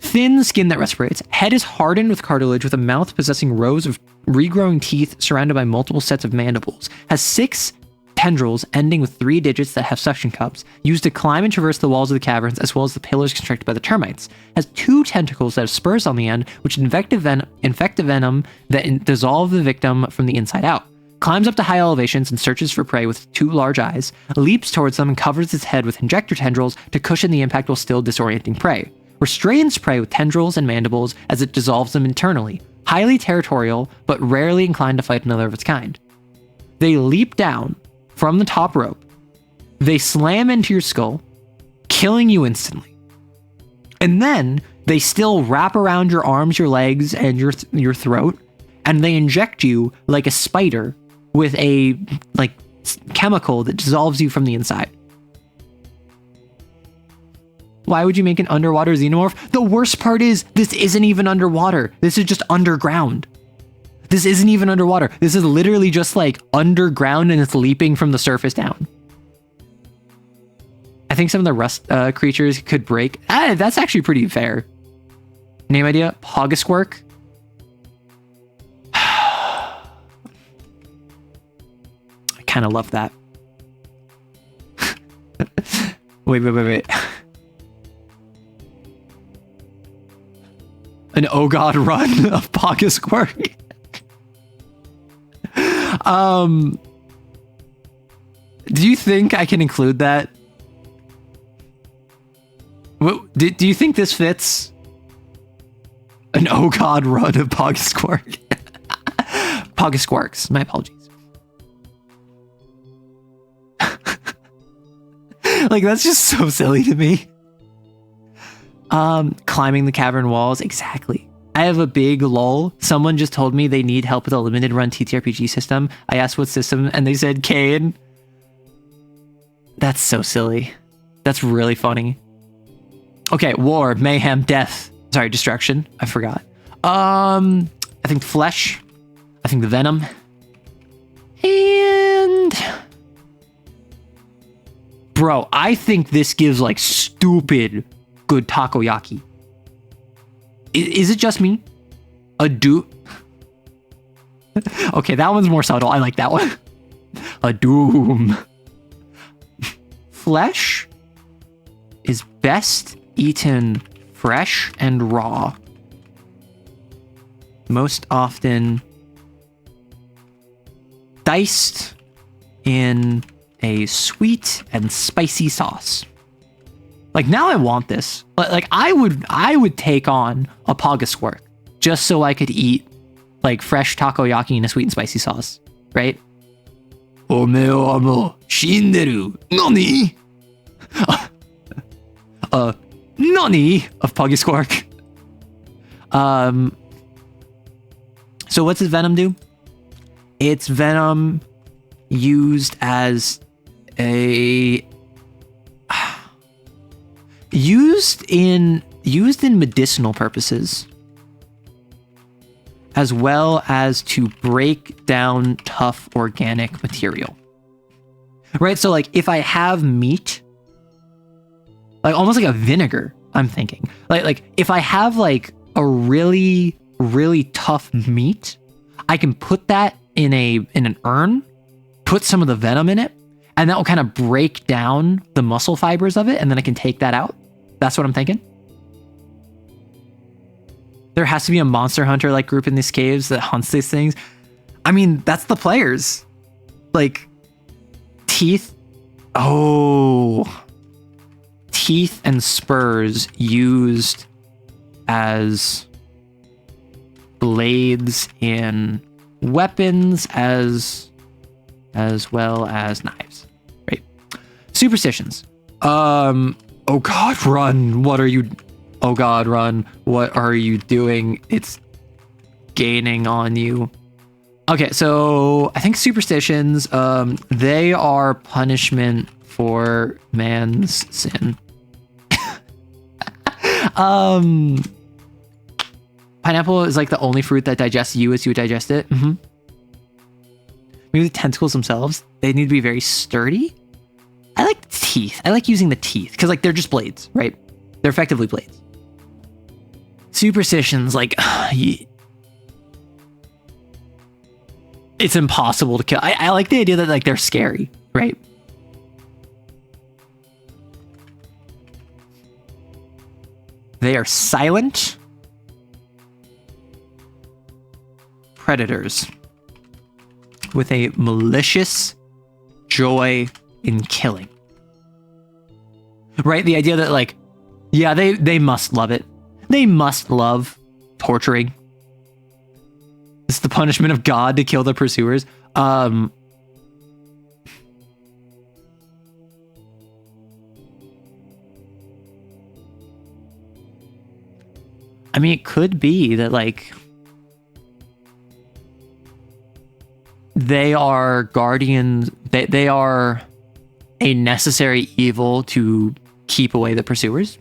Thin skin that respirates. Head is hardened with cartilage with a mouth possessing rows of regrowing teeth surrounded by multiple sets of mandibles. Has 6 tendrils ending with 3 digits that have suction cups, used to climb and traverse the walls of the caverns as well as the pillars constructed by the termites. Has 2 tentacles that have spurs on the end, which infect the venom that dissolve the victim from the inside out. Climbs up to high elevations and searches for prey with 2 large eyes, leaps towards them and covers its head with injector tendrils to cushion the impact while still disorienting prey. Restrains prey with tendrils and mandibles as it dissolves them internally. Highly territorial, but rarely inclined to fight another of its kind. They leap down from the top rope. They slam into your skull, killing you instantly. And then they still wrap around your arms, your legs, and your throat, and they inject you like a spider with a chemical that dissolves you from the inside. Why would you make an underwater xenomorph? The worst part is this isn't even underwater. This is just underground. This isn't even underwater. This is literally just like underground and it's leaping from the surface down. I think some of the rust creatures could break. That's actually pretty fair. Name idea? Pogasquark. I kind of love that. Wait. An oh god run of Pogasquark. Do you think I can include that? Do you think this fits? An oh god run of Pogasquark. Pogasquarks, my apologies. Like, that's just so silly to me. Climbing the cavern walls, exactly. I have a big lull. Someone just told me they need help with a limited run TTRPG system. I asked what system, and they said Kane. That's so silly. That's really funny. Okay, war, mayhem, death. Sorry, destruction. I forgot. I think flesh. I think the venom. And... bro, I think this gives, like, stupid good takoyaki. Is it just me? Okay, that one's more subtle. I like that one. A doom. Flesh is best eaten fresh and raw. Most often diced in a sweet and spicy sauce. Like, now I want this. Like, I would take on a Pogasquark just so I could eat like fresh takoyaki in a sweet and spicy sauce, right? Omeo amo shinderu. Nani? Nani of Pogasquark. So what's his venom do? It's venom used as a used in medicinal purposes, as well as to break down tough organic material. Right? So like if I have meat, like almost like a vinegar, I'm thinking. Like if I have like a really tough meat, I can put that in an urn, put some of the venom in it, and that will kind of break down the muscle fibers of it, and then I can take that out. That's what I'm thinking. There has to be a monster hunter like group in these caves that hunts these things. I mean, that's the players. Like, teeth. Oh. Teeth and spurs used as blades in weapons as well as knives. Right. Superstitions. Oh God, run. What are you... Oh God, run. What are you doing? It's gaining on you. Okay, so I think superstitions, they are punishment for man's sin. Pineapple is like the only fruit that digests you as you digest it. Mm-hmm. Maybe the tentacles themselves, they need to be very sturdy. I like the teeth. I like using the teeth because like they're just blades, right? They're effectively blades. Superstitions, like it's impossible to kill. I like the idea that like they're scary, right? They are silent predators with a malicious joy in killing. Right? The idea that like, yeah, they must love it. They must love torturing. It's the punishment of God to kill the pursuers. I mean, it could be that like they are guardians. They are a necessary evil to keep away the pursuers.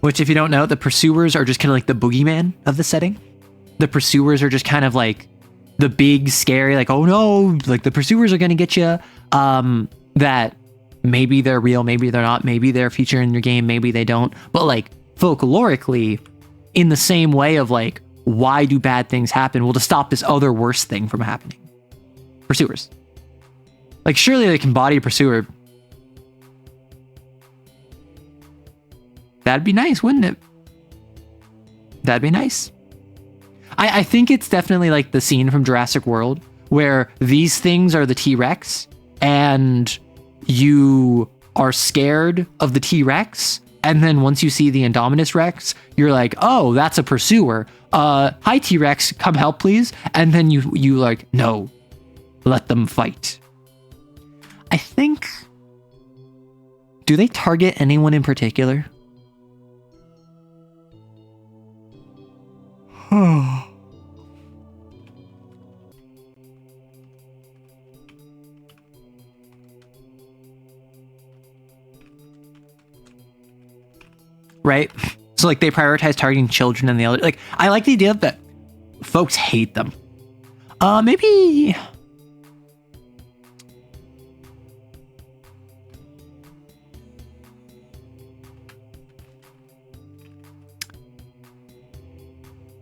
Which, if you don't know, the pursuers are just kind of like the boogeyman of the setting. The pursuers are just kind of like the big, scary, like, oh no, like the pursuers are going to get you. That maybe they're real, maybe they're not, maybe they're featured in your game, maybe they don't. But like folklorically, in the same way of like, why do bad things happen? Well, to stop this other worse thing from happening. Pursuers. Like, surely they can body a pursuer. That'd be nice, wouldn't it? That'd be nice. I think it's definitely like the scene from Jurassic World where these things are the T-Rex and you are scared of the T-Rex. And then once you see the Indominus Rex, you're like, oh, that's a pursuer. Hi, T-Rex, come help, please. And then you like, no, let them fight. I think... Do they target anyone in particular? Right? So like they prioritize targeting children and the elderly. Like, I like the idea that folks hate them. Maybe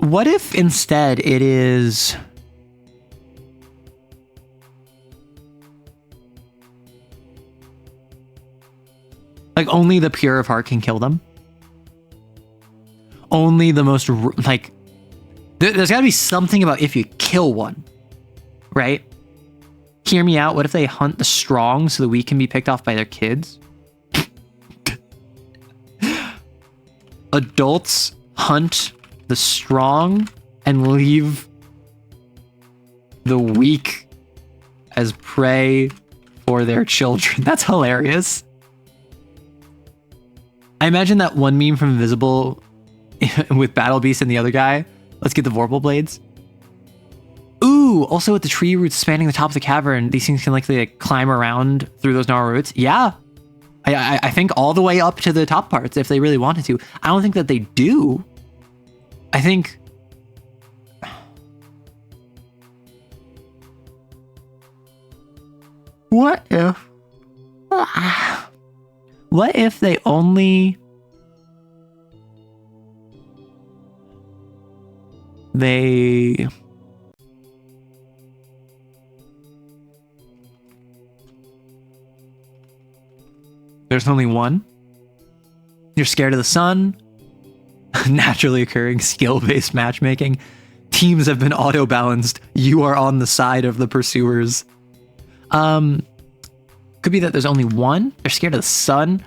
what if instead it is... like, only the pure of heart can kill them? Only the most, like... There's gotta be something about if you kill one, right? Hear me out. What if they hunt the strong so the weak can be picked off by their kids? Adults hunt the strong and leave the weak as prey for their children. That's hilarious. I imagine that one meme from Invisible with Battle Beast and the other guy. Let's get the Vorpal Blades. Ooh, also with the tree roots spanning the top of the cavern, these things can likely like climb around through those gnarled roots. Yeah, I think all the way up to the top parts if they really wanted to. I don't think that they do. I think... what if... what if they only... they... there's only one? You're scared of the sun? Naturally occurring skill-based matchmaking. Teams have been auto-balanced. You are on the side of the pursuers. Could be that there's only one. They're scared of the sun.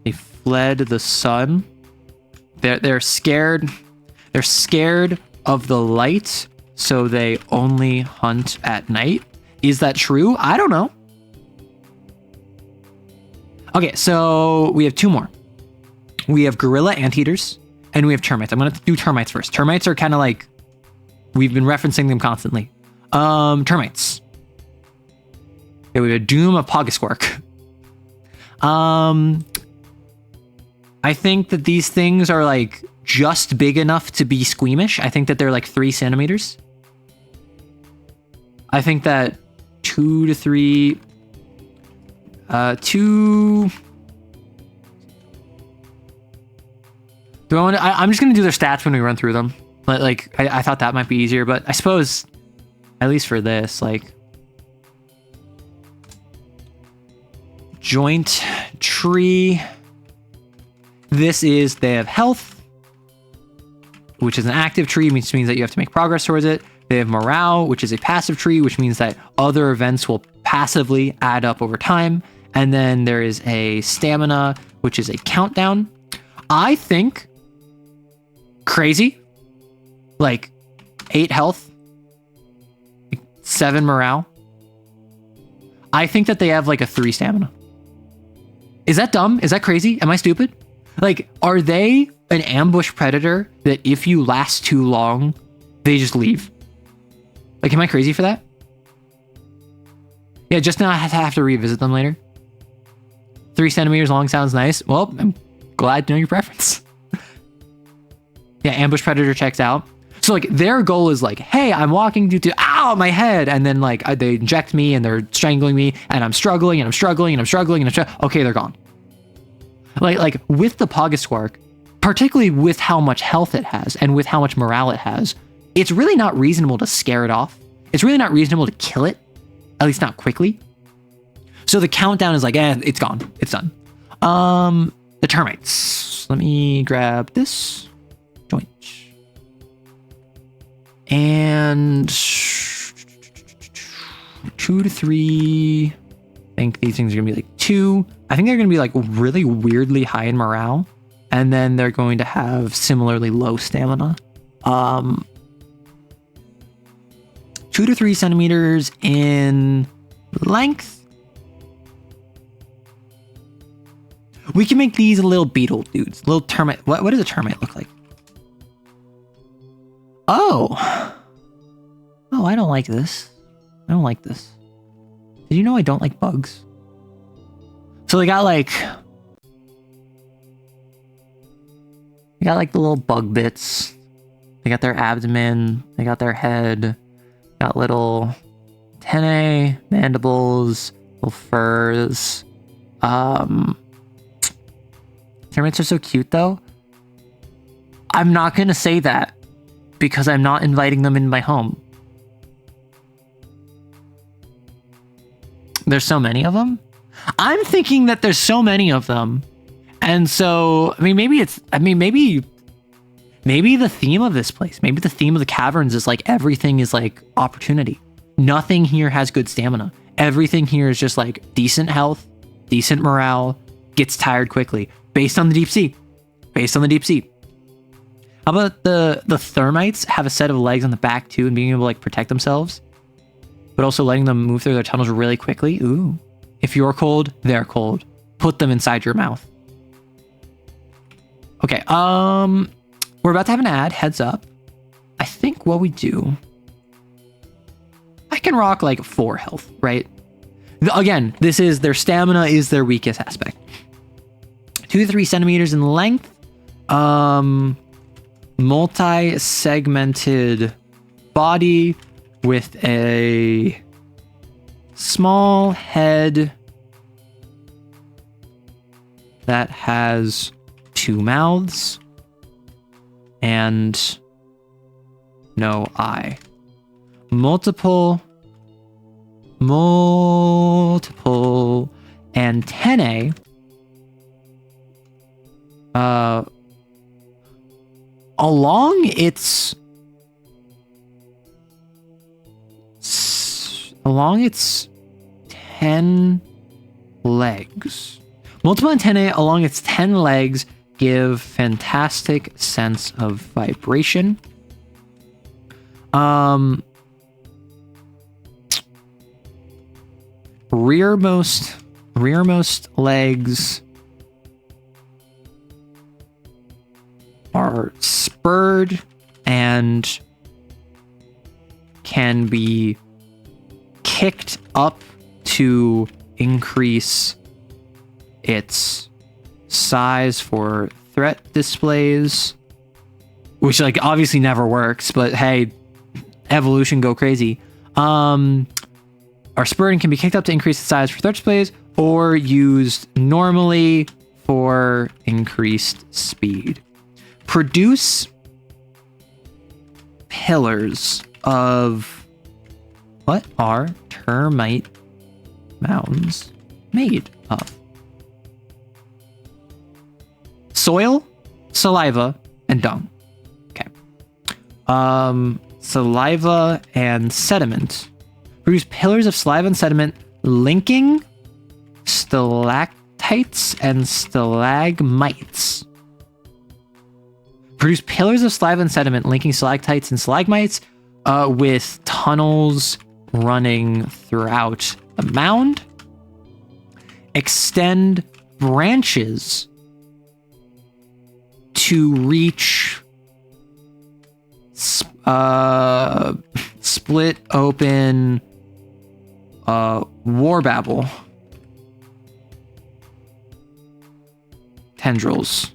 They fled the sun. They're scared. They're scared of the light, so they only hunt at night. Is that true? I don't know. Okay, so we have two more. We have gorilla anteaters, and we have termites. I'm going to do termites first. Termites are kind of like, we've been referencing them constantly. Termites. Okay, we have a Doom of Pogasquark. I think that these things are like just big enough to be squeamish. I think that they're like 3 centimeters. I think that 2 to 3... 2... Do I want to... I'm just going to do their stats when we run through them. Like, I thought that might be easier, but I suppose, at least for this, like... joint tree. This is, they have health, which is an active tree, which means that you have to make progress towards it. They have morale, which is a passive tree, which means that other events will passively add up over time. And then there is a stamina, which is a countdown. I think crazy, like 8 health, 7 morale. I think that they have like a 3 stamina. Is that dumb? Is that crazy? Am I stupid? Like, are they an ambush predator that if you last too long, they just leave? Like, am I crazy for that? Yeah, just now I have to revisit them later. 3 centimeters long sounds nice. Well, I'm glad to know your preference. Yeah, ambush predator checks out. So like their goal is like, hey, I'm walking due to, ow, my head. And then like they inject me and they're strangling me and I'm struggling and I'm struggling and I'm struggling and okay, they're gone. Like with the Pogasquark, particularly with how much health it has and with how much morale it has, it's really not reasonable to scare it off. It's really not reasonable to kill it, at least not quickly. So the countdown is like, it's gone. It's done. The termites. Let me grab this joint. And 2 to 3. I think these things are gonna be like 2. I think they're gonna be like really weirdly high in morale. And then they're going to have similarly low stamina. 2 to 3 centimeters in length. We can make these little beetle dudes, little termite. What does a termite look like? Oh, I don't like this. I don't like this. Did you know I don't like bugs? So they got like the little bug bits. They got their abdomen. They got their head. Got little antennae, mandibles, little furs. Termites are so cute, though. I'm not going to say that because I'm not inviting them in my home. There's so many of them. I'm thinking that there's so many of them. And so, I mean, maybe the theme of this place, maybe the theme of the caverns is like everything is like opportunity. Nothing here has good stamina. Everything here is just like decent health, decent morale, gets tired quickly. Based on the deep sea. How about the thermites have a set of legs on the back too and being able to like protect themselves, but also letting them move through their tunnels really quickly? Ooh. If you're cold, they're cold. Put them inside your mouth. Okay, we're about to have an ad, heads up. I think what we do, I can rock like 4 health, right? Again, this is their stamina is their weakest aspect. 2 to 3 centimeters in length. Multi-segmented body with a small head that has 2 mouths and no eye. Multiple antennae along its 10 legs. Multiple antennae along its 10 legs give fantastic sense of vibration. Rearmost legs are spurred and can be kicked up to increase its size for threat displays, which like obviously never works, but hey, evolution go crazy. Are spurred and can be kicked up to increase the size for threat displays or used normally for increased speed. Produce pillars of what are termite mounds made of? Soil, saliva, and dung. Okay. Saliva and sediment. Produce pillars of saliva and sediment linking stalactites and stalagmites. Produce pillars of saliva and sediment linking stalactites and stalagmites with tunnels running throughout the mound. Extend branches to reach split open warbabble tendrils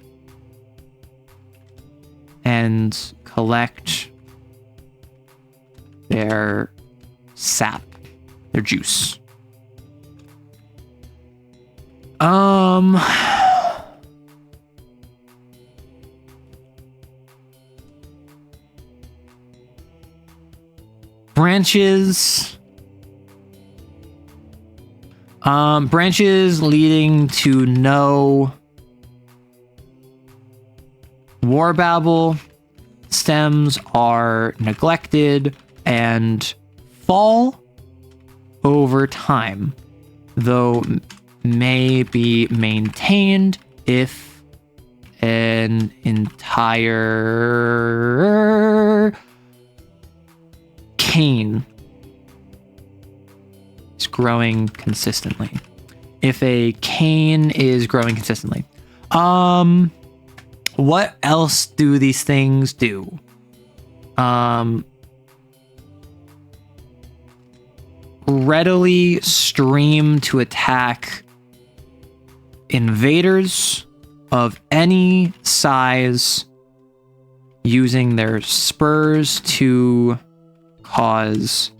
and collect their sap, their juice. Branches leading to no warbabble. Stems are neglected and fall over time, though may be maintained if an entire cane is growing consistently. If a cane is growing consistently. What else do these things do? Readily stream to attack invaders of any size using their spurs to cause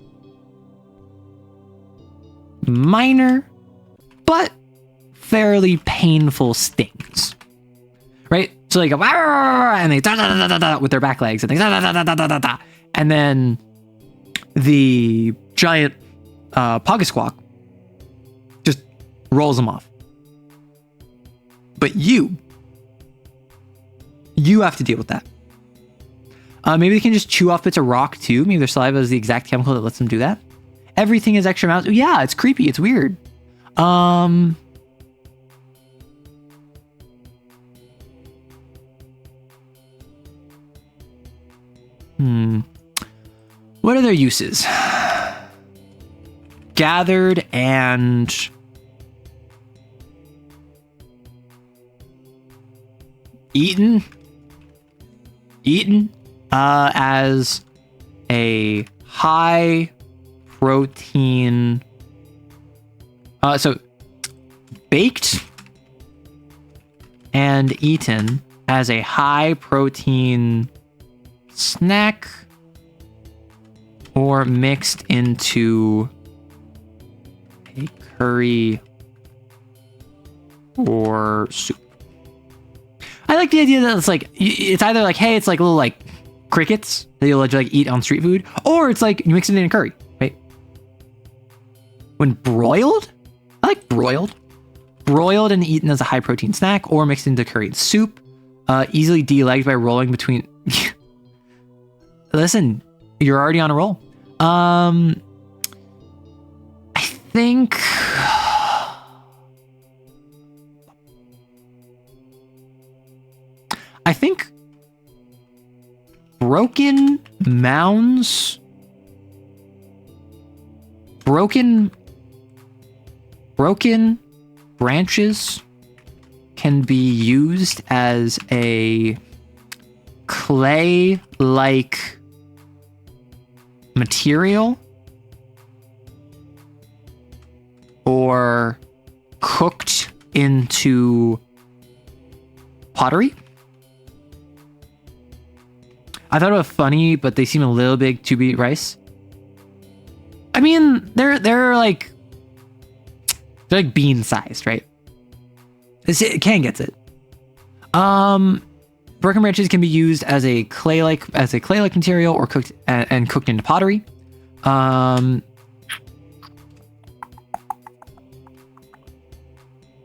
minor but fairly painful stings. right? So they go, and they with their back legs, and they and then the giant Poggosquawk just rolls them off. But you have to deal with that. Maybe they can just chew off bits of rock too. Maybe their saliva is the exact chemical that lets them do that. Everything is extra amounts. Yeah, it's creepy. It's weird. What are their uses? Gathered and eaten as a high protein. So baked and eaten as a high protein snack, or mixed into a curry or soup. I like the idea that it's like, it's either like, hey, it's like little like crickets that you'll like eat on street food, or it's like you mix it in a curry, right? When broiled, I like broiled. Broiled and eaten as a high protein snack, or mixed into curry and soup. Easily delegged by rolling between. Listen, you're already on a roll. I think broken mounds, broken branches can be used as a clay-like material, or cooked into pottery. I thought it was funny, but they seem a little big to be rice. I mean, they're like bean sized, right? Can gets it. Broken branches can be used as a clay-like material, or cooked and cooked into pottery.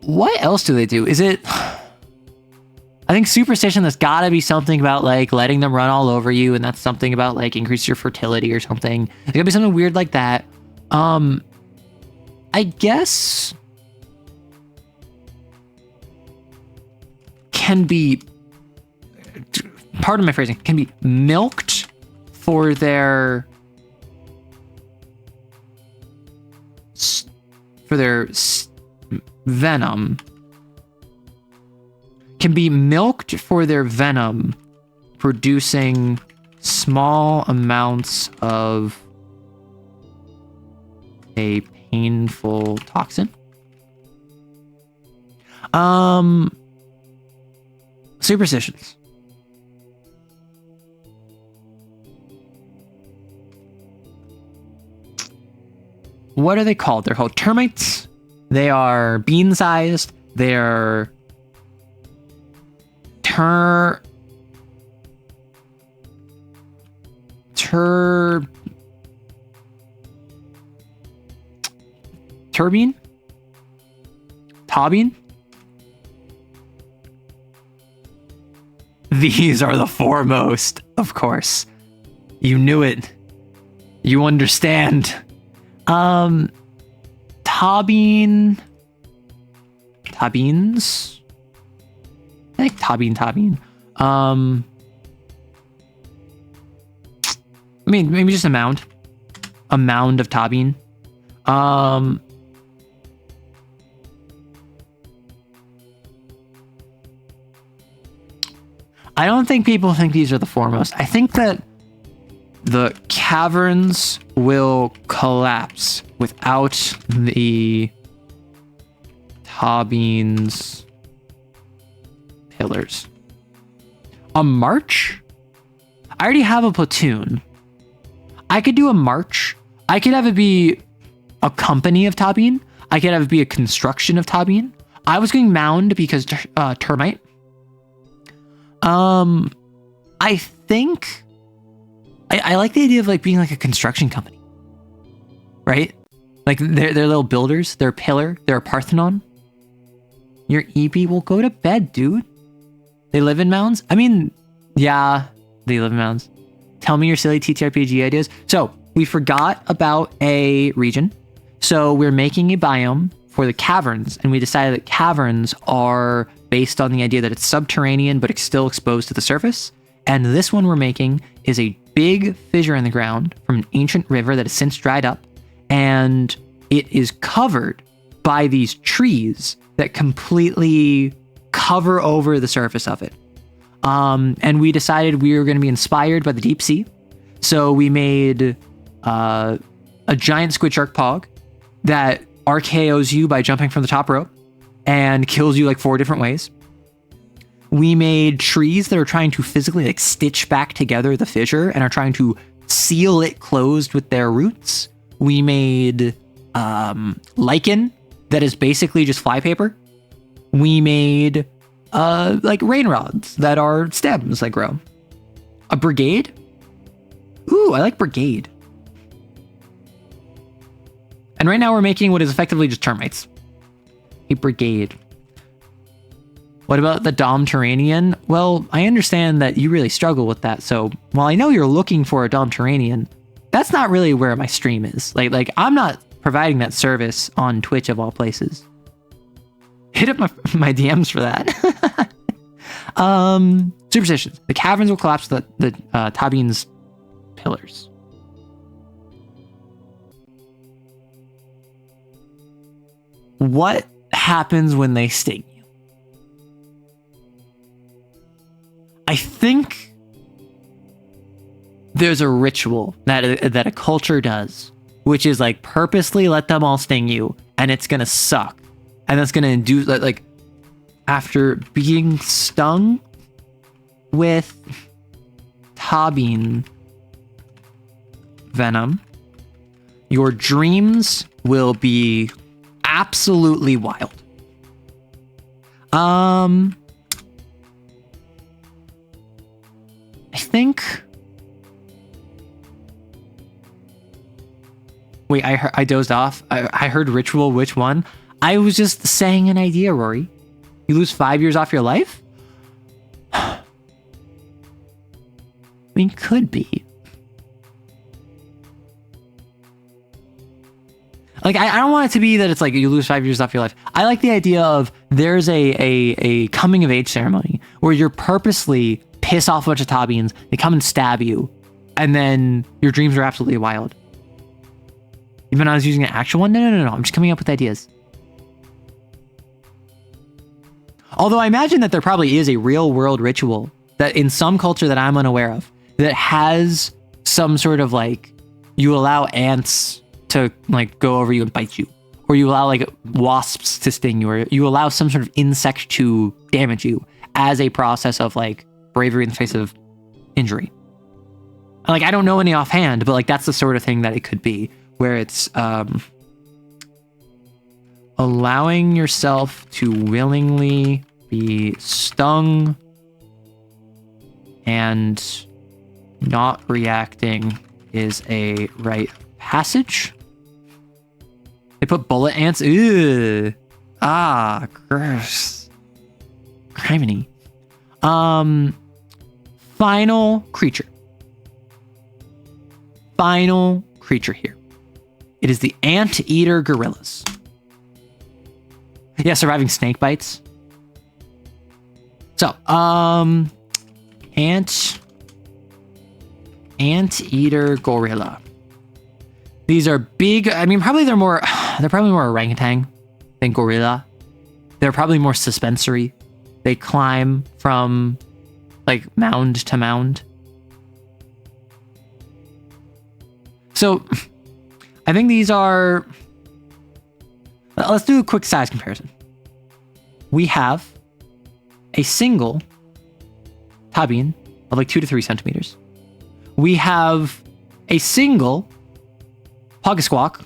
What else do they do? Is it? I think superstition, there's gotta be something about like letting them run all over you, and that's something about like increase your fertility or something. There's gotta be something weird like that. I guess can be, pardon my phrasing, can be milked for their venom. Can be milked for their venom, producing small amounts of a painful toxin. Superstitions. What are they called? They're called termites. They are bean-sized. They're Taubine? These are the foremost, of course. You knew it. You understand. Taubines? I think Taubine. I mean, maybe just a mound. A mound of Taubine. I don't think people think these are the foremost. I think that the caverns will collapse without the Taubine's pillars. A march? I already have a platoon. I could do a march. I could have it be a company of Taubine. I could have it be a construction of Taubine. I was going mound because termite. I think I like the idea of like being like a construction company, right? Like they're little builders, they're a pillar, they're a Parthenon. Your EB will go to bed, dude. They live in mounds? I mean, yeah, they live in mounds. Tell me your silly TTRPG ideas. So we forgot about a region. So we're making a biome for the caverns, and we decided that caverns are based on the idea that it's subterranean, but it's still exposed to the surface. And this one we're making is a big fissure in the ground from an ancient river that has since dried up, and it is covered by these trees that completely cover over the surface of it. And we decided we were going to be inspired by the deep sea. So we made a giant squid shark pog that RKOs you by jumping from the top rope and kills you like 4 different ways. We made trees that are trying to physically like stitch back together the fissure and are trying to seal it closed with their roots. We made lichen that is basically just flypaper. We made like rain rods that are stems that grow. A brigade? Ooh, I like brigade. And right now we're making what is effectively just termites. A brigade. What about the Dom-Terranian? Well, I understand that you really struggle with that. So while I know you're looking for a Dom-Terranian, that's not really where my stream is. Like I'm not providing that service on Twitch of all places. Hit up my DMs for that. Superstitions. The caverns will collapse the Tabin's pillars. What happens when they sting you? I think there's a ritual that a culture does, which is like purposely let them all sting you, and it's gonna suck, and that's gonna induce like after being stung with Tabin venom, your dreams will be absolutely wild. I think. Wait, I dozed off. I heard ritual. Which one? I was just saying an idea, Rory. You lose 5 years off your life? I mean, could be. Like, I don't want it to be that it's like you lose 5 years off your life. I like the idea of there's a coming of age ceremony where you're purposely piss off a bunch of Tabins, they come and stab you, and then your dreams are absolutely wild. Even I was using an actual one? No. I'm just coming up with ideas. Although I imagine that there probably is a real world ritual that in some culture that I'm unaware of that has some sort of like, you allow ants to like go over you and bite you, or you allow like wasps to sting you, or you allow some sort of insect to damage you as a process of like bravery in the face of injury. Like, I don't know any offhand, but like that's the sort of thing that it could be, where it's allowing yourself to willingly be stung and not reacting is a rite of passage. They put bullet ants. Ew. Ah, gross. Criminy. Final creature. Final creature here. It is the ant-eater gorillas. Yeah, surviving snake bites. So, ant-eater gorilla. These are big. I mean, they're probably more orangutan than gorilla. They're probably more suspensory. They climb from like mound to mound. So I think these are, let's do a quick size comparison. We have a single Tabin of like 2 to 3 centimeters. We have a single Pogasquawk,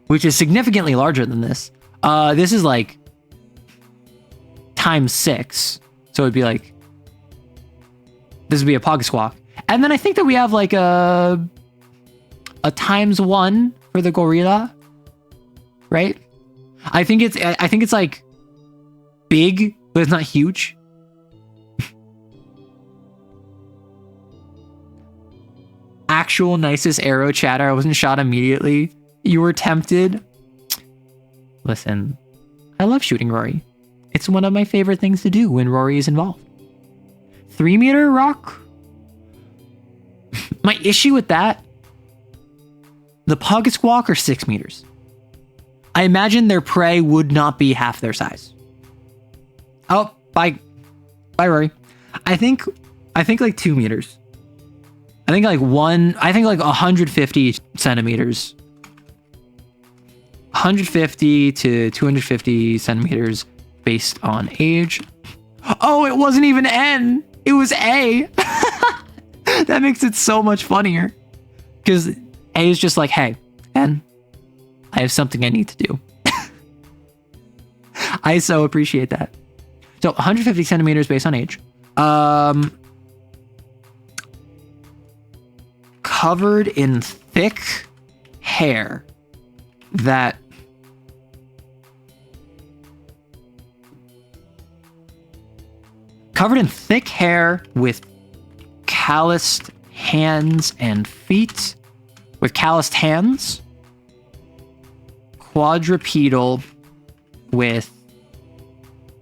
which is significantly larger than this. This is like times 6. So it'd be like this would be a Pog Squawk. And then I think that we have like a ×1 for the gorilla, right? I think it's like big, but it's not huge. Actual nicest arrow, chatter. I wasn't shot immediately. You were tempted. Listen, I love shooting Rory. It's one of my favorite things to do when Rory is involved. 3-meter rock? My issue with that, the Pug Squawk are 6 meters. I imagine their prey would not be half their size. Oh, bye. Bye, Rory. I think like 2 meters. I think like 150 centimeters. 150 to 250 centimeters based on age. Oh, it wasn't even N. It was A. That makes it so much funnier. Because A is just like, hey, N, I have something I need to do. I so appreciate that. So 150 centimeters based on age. Covered in thick hair that with calloused hands and feet, with calloused hands, quadrupedal with,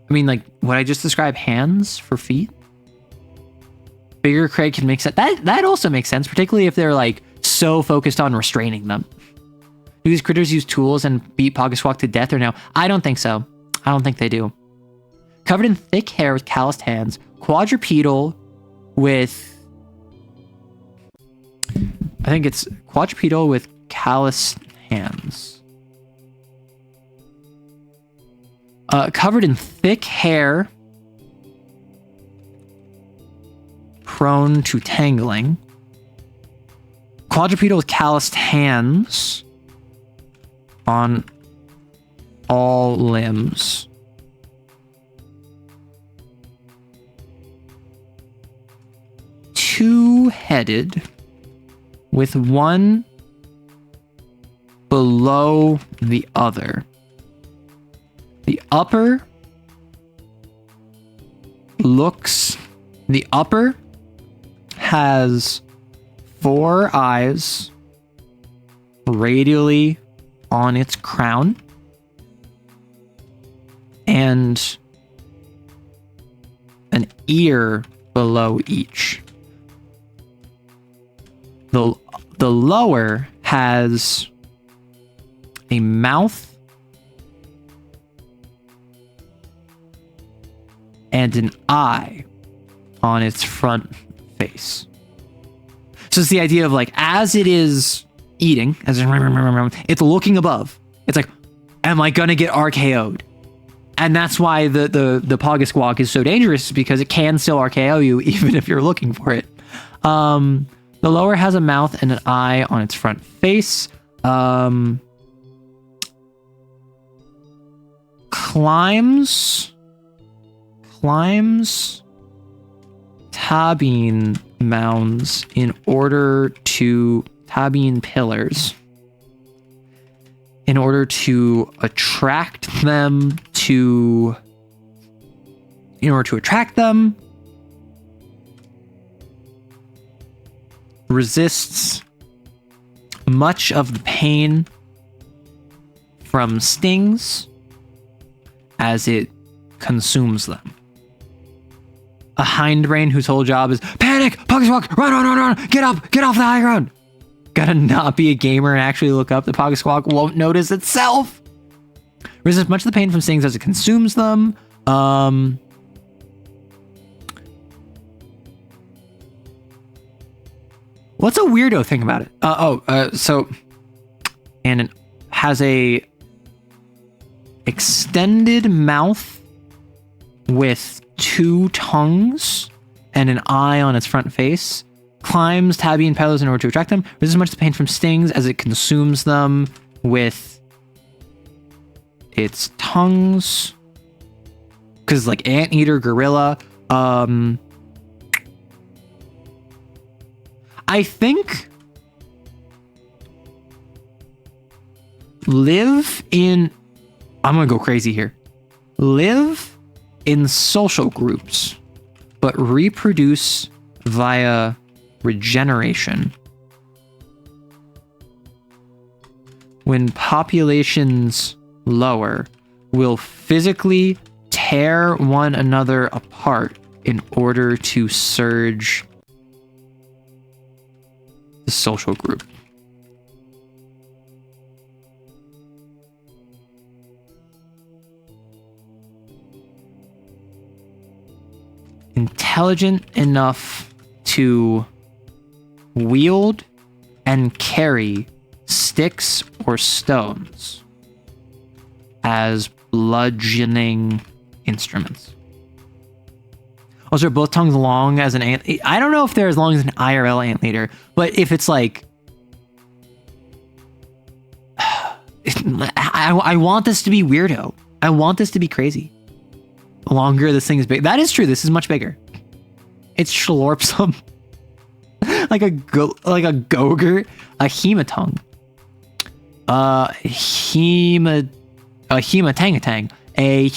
I mean, like, would I just describe hands for feet? Bigger Craig can make sense. That also makes sense, particularly if they're like so focused on restraining them. Do these critters use tools and beat Poggosquawk to death or no? I don't think so. I don't think they do. Covered in thick hair with calloused hands, quadrupedal with, I think it's quadrupedal with calloused hands. Covered in thick hair, prone to tangling. Quadrupedal with calloused hands on all limbs. Two-headed with one below the other. The upper has 4 eyes radially on its crown and an ear below each. The lower has a mouth and an eye on its front face. So it's the idea of like, as it is eating, it's looking above. It's like, am I gonna get RKO'd? And that's why the Poggosquawk is so dangerous, because it can still RKO you even if you're looking for it. The lower has a mouth and an eye on its front face. Climbs tabine mounds tabine pillars in order to attract them resists much of the pain from stings as it consumes them. A hindbrain whose whole job is panic, Poggosquawk, run, get off the high ground. Gotta not be a gamer and actually look up. The Poggosquawk won't notice itself. Resists much of the pain from stings as it consumes them. What's a weirdo thing about it? And it has a extended mouth with 2 tongues and an eye on its front face. Climbs tabine pillars in order to attract them. Resists much of the pain from stings as it consumes them with its tongues. Because like anteater, gorilla. I think live in, I'm gonna go crazy here. Live in social groups, but reproduce via regeneration. When populations lower, will physically tear one another apart in order to surge the social group. Intelligent enough to wield and carry sticks or stones as bludgeoning instruments. Also, are both tongues long as an ant? I don't know if they're as long as an IRL anteater, but if it's like, I want this to be weirdo. I want this to be crazy. The longer this thing is big, that is true. This is much bigger. It schlorps them like a gogurt, a hematong, a hematang, a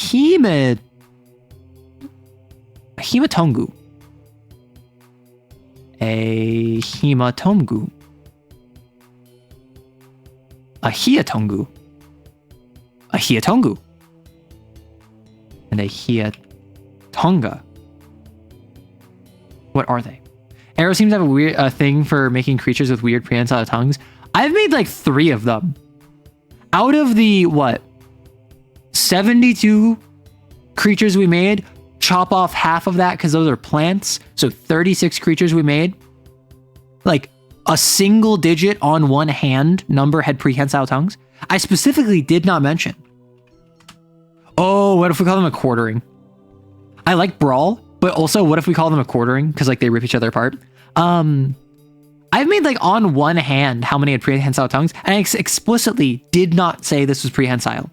hematongu, a hematongu, a hiatongu, a hiatongu, and a hiatonga. What are they? Arrow seems to have a weird thing for making creatures with weird prehensile tongues. I've made like 3 of them. Out of the, what, 72 creatures we made, chop off half of that because those are plants. So 36 creatures we made. Like a single digit on one hand number had prehensile tongues. I specifically did not mention. Oh, what if we call them a quartering? I like Brawl, but also what if we call them a quartering? Because like they rip each other apart. I've made like on one hand how many had prehensile tongues, and I explicitly did not say this was prehensile.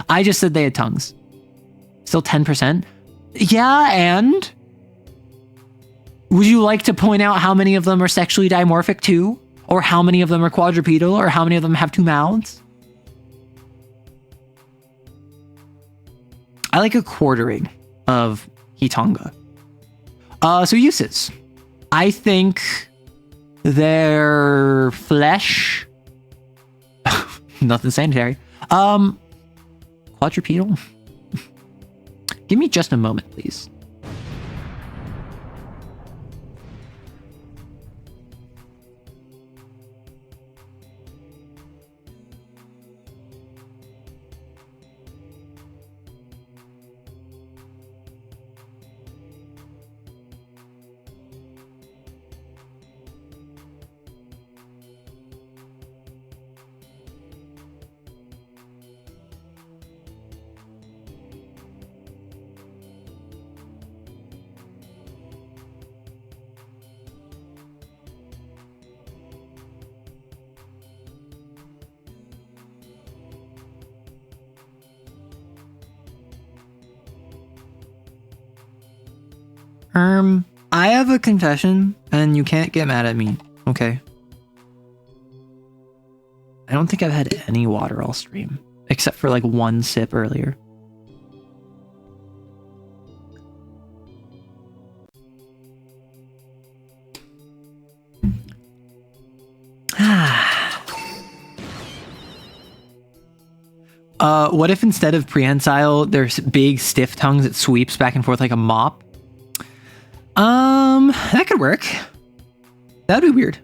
I just said they had tongues. Still 10%. Yeah, and would you like to point out how many of them are sexually dimorphic too? Or how many of them are quadrupedal? Or how many of them have 2 mouths? I like a quartering of Hitonga. So uses. I think their flesh, nothing sanitary. Quadrupedal. Give me just a moment, please. I have a confession, and you can't get mad at me, okay? I don't think I've had any water all stream, except for like 1 sip earlier. What if instead of prehensile, there's big stiff tongues that sweeps back and forth like a mop? That could work. That'd be weird.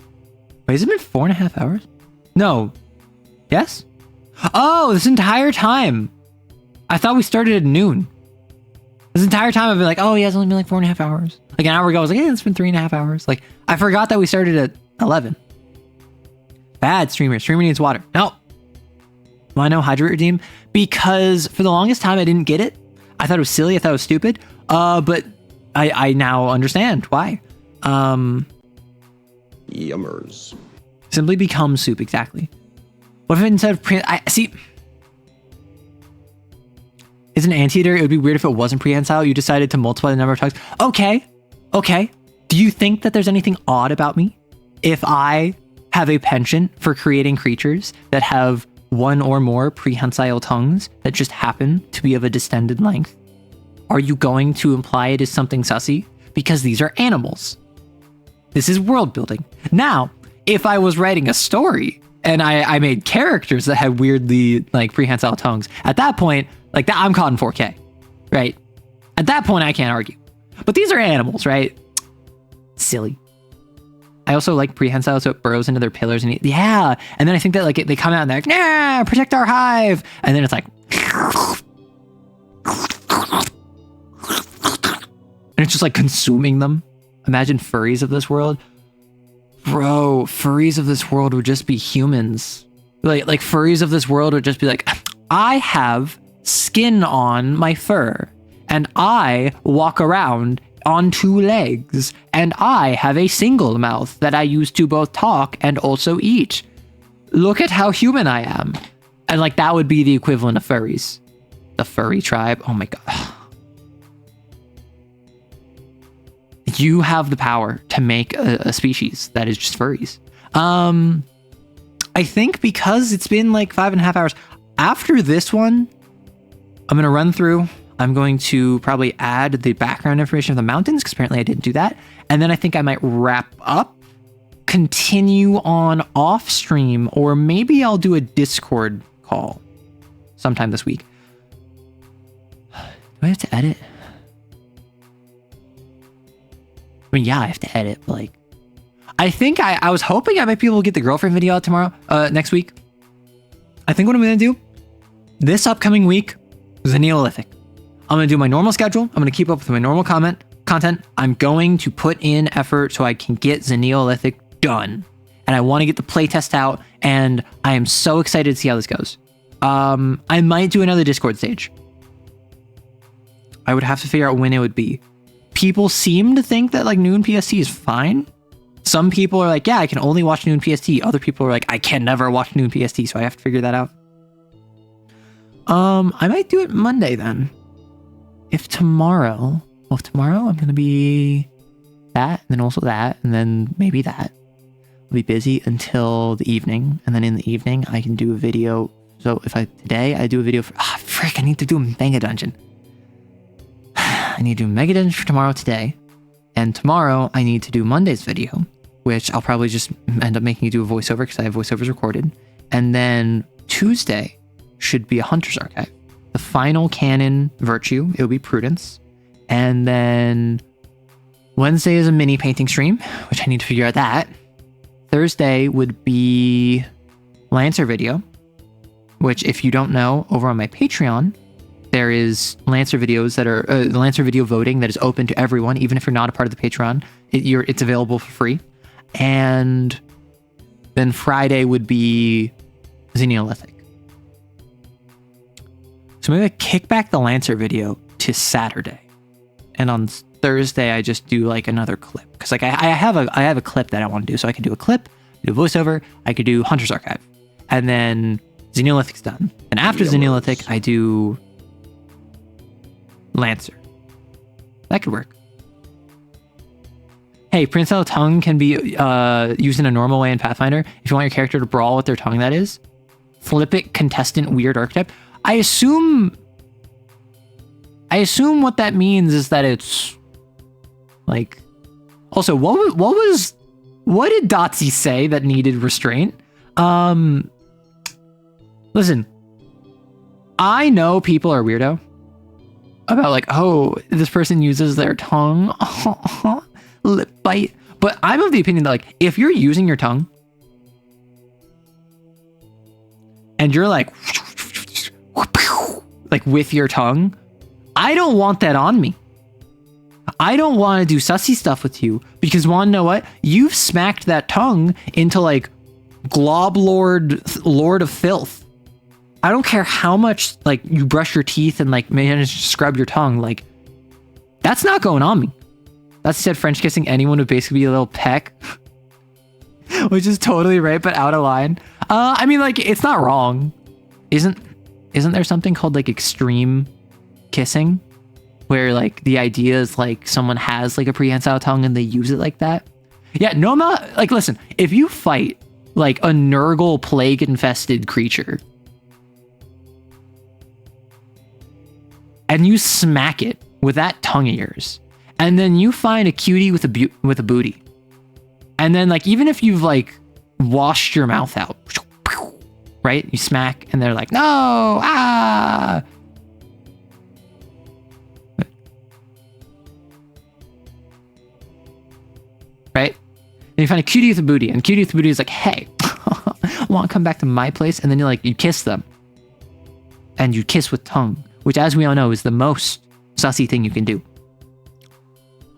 Wait, has it been 4.5 hours? No. Yes? Oh, this entire time. I thought we started at noon. This entire time I've been like, oh yeah, it's only been like 4.5 hours. Like an hour ago, I was like, yeah, it's been 3.5 hours. Like, I forgot that we started at 11. Bad streamer. Streamer needs water. No. Why no hydrate redeem? Because for the longest time I didn't get it. I thought it was silly. I thought it was stupid. But I now understand why. Yummers. Simply become soup, exactly. What if instead of see, it's an anteater. It would be weird if it wasn't prehensile. You decided to multiply the number of tongues. Okay. Do you think that there's anything odd about me? if I have a penchant for creating creatures that have one or more prehensile tongues that just happen to be of a distended length, are you going to imply it is something sussy? Because these are animals. This is world building. Now, if I was writing a story and I made characters that had weirdly like prehensile tongues, at that point, like that, I'm caught in 4K, right? At that point, I can't argue. But these are animals, right? Silly. I also like prehensile, so it burrows into their pillars and yeah. And then I think that like they come out and they're like, nah, protect our hive. And then it's like, and it's just like consuming them. Imagine furries of this world. Bro, furries of this world would just be humans. Like furries of this world would just be like, I have skin on my fur and I walk around on 2 legs and I have a single mouth that I use to both talk and also eat. Look at how human I am. And like that would be the equivalent of furries. The furry tribe. Oh my God. You have the power to make a species that is just furries. I think because it's been like 5.5 hours after this one, I'm going to run through. I'm going to probably add the background information of the mountains because apparently I didn't do that. And then I think I might wrap up, continue on off stream, or maybe I'll do a Discord call sometime this week. Do I have to edit? I mean, yeah, I have to edit, but like, I think I was hoping I might be able to get the girlfriend video out tomorrow, next week. I think what I'm going to do this upcoming week is a Neolithic. I'm going to do my normal schedule. I'm going to keep up with my normal content. I'm going to put in effort so I can get the Neolithic done. And I want to get the playtest out, and I am so excited to see how this goes. I might do another Discord stage. I would have to figure out when it would be. People seem to think that like noon PST is fine. Some people are like, yeah, I can only watch noon PST. Other people are like, I can never watch noon PST, so I have to figure that out. I might do it Monday then. If tomorrow I'm going to be that, and then also that, and then maybe that. I'll be busy until the evening, and then in the evening I can do a video. So if today I do a video for, frick, I need to do a mega dungeon. I need to do mega dungeon for tomorrow today, and tomorrow I need to do Monday's video, which I'll probably just end up making you do a voiceover because I have voiceovers recorded. And then Tuesday should be a Hunter's Archive. The final canon virtue, it'll be Prudence. And then Wednesday is a mini painting stream, which I need to figure out that. Thursday would be Lancer video, which if you don't know, over on my Patreon, there is Lancer videos that are the Lancer video voting that is open to everyone, even if you're not a part of the Patreon. It's available for free. And then Friday would be Xeniolithic. So maybe I kick back the Lancer video to Saturday, and on Thursday I just do like another clip because like I have a clip that I want to do, so I can do a clip, do a voiceover, I could do Hunter's Archive, and then Xeniolithic's done. And after Xeniolithic, I do Lancer. That could work. Hey, prehensile tongue can be used in a normal way in Pathfinder. If you want your character to brawl with their tongue, that is. Flip it, contestant, weird archetype. I assume what that means is that it's like. Also, what did Dotsy say that needed restraint? Listen, I know people are weirdo about like, oh, this person uses their tongue, lip bite. But I'm of the opinion that like, if you're using your tongue and you're like with your tongue, I don't want that on me. I don't want to do sussy stuff with you because want to know what? You've smacked that tongue into like Glob Lord of Filth. I don't care how much like you brush your teeth and like manage to scrub your tongue. Like that's not going on me. That's said French kissing anyone would basically be a little peck, which is totally right, but out of line. I mean, like it's not wrong. Isn't there something called like extreme kissing, where like the idea is like someone has like a prehensile tongue and they use it like that? Yeah, no amount, like, listen, if you fight like a Nurgle plague infested creature and you smack it with that tongue of yours, and then you find a cutie with a booty, and then like even if you've like washed your mouth out, right? You smack and they're like, no, ah. Right? And you find a cutie with a booty, and cutie with a booty is like, hey, want to come back to my place? And then you kiss them. And you kiss with tongue, which as we all know is the most sussy thing you can do.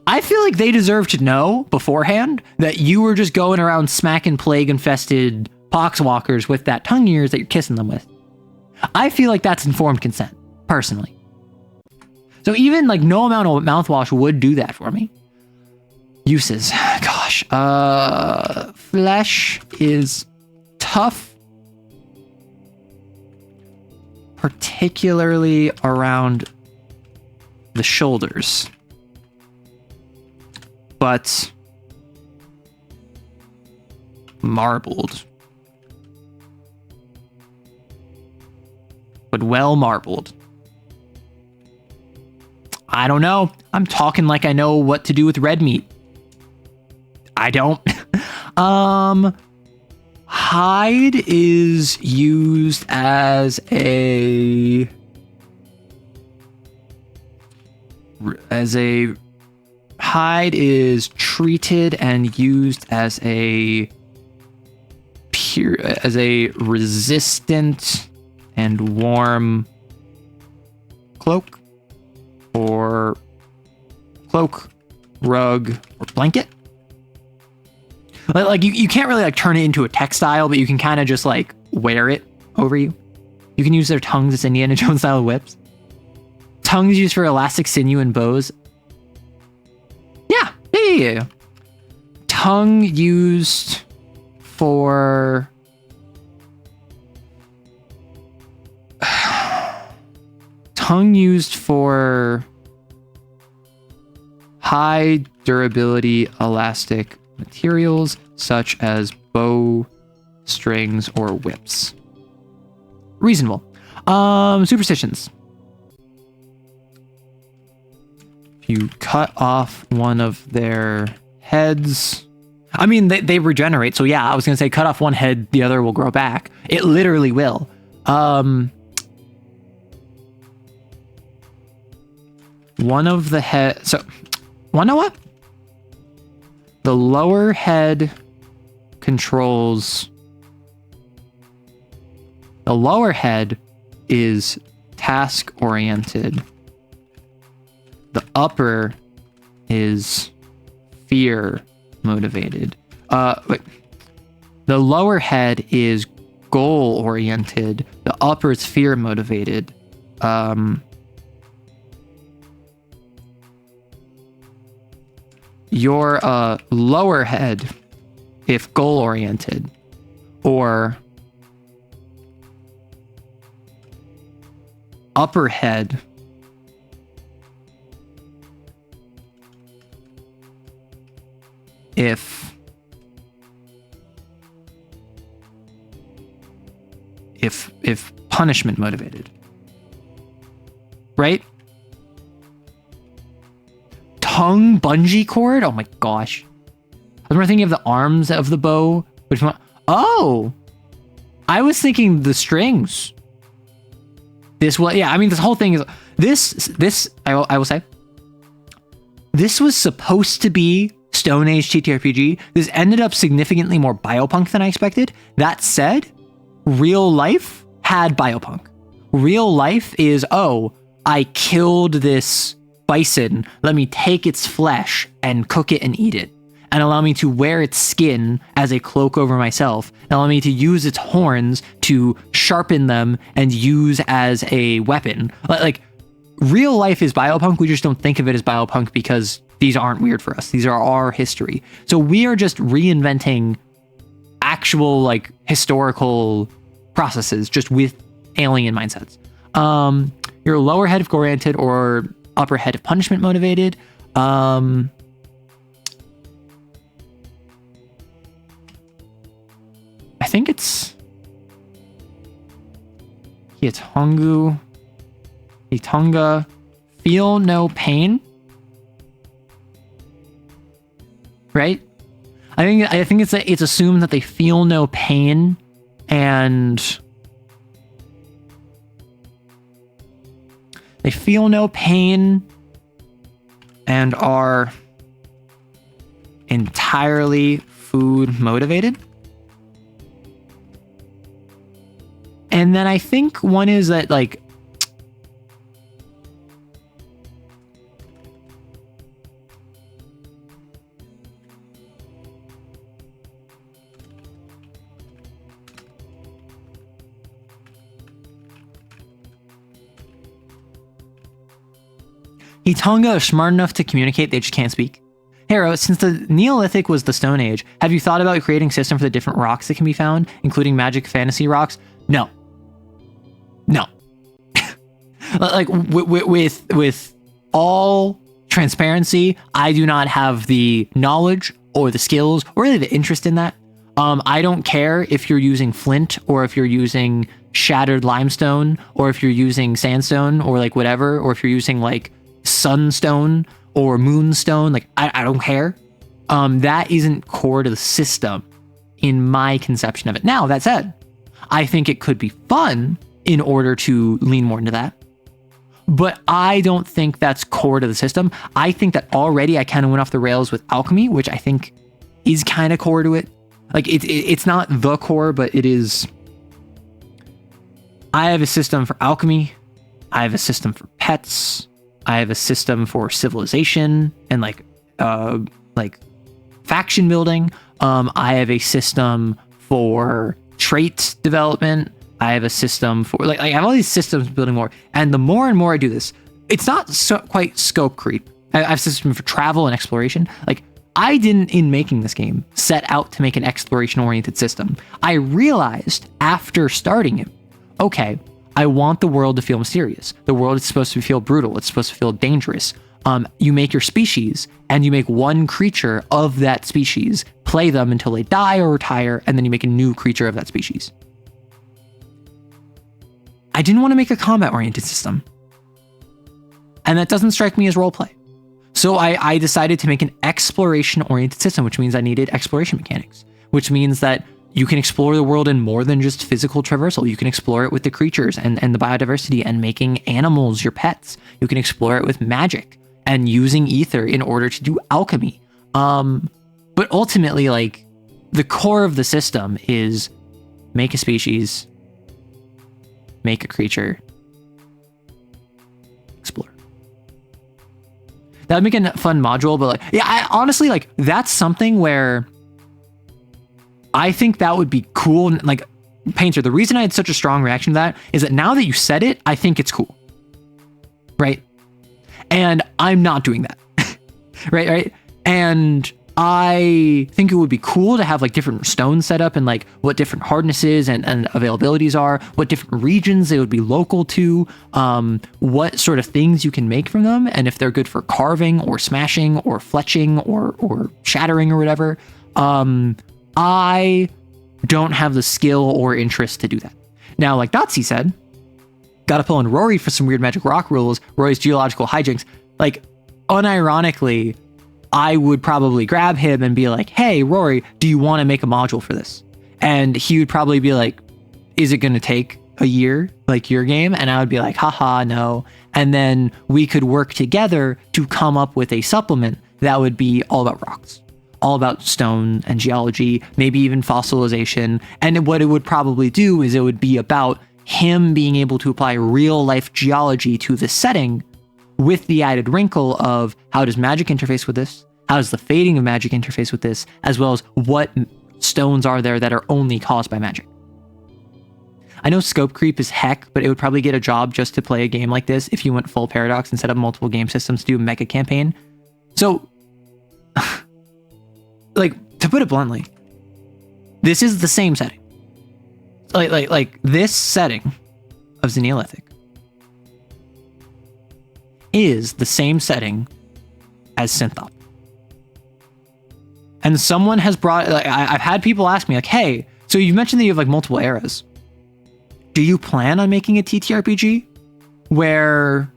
I feel like they deserve to know beforehand that you were just going around smacking plague-infested poxwalkers with that tongue of yours that you're kissing them with. I feel like that's informed consent, personally. So even like no amount of mouthwash would do that for me. Uses. Gosh. Flesh is tough. Particularly around the shoulders. But marbled. But well marbled. I don't know. I'm talking like I know what to do with red meat. I don't. Hide is used as a hide is treated and used as a resistant and warm cloak or rug or blanket. Like you can't really like turn it into a textile, but you can kind of just like wear it over you. You can use their tongues as Indiana Jones style whips. Tongues used for elastic sinew and bows. Yeah. Tongue used for high durability elastic materials such as bow, strings, or whips. Reasonable. Superstitions. If you cut off one of their heads, I mean, they regenerate. So yeah, I was going to say cut off one head, the other will grow back. It literally will. One of the head, so wanna know what? The lower head controls. The lower head is task oriented. The upper is fear motivated. The lower head is goal oriented. The upper is fear motivated. Your lower head, if goal oriented, or upper head if punishment motivated, right? Tongue bungee cord? Oh my gosh. I was thinking of the arms of the bow. Which one? Oh! I was thinking the strings. This one, yeah, I mean, this whole thing is... This, I will say, this was supposed to be Stone Age TTRPG. This ended up significantly more biopunk than I expected. That said, real life had biopunk. Real life is, oh, I killed this bison, let me take its flesh and cook it and eat it, and allow me to wear its skin as a cloak over myself, and allow me to use its horns to sharpen them and use as a weapon. Like real life is biopunk, we just don't think of it as biopunk because these aren't weird for us. These are our history. So we are just reinventing actual like historical processes just with alien mindsets. Your lower head if oriented or upper head if punishment motivated. think it's Hitonga, feel no pain, right? I think it's assumed that they feel no pain, and they feel no pain and are entirely food motivated. And then I think one is that, like, Hitonga are smart enough to communicate, they just can't speak. Hero, since the Neolithic was the Stone Age, have you thought about creating a system for the different rocks that can be found, including magic fantasy rocks? No. Like, with all transparency, I do not have the knowledge or the skills or really the interest in that. I don't care if you're using flint or if you're using shattered limestone or if you're using sandstone or like whatever, or if you're using like sunstone or moonstone. Like, I don't care. That isn't core to the system in my conception of it. Now, that said, I think it could be fun in order to lean more into that. But I don't think that's core to the system. I think that already I kind of went off the rails with alchemy, which I think is kind of core to it. Like, it's not the core, but it is. I have a system for alchemy. I have a system for pets. I have a system for civilization and like faction building. I have a system for trait development. I have a system for like I have all these systems building more. And the more and more I do this, it's not quite scope creep. I have a system for travel and exploration. Like, I didn't, in making this game, set out to make an exploration-oriented system. I realized after starting it, okay, I want the world to feel mysterious. The world is supposed to feel brutal. It's supposed to feel dangerous. You make your species, and you make one creature of that species, play them until they die or retire, and then you make a new creature of that species. I didn't want to make a combat-oriented system. And that doesn't strike me as roleplay. So I decided to make an exploration-oriented system, which means I needed exploration mechanics, which means that you can explore the world in more than just physical traversal. You can explore it with the creatures and the biodiversity and making animals your pets. You can explore it with magic and using ether in order to do alchemy. But ultimately, like, the core of the system is make a species, make a creature, explore. That would make a fun module, but like, yeah, I honestly, like, that's something where I think that would be cool. Like, Painter, the reason I had such a strong reaction to that is that now that you said it, I think it's cool. Right? And I'm not doing that. Right? And I think it would be cool to have like different stones set up and like what different hardnesses and availabilities are, what different regions they would be local to, what sort of things you can make from them, and if they're good for carving or smashing or fletching or shattering or whatever. I don't have the skill or interest to do that. Now, like Dotsy said, gotta pull in Rory for some weird magic rock rules, Rory's geological hijinks. Like, unironically, I would probably grab him and be like, hey, Rory, do you want to make a module for this? And he would probably be like, is it going to take a year like your game? And I would be like, haha, no. And then we could work together to come up with a supplement that would be all about rocks, all about stone and geology, maybe even fossilization. And what it would probably do is it would be about him being able to apply real life geology to the setting, with the added wrinkle of how does magic interface with this? How does the fading of magic interface with this? As well as what stones are there that are only caused by magic? I know scope creep is heck, but it would probably get a job just to play a game like this if you went full Paradox and set up multiple game systems to do a mega campaign. So, like, to put it bluntly, this is the same setting. Like this setting of the Neolithic is the same setting as Synthop. And someone has brought, like, I've had people ask me, like, hey, So you mentioned that you have like multiple eras. Do you plan on making a TTRPG where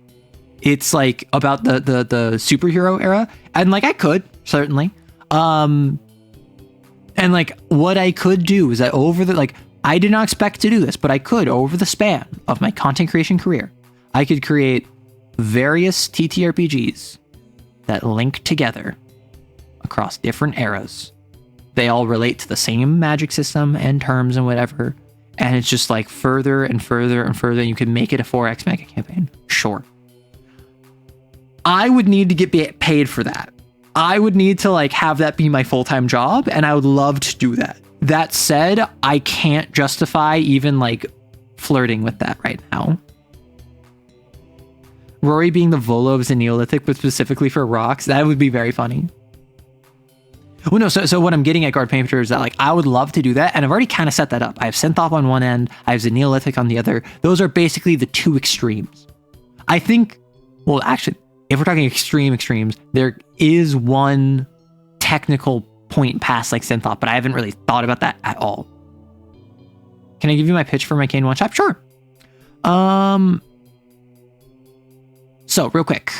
it's like about the superhero era? And like I could certainly. And like what I could do is that I did not expect to do this, but I could, over the span of my content creation career, I could create various TTRPGs that link together across different eras. They all relate to the same magic system and terms and whatever. And it's just like further and further and further. And you can make it a 4X mega campaign. Sure. I would need to get paid for that. I would need to like have that be my full-time job. And I would love to do that. That said, I can't justify even like flirting with that right now. Rory being the Volo of the Neolithic, but specifically for rocks, that would be very funny. Well, no, so what I'm getting at, Guard Painter, is that like I would love to do that, and I've already kind of set that up. I have Synthop on one end, I have the Neolithic on the other. Those are basically the two extremes. I think, well, actually, if we're talking extremes, there is one technical point past like Synthop, but I haven't really thought about that at all. Can I give you my pitch for my Kane one shot? Sure. So real quick,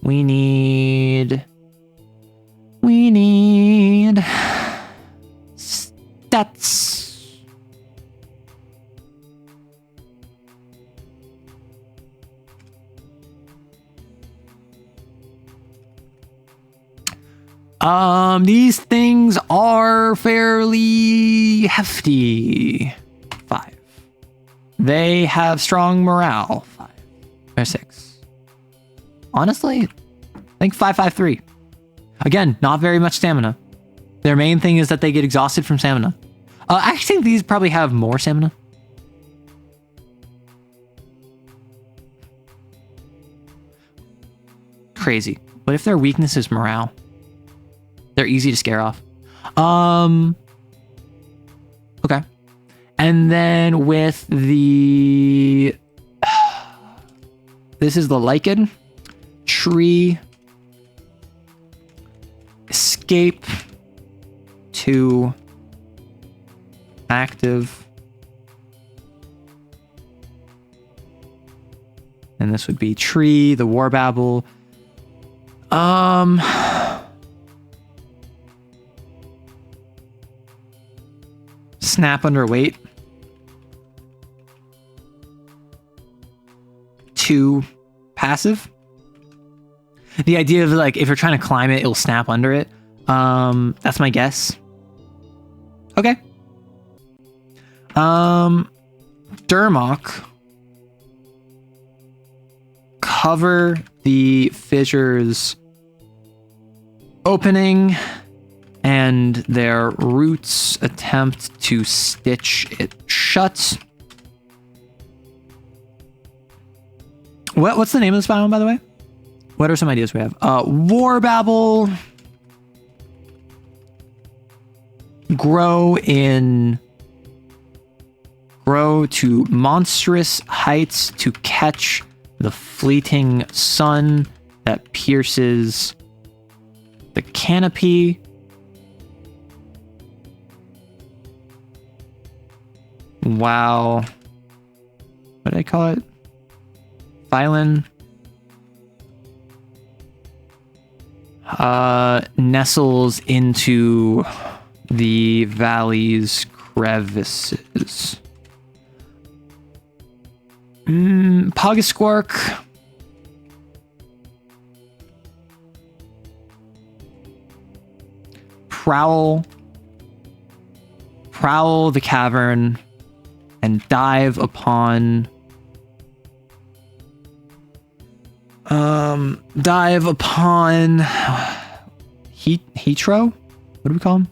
we need stats. These things are fairly hefty. 5. They have strong morale. 5 or 6. Honestly, I think 553. Again, not very much stamina. Their main thing is that they get exhausted from stamina. I think these probably have more stamina. Crazy. What if their weakness is morale? They're easy to scare off. Okay. And then with the... This is the lichen. Tree. Escape. 2. Active. And this would be tree, the warbabble. Snap underweight. 2 passive. The idea of like if you're trying to climb it, it'll snap under it. That's my guess. Okay. Durmok. Cover the fissures opening and their roots attempt to stitch it shut. What's the name of this biome, by the way? What are some ideas we have? Warbabble. Grow to monstrous heights to catch the fleeting sun that pierces the canopy. Wow. What did I call it? Phylon. Nestles into the valley's crevices. Pogasquark. Prowl the cavern and dive upon Hetro? What do we call him?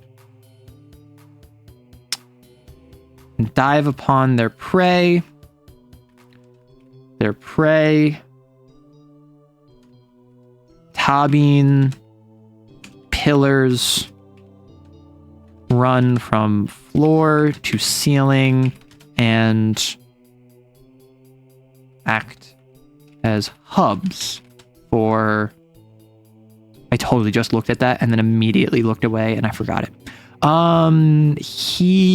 And dive upon their prey. Tabine pillars run from floor to ceiling and act as hubs for... I totally just looked at that and then immediately looked away and I forgot it. Hitongo,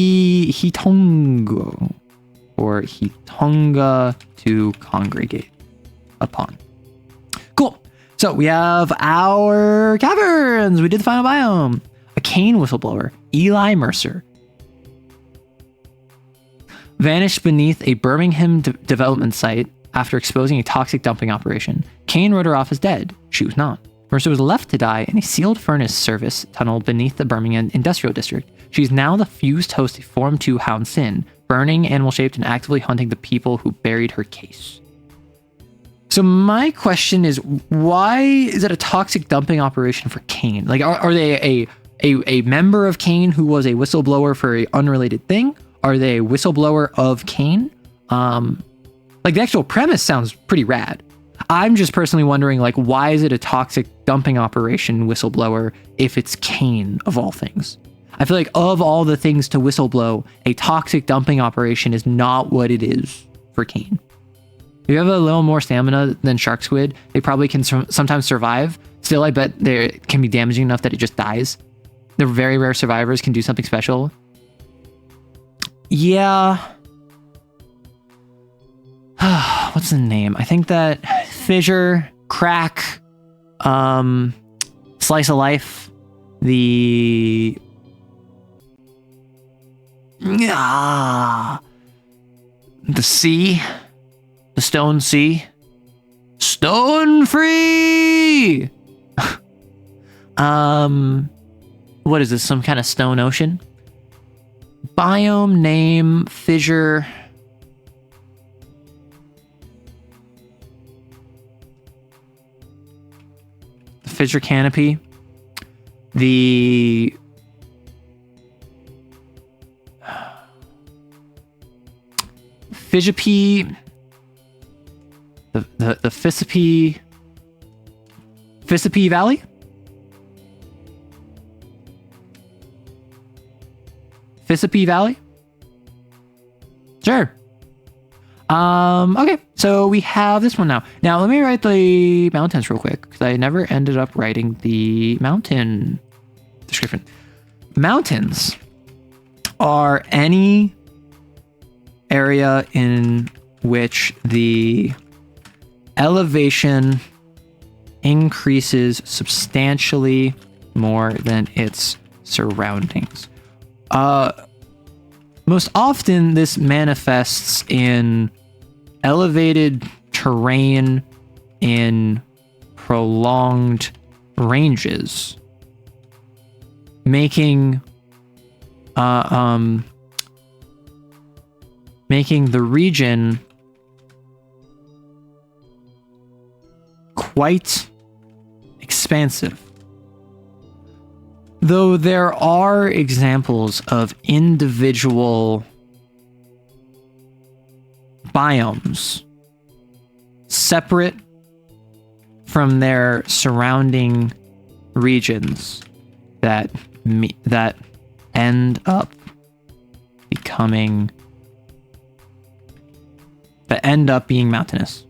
or Hitonga, to congregate upon. Cool. So we have our caverns. We did the final biome. A Kane whistleblower, Eli Mercer, vanished beneath a Birmingham development site after exposing a toxic dumping operation. Kane wrote her off as dead. She was not. Mercer was left to die in a sealed furnace service tunnel beneath the Birmingham Industrial District. She is now the fused host of Form 2 Hound Sin, burning, animal-shaped, and actively hunting the people who buried her case. So my question is, why is it a toxic dumping operation for Kane? Like, are they a member of Kane who was a whistleblower for an unrelated thing? Are they a whistleblower of Kane? Like, the actual premise sounds pretty rad. I'm just personally wondering, like, why is it a toxic dumping operation whistleblower if it's Kane, of all things? I feel like of all the things to whistleblow, a toxic dumping operation is not what it is for Kane. If you have a little more stamina than Shark Squid, they probably can sometimes survive. Still, I bet they can be damaging enough that it just dies. The very rare survivors can do something special. Yeah. What's the name? I think that Fissure, Crack, Slice of Life, the Sea, the Stone Sea, Stone Free. What is this? Some kind of stone ocean? Biome name Fissure. Fissure Canopy, the Fissipy, the Fissipy Valley, Fissipy Valley. Sure. Okay, so we have this one now. Now, let me write the mountains real quick, because I never ended up writing the mountain description. Mountains are any area in which the elevation increases substantially more than its surroundings. Most often, this manifests in elevated terrain in prolonged ranges, making the region quite expansive. Though there are examples of individual biomes separate from their surrounding regions that end up being mountainous.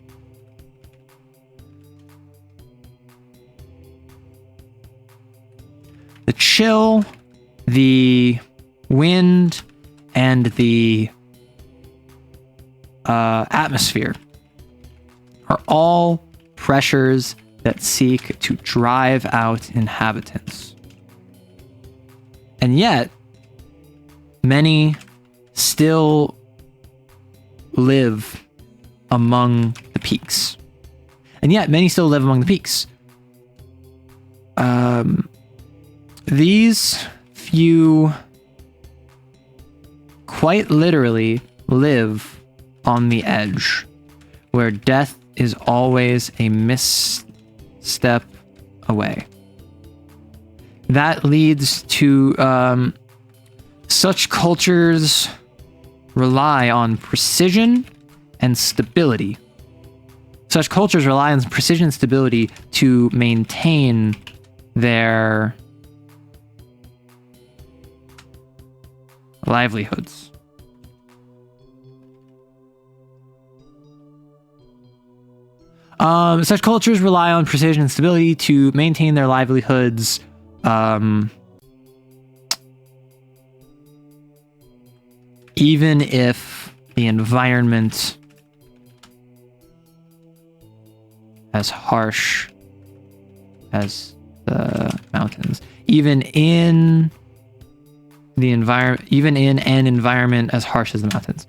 The chill, the wind, and the atmosphere are all pressures that seek to drive out inhabitants. And yet, many still live among the peaks. These few quite literally live on the edge, where death is always a misstep away. That leads to such cultures rely on precision and stability. Such cultures rely on precision and stability to maintain their livelihoods. Such cultures rely on precision and stability to maintain their livelihoods even if the environment as harsh as the mountains, even in an environment as harsh as the mountains.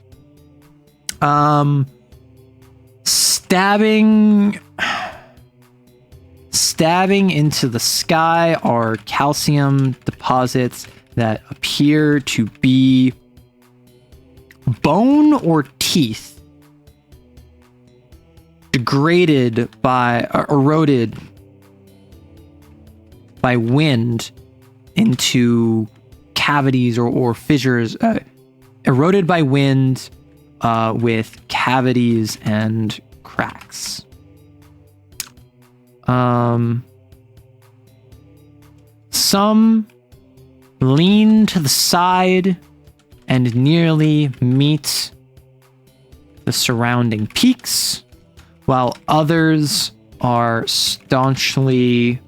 Stabbing into the sky are calcium deposits that appear to be bone or teeth eroded by wind into cavities or fissures, eroded by wind with cavities and cracks. Some lean to the side and nearly meet the surrounding peaks, while others are staunchly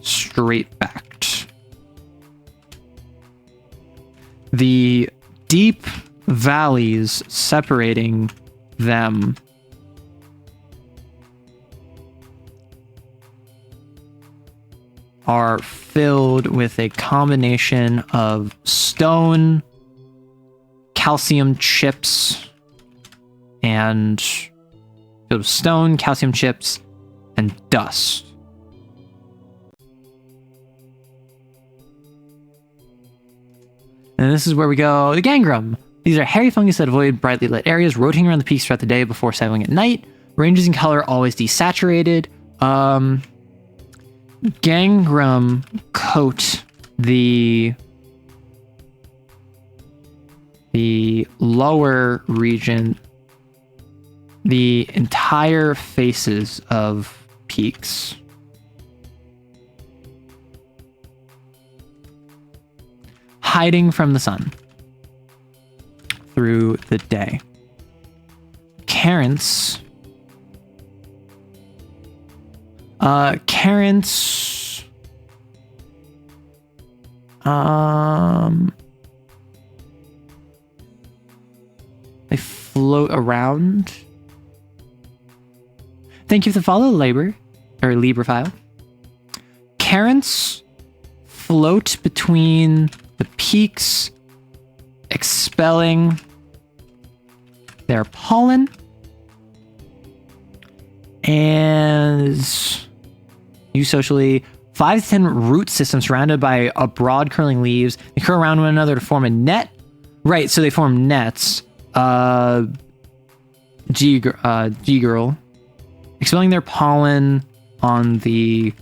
straight-backed. The deep valleys separating them are filled with a combination of stone, calcium chips, and dust. And this is where we go. The Gangrum. These are hairy fungus that avoid brightly lit areas, rotating around the peaks throughout the day before settling at night. Ranges in color always desaturated. Gangrum coat the lower region, the entire faces of peaks. Hiding from the sun through the day. Carents they float around. Thank you for the follow, Librefile. Carents float between the peaks, expelling their pollen and eusocially 5 to 10 root systems surrounded by broad curling leaves. They curl around one another to form a net. Right, so they form nets. G-Girl. Expelling their pollen on the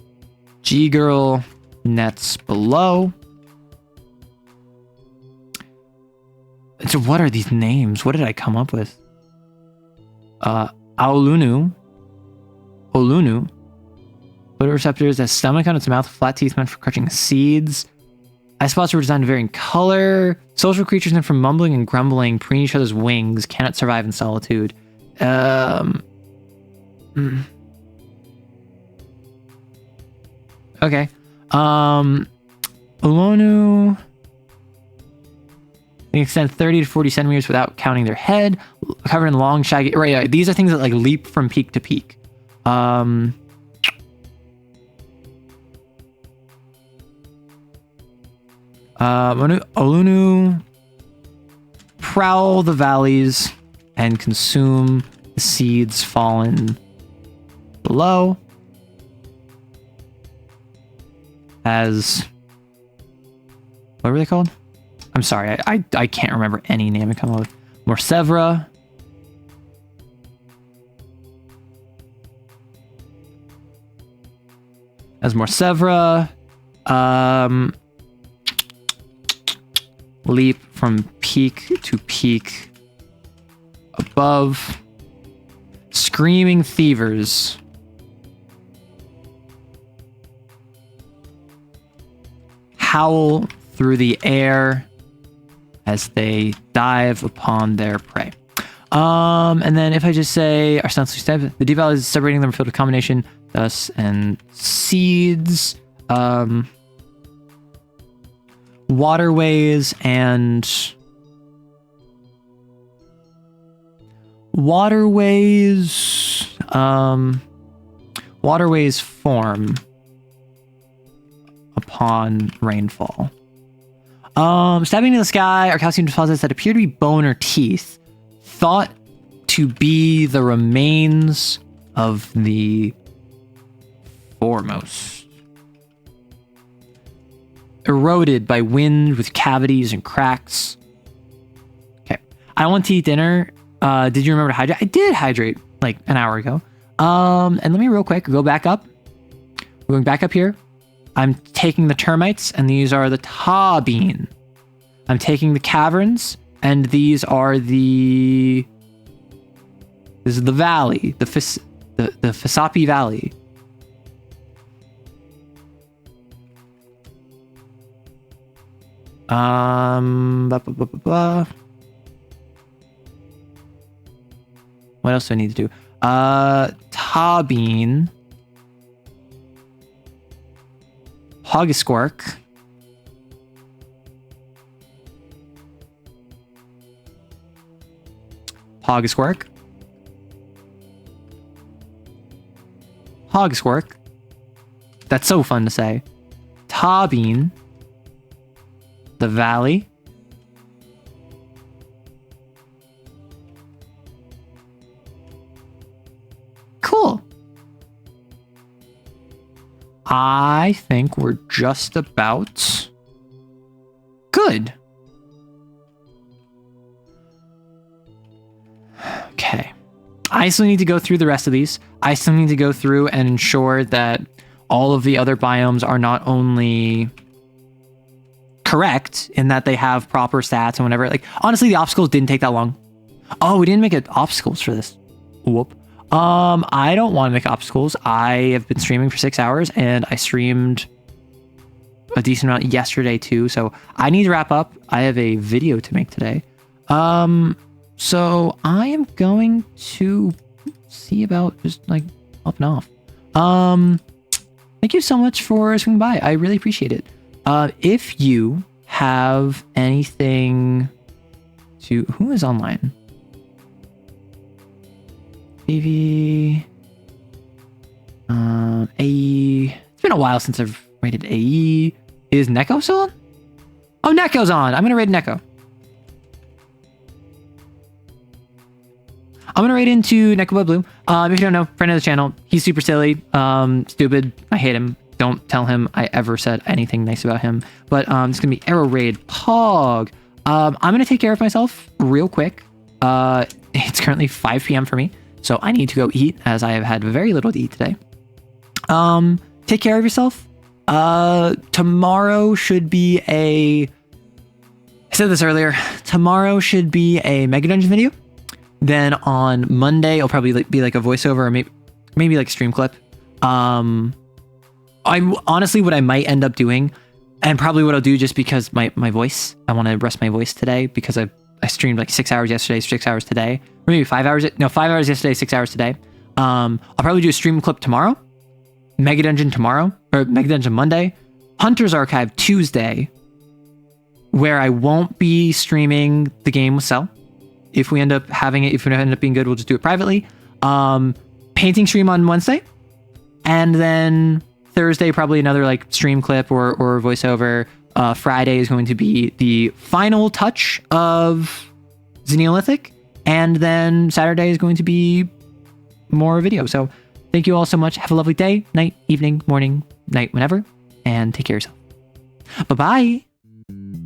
G-Girl nets below. So what are these names? What did I come up with? Olunu. Photoreceptors has stomach on its mouth, flat teeth meant for crushing seeds. Eye spots were designed to vary in color. Social creatures known for mumbling and grumbling, preening each other's wings, cannot survive in solitude. Okay. Olunu. They extend 30 to 40 centimeters without counting their head, covered in long, shaggy... Right, these are things that, like, leap from peak to peak. Olunu prowl the valleys and consume the seeds fallen below. As... What were they called? I'm sorry, I can't remember any name I come up with. Morsevra. As Morsevra, leap from peak to peak above. Screaming thievers howl through the air as they dive upon their prey. And then if I just say our step, the deep valley is separating them filled with combination dust and seeds. waterways and waterways form upon rainfall. Stabbing into the sky are calcium deposits that appear to be bone or teeth, thought to be the remains of the foremost. Eroded by wind with cavities and cracks. Okay. I want to eat dinner. Did you remember to hydrate? I did hydrate like an hour ago. And let me real quick go back up. We're going back up here. I'm taking the termites, and these are the tabean. I'm taking the caverns, and these are the... This is the valley, the Fisapi Valley. What else do I need to do? Tabean. Hogisquark. Hogisquark. Hogisquark. That's so fun to say. Tabean. The valley. Cool. I think we're just about good. Okay. I still need to go through the rest of these. I still need to go through and ensure that all of the other biomes are not only correct in that they have proper stats and whatever. Like, honestly, the obstacles didn't take that long. Oh, we didn't make it obstacles for this. Whoop. I don't want to make obstacles. I have been streaming for 6 hours, and I streamed a decent amount yesterday too, so I need to wrap up. I have a video to make today. So I am going to see about just like up and off. Thank you so much for swinging by. I really appreciate it. If you have anything to... Who is online? AV... AE... It's been a while since I've rated AE. Is Neko still on? Oh, Neko's on! I'm gonna raid Neko. I'm gonna raid into Neko Blue. If you don't know, friend of the channel. He's super silly, stupid. I hate him. Don't tell him I ever said anything nice about him. But it's gonna be Arrow Raid Pog. I'm gonna take care of myself real quick. It's currently 5 p.m. for me, so I need to go eat as I have had very little to eat today. Take care of yourself. Tomorrow should be I said this earlier. Tomorrow should be a Mega Dungeon video. Then on Monday, it'll probably be like a voiceover or maybe like a stream clip. I'm honestly what I might end up doing, and probably what I'll do just because my voice, I want to rest my voice today because I streamed like 6 hours yesterday, 6 hours today, or maybe 5 hours. No, 5 hours yesterday, 6 hours today. I'll probably do a stream clip tomorrow, Mega Dungeon tomorrow, or Mega Dungeon Monday, Hunter's Archive Tuesday, where I won't be streaming the game with Cell. If we end up having it, if it end up being good, we'll just do it privately. Painting stream on Wednesday, and then Thursday probably another like stream clip or voiceover. Friday is going to be the final touch of Xeneolithic, and then Saturday is going to be more video. So thank you all so much. Have a lovely day, night, evening, morning, night, whenever, and take care of yourself. Bye-bye.